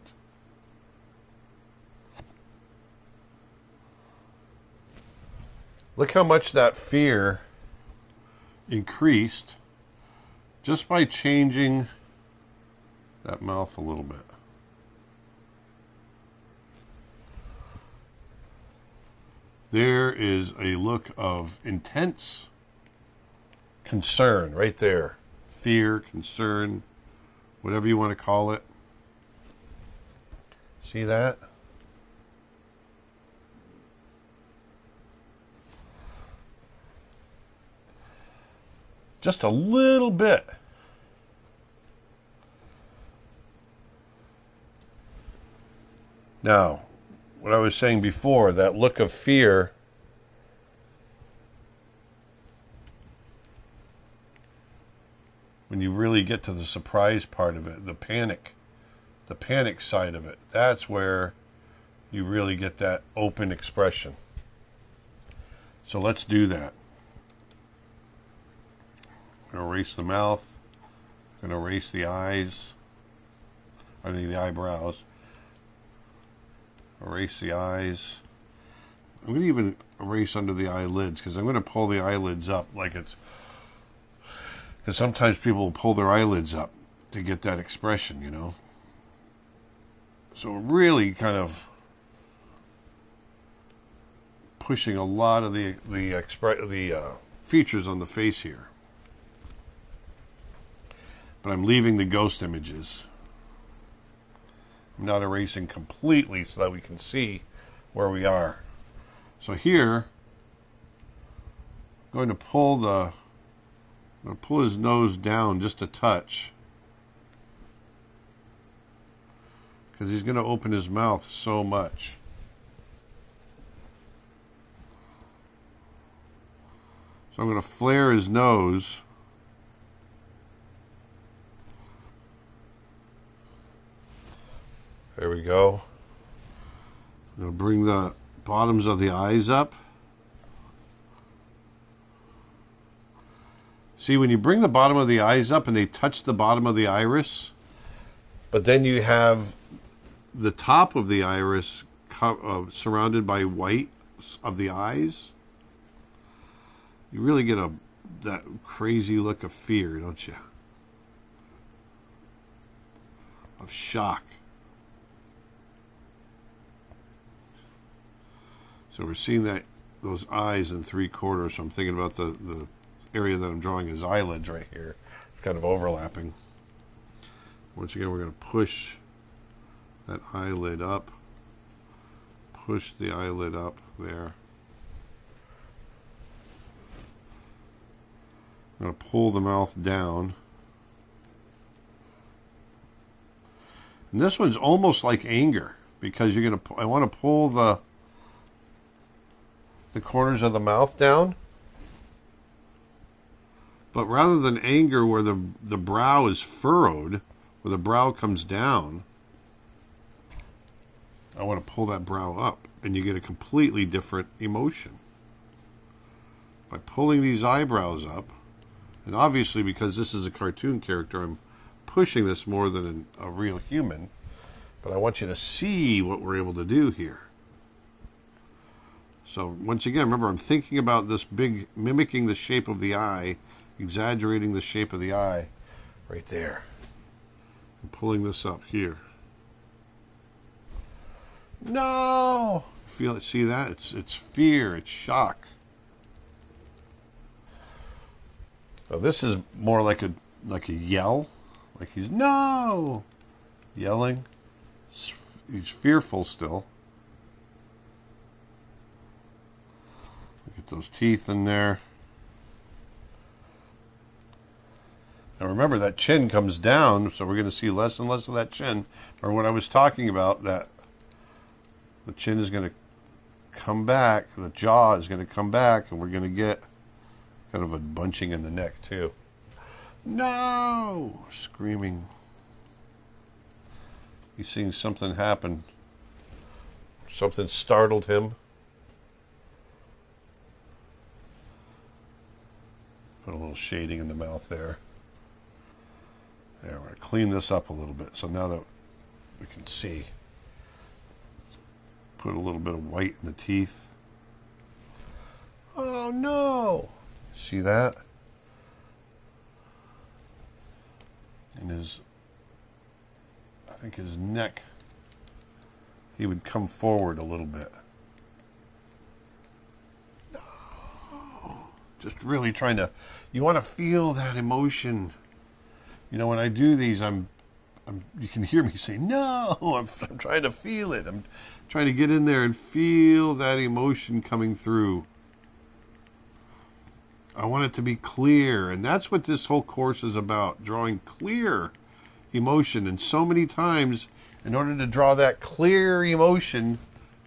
Look how much that fear increased just by changing that mouth a little bit. There is a look of intense concern right there. Fear, concern, whatever you want to call it. See that? Just a little bit. Now, what I was saying before, that look of fear, when you really get to the surprise part of it, the panic side of it, that's where you really get that open expression. So let's do that. I'm going to erase the mouth. I'm going to erase the eyes. I mean the eyebrows. Erase the eyes. I'm going to even erase under the eyelids because I'm going to pull the eyelids up like it's... Because sometimes people will pull their eyelids up to get that expression, you know. So really kind of pushing a lot of the features on the face here. But I'm leaving the ghost images. I'm not erasing completely so that we can see where we are. So here, I'm going to pull his nose down just a touch. Because he's going to open his mouth so much. So I'm going to flare his nose. There we go. I'm going to bring the bottoms of the eyes up. See, when you bring the bottom of the eyes up and they touch the bottom of the iris, but then you have the top of the iris surrounded by white of the eyes, you really get that crazy look of fear, don't you? Of shock. So we're seeing those eyes in 3/4. So I'm thinking about the area that I'm drawing his eyelids right here. It's kind of overlapping. Once again, we're going to push that eyelid up. Push the eyelid up there. I'm going to pull the mouth down. And this one's almost like anger because I want to pull the corners of the mouth down. But rather than anger where the brow is furrowed, where the brow comes down, I want to pull that brow up, and you get a completely different emotion. By pulling these eyebrows up, and obviously because this is a cartoon character, I'm pushing this more than a real human, but I want you to see what we're able to do here. So once again, remember, I'm thinking about this big, mimicking the shape of the eye, exaggerating the shape of the eye right there. I'm pulling this up here. No! Feel it, see that? It's fear, it's shock. So this is more like a yell, like he's no yelling. He's fearful still. Look at those teeth in there. Now remember, that chin comes down, so we're going to see less and less of that chin. Or what I was talking about, that the chin is going to come back, the jaw is going to come back, and we're going to get kind of a bunching in the neck too. No! Screaming. He's seeing something happen. Something startled him. Put a little shading in the mouth there. There, we're going to clean this up a little bit. So now that we can see, put a little bit of white in the teeth. Oh no! See that? And I think his neck, he would come forward a little bit. No! Just really trying to, you want to feel that emotion. You know, when I do these, you can hear me say, no, I'm trying to feel it. I'm trying to get in there and feel that emotion coming through. I want it to be clear, and that's what this whole course is about, drawing clear emotion. And so many times In order to draw that clear emotion,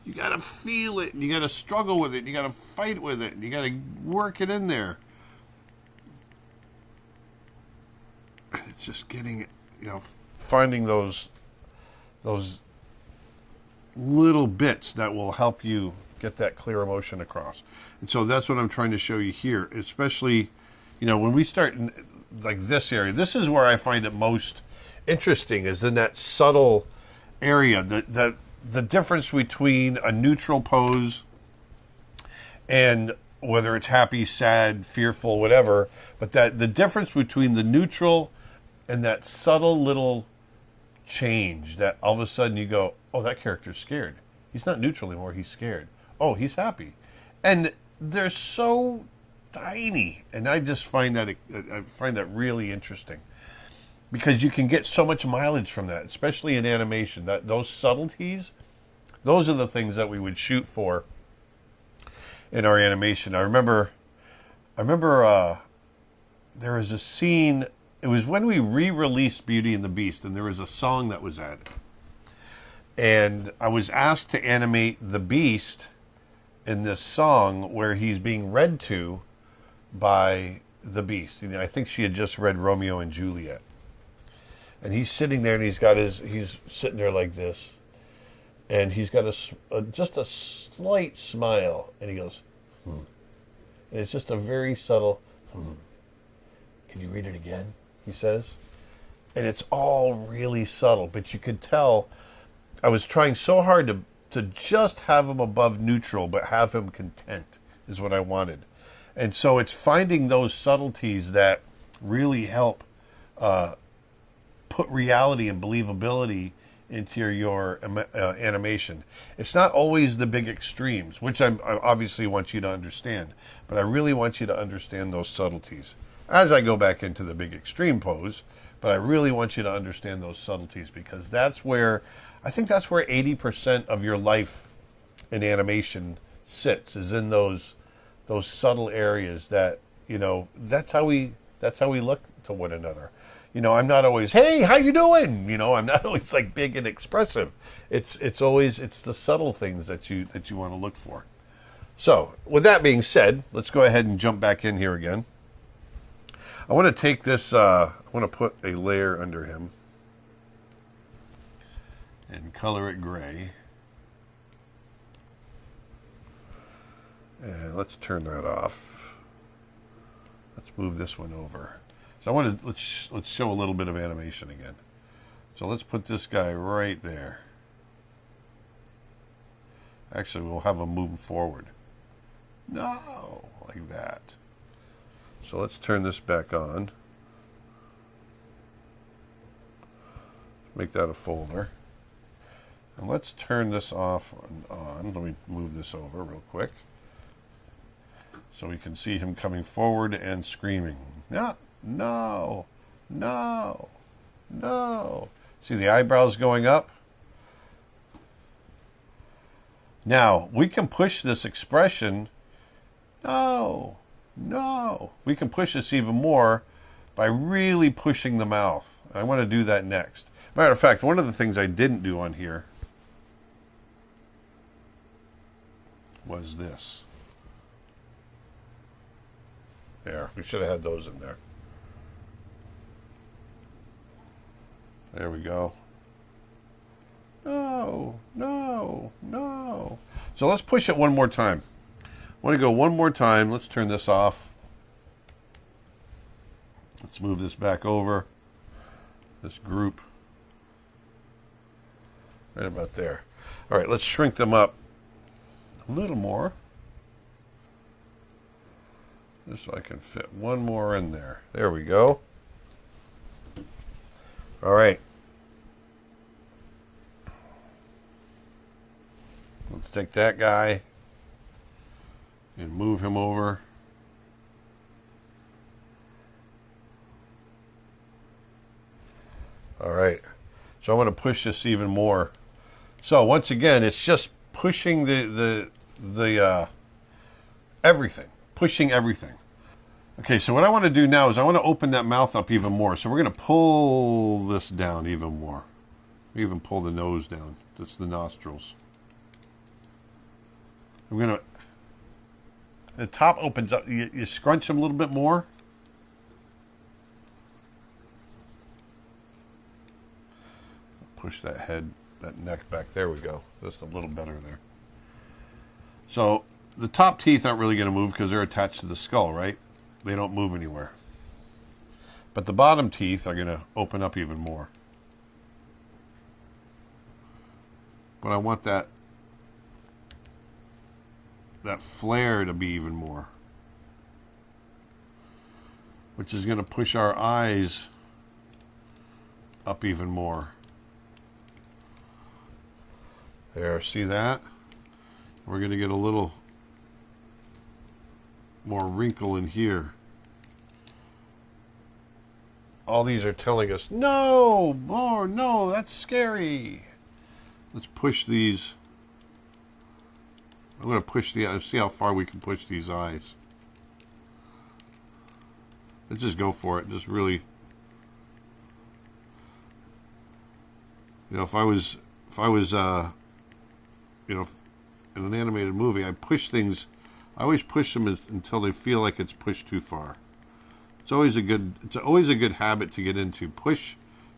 you got to feel it, and you got to struggle with it, and you got to fight with it, and you got to work it in there. And it's just getting it, finding those little bits that will help you get that clear emotion across. And so that's what I'm trying to show you here, especially, when we start in, like this area. This is where I find it most interesting, is in that subtle area, the difference between a neutral pose and whether it's happy, sad, fearful, whatever, but that the difference between the neutral and that subtle little change that all of a sudden you go, oh, that character's scared. He's not neutral anymore, he's scared. Oh, he's happy. And they're so tiny. And I just find that really interesting, because you can get so much mileage from that, especially in animation. That those subtleties, those are the things that we would shoot for in our animation. I remember there was a scene. It was when we re-released Beauty and the Beast, and there was a song that was added. And I was asked to animate the Beast in this song where he's being read to by the Beast. I think she had just read Romeo and Juliet. And he's sitting there, and he's sitting there like this. And he's got just a slight smile. And he goes, And it's just a very subtle, Can you read it again? He says. And it's all really subtle. But you could tell I was trying so hard to just have him above neutral, but have him content is what I wanted. And so it's finding those subtleties that really help put reality and believability into your animation. It's not always the big extremes, which I obviously want you to understand, but I really want you to understand those subtleties. As I go back into the big extreme pose, but I really want you to understand those subtleties, because I think that's where 80% of your life in animation sits, is in those subtle areas that, that's how we look to one another. I'm not always, hey, how you doing? I'm not always like big and expressive. It's the subtle things that you want to look for. So with that being said, let's go ahead and jump back in here again. I want to take this, I want to put a layer under him and color it gray. And let's turn that off. Let's move this one over. So let's show a little bit of animation again. So let's put this guy right there. Actually, we'll have him move forward. No, like that. So let's turn this back on. Make that a folder. And let's turn this off and on. Let me move this over real quick, so we can see him coming forward and screaming. No, no, no, no. See the eyebrows going up? Now, we can push this expression. No, no. We can push this even more by really pushing the mouth. I want to do that next. Matter of fact, one of the things I didn't do on here was this. There, we should have had those in there. There we go. No, no, no. So let's push it one more time. I want to go one more time. Let's turn this off. Let's move this back over. This group. Right about there. All right, let's shrink them up a little more, just so I can fit one more in there. There we go. All right. Let's take that guy and move him over. All right. So I want to push this even more. So once again, it's just pushing the everything, pushing everything. Okay, so what I want to do now is I want to open that mouth up even more. So we're going to pull this down even more. Even pull the nose down. That's the nostrils. I'm gonna. The top opens up. You scrunch them a little bit more. Push that head, that neck back. There we go. Just a little better there. So the top teeth aren't really going to move because they're attached to the skull, right? They don't move anywhere. But the bottom teeth are going to open up even more. But I want that flare to be even more, which is going to push our eyes up even more. There, see that? We're going to get a little more wrinkle in here. All these are telling us, no, more, no, that's scary. Let's push these. I'm going to push see how far we can push these eyes. Let's just go for it. Just really, if I was, in an animated movie, I push things. I always push them until they feel like it's pushed too far. It's always a good habit to get into.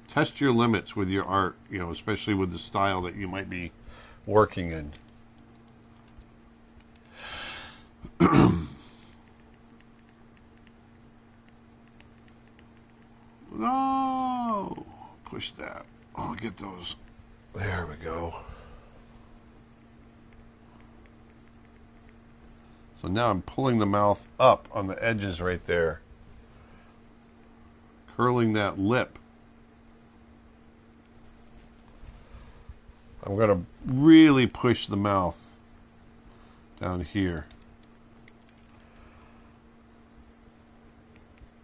Test your limits with your art, especially with the style that you might be working in. No, push that. Oh, get those. There we go. So now I'm pulling the mouth up on the edges right there. Curling that lip. I'm going to really push the mouth down here.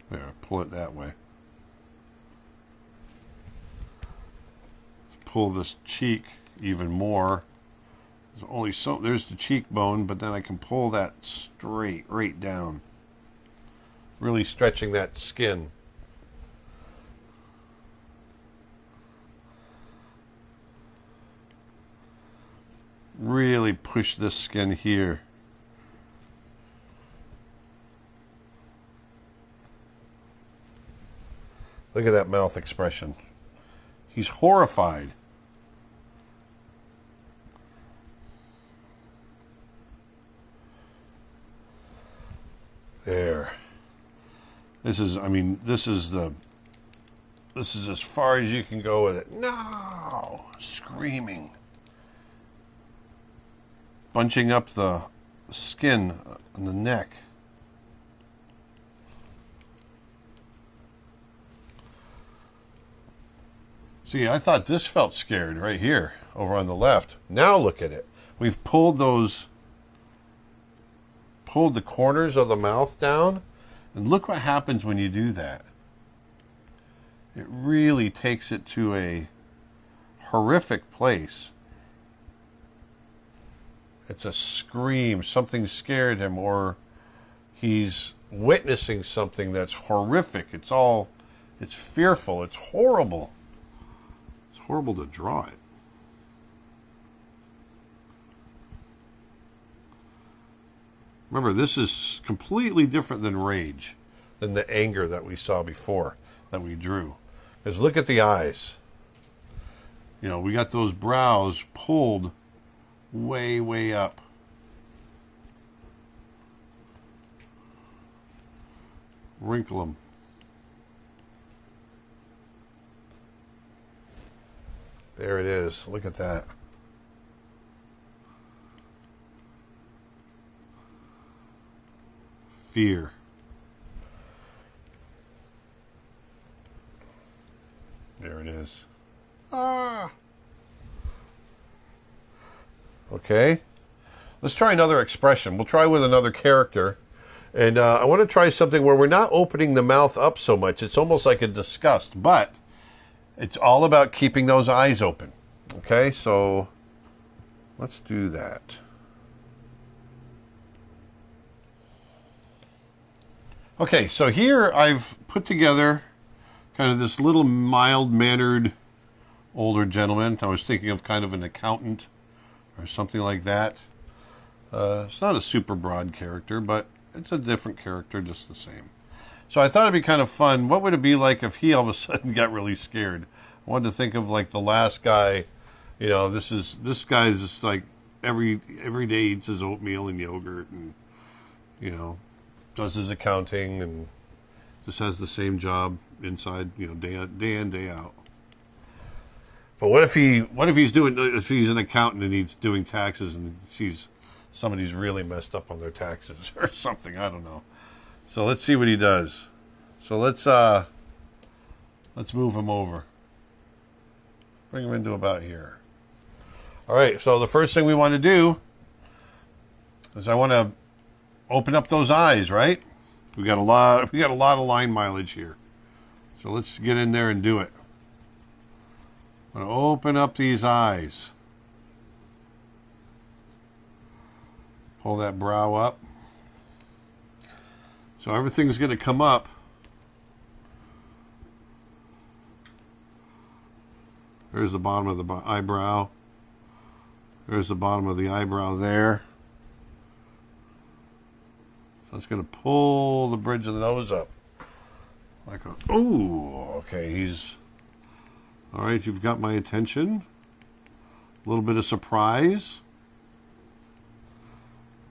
There, pull it that way. Pull this cheek even more. There's the cheekbone, but then I can pull that straight right down. Really stretching that skin. Really push this skin here. Look at that mouth expression. He's horrified. There. This is as far as you can go with it. No! Screaming. Bunching up the skin on the neck. See, I thought this felt scared right here, over on the left. Now look at it. We've pulled the corners of the mouth down, and look what happens when you do that. It really takes it to a horrific place. It's a scream. Something scared him, or he's witnessing something that's horrific. It's fearful. It's horrible. It's horrible to draw it. Remember, this is completely different than rage, than the anger that we saw before, that we drew. Because look at the eyes. We got those brows pulled way, way up. Wrinkle them. There it is. Look at that. Fear. There it is. Ah. Okay. Let's try another expression. We'll try with another character. And I want to try something where we're not opening the mouth up so much. It's almost like a disgust. But it's all about keeping those eyes open. Okay, so let's do that. Okay, so here I've put together kind of this little mild-mannered older gentleman. I was thinking of kind of an accountant or something like that. It's not a super broad character, but it's a different character just the same. So I thought it'd be kind of fun. What would it be like if he all of a sudden got really scared? I wanted to think of like the last guy. You know, this guy is just like every day eats his oatmeal and yogurt, and you know, does his accounting and just has the same job inside, you know, day in, day out. But what if he's an accountant and he's doing taxes and sees somebody's really messed up on their taxes or something? I don't know. So let's see what he does. So let's move him over. Bring him into about here. All right. So the first thing we want to do is I want to open up those eyes, right? We got a lot of line mileage here. So let's get in there and do it. I'm going to open up these eyes. Pull that brow up. So everything's going to come up. There's the bottom of the eyebrow. There's the bottom of the eyebrow there. So it's going to pull the bridge of the nose up. Like a, ooh, okay, he's... All right, you've got my attention. A little bit of surprise.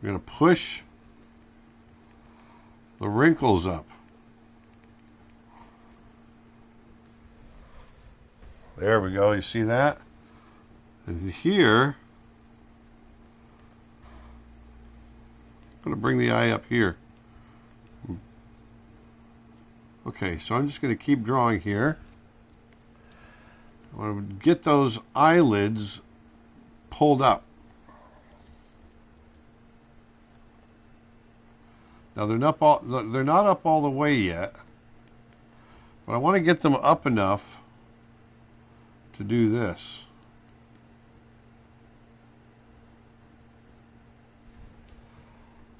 We're going to push the wrinkles up. There we go. You see that? And here, I'm going to bring the eye up here. Okay, so I'm just going to keep drawing here. I want to get those eyelids pulled up. Now they're not up all the way yet, but I want to get them up enough to do this.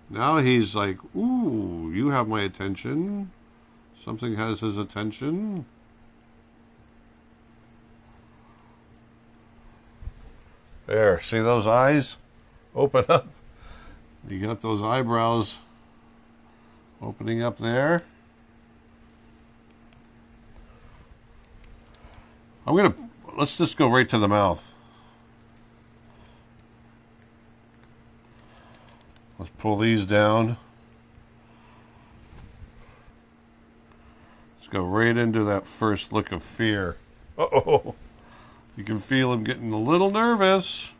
Now he's like, ooh, you have my attention. Something has his attention. There, see those eyes? Open up. You got those eyebrows opening up there. Let's just go right to the mouth. Let's pull these down. Let's go right into that first look of fear. Uh-oh. You can feel him getting a little nervous.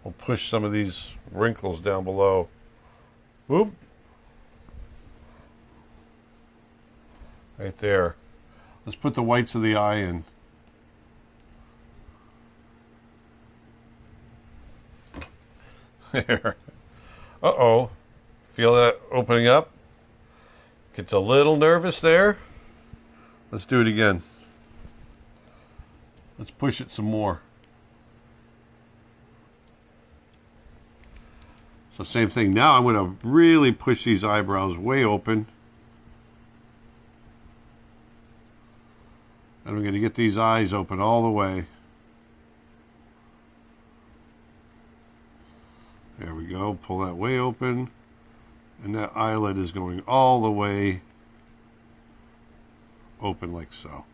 We'll push some of these wrinkles down below. Whoop. Right there. Let's put the whites of the eye in. There. Uh-oh. Feel that opening up? Gets a little nervous there. Let's do it again. Let's push it some more. So same thing. Now I'm going to really push these eyebrows way open. And I'm going to get these eyes open all the way. There we go. Pull that way open. And that eyelid is going all the way open like so.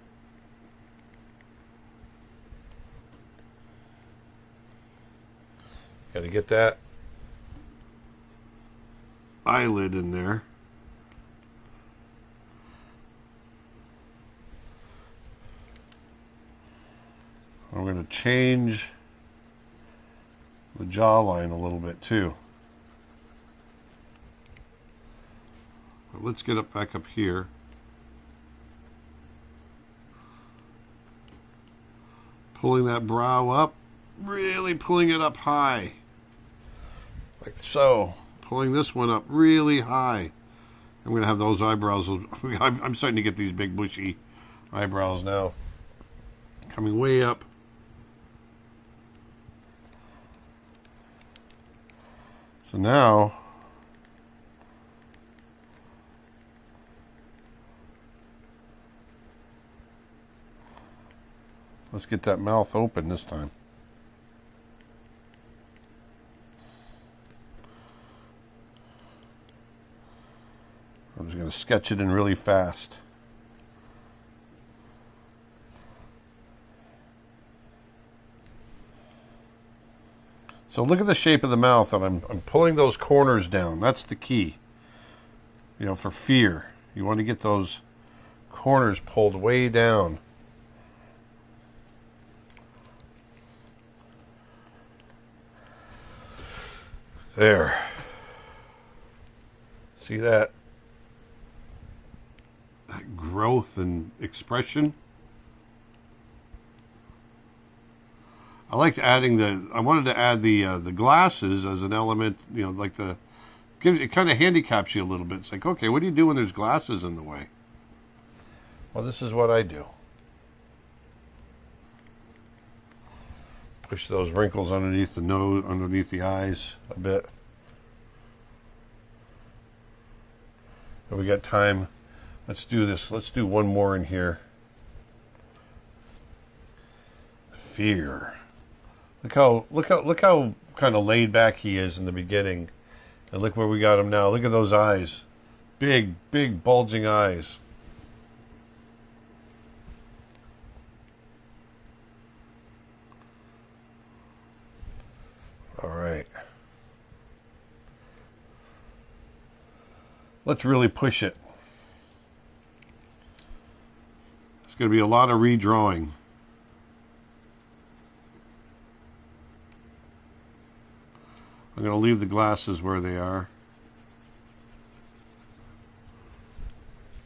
Got to get that eyelid in there. I'm going to change the jawline a little bit too. But let's get it back up here. Pulling that brow up, really pulling it up high. Like so. Pulling this one up really high. I'm going to have those eyebrows. I'm starting to get these big bushy eyebrows now. Coming way up. So now, Let's get that mouth open this time. I'm just going to sketch it in really fast. So look at the shape of the mouth, and I'm pulling those corners down. That's the key. You know, for fear. You want to get those corners pulled way down. There. See that? That growth and expression. I liked adding I wanted to add the glasses as an element, you know, like it kind of handicaps you a little bit. It's like, okay, what do you do when there's glasses in the way? Well, this is what I do. Push those wrinkles underneath the nose, underneath the eyes a bit. And we got time. Let's do this. Let's do one more in here. Fear. Look how kind of laid back he is in the beginning. And look where we got him now. Look at those eyes. Big, big bulging eyes. All right. Let's really push it. It's going to be a lot of redrawing. I'm going to leave the glasses where they are.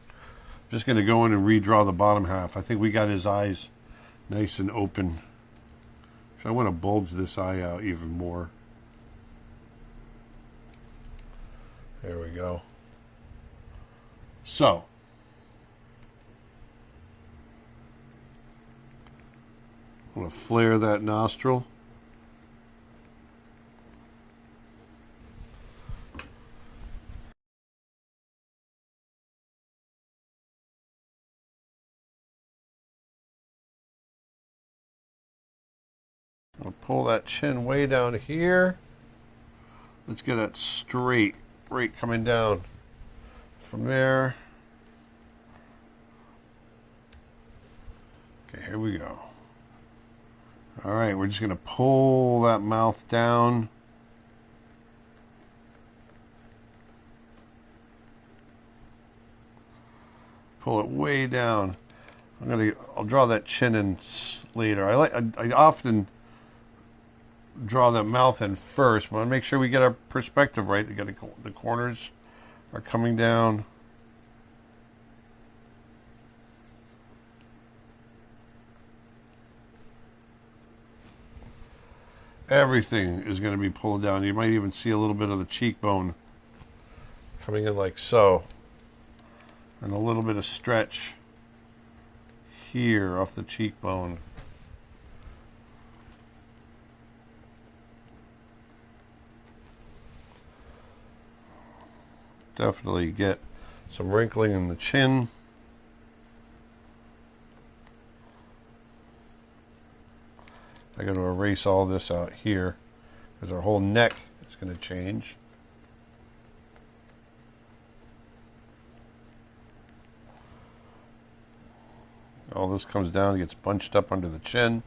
I'm just going to go in and redraw the bottom half. I think we got his eyes nice and open. So I want to bulge this eye out even more. There we go. So, I'm going to flare that nostril. I'll pull that chin way down here. Let's get that straight coming down from there. Okay, here we go. All right, we're just going to pull that mouth down. Pull it way down. I'll draw that chin in later. I often draw that mouth in first. We want to make sure we get our perspective right. The corners are coming down. Everything is going to be pulled down. You might even see a little bit of the cheekbone coming in like so. And a little bit of stretch here off the cheekbone. Definitely get some wrinkling in the chin. I got to erase all this out here because our whole neck is going to change. All this comes down, gets bunched up under the chin.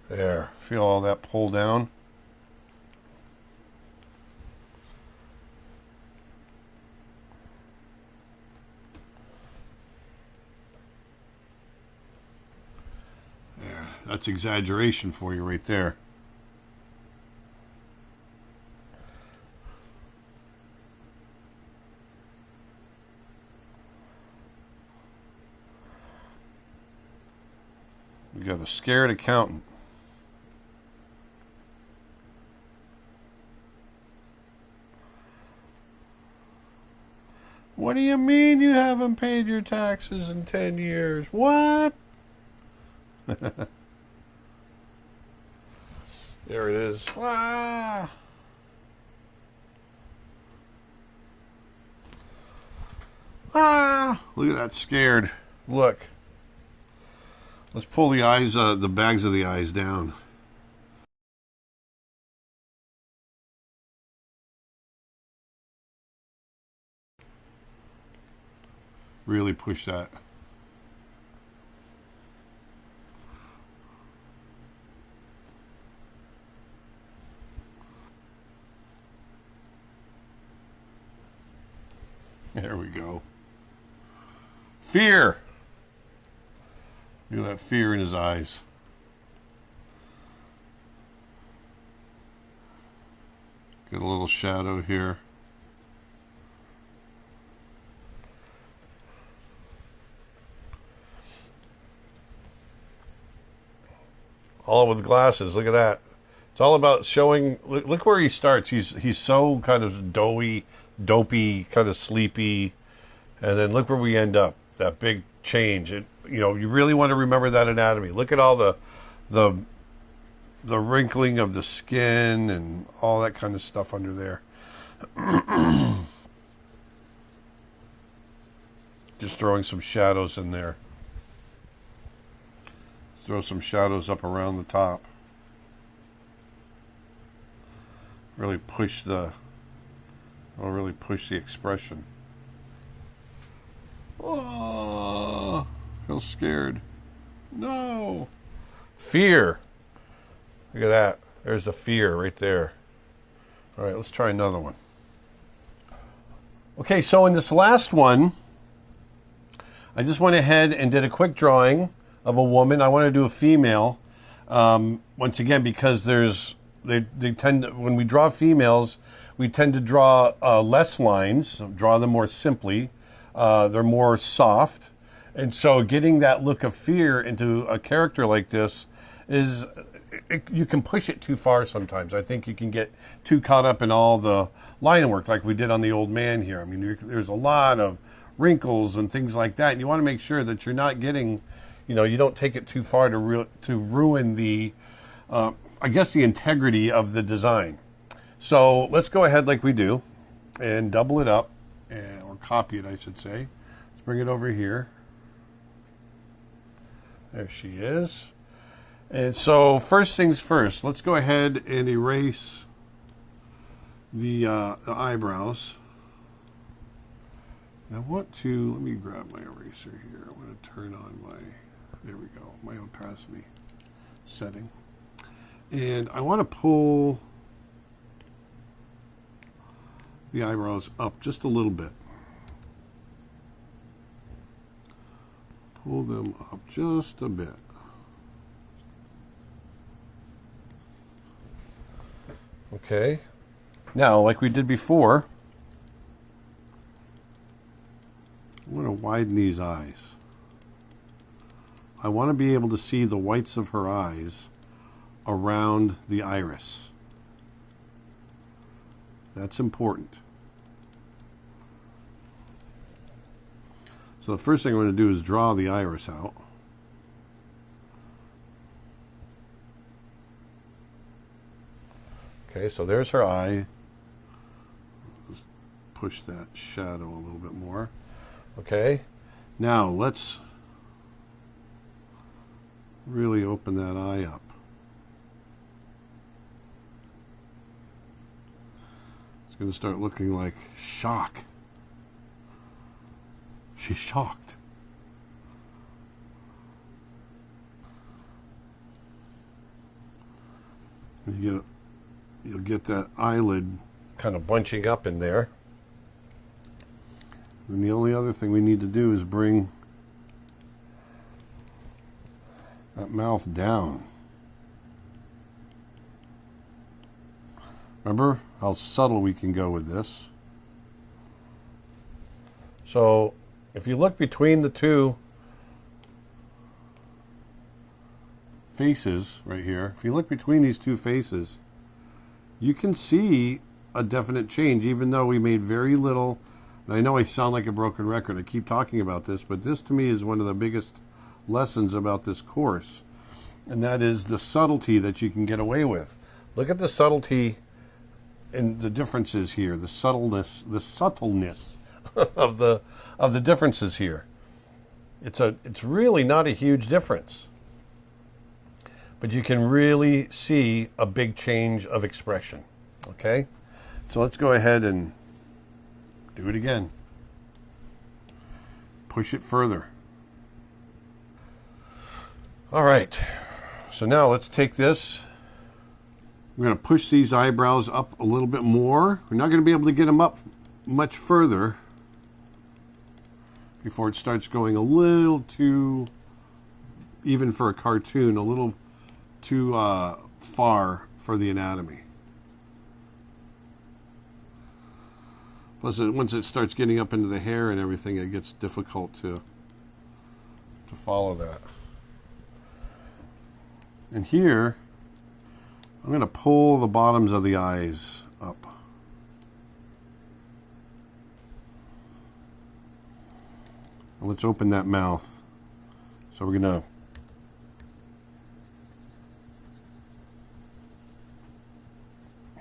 There, feel all that pull down. There, that's exaggeration for you right there. We got a scared accountant. What do you mean you haven't paid your taxes in 10 years? What? There it is. Ah. Ah, look at that, scared. Look. Let's pull the eyes, the bags of the eyes down. Really push that. There we go. Fear. Look at that fear in his eyes. Get a little shadow here. All with glasses. Look at that. It's all about showing. Look where he starts. He's so kind of dopey, kind of sleepy, and then look where we end up. That big change. You really want to remember that anatomy. Look at all the wrinkling of the skin and all that kind of stuff under there. Just throwing some shadows in there. Throw some shadows up around the top. Really push the expression. Oh, I feel scared. No. Fear. Look at that. There's the fear right there. All right, let's try another one. Okay, so in this last one, I just went ahead and did a quick drawing of a woman. I want to do a female. Once again, because they tend to, when we draw females, we tend to draw less lines, draw them more simply. They're more soft. And so getting that look of fear into a character like this is, you can push it too far sometimes. I think you can get too caught up in all the line work like we did on the old man here. I mean, there's a lot of wrinkles and things like that. And you want to make sure that you're not getting, you don't take it too far to ruin the, I guess, the integrity of the design. So let's go ahead like we do and double it up, or copy it, I should say. Let's bring it over here. There she is. And so first things first, let's go ahead and erase the eyebrows. I want to, let me grab my eraser here. I want to turn on there we go, my opacity setting. And I want to pull the eyebrows up just a little bit. Pull them up just a bit. Okay. Now, like we did before, I want to widen these eyes. I want to be able to see the whites of her eyes around the iris. That's important. So the first thing I'm going to do is draw the iris out. Okay, so there's her eye. Just push that shadow a little bit more. Okay, now let's really open that eye up. It's going to start looking like shock. She's shocked. You'll get that eyelid kind of bunching up in there. And the only other thing we need to do is bring that mouth down. Remember how subtle we can go with this? So if you look between the two faces right here, if you look between these two faces, you can see a definite change, even though we made very little. And I know I sound like a broken record. I keep talking about this, but this to me is one of the biggest lessons about this course, and that is the subtlety that you can get away with. Look at the subtlety and the differences here, the subtleness of the differences here. It's really not a huge difference, but you can really see a big change of expression. Okay, so let's go ahead and do it again. Push it further. All right, so now let's take this. We're going to push these eyebrows up a little bit more. We're not going to be able to get them up much further before it starts going a little too, even for a cartoon, a little too far for the anatomy. Plus, once it starts getting up into the hair and everything, it gets difficult to follow that. And here, I'm going to pull the bottoms of the eyes up. And let's open that mouth. So we're going to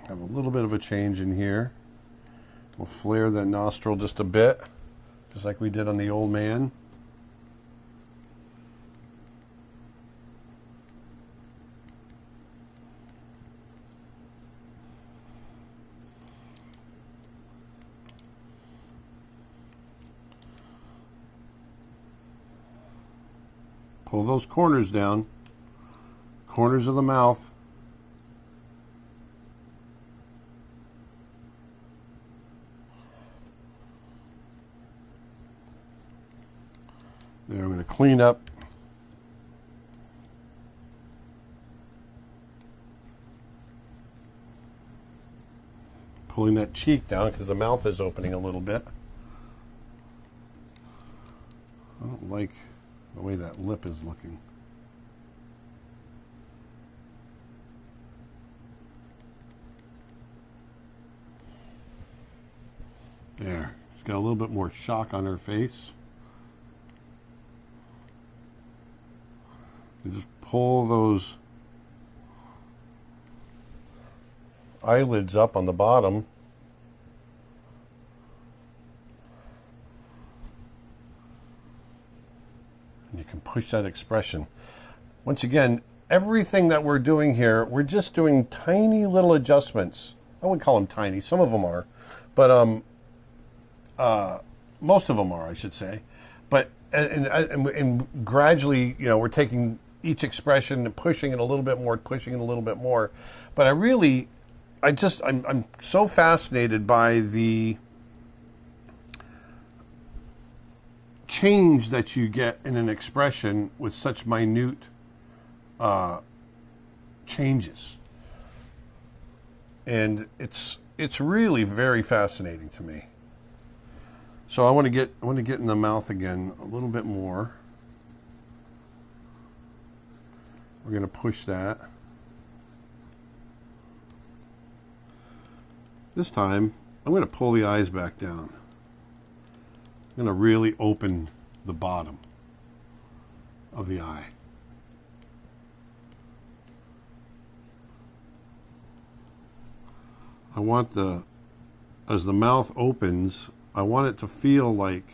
have a little bit of a change in here. We'll flare that nostril just a bit, just like we did on the old man. Pull those corners down, corners of the mouth. There, I'm going to clean up. Pulling that cheek down because the mouth is opening a little bit. I don't like the way that lip is looking. There. She's got a little bit more shock on her face. And just pull those eyelids up on the bottom. And you can push that expression. Once again, everything that we're doing here, we're just doing tiny little adjustments. I wouldn't call them tiny. Some of them are. But most of them are, I should say. But and gradually, you know, we're taking each expression and pushing it a little bit more, pushing it a little bit more. But I'm so fascinated by the change that you get in an expression with such minute changes. And it's really very fascinating to me. So I want to get in the mouth again a little bit more. We're going to push that. This time, I'm going to pull the eyes back down. I'm going to really open the bottom of the eye. I want as the mouth opens, I want it to feel like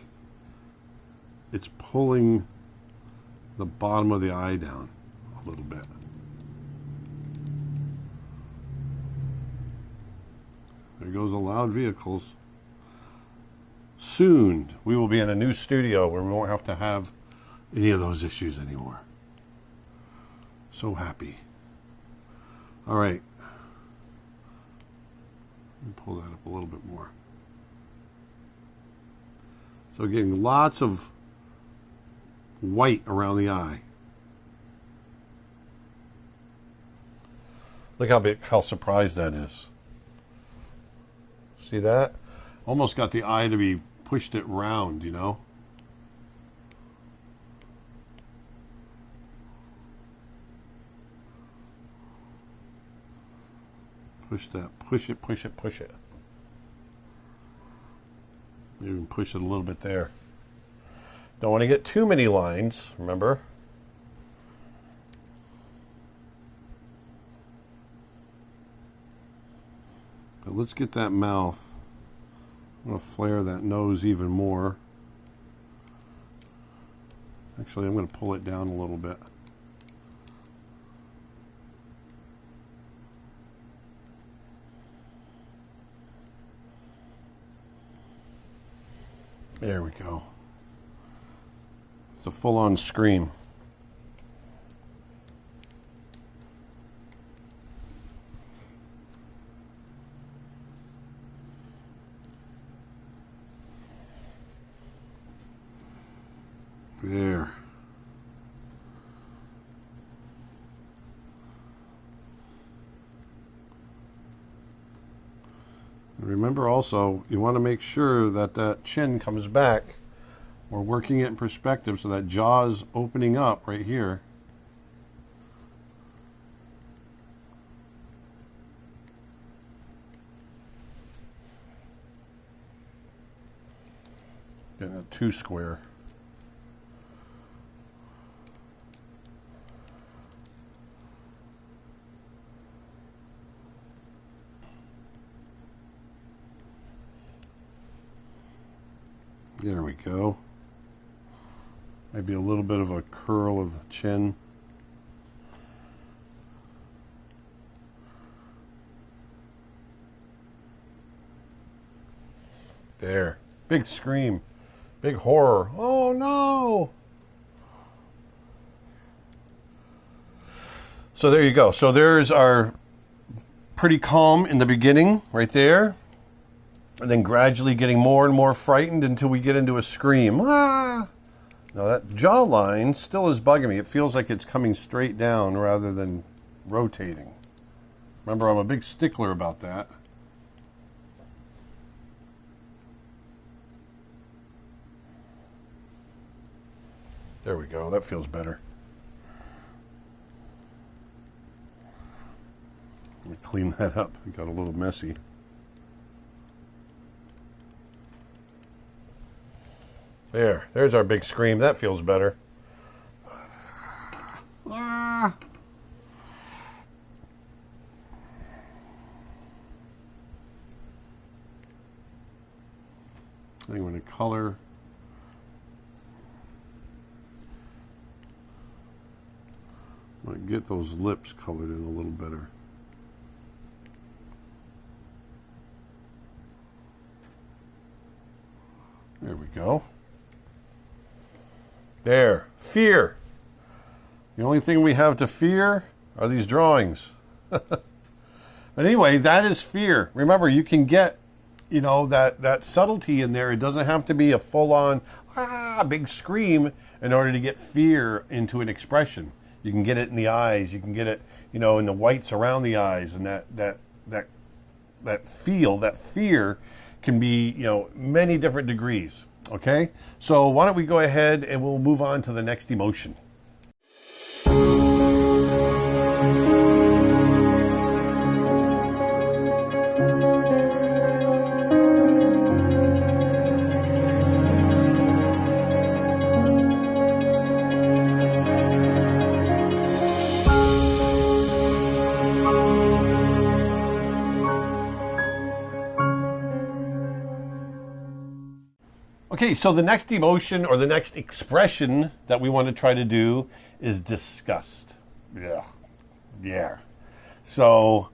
it's pulling the bottom of the eye down a little bit. There goes the loud vehicles. Soon, we will be in a new studio where we won't have to have any of those issues anymore. So happy. All right. Let me pull that up a little bit more. So getting lots of white around the eye. Look how surprised that is. See that? Almost got the eye to be pushed it round, you know? Push that. Push it, push it, push it. Even push it a little bit there. Don't want to get too many lines, remember? But let's get that mouth I'm going to flare that nose even more. Actually, I'm going to pull it down a little bit. There we go. It's a full-on scream. There. And remember also, you want to make sure that that chin comes back. We're working it in perspective so that jaw's opening up right here. Getting a 2 square. There we go. Maybe a little bit of a curl of the chin. There. Big scream. Big horror. Oh no! So there you go. So there's our pretty calm in the beginning, right there. And then gradually getting more and more frightened until we get into a scream. Ah! Now that jawline still is bugging me. It feels like it's coming straight down rather than rotating. Remember, I'm a big stickler about that. There we go. That feels better. Let me clean that up. It got a little messy. There's our big scream. That feels better. Ah. I think I'm going to color. Might get those lips colored in a little better. There we go. There. Fear. The only thing we have to fear are these drawings. But anyway, that is fear. Remember, you can get, you know, that subtlety in there. It doesn't have to be a full-on big scream in order to get fear into an expression. You can get it in the eyes. You can get it, you know, in the whites around the eyes, and that fear can be, you know, many different degrees. Okay, so why don't we go ahead and we'll move on to the next emotion. Okay, so the next emotion or the next expression that we want to try to do is disgust. Yeah. So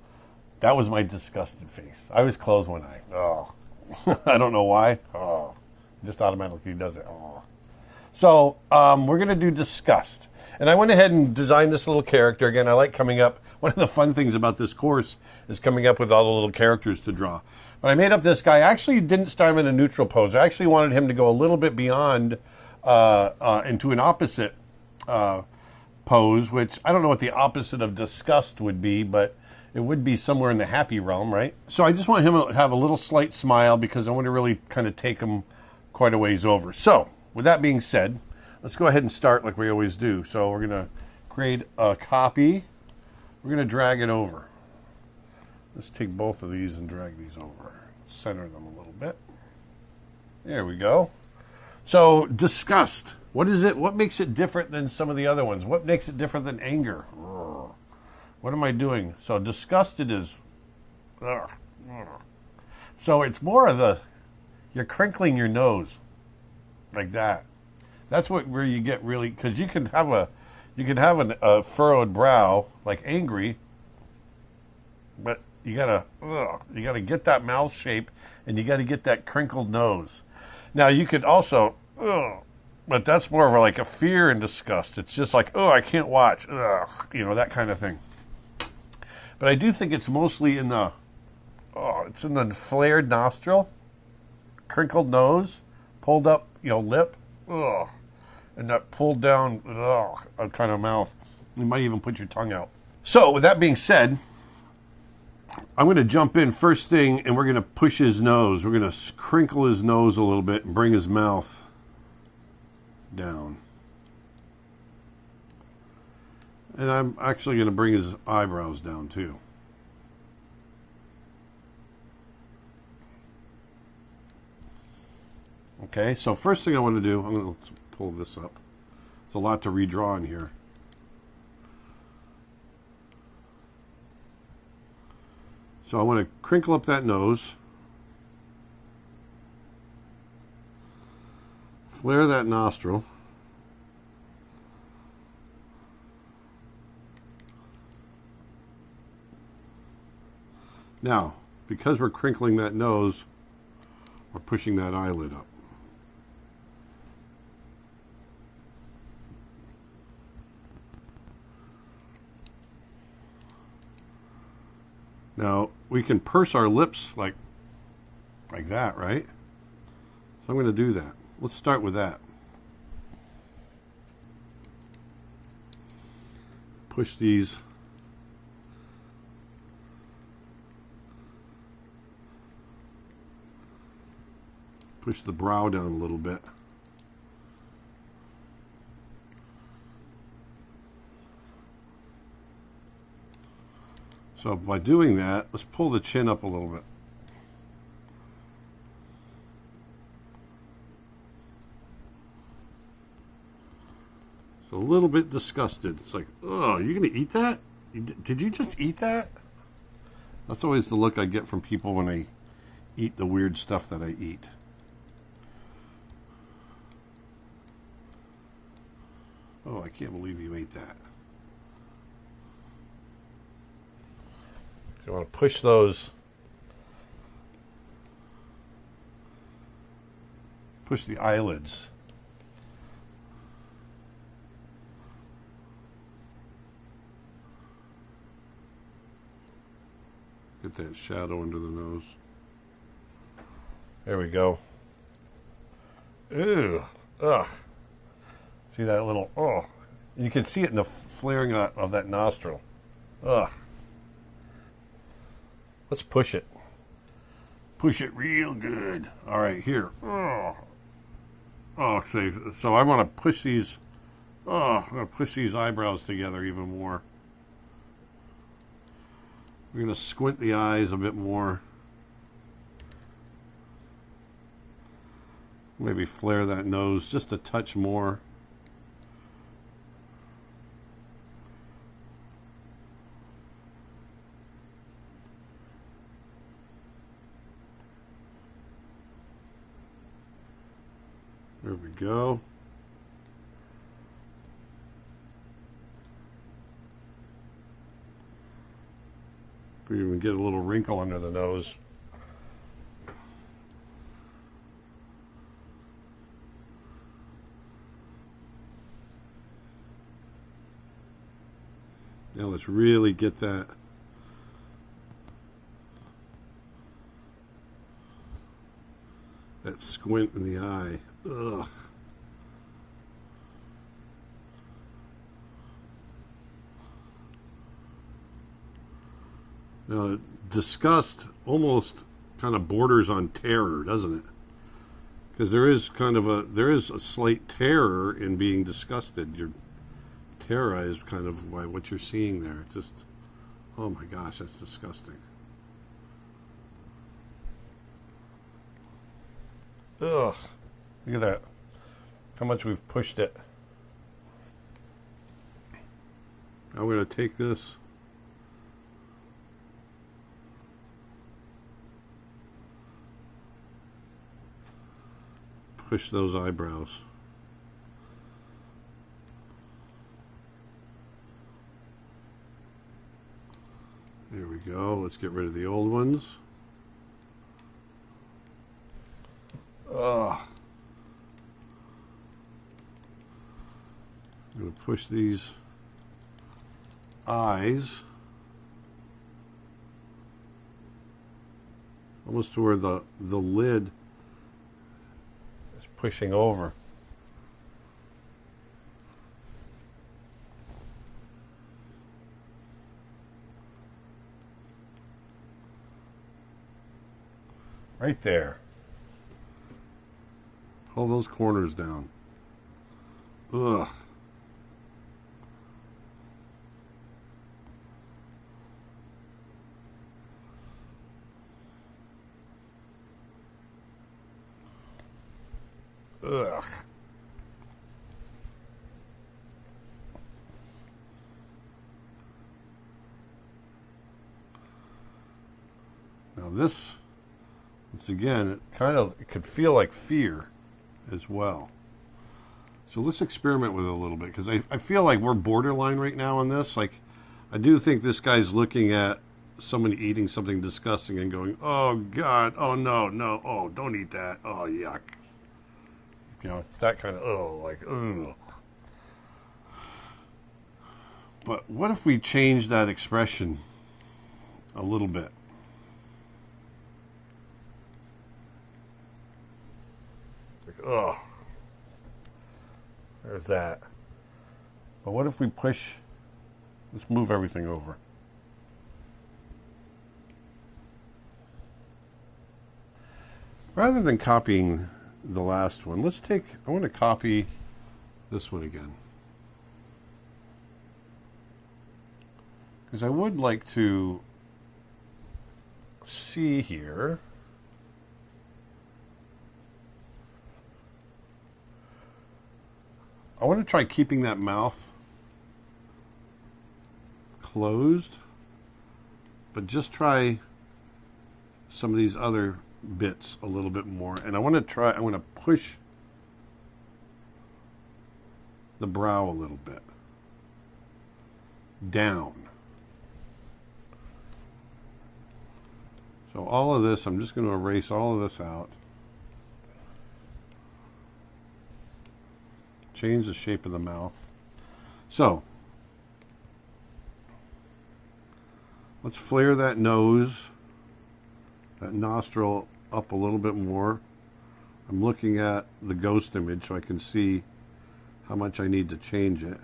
that was my disgusted face. I always close one eye. Oh, I don't know why. Oh, just automatically does it. Oh. So we're going to do disgust. And I went ahead and designed this little character. Again, I like coming up. One of the fun things about this course is coming up with all the little characters to draw. But I made up this guy. I actually didn't start him in a neutral pose. I actually wanted him to go a little bit beyond into an opposite pose, which I don't know what the opposite of disgust would be, but it would be somewhere in the happy realm, right? So I just want him to have a little slight smile because I want to really kind of take him quite a ways over. So with that being said, let's go ahead and start like we always do. So we're going to create a copy. We're going to drag it over. Let's take both of these and drag these over. Center them a little bit. There we go. So, disgust. What is it? What makes it different than some of the other ones? What makes it different than anger? What am I doing? So, disgusted is... So, it's more of the you're crinkling your nose like that. That's where you get really, because you can have a furrowed brow, like angry, but you gotta get that mouth shape, and you gotta get that crinkled nose. Now you could also, but that's more of like a fear and disgust. It's just like, oh, I can't watch, that kind of thing. But I do think it's mostly in the flared nostril, crinkled nose, pulled up, lip, and that pulled down, kind of mouth. You might even put your tongue out. So with that being said, I'm going to jump in first thing, and we're going to push his nose. We're going to crinkle his nose a little bit and bring his mouth down. And I'm actually going to bring his eyebrows down too. Okay, so first thing I want to do, I'm going to pull this up. There's a lot to redraw in here. So I want to crinkle up that nose. Flare that nostril. Now, because we're crinkling that nose, we're pushing that eyelid up. Now, we can purse our lips like that, right? So I'm going to do that. Let's start with that. Push these. Push the brow down a little bit. So by doing that, let's pull the chin up a little bit. It's a little bit disgusted. It's like, oh, you're going to eat that? Did you just eat that? That's always the look I get from people when I eat the weird stuff that I eat. Oh, I can't believe you ate that. You want to push those, push the eyelids. Get that shadow under the nose. There we go. Ew. Ugh. See that little, oh. You can see it in the flaring of that nostril. Ugh. Let's push it. Push it real good. All right, here. Oh, so I want to push these. Oh, I'm going to push these eyebrows together even more. We're going to squint the eyes a bit more. Maybe flare that nose just a touch more. There we go. We even get a little wrinkle under the nose. Now let's really get that squint in the eye. Ugh. Now, disgust almost kind of borders on terror, doesn't it? Because there is a slight terror in being disgusted. You're terrorized kind of by what you're seeing there. Just, oh my gosh, that's disgusting. Ugh. Look at that. How much we've pushed it. I'm going to take this. push those eyebrows. There we go. Let's get rid of the old ones. Ugh. I'm going to push these eyes almost to where the lid is pushing over. Right there. Pull those corners down. Ugh. Ugh. Now this, once again, it could feel like fear as well. So let's experiment with it a little bit, because I feel like we're borderline right now on this. Like, I do think this guy's looking at someone eating something disgusting and going, oh God, oh no, no, oh, don't eat that, oh yuck. You know, it's that kind of, oh, like, ugh. But what if we change that expression a little bit? Like, ugh. There's that. But what if we push, let's move everything over. Rather than copying the last one, I want to copy this one again. Because I would like to see here. I want to try keeping that mouth closed, but just try some of these other bits a little bit more. And I want to push the brow a little bit down. So all of this, I'm just going to erase all of this out. Change the shape of the mouth. So let's flare that nose, that nostril up a little bit more. I'm looking at the ghost image so I can see how much I need to change it.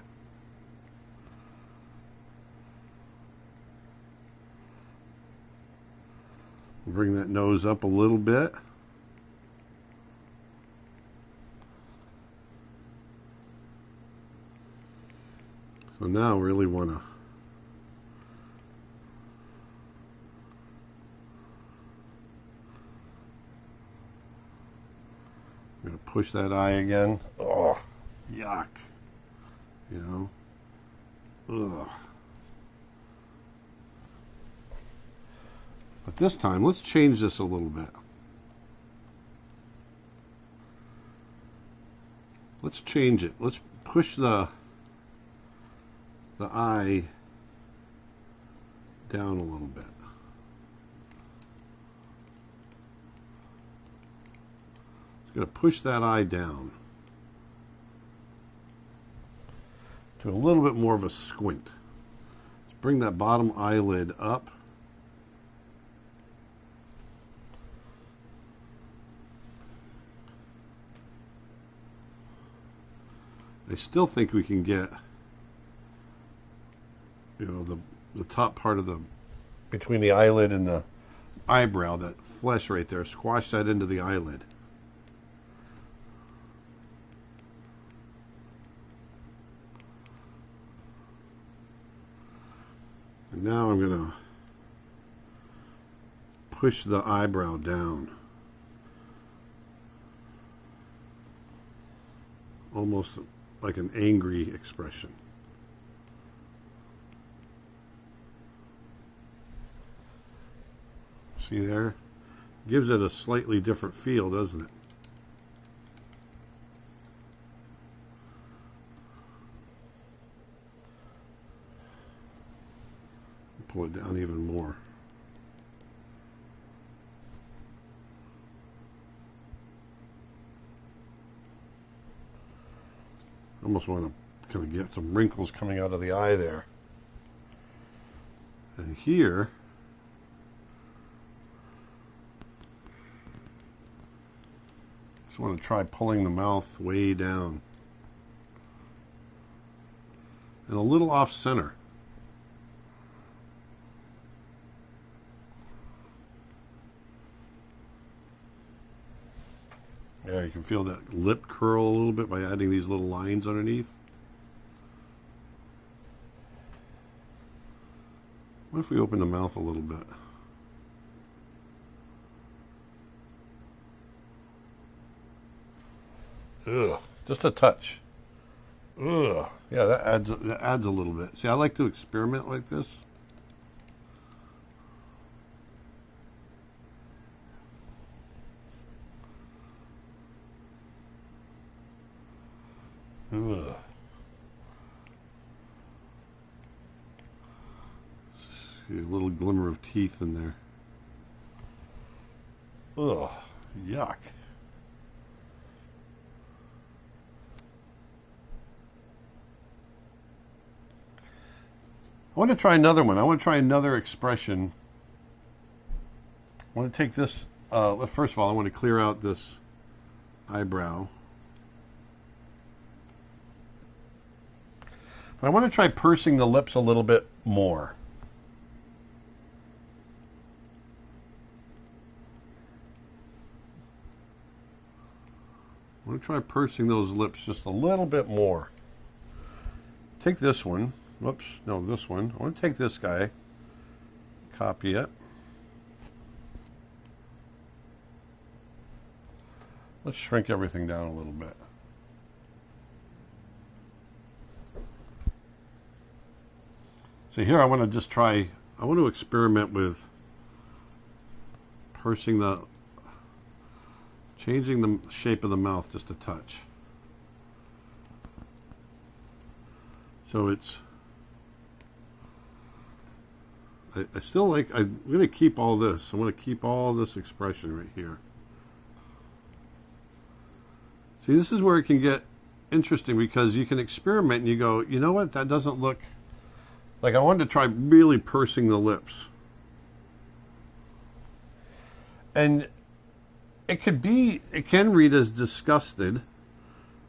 Bring that nose up a little bit. So now I really want to push that eye again. Oh, yuck. You know? Ugh. But this time, let's change this a little bit. Let's change it. Let's push the eye down a little bit. It's going to push that eye down to a little bit more of a squint. Let's bring that bottom eyelid up. I still think we can get, you know, the top part of between the eyelid and the eyebrow, that flesh right there, squash that into the eyelid. And now I'm going to push the eyebrow down. Almost like an angry expression. See there? Gives it a slightly different feel, doesn't it? pull it down even more. I almost want to kind of get some wrinkles coming out of the eye there. And here, just want to try pulling the mouth way down. And a little off center. Yeah, you can feel that lip curl a little bit by adding these little lines underneath. What if we open the mouth a little bit? Ugh, just a touch. Ugh. Yeah, that adds a little bit. See, I like to experiment like this. Ugh. See a little glimmer of teeth in there. Ugh, yuck. I want to try another one. I want to try another expression. I want to take this, first of all, I want to clear out this eyebrow. But I want to try pursing the lips a little bit more. I want to try pursing those lips just a little bit more. Take this one. Whoops, no, this one. I want to take this guy, copy it. Let's shrink everything down a little bit. So here I want to just try, I want to experiment with pursing changing the shape of the mouth just a touch. So it's, I still like, I'm going to keep all this. I want to keep all this expression right here. See, this is where it can get interesting because you can experiment and you go, you know what, that doesn't look, like I wanted to try really pursing the lips. And it can read as disgusted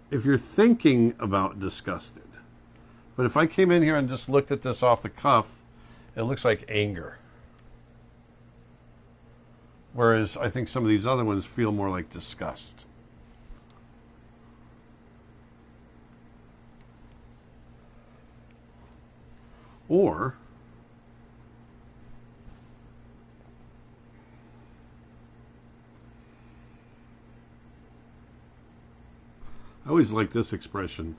if you're thinking about disgusted. But if I came in here and just looked at this off the cuff, it looks like anger. Whereas I think some of these other ones feel more like disgust. Or I always like this expression.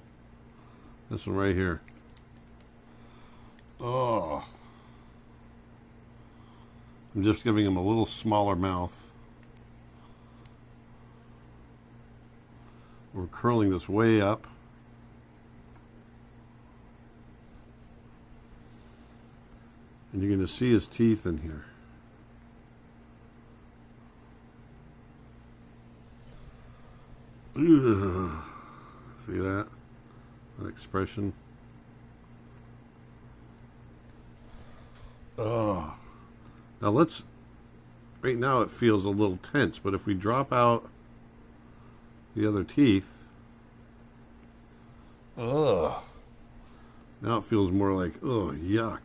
This one right here. Oh. I'm just giving him a little smaller mouth. We're curling this way up. And you're going to see his teeth in here. Ugh. See that? That expression. Oh. Now right now it feels a little tense, but if we drop out the other teeth, ugh. Now it feels more like, oh, yuck.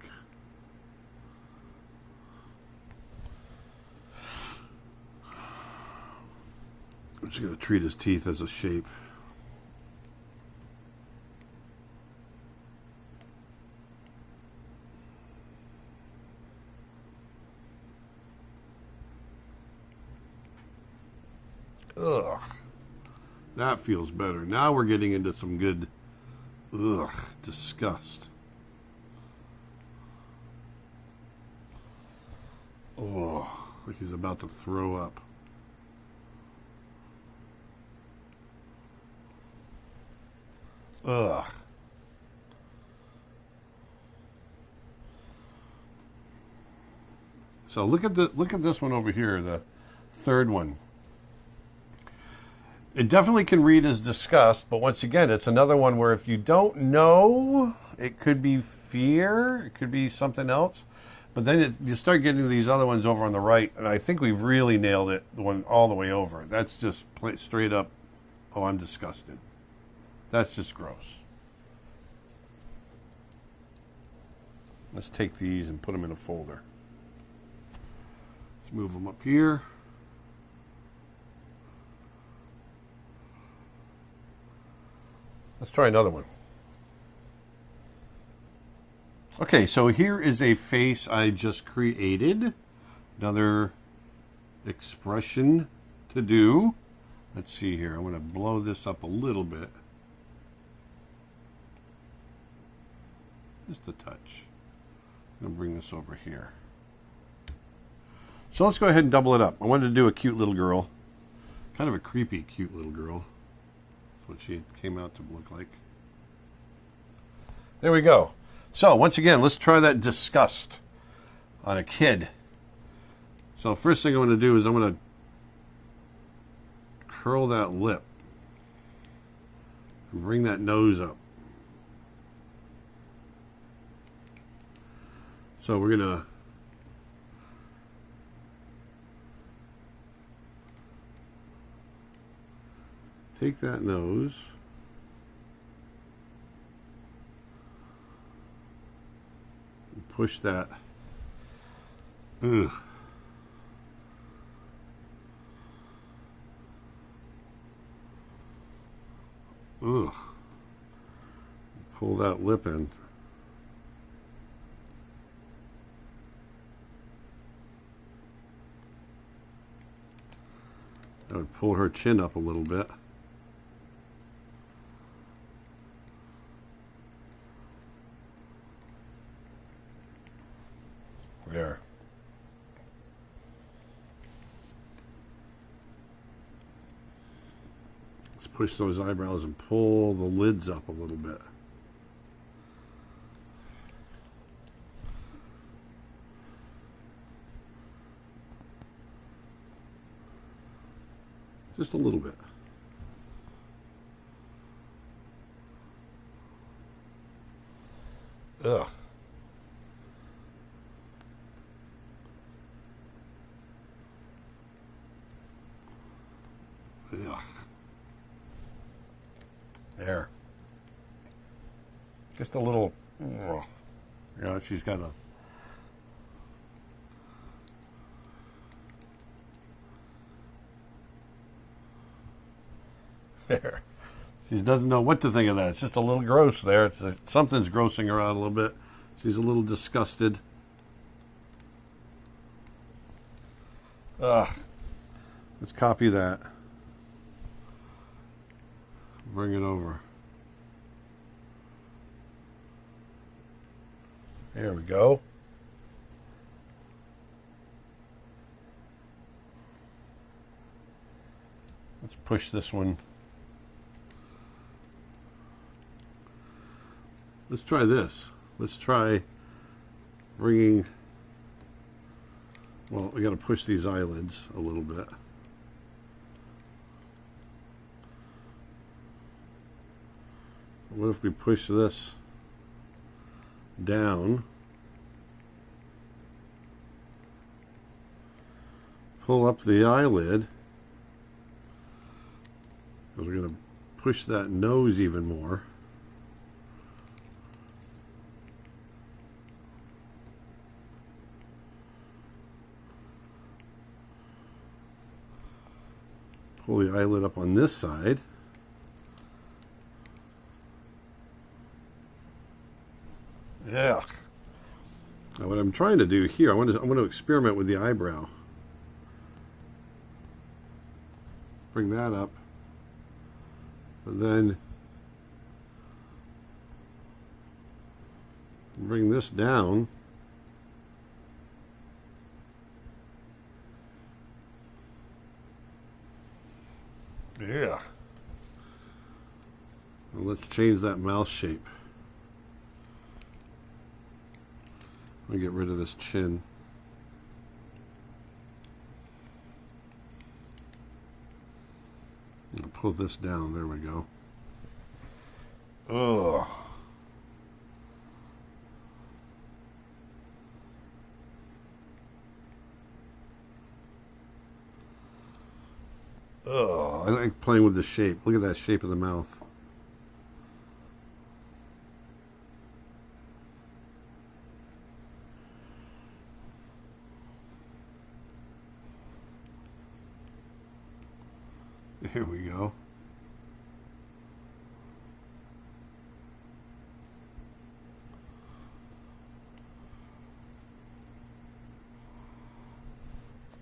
I'm just going to treat his teeth as a shape. Ugh. That feels better. Now we're getting into some good, disgust. Oh, like he's about to throw up. Ugh. So look at this one over here, the third one. It definitely can read as disgust, but once again, it's another one where if you don't know, it could be fear, it could be something else. But then you start getting these other ones over on the right, and I think we've really nailed it, the one all the way over. That's just straight up, oh, I'm disgusted. That's just gross. Let's take these and put them in a folder. Let's move them up here. Let's try another one. Okay, so here is a face I just created. Another expression to do. Let's see here. I'm going to blow this up a little bit. Just a touch. I'm going to bring this over here. So let's go ahead and double it up. I wanted to do a cute little girl. Kind of a creepy, cute little girl. What she came out to look like. There we go. So once again, let's try that disgust on a kid. So first thing I'm going to do is I'm going to curl that lip and bring that nose up. So we're going to take that nose, and push that. Ugh. Ugh. Pull that lip in. I would pull her chin up a little bit. There. Let's push those eyebrows and pull the lids up a little bit. Just a little bit. Ugh. Ugh. There. Just a little. Ugh. Yeah, she's got a. There. She doesn't know what to think of that. It's just a little gross there. Something's grossing her out a little bit. She's a little disgusted. Ugh. Let's copy that. Bring it over. There we go. Let's push this one. Let's try this. Let's try bringing, well, we got to push these eyelids a little bit. What if we push this down, pull up the eyelid, because we're going to push that nose even more. Pull the eyelid up on this side. Yeah. Now what I'm trying to do here, I want to experiment with the eyebrow. Bring that up. And then bring this down. Yeah. Well, let's change that mouth shape. I'll get rid of this chin. pull this down. There we go. Ugh. Ugh. I like playing with the shape. Look at that shape of the mouth. Here we go.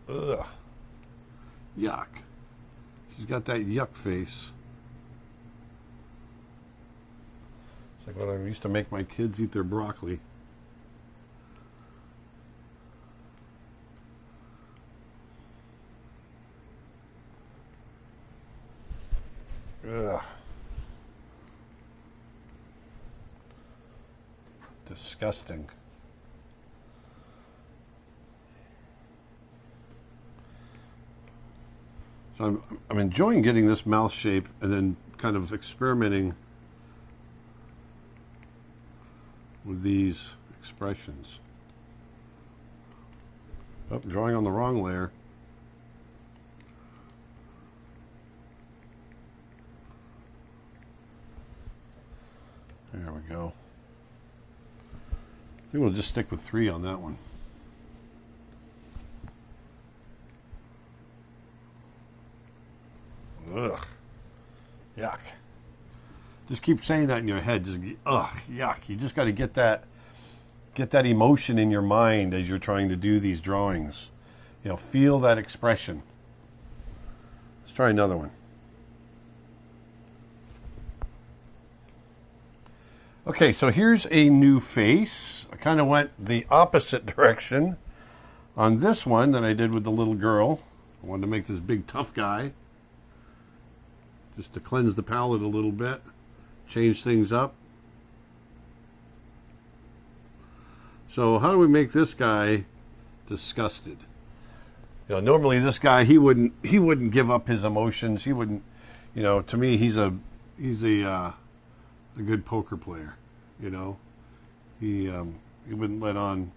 Ugh. Yuck. She's got that yuck face. It's like what I used to make my kids eat their broccoli. Ugh. Disgusting. So I'm enjoying getting this mouth shape and then kind of experimenting with these expressions. Oh, drawing on the wrong layer. There we go. I think we'll just stick with 3 on that one. Ugh. Yuck. Just keep saying that in your head. Just ugh, yuck. You just got to get that emotion in your mind as you're trying to do these drawings. You know, feel that expression. Let's try another one. Okay, so here's a new face. I kind of went the opposite direction on this one that I did with the little girl. I wanted to make this big tough guy, just to cleanse the palette a little bit, change things up. So how do we make this guy disgusted? You know, normally this guy, he wouldn't give up his emotions. He wouldn't, you know, to me he's a good poker player, you know. He wouldn't let on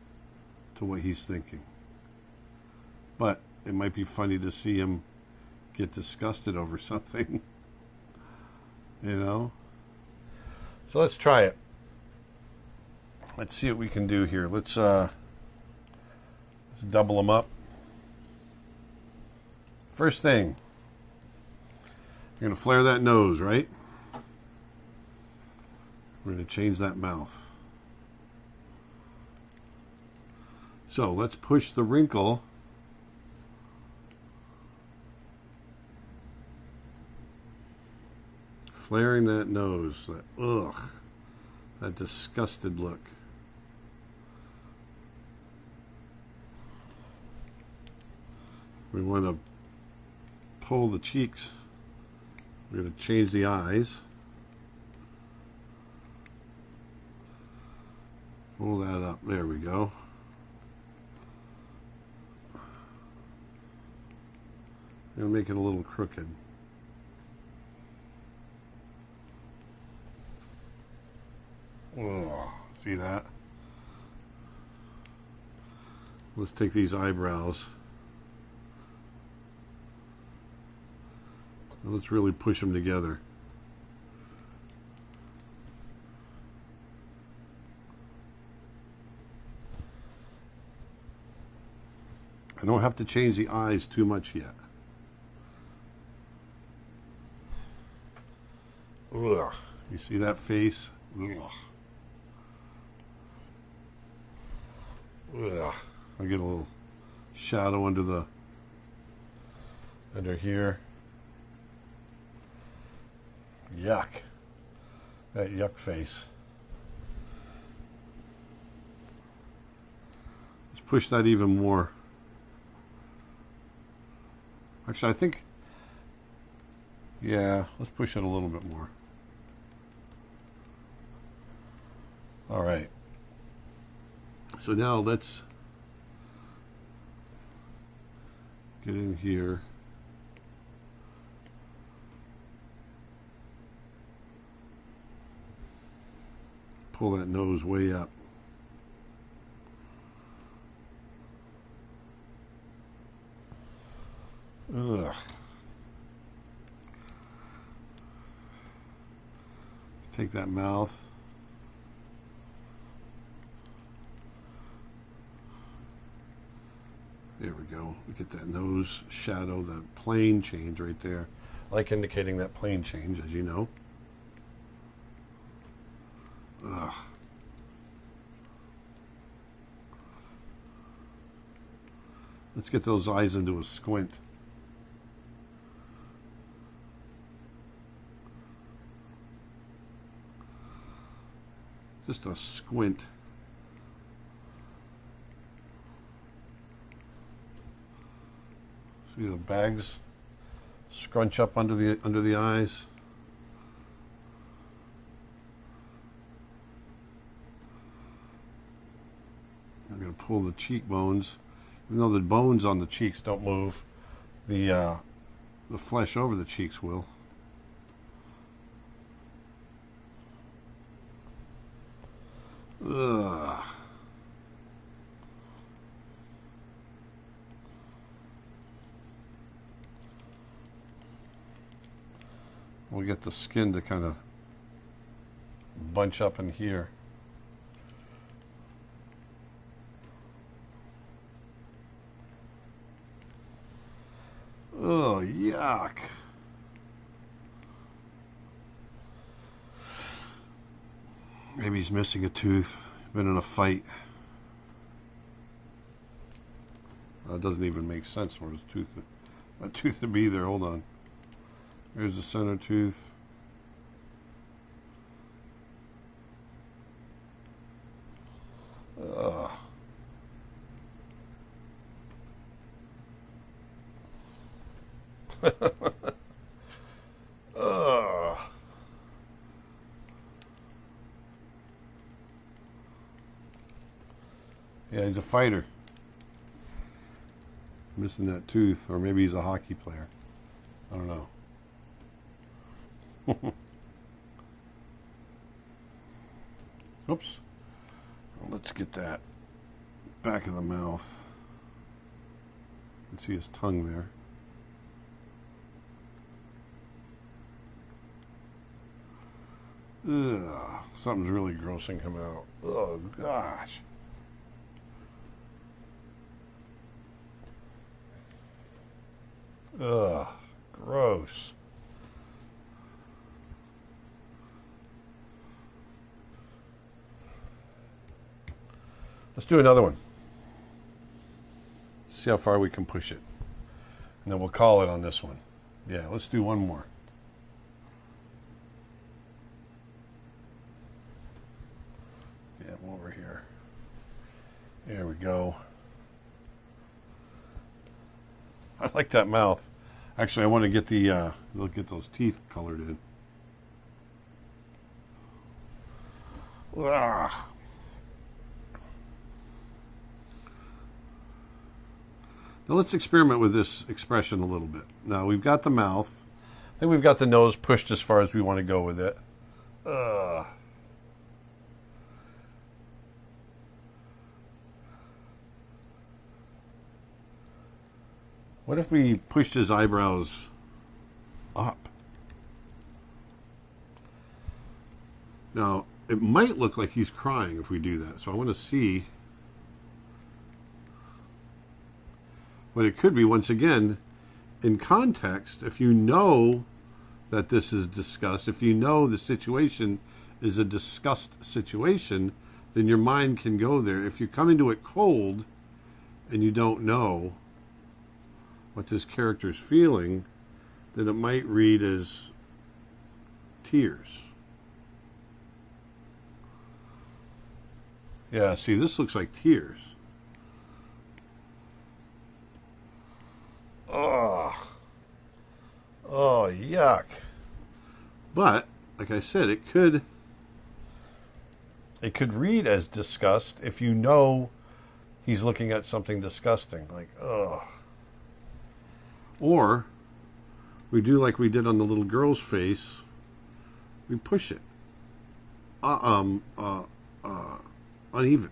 to what he's thinking. But it might be funny to see him get disgusted over something, you know. So let's try it. Let's see what we can do here. Let's double them up. First thing, you're going to flare that nose, right? We're going to change that mouth. So let's push the wrinkle flaring that nose, that ugh, that disgusted look. We want to pull the cheeks. We're going to change the eyes. Pull that up. There we go. Gonna make it a little crooked. Oh, see that? Let's take these eyebrows. And let's really push them together. I don't have to change the eyes too much yet. Ugh. You see that face? Ugh. Ugh. I get a little shadow under here. Yuck. That yuck face. Let's push that even more. Actually, I think, yeah, let's push it a little bit more. All right. So now let's get in here pull that nose way up. Ugh. Take that mouth. There we go. We get that nose shadow, the plane change right there. I like indicating that plane change, as you know. Ugh. Let's get those eyes into a squint. Just a squint. See the bags scrunch up under the eyes. I'm going to pull the cheekbones. Even though the bones on the cheeks don't move, the flesh over the cheeks will. Ugh. We'll get the skin to kind of bunch up in here. Oh, yuck. Maybe he's missing a tooth. Been in a fight. That doesn't even make sense for his tooth. That tooth to be there. Hold on. Here's the center tooth. Ugh. Ugh. Yeah, he's a fighter. Missing that tooth, or maybe he's a hockey player. I don't know. Oops. Well, let's get that back of the mouth. You can see his tongue there. Ugh, something's really grossing him out. Oh, gosh. Ugh, gross. Let's do another one. See how far we can push it. And then we'll call it on this one. Yeah, let's do one more. Yeah, I'm over here. There we go. I like that mouth. Actually, I want to get get those teeth colored in. Ugh. Now let's experiment with this expression a little bit. Now we've got the mouth. I think we've got the nose pushed as far as we want to go with it. Ugh. What if we pushed his eyebrows up? Now, it might look like he's crying if we do that. So I want to see what it could be. Once again, in context, if you know that this is disgust, if you know the situation is a disgust situation, then your mind can go there. If you come into it cold and you don't know what this character's feeling, then it might read as tears. Yeah, see, this looks like tears. Oh, oh, yuck. But, like I said, it could read as disgust if you know he's looking at something disgusting. Like, oh. Or we do like we did on the little girl's face. We push it uneven.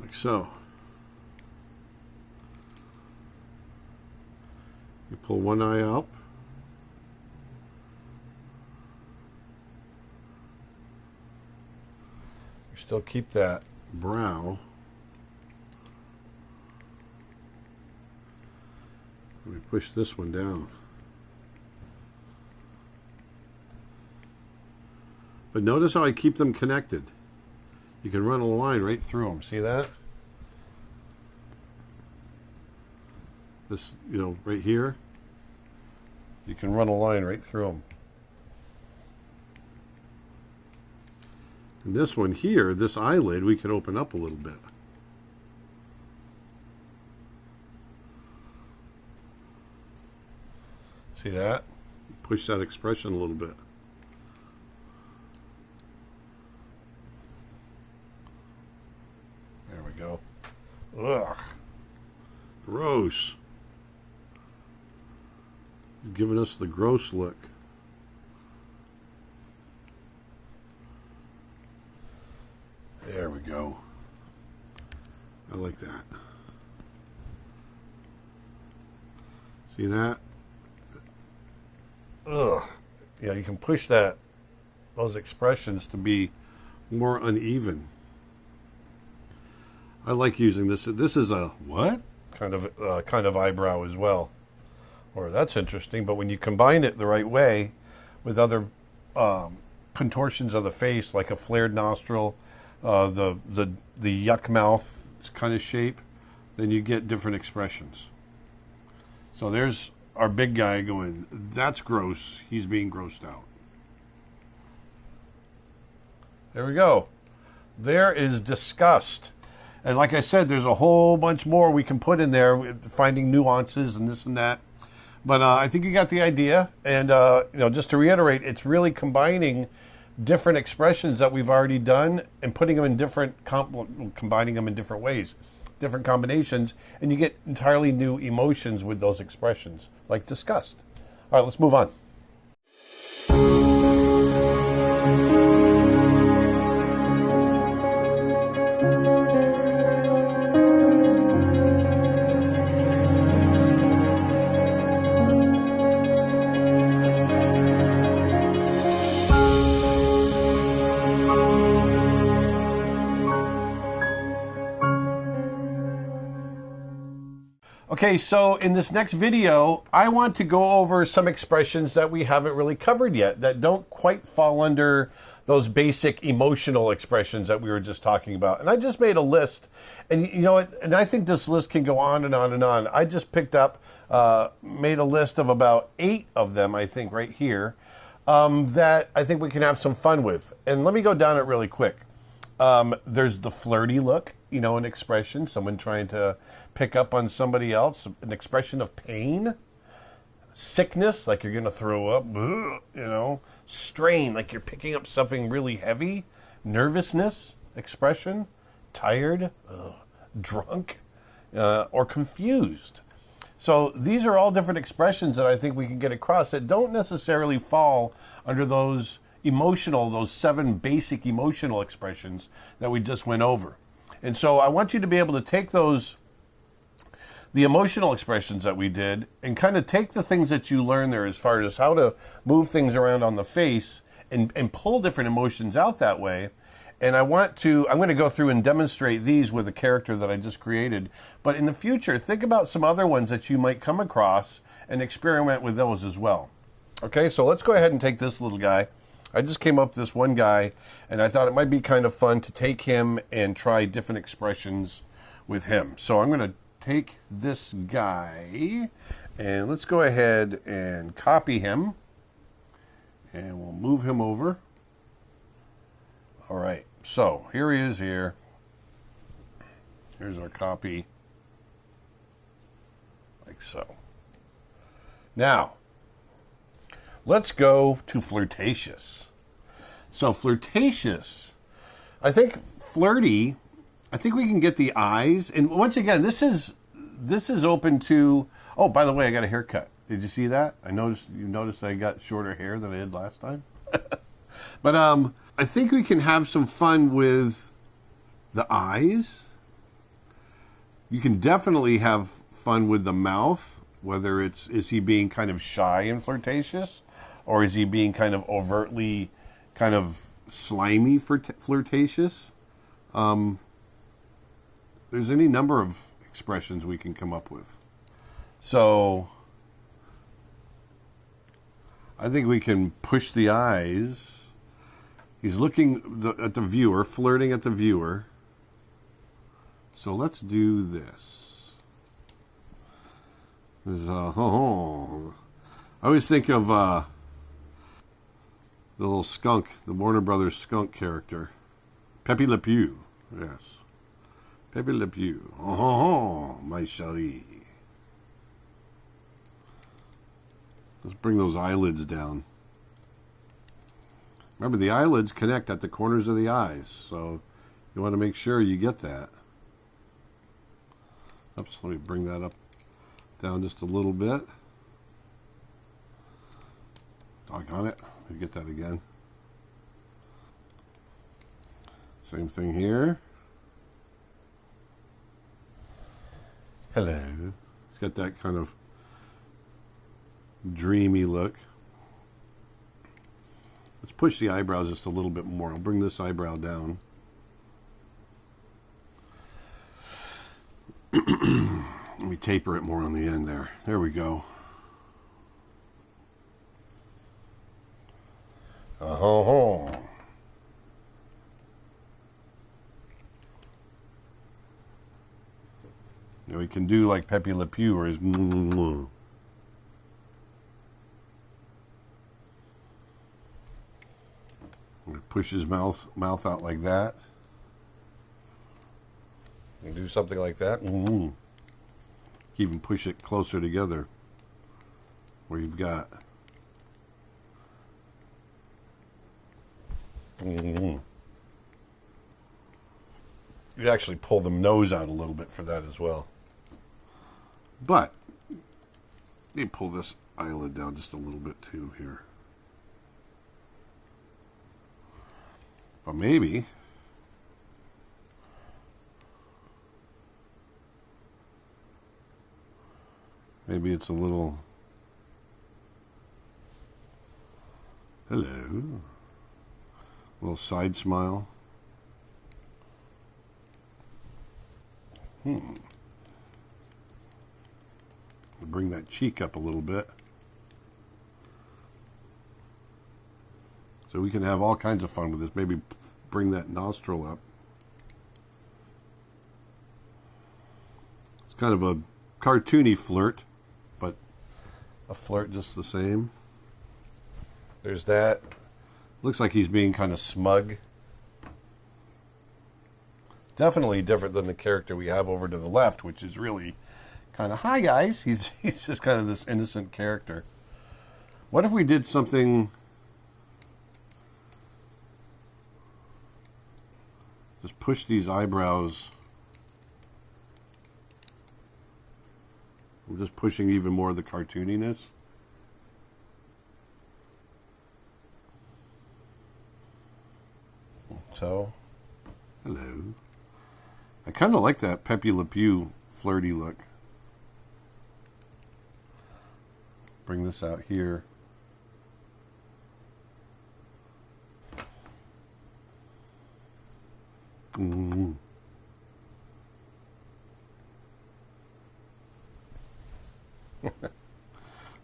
Like so. You pull one eye up. You still keep that brow. Let me push this one down. But notice how I keep them connected. You can run a line right through them. See that? This, you know, right here. You can run a line right through them. And this one here, this eyelid, we could open up a little bit. See that? Push that expression a little bit. There we go. Ugh. Gross. Giving us the gross look. There we go. I like that. See that? Ugh. Yeah, you can push those expressions to be more uneven. I like using this. This is a what? Kind of eyebrow as well. Or that's interesting. But when you combine it the right way with other contortions of the face, like a flared nostril, the yuck mouth kind of shape, then you get different expressions. So there's our big guy going, that's gross. He's being grossed out. There we go. There is disgust. And like I said, there's a whole bunch more we can put in there, finding nuances and this and that. But I think you got the idea. And just to reiterate, it's really combining different expressions that we've already done and putting them in combining them in different ways, different combinations, and you get entirely new emotions with those expressions, like disgust. All right, let's move on. Okay, so in this next video, I want to go over some expressions that we haven't really covered yet that don't quite fall under those basic emotional expressions that we were just talking about. And I just made a list, and you know what? And I think this list can go on and on and on. I just picked up, made a list of about 8 of them, I think, right here, that I think we can have some fun with. And let me go down it really quick. There's the flirty look, an expression, someone trying to pick up on somebody else, an expression of pain, sickness, like you're going to throw up, strain, like you're picking up something really heavy, nervousness, expression, tired, drunk, or confused. So these are all different expressions that I think we can get across that don't necessarily fall under those 7 basic emotional expressions that we just went over. And so I want you to be able to take the emotional expressions that we did and kind of take the things that you learned there as far as how to move things around on the face and pull different emotions out that way. And I'm going to go through and demonstrate these with a character that I just created. But in the future, think about some other ones that you might come across and experiment with those as well. Okay, so let's go ahead and take this little guy. I just came up with this one guy, and I thought it might be kind of fun to take him and try different expressions with him. So I'm going to take this guy, and let's go ahead and copy him, and we'll move him over. All right, so here he is here. Here's our copy, like so. Now, let's go to flirtatious. So flirtatious, I think flirty, I think we can get the eyes. And once again, this is this is open to, oh, by the way, I got a haircut. Did you see that? You noticed I got shorter hair than I did last time. But I think we can have some fun with the eyes. You can definitely have fun with the mouth, whether is he being kind of shy and flirtatious, or is he being kind of overtly kind of slimy flirtatious? There's any number of expressions we can come up with. So I think we can push the eyes. He's looking at the viewer, flirting at the viewer. So let's do this. I always think of the little skunk, the Warner Brothers skunk character. Pepe Le Pew. Yes. Pepe Le Pew. Oh, my chérie. Let's bring those eyelids down. Remember, the eyelids connect at the corners of the eyes, so you want to make sure you get that. Oops, let me bring that up, down just a little bit. Doggone it. Let me get that again. Same thing here. Hello. It's got that kind of dreamy look. Let's push the eyebrows just a little bit more. I'll bring this eyebrow down. Let me taper it more on the end there. There we go. Oh. You know, he can do like Pepe Le Pew or his push his mouth out like that. And do something like that. Even push it closer together where you've got you'd actually pull the nose out a little bit for that as well. But you pull this eyelid down just a little bit too here. But maybe it's a little hello, a little side smile. Bring that cheek up a little bit. So we can have all kinds of fun with this. Maybe bring that nostril up. It's kind of a cartoony flirt, but a flirt just the same. There's that. Looks like he's being kind of smug. Definitely different than the character we have over to the left, which is really kind of, hi guys. He's just kind of this innocent character. What if we did something, just push these eyebrows. I'm just pushing even more of the cartooniness. So, hello. I kind of like that Pepe Le Pew flirty look. Bring this out here. So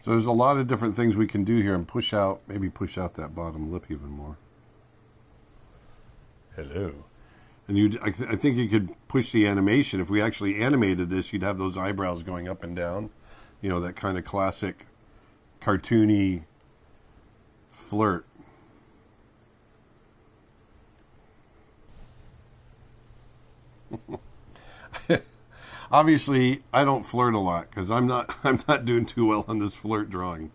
there's a lot of different things we can do here and push out, maybe push out that bottom lip even more. Hello. And I think you could push the animation. If we actually animated this, you'd have those eyebrows going up and down. You know, that kind of classic cartoony flirt. Obviously, I don't flirt a lot because I'm not doing too well on this flirt drawing.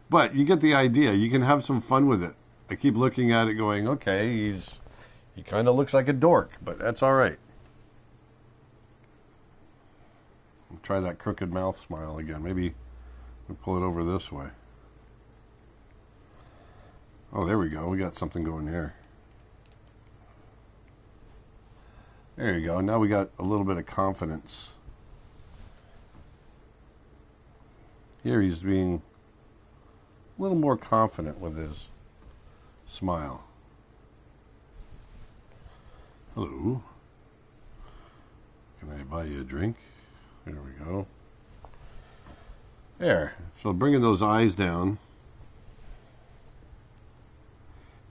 But you get the idea. You can have some fun with it. I keep looking at it going, okay, he kind of looks like a dork, but that's all right. Try that crooked mouth smile again. Maybe we pull it over this way. Oh, there we go. We got something going there. There you go. Now we got a little bit of confidence. Here he's being a little more confident with his smile. Hello. Can I buy you a drink? There we go. There. So bringing those eyes down.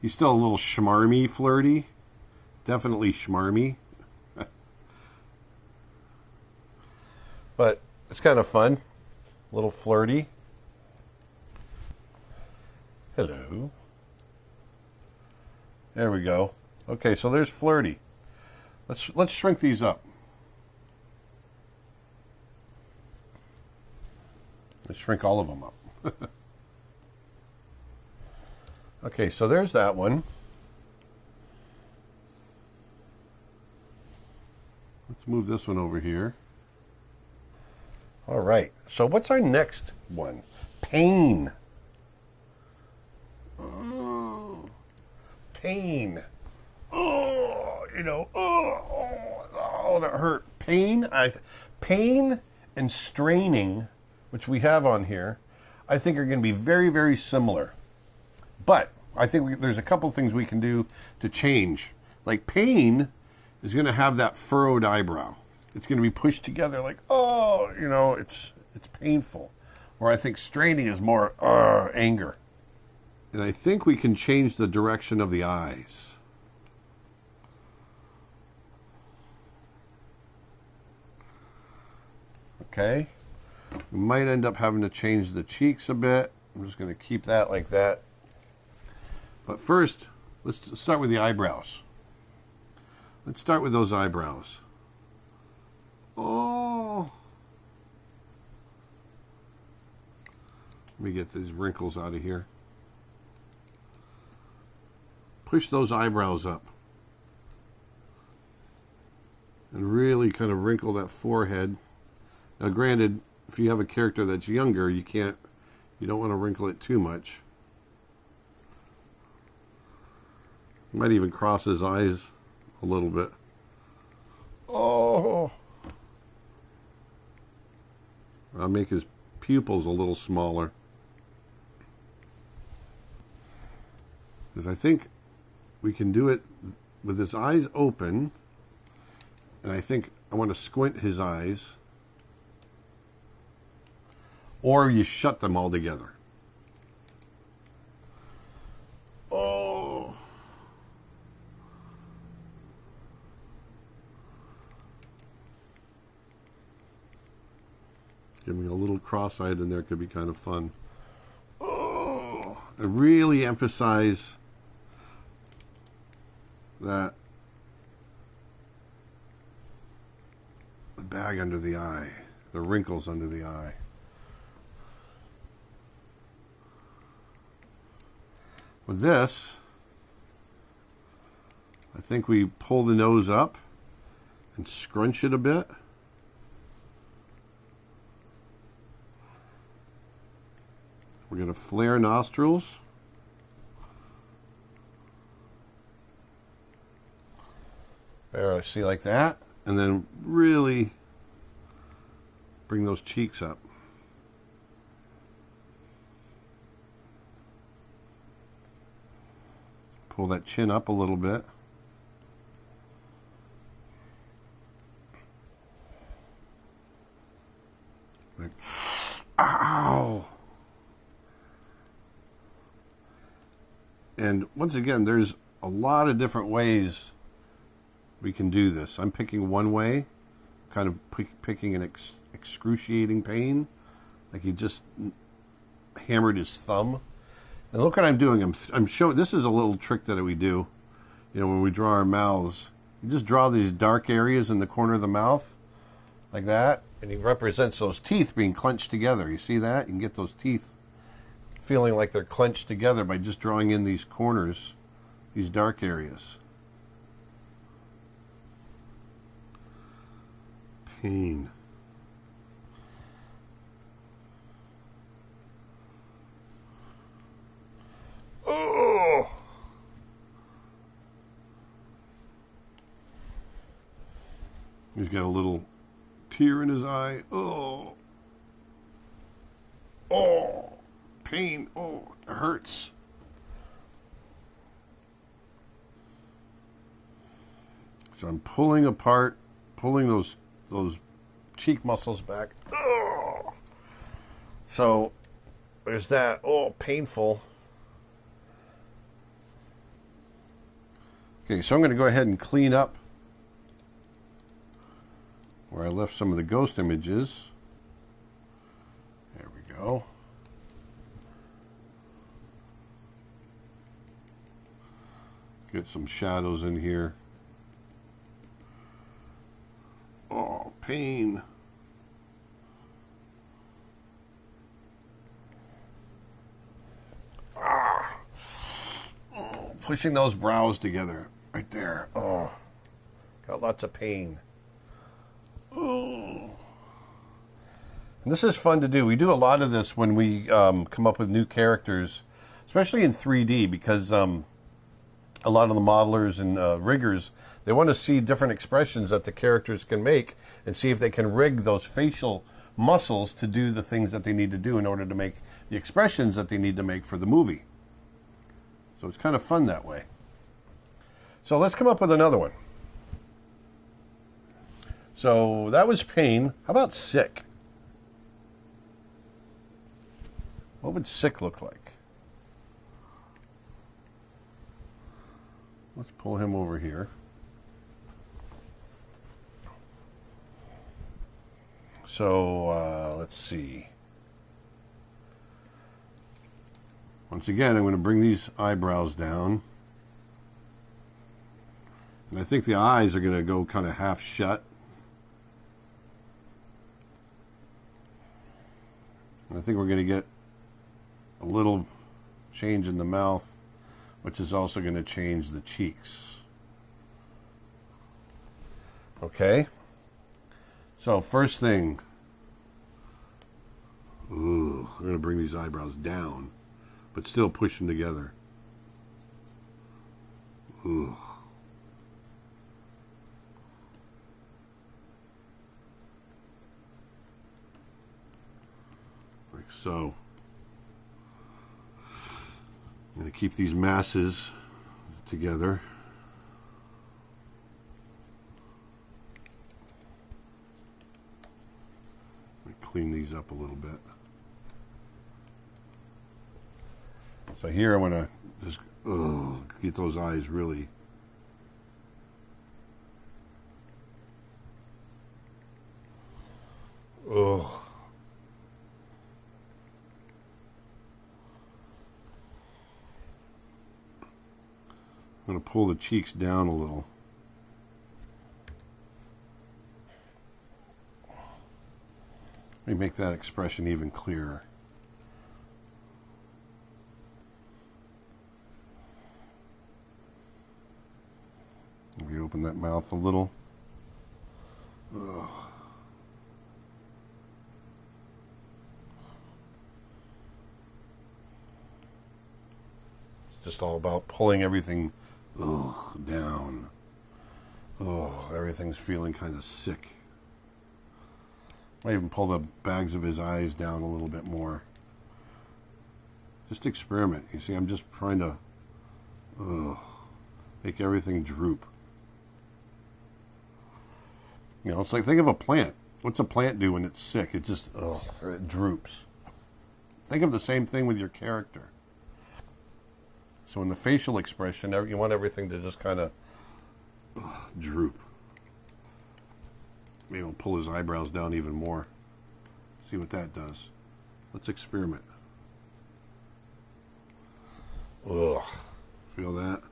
He's still a little schmarmy, flirty. Definitely schmarmy. But it's kind of fun. A little flirty. Hello. There we go. Okay, so there's flirty. Let's shrink these up. Let's shrink all of them up. Okay, so there's that one. Let's move this one over here. All right, so what's our next one? Pain. Oh, pain. Oh, you know, oh, that hurt. Pain. Pain and straining, which we have on here, I think are going to be very, very similar. But I think there's a couple things we can do to change. Like pain is going to have that furrowed eyebrow. It's going to be pushed together like, oh, you know, it's painful. Or I think straining is more anger. And I think we can change the direction of the eyes. Okay. We might end up having to change the cheeks a bit. I'm just going to keep that like that. But first, let's start with the eyebrows. Let's start with those eyebrows. Oh. Let me get these wrinkles out of here. Push those eyebrows up. And really kind of wrinkle that forehead. Now granted, if you have a character that's younger, you don't want to wrinkle it too much. You might even cross his eyes a little bit. Oh. I'll make his pupils a little smaller. Because I think we can do it with his eyes open. And I think I want to squint his eyes. Or you shut them all together. Oh. Giving a little cross-eyed in there could be kind of fun. Oh. And really emphasize that the bag under the eye, the wrinkles under the eye. With this, I think we pull the nose up and scrunch it a bit. We're going to flare nostrils. There, I see, like that. And then really bring those cheeks up. Pull that chin up a little bit. Like, ow! And once again, there's a lot of different ways we can do this. I'm picking one way, kind of picking an excruciating pain, like he just hammered his thumb. And look what I'm doing. I'm showing. This is a little trick that we do. You know, when we draw our mouths, you just draw these dark areas in the corner of the mouth, like that, and he represents those teeth being clenched together. You see that? You can get those teeth feeling like they're clenched together by just drawing in these corners, these dark areas. Pain. Oh. He's got a little tear in his eye. Oh. Oh. Pain. Oh, it hurts. So I'm pulling apart, pulling those cheek muscles back. Oh. So there's that. Oh, painful. Okay, so I'm going to go ahead and clean up where I left some of the ghost images. There we go. Get some shadows in here. Oh, pain. Ah. Oh, pushing those brows together right there. Oh, got lots of pain. Oh. And this is fun to do. We do a lot of this when we come up with new characters, especially in 3D, because a lot of the modelers and riggers, they want to see different expressions that the characters can make and see if they can rig those facial muscles to do the things that they need to do in order to make the expressions that they need to make for the movie. So it's kind of fun that way. So let's come up with another one. So that was pain. How about sick? What would sick look like? Let's pull him over here. So let's see. Once again, I'm going to bring these eyebrows down. And I think the eyes are going to go kind of half shut. And I think we're going to get a little change in the mouth, which is also going to change the cheeks. Okay. So first thing, we're going to bring these eyebrows down, but still push them together. Ooh. Like so. I'm going to keep these masses together. Clean these up a little bit. So here I'm going to just get those eyes really. I'm going to pull the cheeks down a little. Let me make that expression even clearer. Maybe open that mouth a little. Ugh. It's just all about pulling everything down. Oh, everything's feeling kind of sick. Might even pull the bags of his eyes down a little bit more. Just experiment. You see, I'm just trying to make everything droop. You know, it's like, think of a plant. What's a plant do when it's sick? It just, it droops. Think of the same thing with your character. So in the facial expression, you want everything to just kind of droop. Maybe I'll pull his eyebrows down even more. See what that does. Let's experiment. Ugh. Feel that?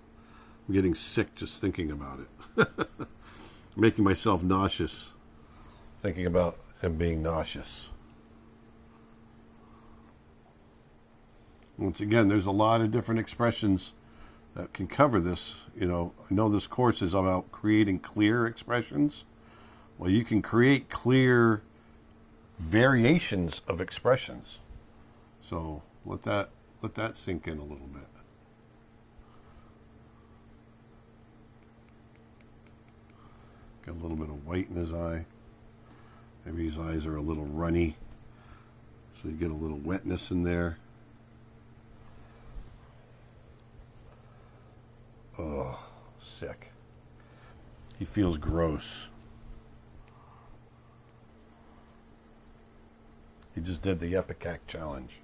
I'm getting sick just thinking about it. Making myself nauseous. Thinking about him being nauseous. Once again, there's a lot of different expressions that can cover this. You know, I know this course is about creating clear expressions. Well, you can create clear variations of expressions. So let that sink in a little bit. Got a little bit of white in his eye. Maybe his eyes are a little runny, so you get a little wetness in there. Oh, sick. He feels gross. He just did the Ipecac challenge.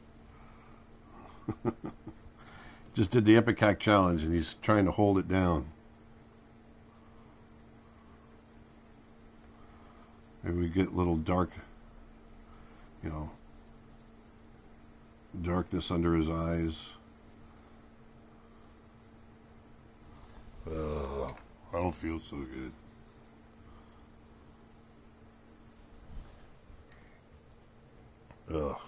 Just did the Ipecac challenge, and he's trying to hold it down. Maybe we get a little dark, you know, darkness under his eyes. I don't feel so good. Ugh.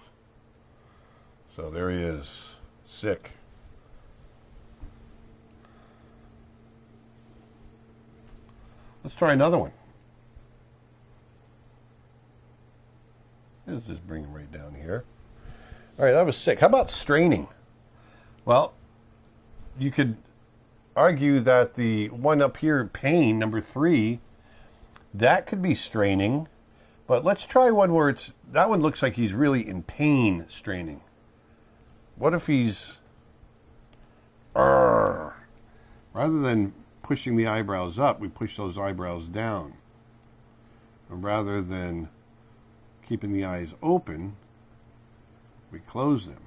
So there he is, sick. Let's try another one. Let's just bring him right down here. All right, that was sick. How about straining? Well, you could argue that the one up here, pain, number 3, that could be straining. But let's try one where that one looks like he's really in pain straining. What if he's... Rather than pushing the eyebrows up, we push those eyebrows down. And rather than keeping the eyes open, we close them.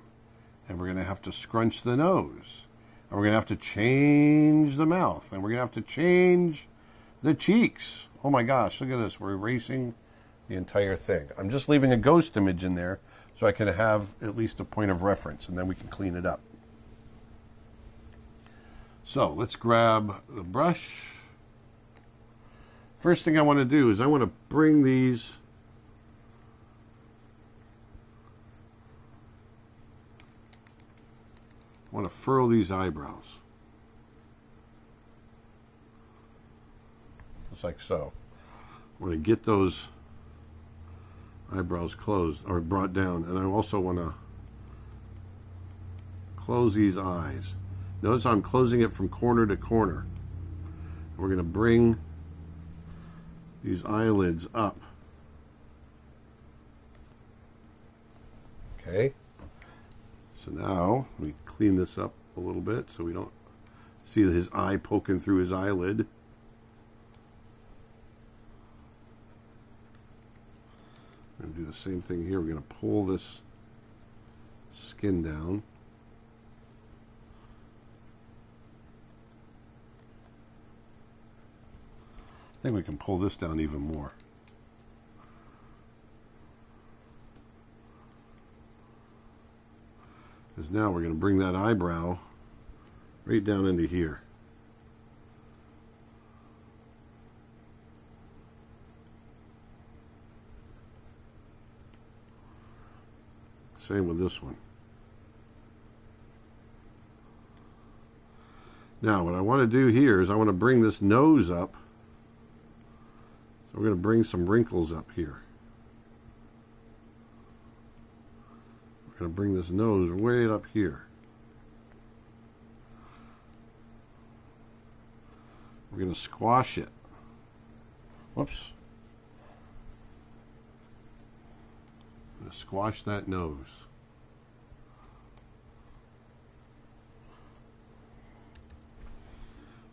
And we're going to have to scrunch the nose. And we're going to have to change the mouth. And we're going to have to change the cheeks. Oh my gosh, look at this. We're erasing the entire thing. I'm just leaving a ghost image in there so I can have at least a point of reference, and then we can clean it up. So let's grab the brush. First thing I want to do is I want to bring these I want to furrow these eyebrows. Just like so. I want to get those eyebrows closed or brought down, and I also want to close these eyes. Notice I'm closing it from corner to corner. We're going to bring these eyelids up. Okay. So now we clean this up a little bit so we don't see his eye poking through his eyelid. We're going to do the same thing here. We're going to pull this skin down. I think we can pull this down even more. Because now we're going to bring that eyebrow right down into here. Same with this one. Now what I want to do here is I want to bring this nose up. So we're going to bring some wrinkles up here. We're going to bring this nose way up here. We're going to squash it. Whoops. I'm going to squash that nose.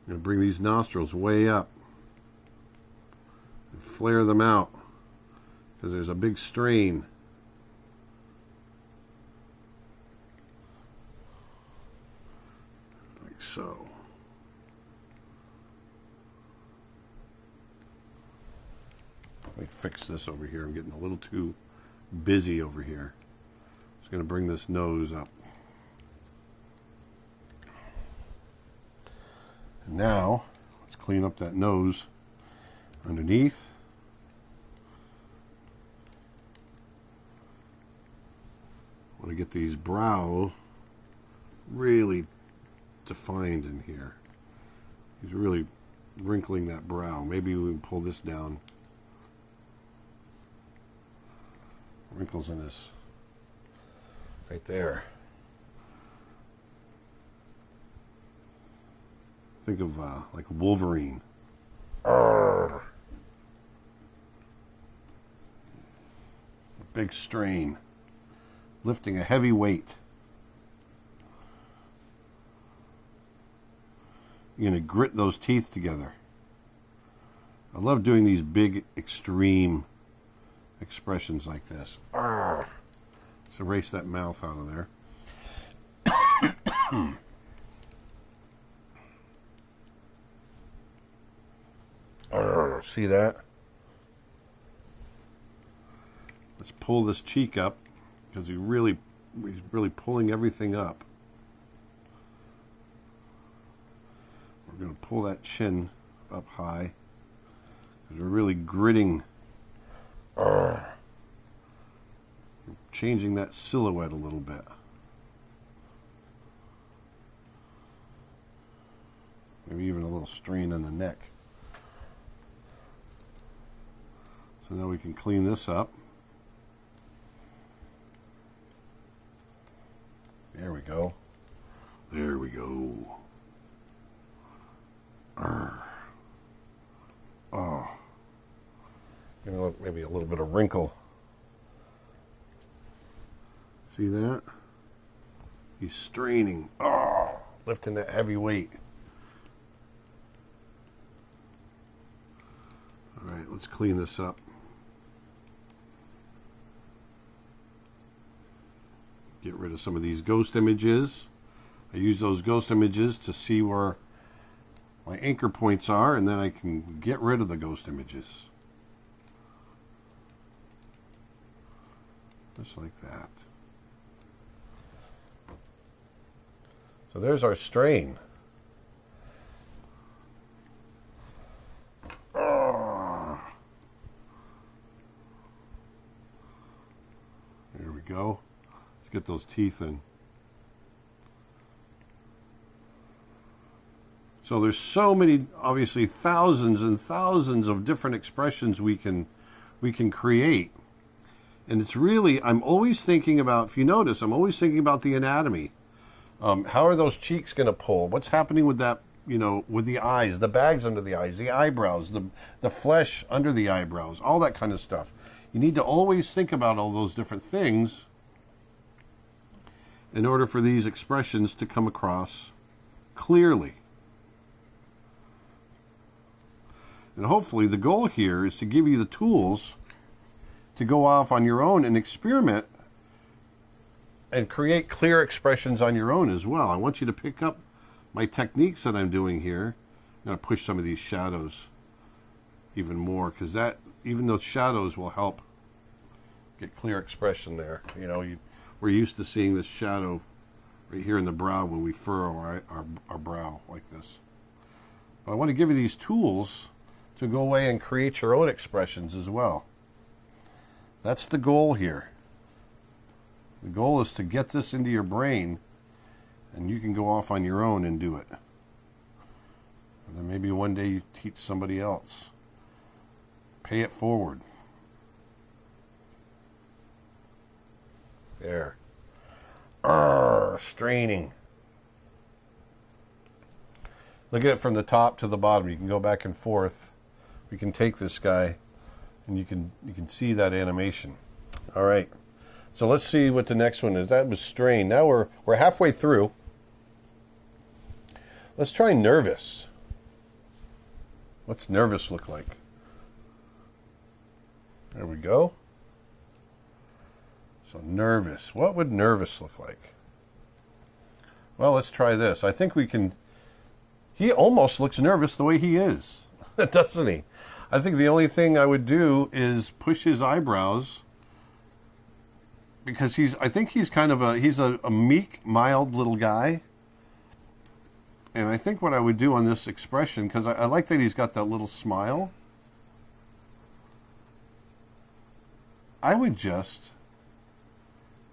I'm going to bring these nostrils way up and flare them out because there's a big strain. Like so. Let me fix this over here. I'm getting a little too busy over here. Just going to bring this nose up. And now, let's clean up that nose underneath. I want to get these brows really defined in here. He's really wrinkling that brow. Maybe we can pull this down. Wrinkles in this right there. Think of like Wolverine. Arrgh. Big strain. Lifting a heavy weight. You're going to grit those teeth together. I love doing these big, extreme expressions like this. Arrgh. Let's erase that mouth out of there. Arrgh. See that? Let's pull this cheek up because he's really pulling everything up. We're going to pull that chin up high because we're really gritting. Changing that silhouette a little bit. Maybe even a little strain on the neck. So now we can clean this up. There we go. There we go. Oh. You know, maybe a little bit of wrinkle. See that? He's straining. Oh, lifting that heavy weight. All right, let's clean this up. Get rid of some of these ghost images. I use those ghost images to see where my anchor points are, and then I can get rid of the ghost images. Just like that. So there's our strain. There we go. Let's get those teeth in. So there's so many, obviously thousands and thousands of different expressions we can create. And it's really, I'm always thinking about, if you notice, I'm always thinking about the anatomy. How are those cheeks going to pull? What's happening with that, you know, with the eyes, the bags under the eyes, the eyebrows, the flesh under the eyebrows, all that kind of stuff. You need to always think about all those different things in order for these expressions to come across clearly. And hopefully the goal here is to give you the tools to go off on your own and experiment and create clear expressions on your own as well. I want you to pick up my techniques that I'm doing here. I'm going to push some of these shadows even more because that, even those shadows will help get clear expression there. You know, we're used to seeing this shadow right here in the brow when we furrow our brow like this. But I want to give you these tools to go away and create your own expressions as well. That's the goal here. The goal is to get this into your brain and you can go off on your own and do it. And then maybe one day you teach somebody else. Pay it forward. There. Straining. Look at it from the top to the bottom. You can go back and forth. We can take this guy and you can see that animation. All right. So let's see what the next one is. That was strain. Now we're halfway through. Let's try nervous. What's nervous look like? There we go. So nervous. What would nervous look like? Well, let's try this. I think we can... He almost looks nervous the way he is, doesn't he? I think the only thing I would do is push his eyebrows because I think he's kind of a meek, mild little guy. And I think what I would do on this expression, because I like that he's got that little smile, I would just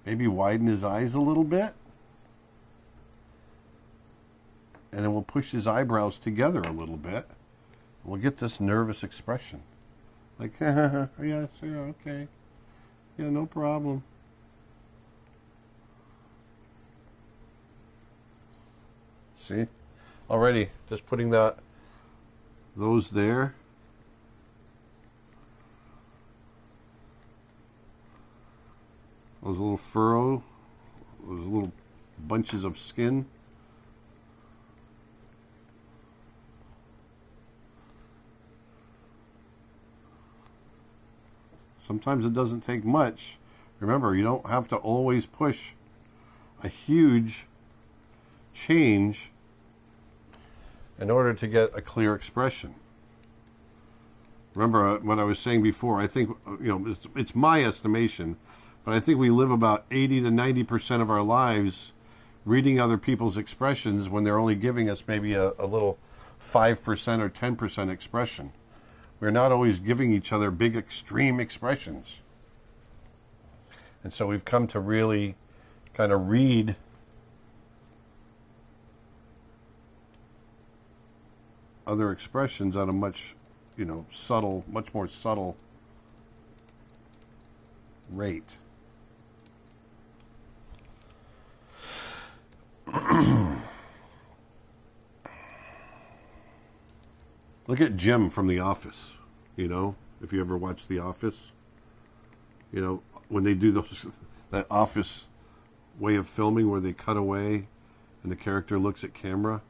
maybe widen his eyes a little bit. And then we'll push his eyebrows together a little bit. We'll get this nervous expression. Like, yeah, sure, okay. Yeah, no problem. See? Already, just putting those there. Those little furrow, those little bunches of skin. Sometimes it doesn't take much. Remember, you don't have to always push a huge change in order to get a clear expression. Remember what I was saying before, I think, it's my estimation, but I think we live about 80 to 90% of our lives reading other people's expressions when they're only giving us maybe a little 5% or 10% expression. We're not always giving each other big extreme expressions. And so we've come to really kind of read other expressions at a much, much more subtle rate. Look at Jim from The Office, if you ever watch The Office, when they do that Office way of filming where they cut away and the character looks at camera.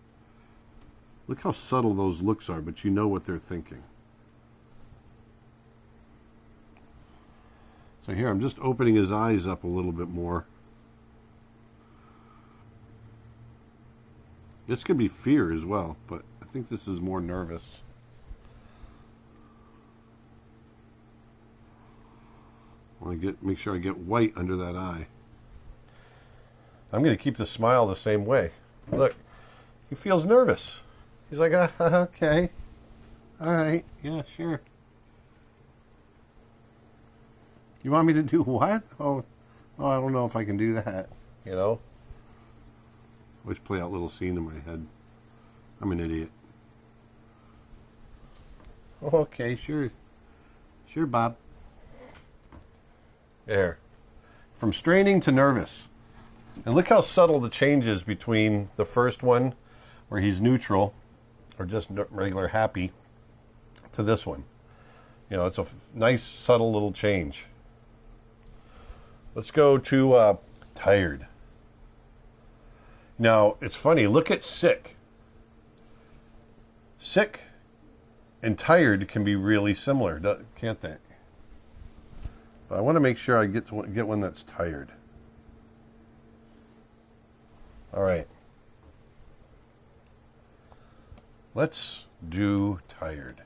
Look how subtle those looks are, but you know what they're thinking. So here, I'm just opening his eyes up a little bit more. This could be fear as well, but I think this is more nervous. I want to make sure I get white under that eye. I'm going to keep the smile the same way. Look, he feels nervous. He's like, okay, all right, yeah, sure. You want me to do what? Oh, I don't know if I can do that, Always play out little scene in my head. I'm an idiot. Okay, sure. Sure, Bob. There. From straining to nervous. And look how subtle the change is between the first one, where he's neutral, or just regular happy, to this one. It's a nice, subtle little change. Let's go to tired. Now, it's funny. Look at sick. Sick and tired can be really similar, can't they? But I want to make sure I get one that's tired. All right. Let's do tired.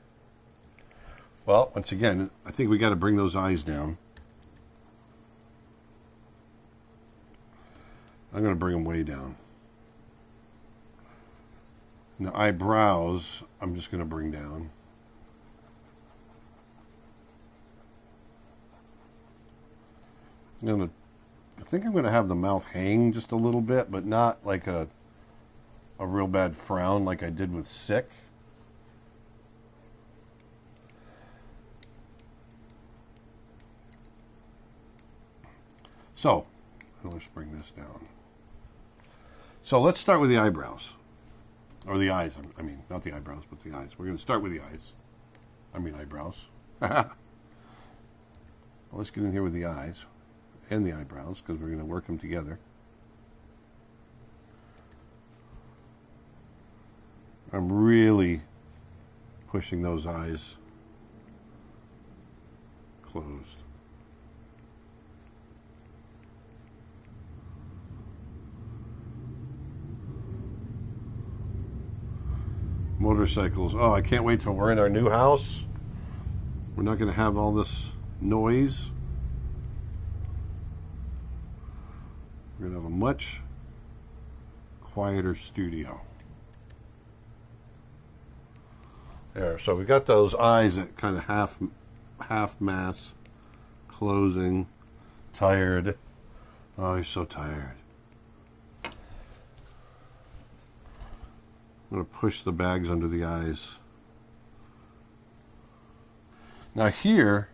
Well, once again, I think we got to bring those eyes down. I'm going to bring them way down. And the eyebrows, I'm just going to bring down. I think I'm going to have the mouth hang just a little bit, but not like a real bad frown like I did with sick. So, let's bring this down. So let's start with the eyebrows. Or the eyes. I mean, not the eyebrows, but the eyes. We're going to start with the eyes. Eyebrows. Well, let's get in here with the eyes and the eyebrows, because we're going to work them together. I'm really pushing those eyes closed. Motorcycles. Oh, I can't wait till we're in our new house. We're not going to have all this noise. We're going to have a much quieter studio. There, so we got those eyes at kind of half mass, closing, tired. Oh, you're so tired. I'm going to push the bags under the eyes. Now here,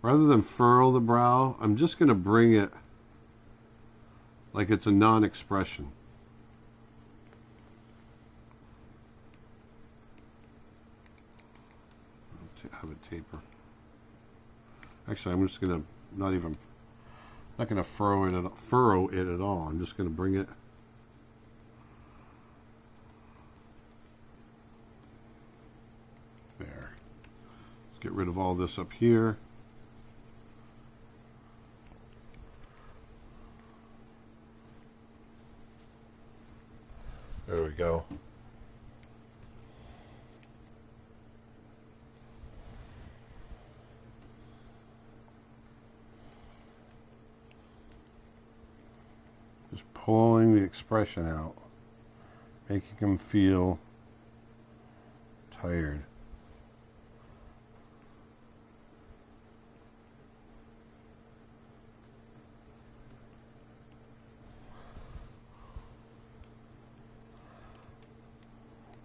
rather than furrow the brow, I'm just going to bring it like it's a non-expression. Have it taper. Actually, I'm just going to not even not going to furrow it at all. I'm just going to bring it there. Let's get rid of all this up here. There we go. Just pulling the expression out, making him feel tired.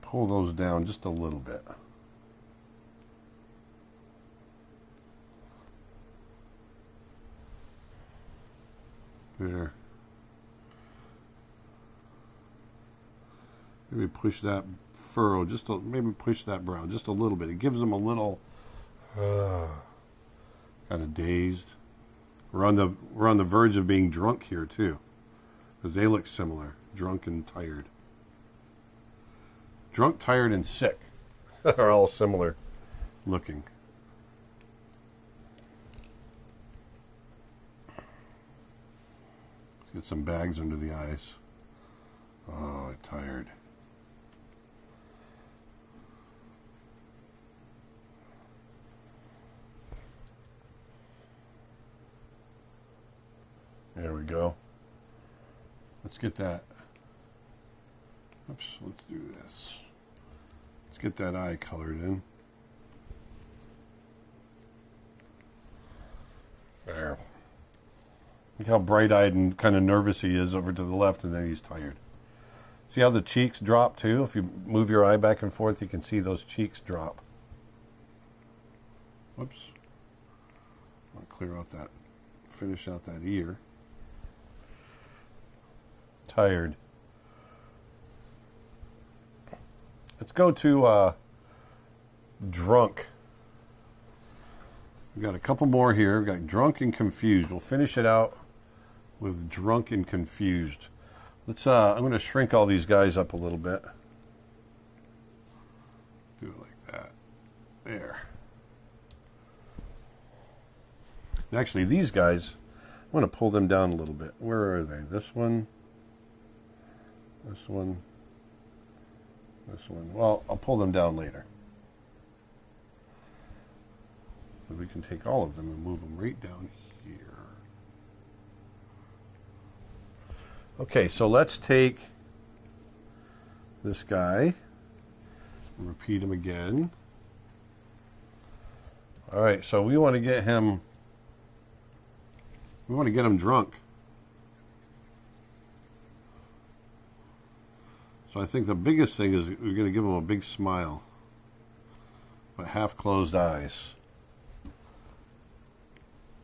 Pull those down just a little bit. There. Maybe push that furrow maybe push that brow just a little bit. It gives them a little kind of dazed. We're on the verge of being drunk here too, because they look similar, drunk and tired. Drunk, tired, and sick are all similar looking. Let's get some bags under the eyes. Oh, tired. There we go. Let's get that. Oops, let's do this. Let's get that eye colored in. There. Look how bright-eyed and kind of nervous he is over to the left, and then he's tired. See how the cheeks drop too? If you move your eye back and forth, you can see those cheeks drop. Whoops. I'll clear out that, finish out that ear. Tired. Let's go to drunk. We've got a couple more here. We've got drunk and confused. We'll finish it out with drunk and confused. Let's. I'm going to shrink all these guys up a little bit. Do it like that. There. And actually, these guys, I'm going to pull them down a little bit. Where are they? This one. This one. This one. Well, I'll pull them down later. So we can take all of them and move them right down here. Okay, so let's take this guy and repeat him again. All right, so we want to get him drunk. So I think the biggest thing is we're going to give him a big smile, but half closed eyes.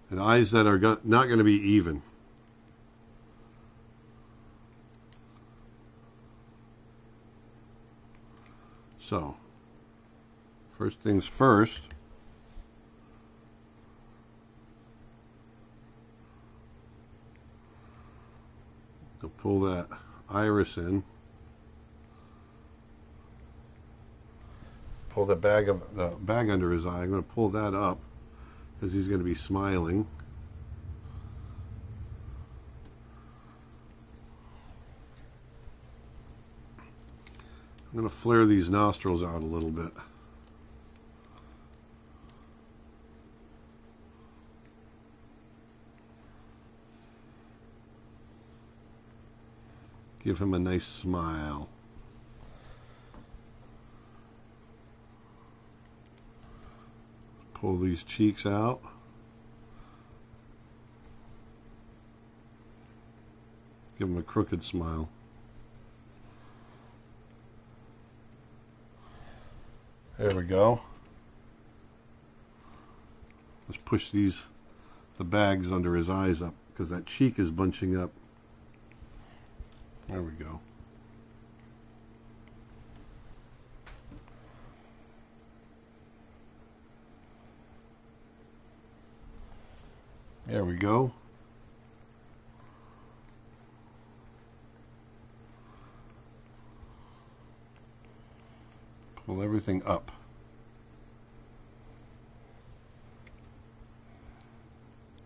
And eyes that are not going to be even. So, first things first. To pull that iris in. Pull the bag under his eye. I'm going to pull that up because he's going to be smiling. I'm going to flare these nostrils out a little bit. Give him a nice smile. Pull these cheeks out. Give him a crooked smile. There we go. Let's push the bags under his eyes up because that cheek is bunching up. There we go. There we go. everything up.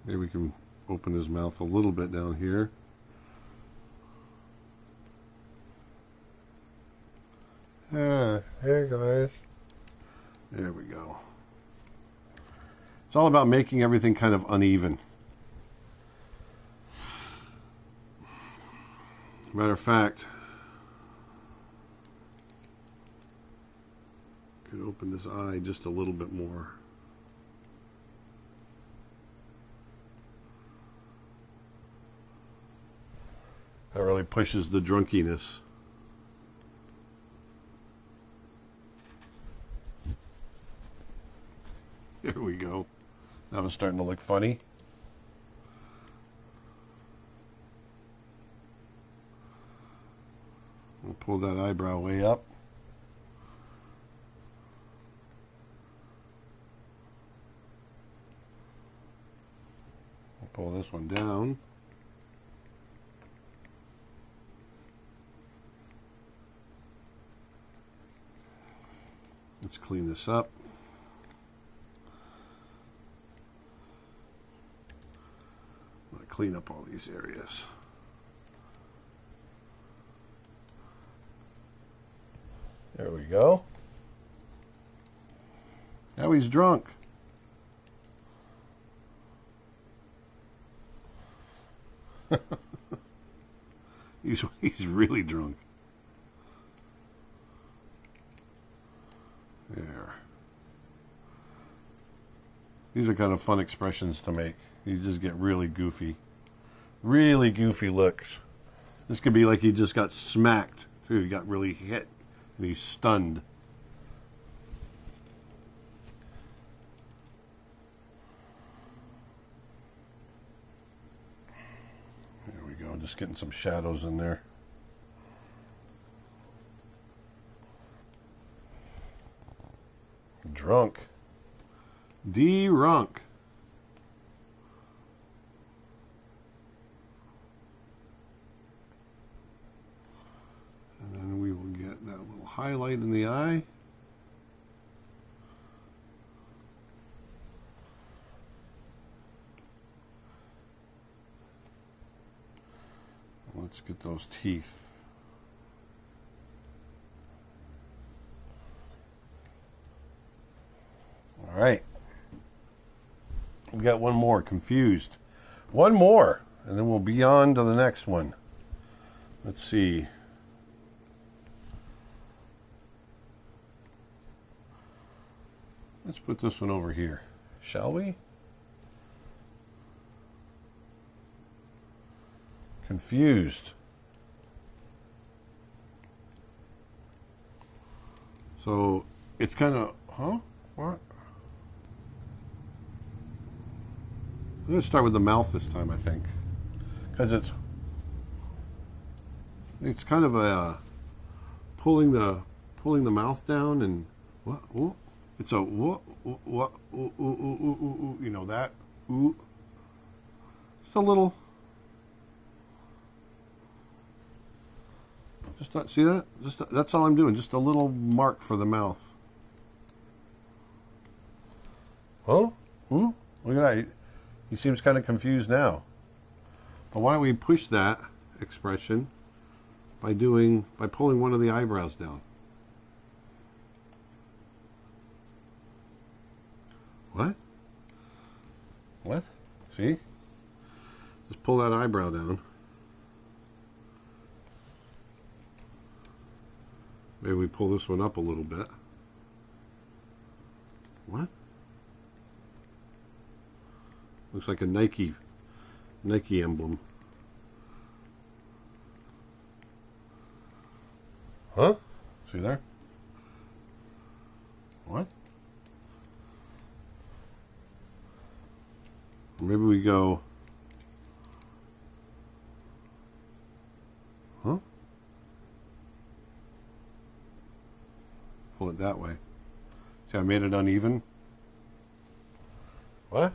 Maybe we can open his mouth a little bit down here. Hey guys. There we go. It's all about making everything kind of uneven. Matter of fact, could open this eye just a little bit more. That really pushes the drunkiness. There we go. That was starting to look funny. We'll pull that eyebrow way up. We'll pull this one down. Let's clean this up. I'm going to clean up all these areas. There we go. Now he's drunk. He's really drunk. There. These are kind of fun expressions to make. You just get really goofy looks. This could be like he just got smacked. Too. He got really hit and he's stunned. There we go. Just getting some shadows in there. Drunk. D-runk. And then we will get that little highlight in the eye. Let's get those teeth. All right. We got one more, confused. One more, and then we'll be on to the next one. Let's see. Let's put this one over here, shall we? Confused. So it's kind of, huh? What? I'm going to start with the mouth this time, I think, because it's kind of a pulling the mouth down and what? Ooh, it's a what? Ooh, ooh, ooh, ooh, ooh, you know that? Ooh, just a little. Just not, see that? Just that's all I'm doing. Just a little mark for the mouth. Oh, ooh, look at that. He seems kind of confused now. But why don't we push that expression by pulling one of the eyebrows down? What? What? See? Just pull that eyebrow down. Maybe we pull this one up a little bit. What? Looks like a Nike emblem. Huh? See there? What? Maybe we go. Huh? Pull it that way. See, I made it uneven. What?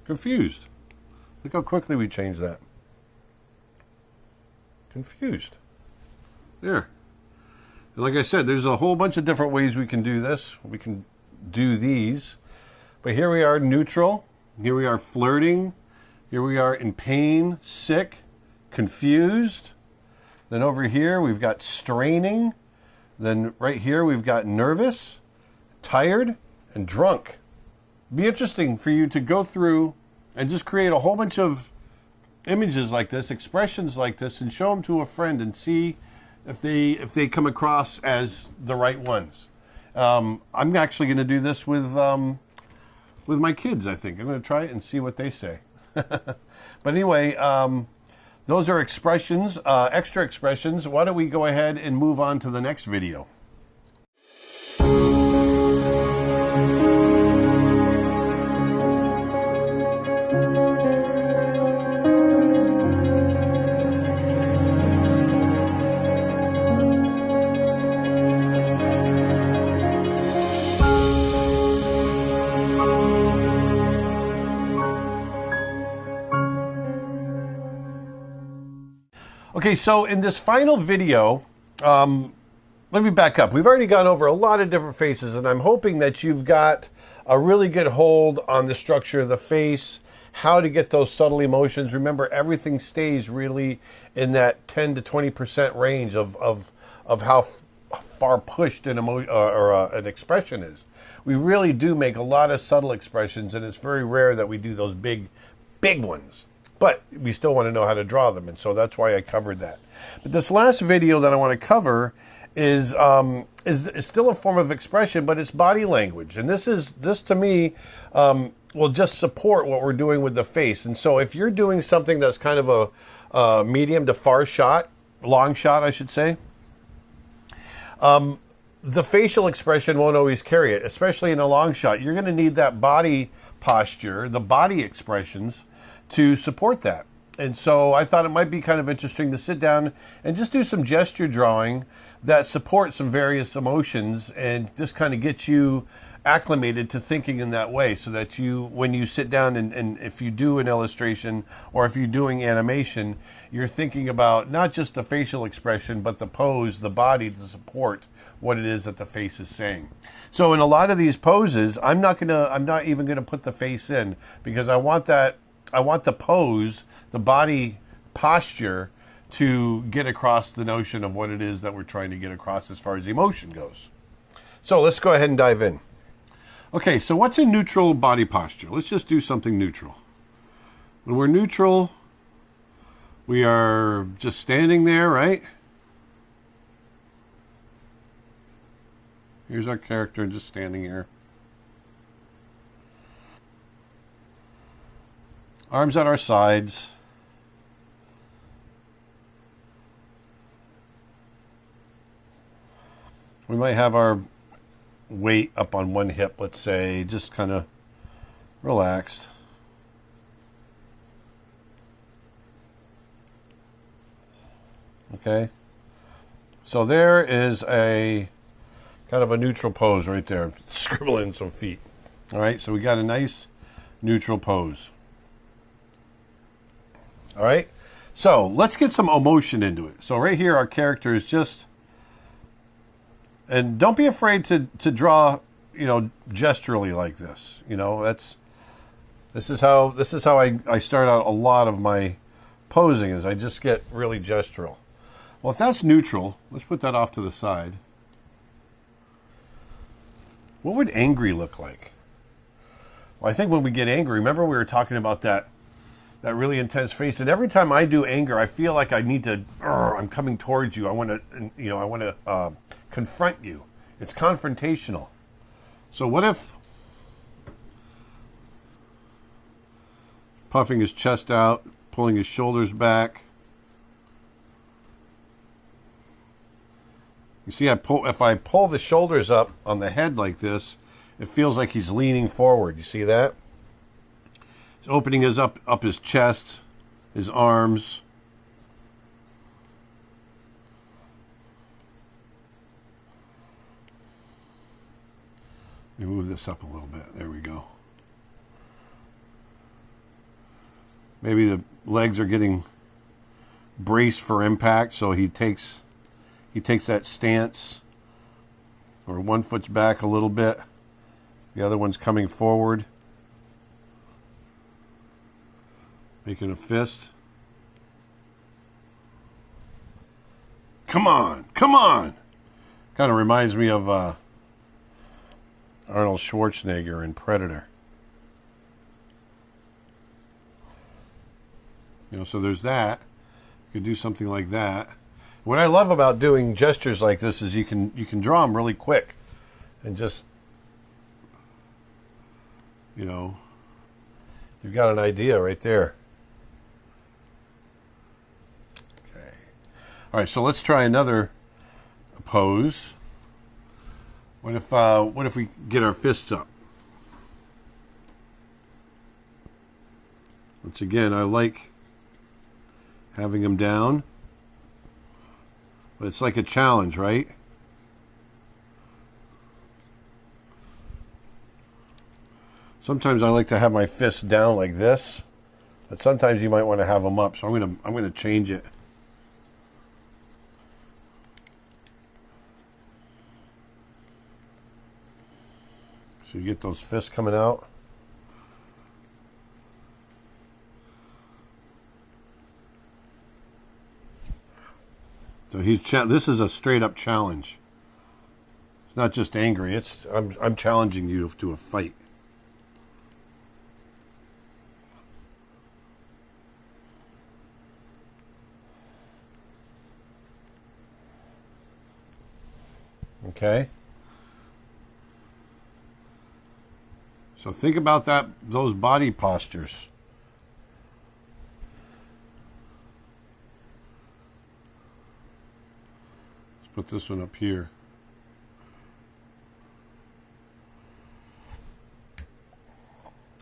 Confused. Look how quickly we changed that. confused. There. And like I said, there's a whole bunch of different ways we can do this. We can do these. But here we are neutral. Here we are flirting. Here we are in pain, sick, confused. Then over here we've got straining. Then right here we've got nervous, tired, and drunk. It'd be interesting for you to go through and just create a whole bunch of images like this, expressions like this, and show them to a friend and see if they come across as the right ones. I'm actually going to do this with my kids, I think. I'm going to try it and see what they say. But anyway, those are expressions, extra expressions. Why don't we go ahead and move on to the next video? Okay, so in this final video, let me back up. We've already gone over a lot of different faces, and I'm hoping that you've got a really good hold on the structure of the face, how to get those subtle emotions. Remember, everything stays really in that 10 to 20% range of how far pushed an an expression is. We really do make a lot of subtle expressions, and it's very rare that we do those big ones. But we still want to know how to draw them, and so that's why I covered that. But this last video that I want to cover is still a form of expression, but it's body language. And this to me will just support what we're doing with the face. And so if you're doing something that's kind of a medium to far shot, long shot, I should say, the facial expression won't always carry it, especially in a long shot. You're going to need that body posture, the body expressions, to support that. And so I thought it might be kind of interesting to sit down and just do some gesture drawing that support some various emotions and just kind of get you acclimated to thinking in that way, so that you, when you sit down and if you do an illustration or if you're doing animation, you're thinking about not just the facial expression, but the pose, the body, to support what it is that the face is saying. So in a lot of these poses, I'm not even gonna put the face in, because I want the pose, the body posture, to get across the notion of what it is that we're trying to get across as far as emotion goes. So let's go ahead and dive in. Okay, so what's a neutral body posture? Let's just do something neutral. When we're neutral, we are just standing there, right? Here's our character just standing here. Arms at our sides. We might have our weight up on one hip, let's say, just kind of relaxed. Okay. So there is a kind of a neutral pose right there. Scribbling some feet. All right, so we got a nice neutral pose. All right, so let's get some emotion into it. So right here, our character is just, and don't be afraid to draw, gesturally like this. This is how I start out a lot of my posing, is I just get really gestural. Well, if that's neutral, let's put that off to the side. What would angry look like? Well, I think when we get angry, remember we were talking about that really intense face, and every time I do anger, I feel like I need to, I'm coming towards you. I want to confront you. It's confrontational. So what if puffing his chest out, pulling his shoulders back? You see, if I pull the shoulders up on the head like this, it feels like he's leaning forward. You see that? He's opening up his chest, his arms. Let me move this up a little bit. There we go. Maybe the legs are getting braced for impact, so he takes that stance, or one foot's back a little bit, the other one's coming forward, making a fist. Come on, come on! Kind of reminds me of Arnold Schwarzenegger in Predator. You know, so there's that. You could do something like that. What I love about doing gestures like this is you can draw them really quick, and just, you know, you've got an idea right there. Okay. All right, so let's try another pose. What if we get our fists up? Once again, I like having them down, but it's like a challenge, right? Sometimes I like to have my fists down like this, but sometimes you might want to have them up. So I'm gonna change it. So you get those fists coming out. So this is a straight up challenge. It's not just angry. I'm challenging you to a fight. Okay. So think about those body postures. Let's put this one up here.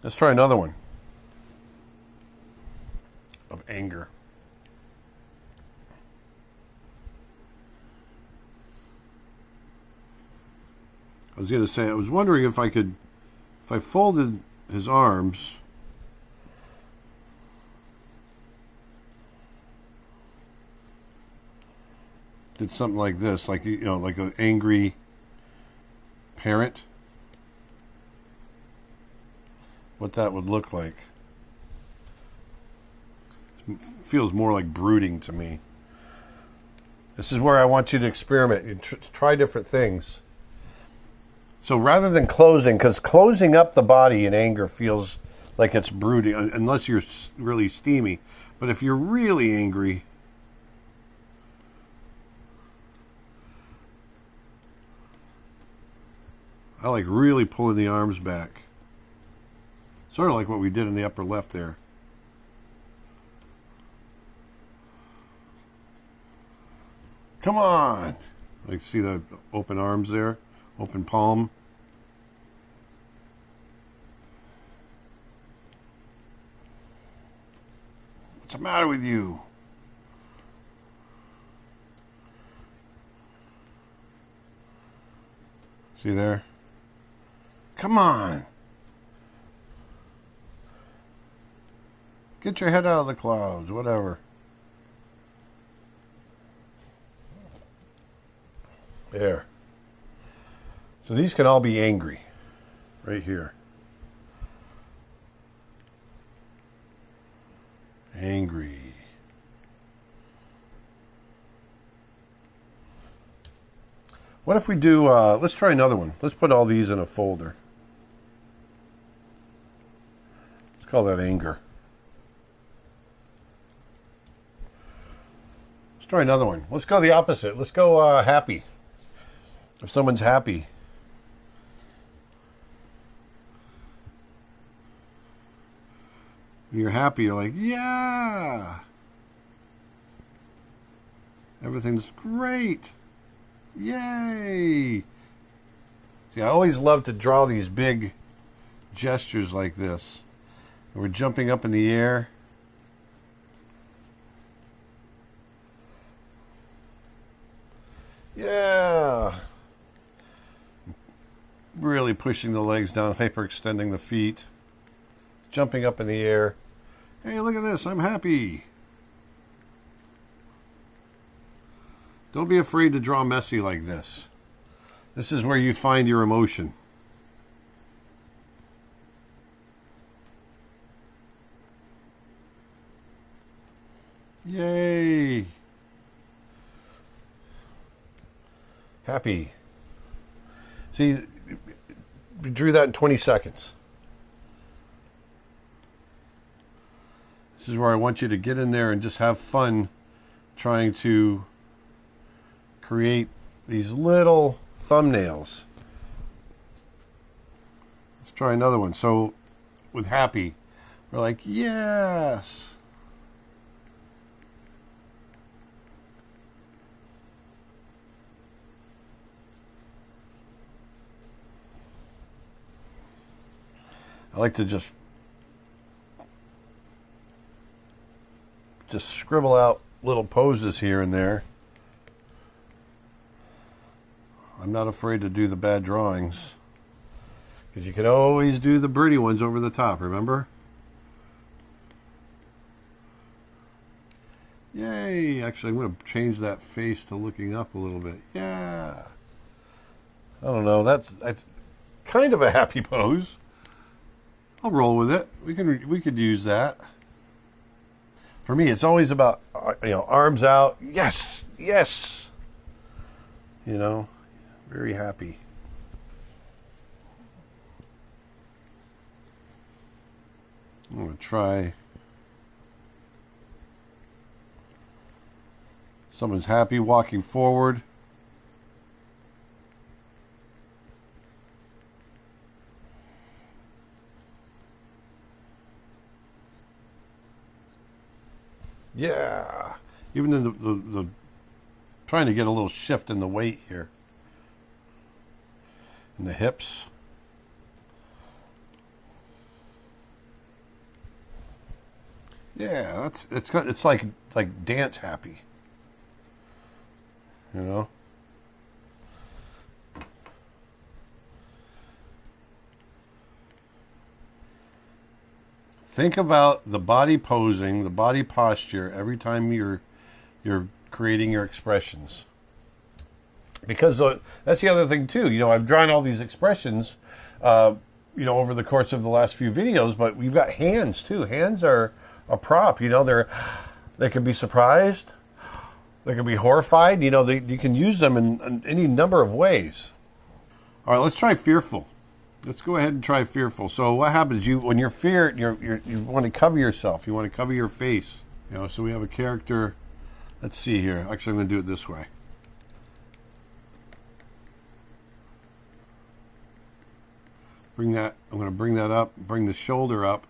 Let's try another one of anger. I was going to say, I was wondering if I folded his arms, did something like this, like, you know, like an angry parent, what that would look like. It feels more like brooding to me. This is where I want you to experiment and try different things. So rather than closing, because closing up the body in anger feels like it's brooding, unless you're really steamy. But if you're really angry, I like really pulling the arms back. Sort of like what we did in the upper left there. Come on! Like, see the open arms there? Open palm. What's the matter with you? See there? Come on. Get your head out of the clouds, whatever. There. So these can all be angry, right here. Angry. What if we do, let's try another one. Let's put all these in a folder. Let's call that anger. Let's try another one. Let's go the opposite. Let's go happy. If someone's happy. When you're happy, you're like, yeah! Everything's great! Yay! See, I always love to draw these big gestures like this. We're jumping up in the air. Yeah! Really pushing the legs down, hyperextending the feet. Jumping up in the air. Hey, look at this, I'm happy. Don't be afraid to draw messy like this. This is where you find your emotion. Yay! Happy. See, we drew that in 20 seconds. This is where I want you to get in there and just have fun trying to create these little thumbnails. Let's try another one. So with happy, we're like, yes. I like to just scribble out little poses here and there. I'm not afraid to do the bad drawings, because you can always do the pretty ones over the top, remember? Yay! Actually, I'm going to change that face to looking up a little bit. Yeah! I don't know, that's kind of a happy pose. I'll roll with it. We could use that. For me, it's always about, arms out. Yes, yes. Very happy. I'm going to try. Someone's happy walking forward. Yeah, even in the trying to get a little shift in the weight here, in the hips. Yeah, it's like dance happy, Think about the body posing, the body posture every time you're creating your expressions. Because that's the other thing too. I've drawn all these expressions, over the course of the last few videos. But we've got hands too. Hands are a prop. They can be surprised, they can be horrified. You can use them in any number of ways. All right, let's try fearful. Let's go ahead and try fearful. So what happens? When you're feared, you want to cover yourself. You want to cover your face. So we have a character. Let's see here. Actually, I'm going to do it this way. I'm going to bring that up. Bring the shoulder up.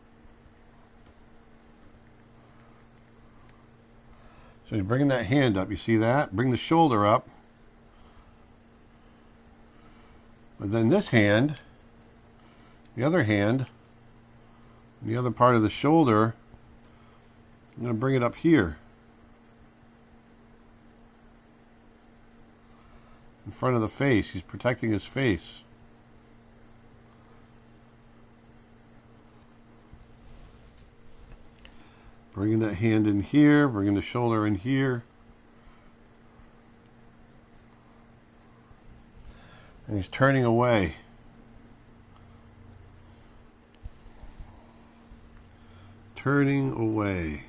So you're bringing that hand up. You see that? Bring the shoulder up. But then this hand. The other hand, the other part of the shoulder, I'm going to bring it up here. In front of the face. He's protecting his face. Bringing that hand in here, bringing the shoulder in here. And he's turning away. Turning away.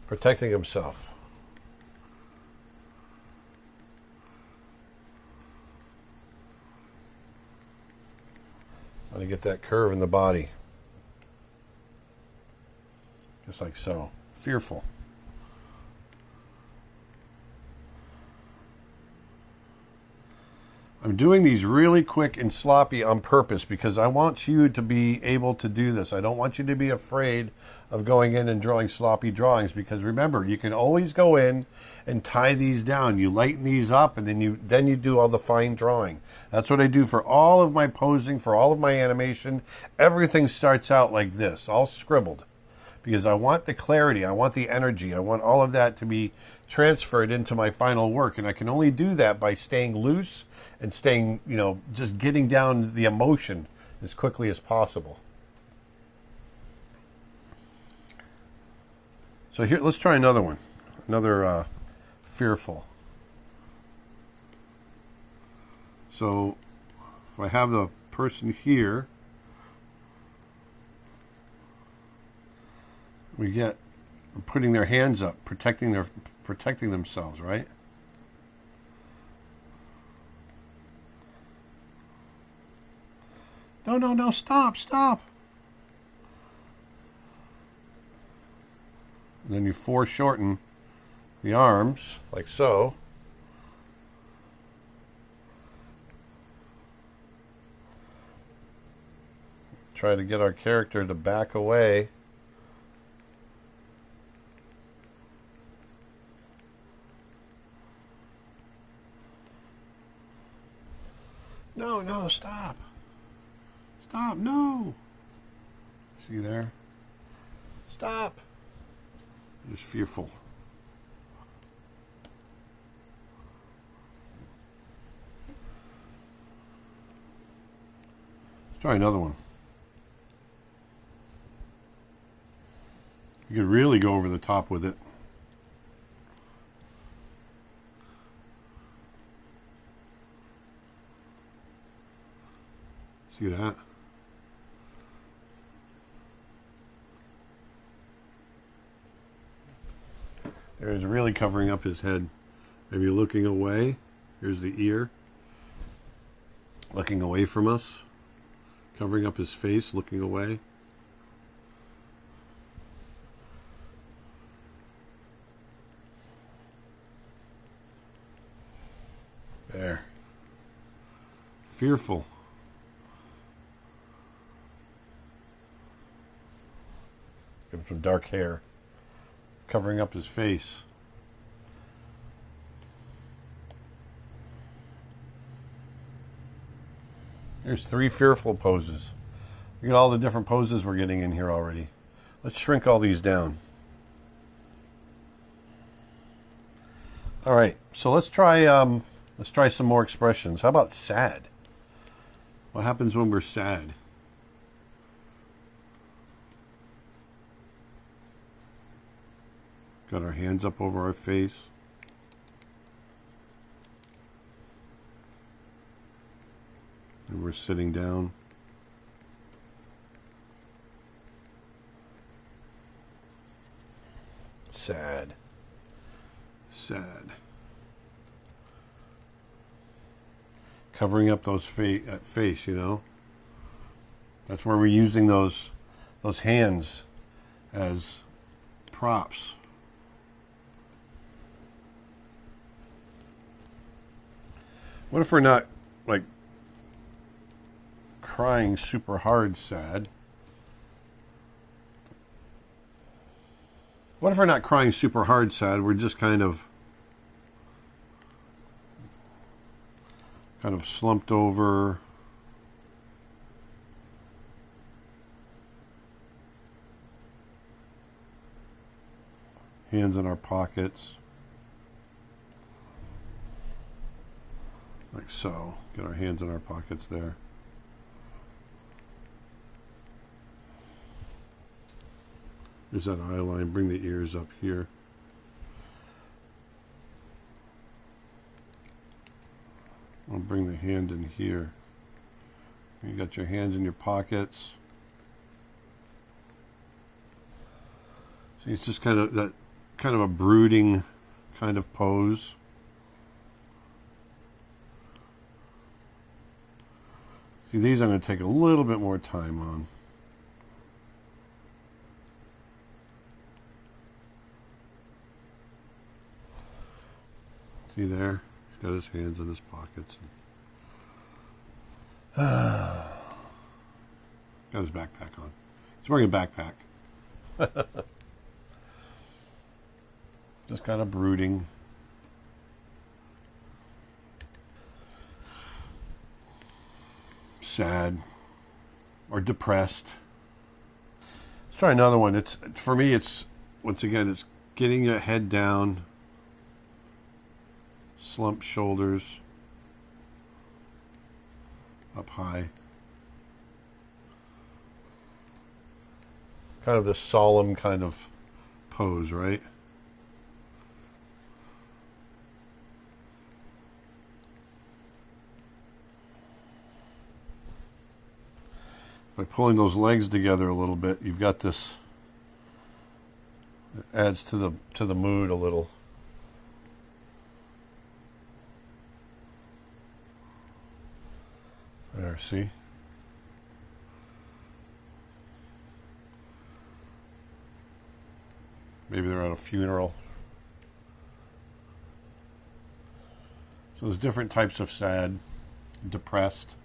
Protecting himself. Want to get that curve in the body. Just like so. Fearful. I'm doing these really quick and sloppy on purpose because I want you to be able to do this. I don't want you to be afraid of going in and drawing sloppy drawings, because remember, you can always go in and tie these down. You lighten these up, and then you do all the fine drawing. That's what I do for all of my posing, for all of my animation. Everything starts out like this, all scribbled, because I want the clarity, I want the energy, I want all of that to be transferred into my final work. And I can only do that by staying loose and staying, just getting down the emotion as quickly as possible. So here, let's try another one. Another fearful. So if I have the person here, we get putting their hands up, protecting themselves, right? No, no, no, stop, stop. And then you foreshorten the arms, like so. Try to get our character to back away. No, no, stop. Stop, no. See there? Stop. Just fearful. Let's try another one. You could really go over the top with it. See that? There's really covering up his head. Maybe looking away. Here's the ear. Looking away from us. Covering up his face, looking away. There. Fearful. Give him some dark hair. Covering up his face. There's 3 fearful poses. Look at all the different poses we're getting in here already. Let's shrink all these down. All right, so let's try some more expressions. How about sad? What happens when we're sad? Got our hands up over our face. And we're sitting down. Sad. Sad. Covering up those face, you know. That's where we're using those hands as props. What if we're not, like, crying super hard sad? What if we're not crying super hard sad? We're just kind of slumped over. Hands in our pockets. Like so. Get our hands in our pockets there. There's that eye line. Bring the ears up here. I'll bring the hand in here. You got your hands in your pockets. See, it's just kind of a brooding kind of pose. See, these I'm going to take a little bit more time on. See there? He's got his hands in his pockets. Got his backpack on. He's wearing a backpack. Just kind of brooding. Sad. Or depressed. Let's try another one. For me, once again, it's getting your head down. Slumped shoulders. Up high. Kind of this solemn kind of pose, right? By pulling those legs together a little bit, you've got this. It adds to the mood a little. There, see? Maybe they're at a funeral. So there's different types of sad, depressed,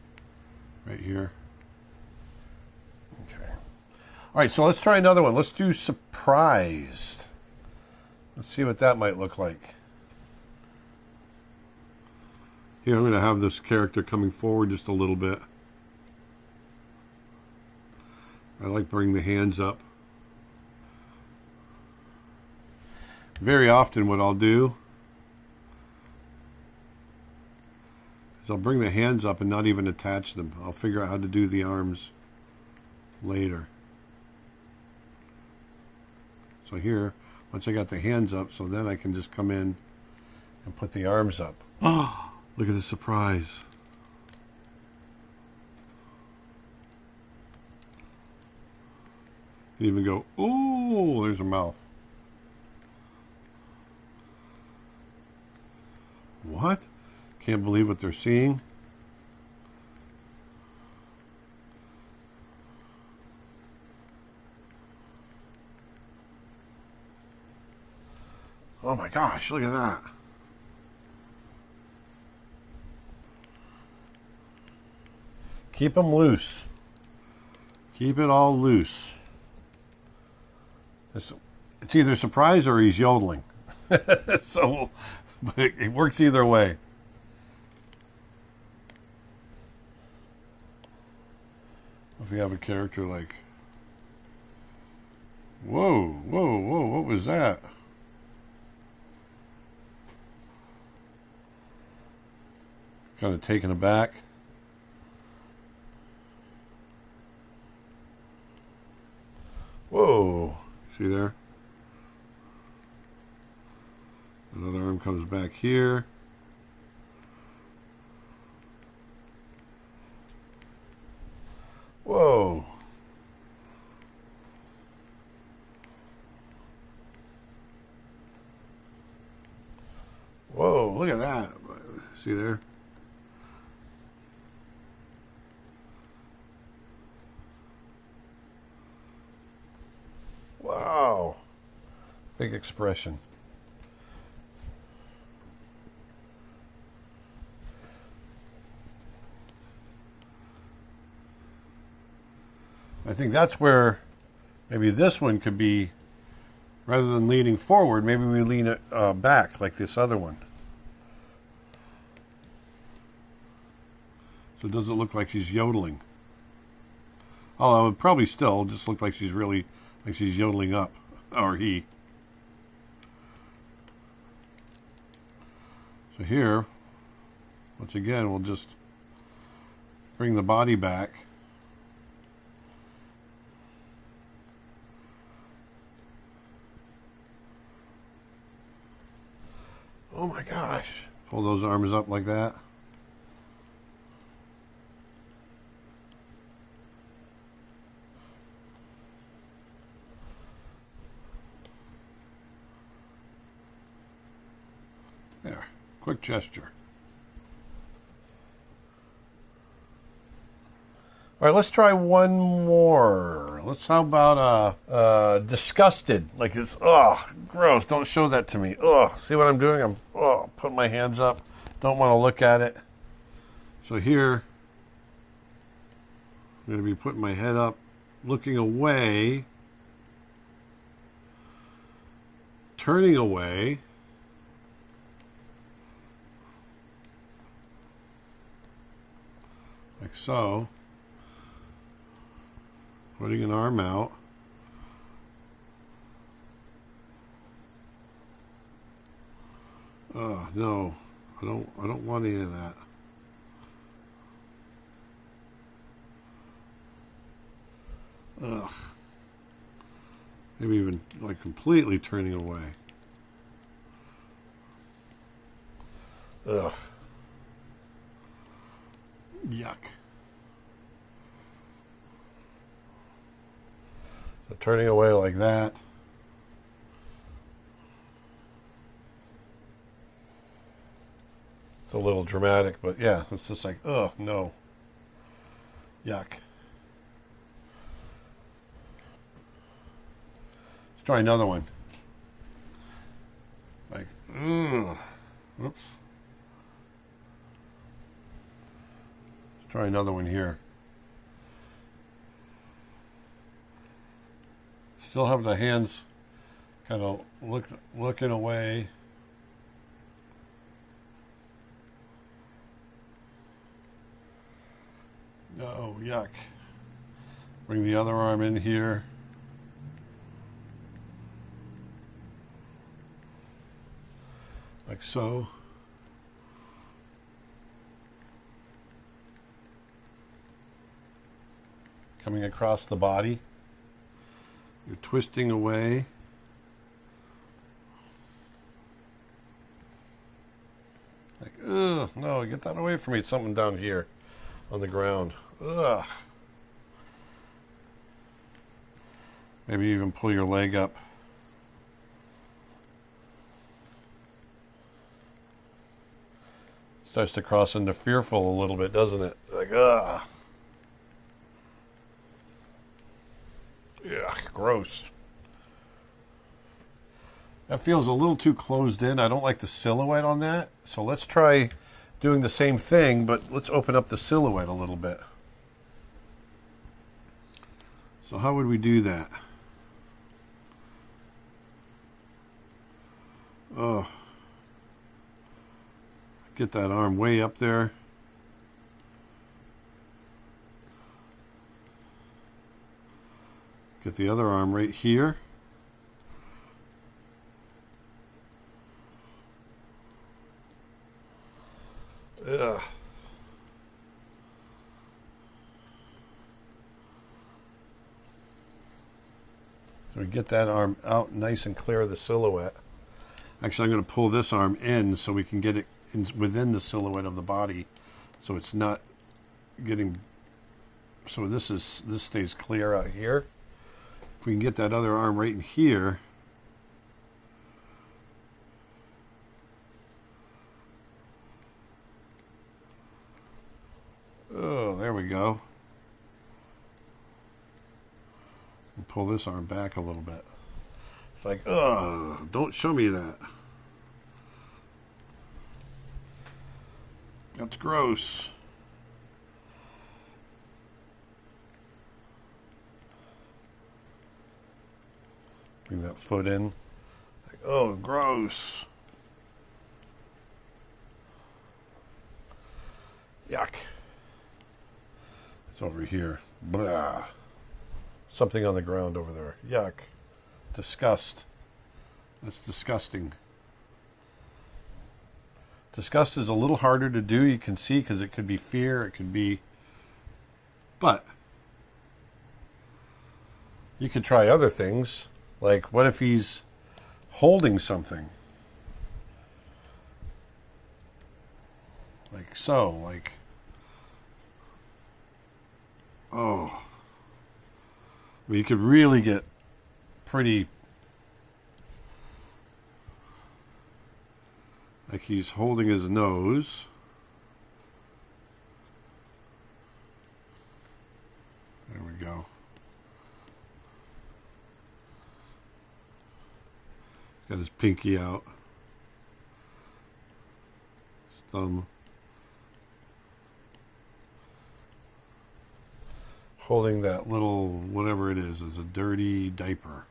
right here. Okay. All right, so let's try another one. Let's do surprised. Let's see what that might look like. Here, I'm going to have this character coming forward just a little bit. I like bringing the hands up. Very often what I'll do is I'll bring the hands up and not even attach them. I'll figure out how to do the arms later. So here, once I got the hands up, so then I can just come in and put the arms up. Oh! Look at the surprise. You even go, ooh, there's her mouth. What? Can't believe what they're seeing. Oh my gosh, look at that. Keep them loose. Keep it all loose. It's either surprise or he's yodeling. So, but it works either way. If we have a character like, whoa, whoa, whoa, what was that? Kind of taken aback. Whoa, see there? Another arm comes back here. Whoa. Whoa, look at that. See there? Wow. Big expression. I think that's where maybe this one could be, rather than leaning forward, maybe we lean it back like this other one. So it doesn't look like she's yodeling. Although it would probably still just look like she's really, like she's yodeling up, or he. So here, once again, we'll just bring the body back. Oh my gosh. Pull those arms up like that. There. Quick gesture. All right, let's try one more. How about disgusted? Like it's, oh, gross. Don't show that to me. Oh, see what I'm doing? I'm putting my hands up. Don't want to look at it. So here, I'm going to be putting my head up, looking away, turning away. Like so. Putting an arm out. Oh no, I don't want any of that. Ugh. Maybe even like completely turning away. Ugh. Yuck. So turning away like that. It's a little dramatic, but yeah, it's just like, oh, no. Yuck. Let's try another one. Like, ugh. Oops. Let's try another one here. Still have the hands kind of looking away. Oh, yuck. Bring the other arm in here. Like so. Coming across the body. You're twisting away. Like, ugh, no, get that away from me. It's something down here on the ground. Ugh. Maybe even pull your leg up. Starts to cross into fearful a little bit, doesn't it? Like, ugh. Yeah, gross. That feels a little too closed in. I don't like the silhouette on that. So let's try doing the same thing, but let's open up the silhouette a little bit. So how would we do that? Oh. Get that arm way up there. Get the other arm right here. Ugh. So we get that arm out nice and clear of the silhouette. Actually, I'm going to pull this arm in so we can get it within the silhouette of the body, so it's not getting. So this stays clear out here. If we can get that other arm right in here. Oh, there we go. And pull this arm back a little bit. It's like, oh, don't show me that. That's gross. Bring that foot in. Like, oh, gross. Yuck. It's over here. Blah. Something on the ground over there. Yuck. Disgust. That's disgusting. Disgust is a little harder to do, you can see, because it could be fear, it could be... But you could try other things. Like, what if he's holding something? Like so, like... Oh. I mean, you could really get pretty... Like he's holding his nose. There we go. Got his pinky out. His thumb. Holding that little, whatever it is a dirty diaper.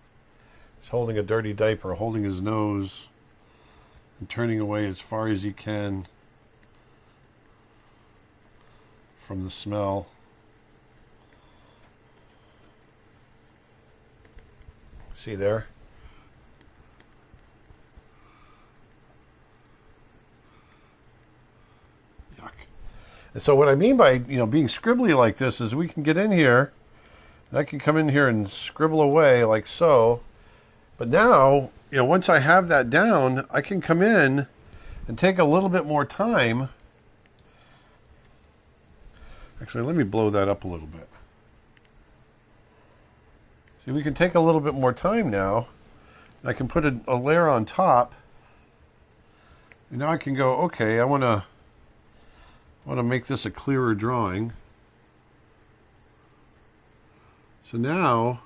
He's holding a dirty diaper, holding his nose. And turning away as far as you can from the smell. See there? Yuck. And so what I mean by, being scribbly like this is we can get in here, and I can come in here and scribble away like so, But now, once I have that down, I can come in and take a little bit more time. Actually, let me blow that up a little bit. See, we can take a little bit more time now. I can put a layer on top. And now I can go, okay, I want to make this a clearer drawing. So now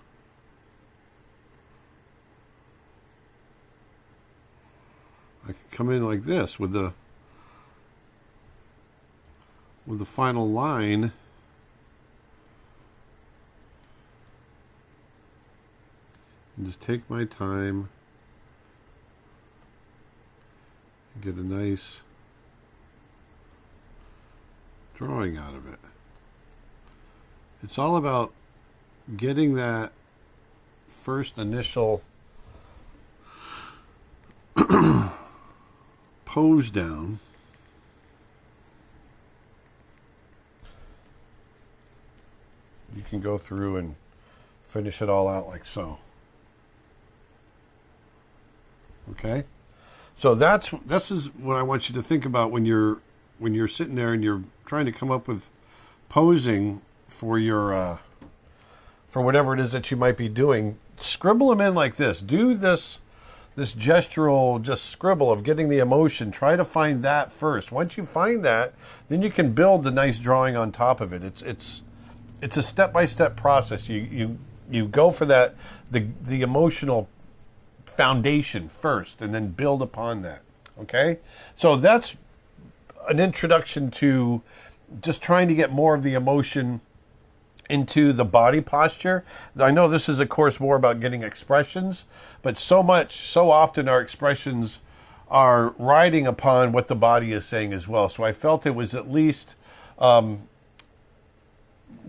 I can come in like this with the final line. And just take my time and get a nice drawing out of it. It's all about getting that first initial pose down. You can go through and finish it all out like so. Okay? So this is what I want you to think about when you're sitting there and you're trying to come up with posing for your for whatever it is that you might be doing. Scribble them in like this. Do this gestural just scribble of getting the emotion. Try to find that first. Once you find that, then you can build the nice drawing on top of it. It's a step-by-step process. You go for that the emotional foundation first and then build upon that. Okay? So that's an introduction to just trying to get more of the emotion into the body posture. I know this is, of course, more about getting expressions, but so often our expressions are riding upon what the body is saying as well. So I felt it was at least,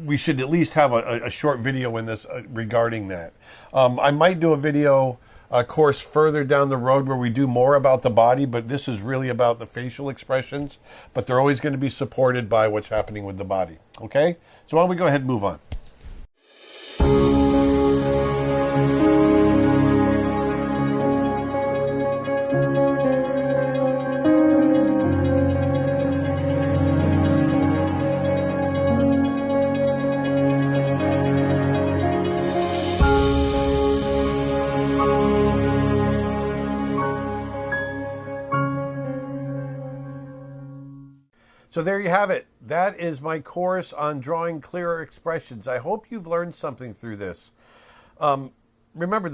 we should at least have a short video in this regarding that. I might do a video, course, further down the road where we do more about the body, but this is really about the facial expressions, but they're always going to be supported by what's happening with the body. Okay? So why don't we go ahead and move on? So there you have it. That is my course on drawing clearer expressions. I hope you've learned something through this. Remember,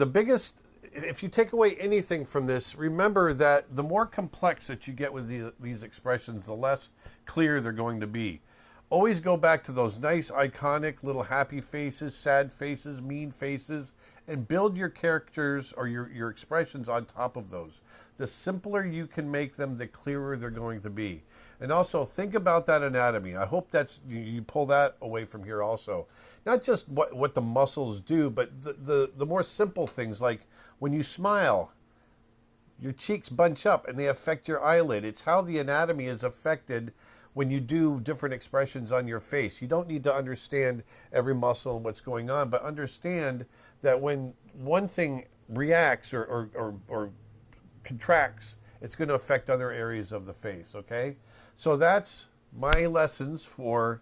if you take away anything from this, remember that the more complex that you get with these expressions, the less clear they're going to be. Always go back to those nice, iconic little happy faces, sad faces, mean faces, and build your characters or your expressions on top of those. The simpler you can make them, the clearer they're going to be. And also think about that anatomy. I hope you pull that away from here also. Not just what the muscles do, but the more simple things, like when you smile, your cheeks bunch up and they affect your eyelid. It's how the anatomy is affected when you do different expressions on your face. You don't need to understand every muscle and what's going on, but understand that when one thing reacts or contracts, it's going to affect other areas of the face, okay? So that's my lessons for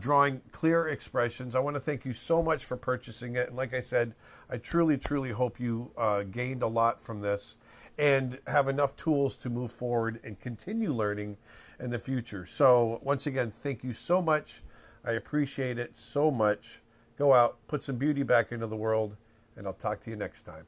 drawing clear expressions. I want to thank you so much for purchasing it. And like I said, I truly, truly hope you gained a lot from this and have enough tools to move forward and continue learning in the future. So once again, thank you so much. I appreciate it so much. Go out, put some beauty back into the world, and I'll talk to you next time.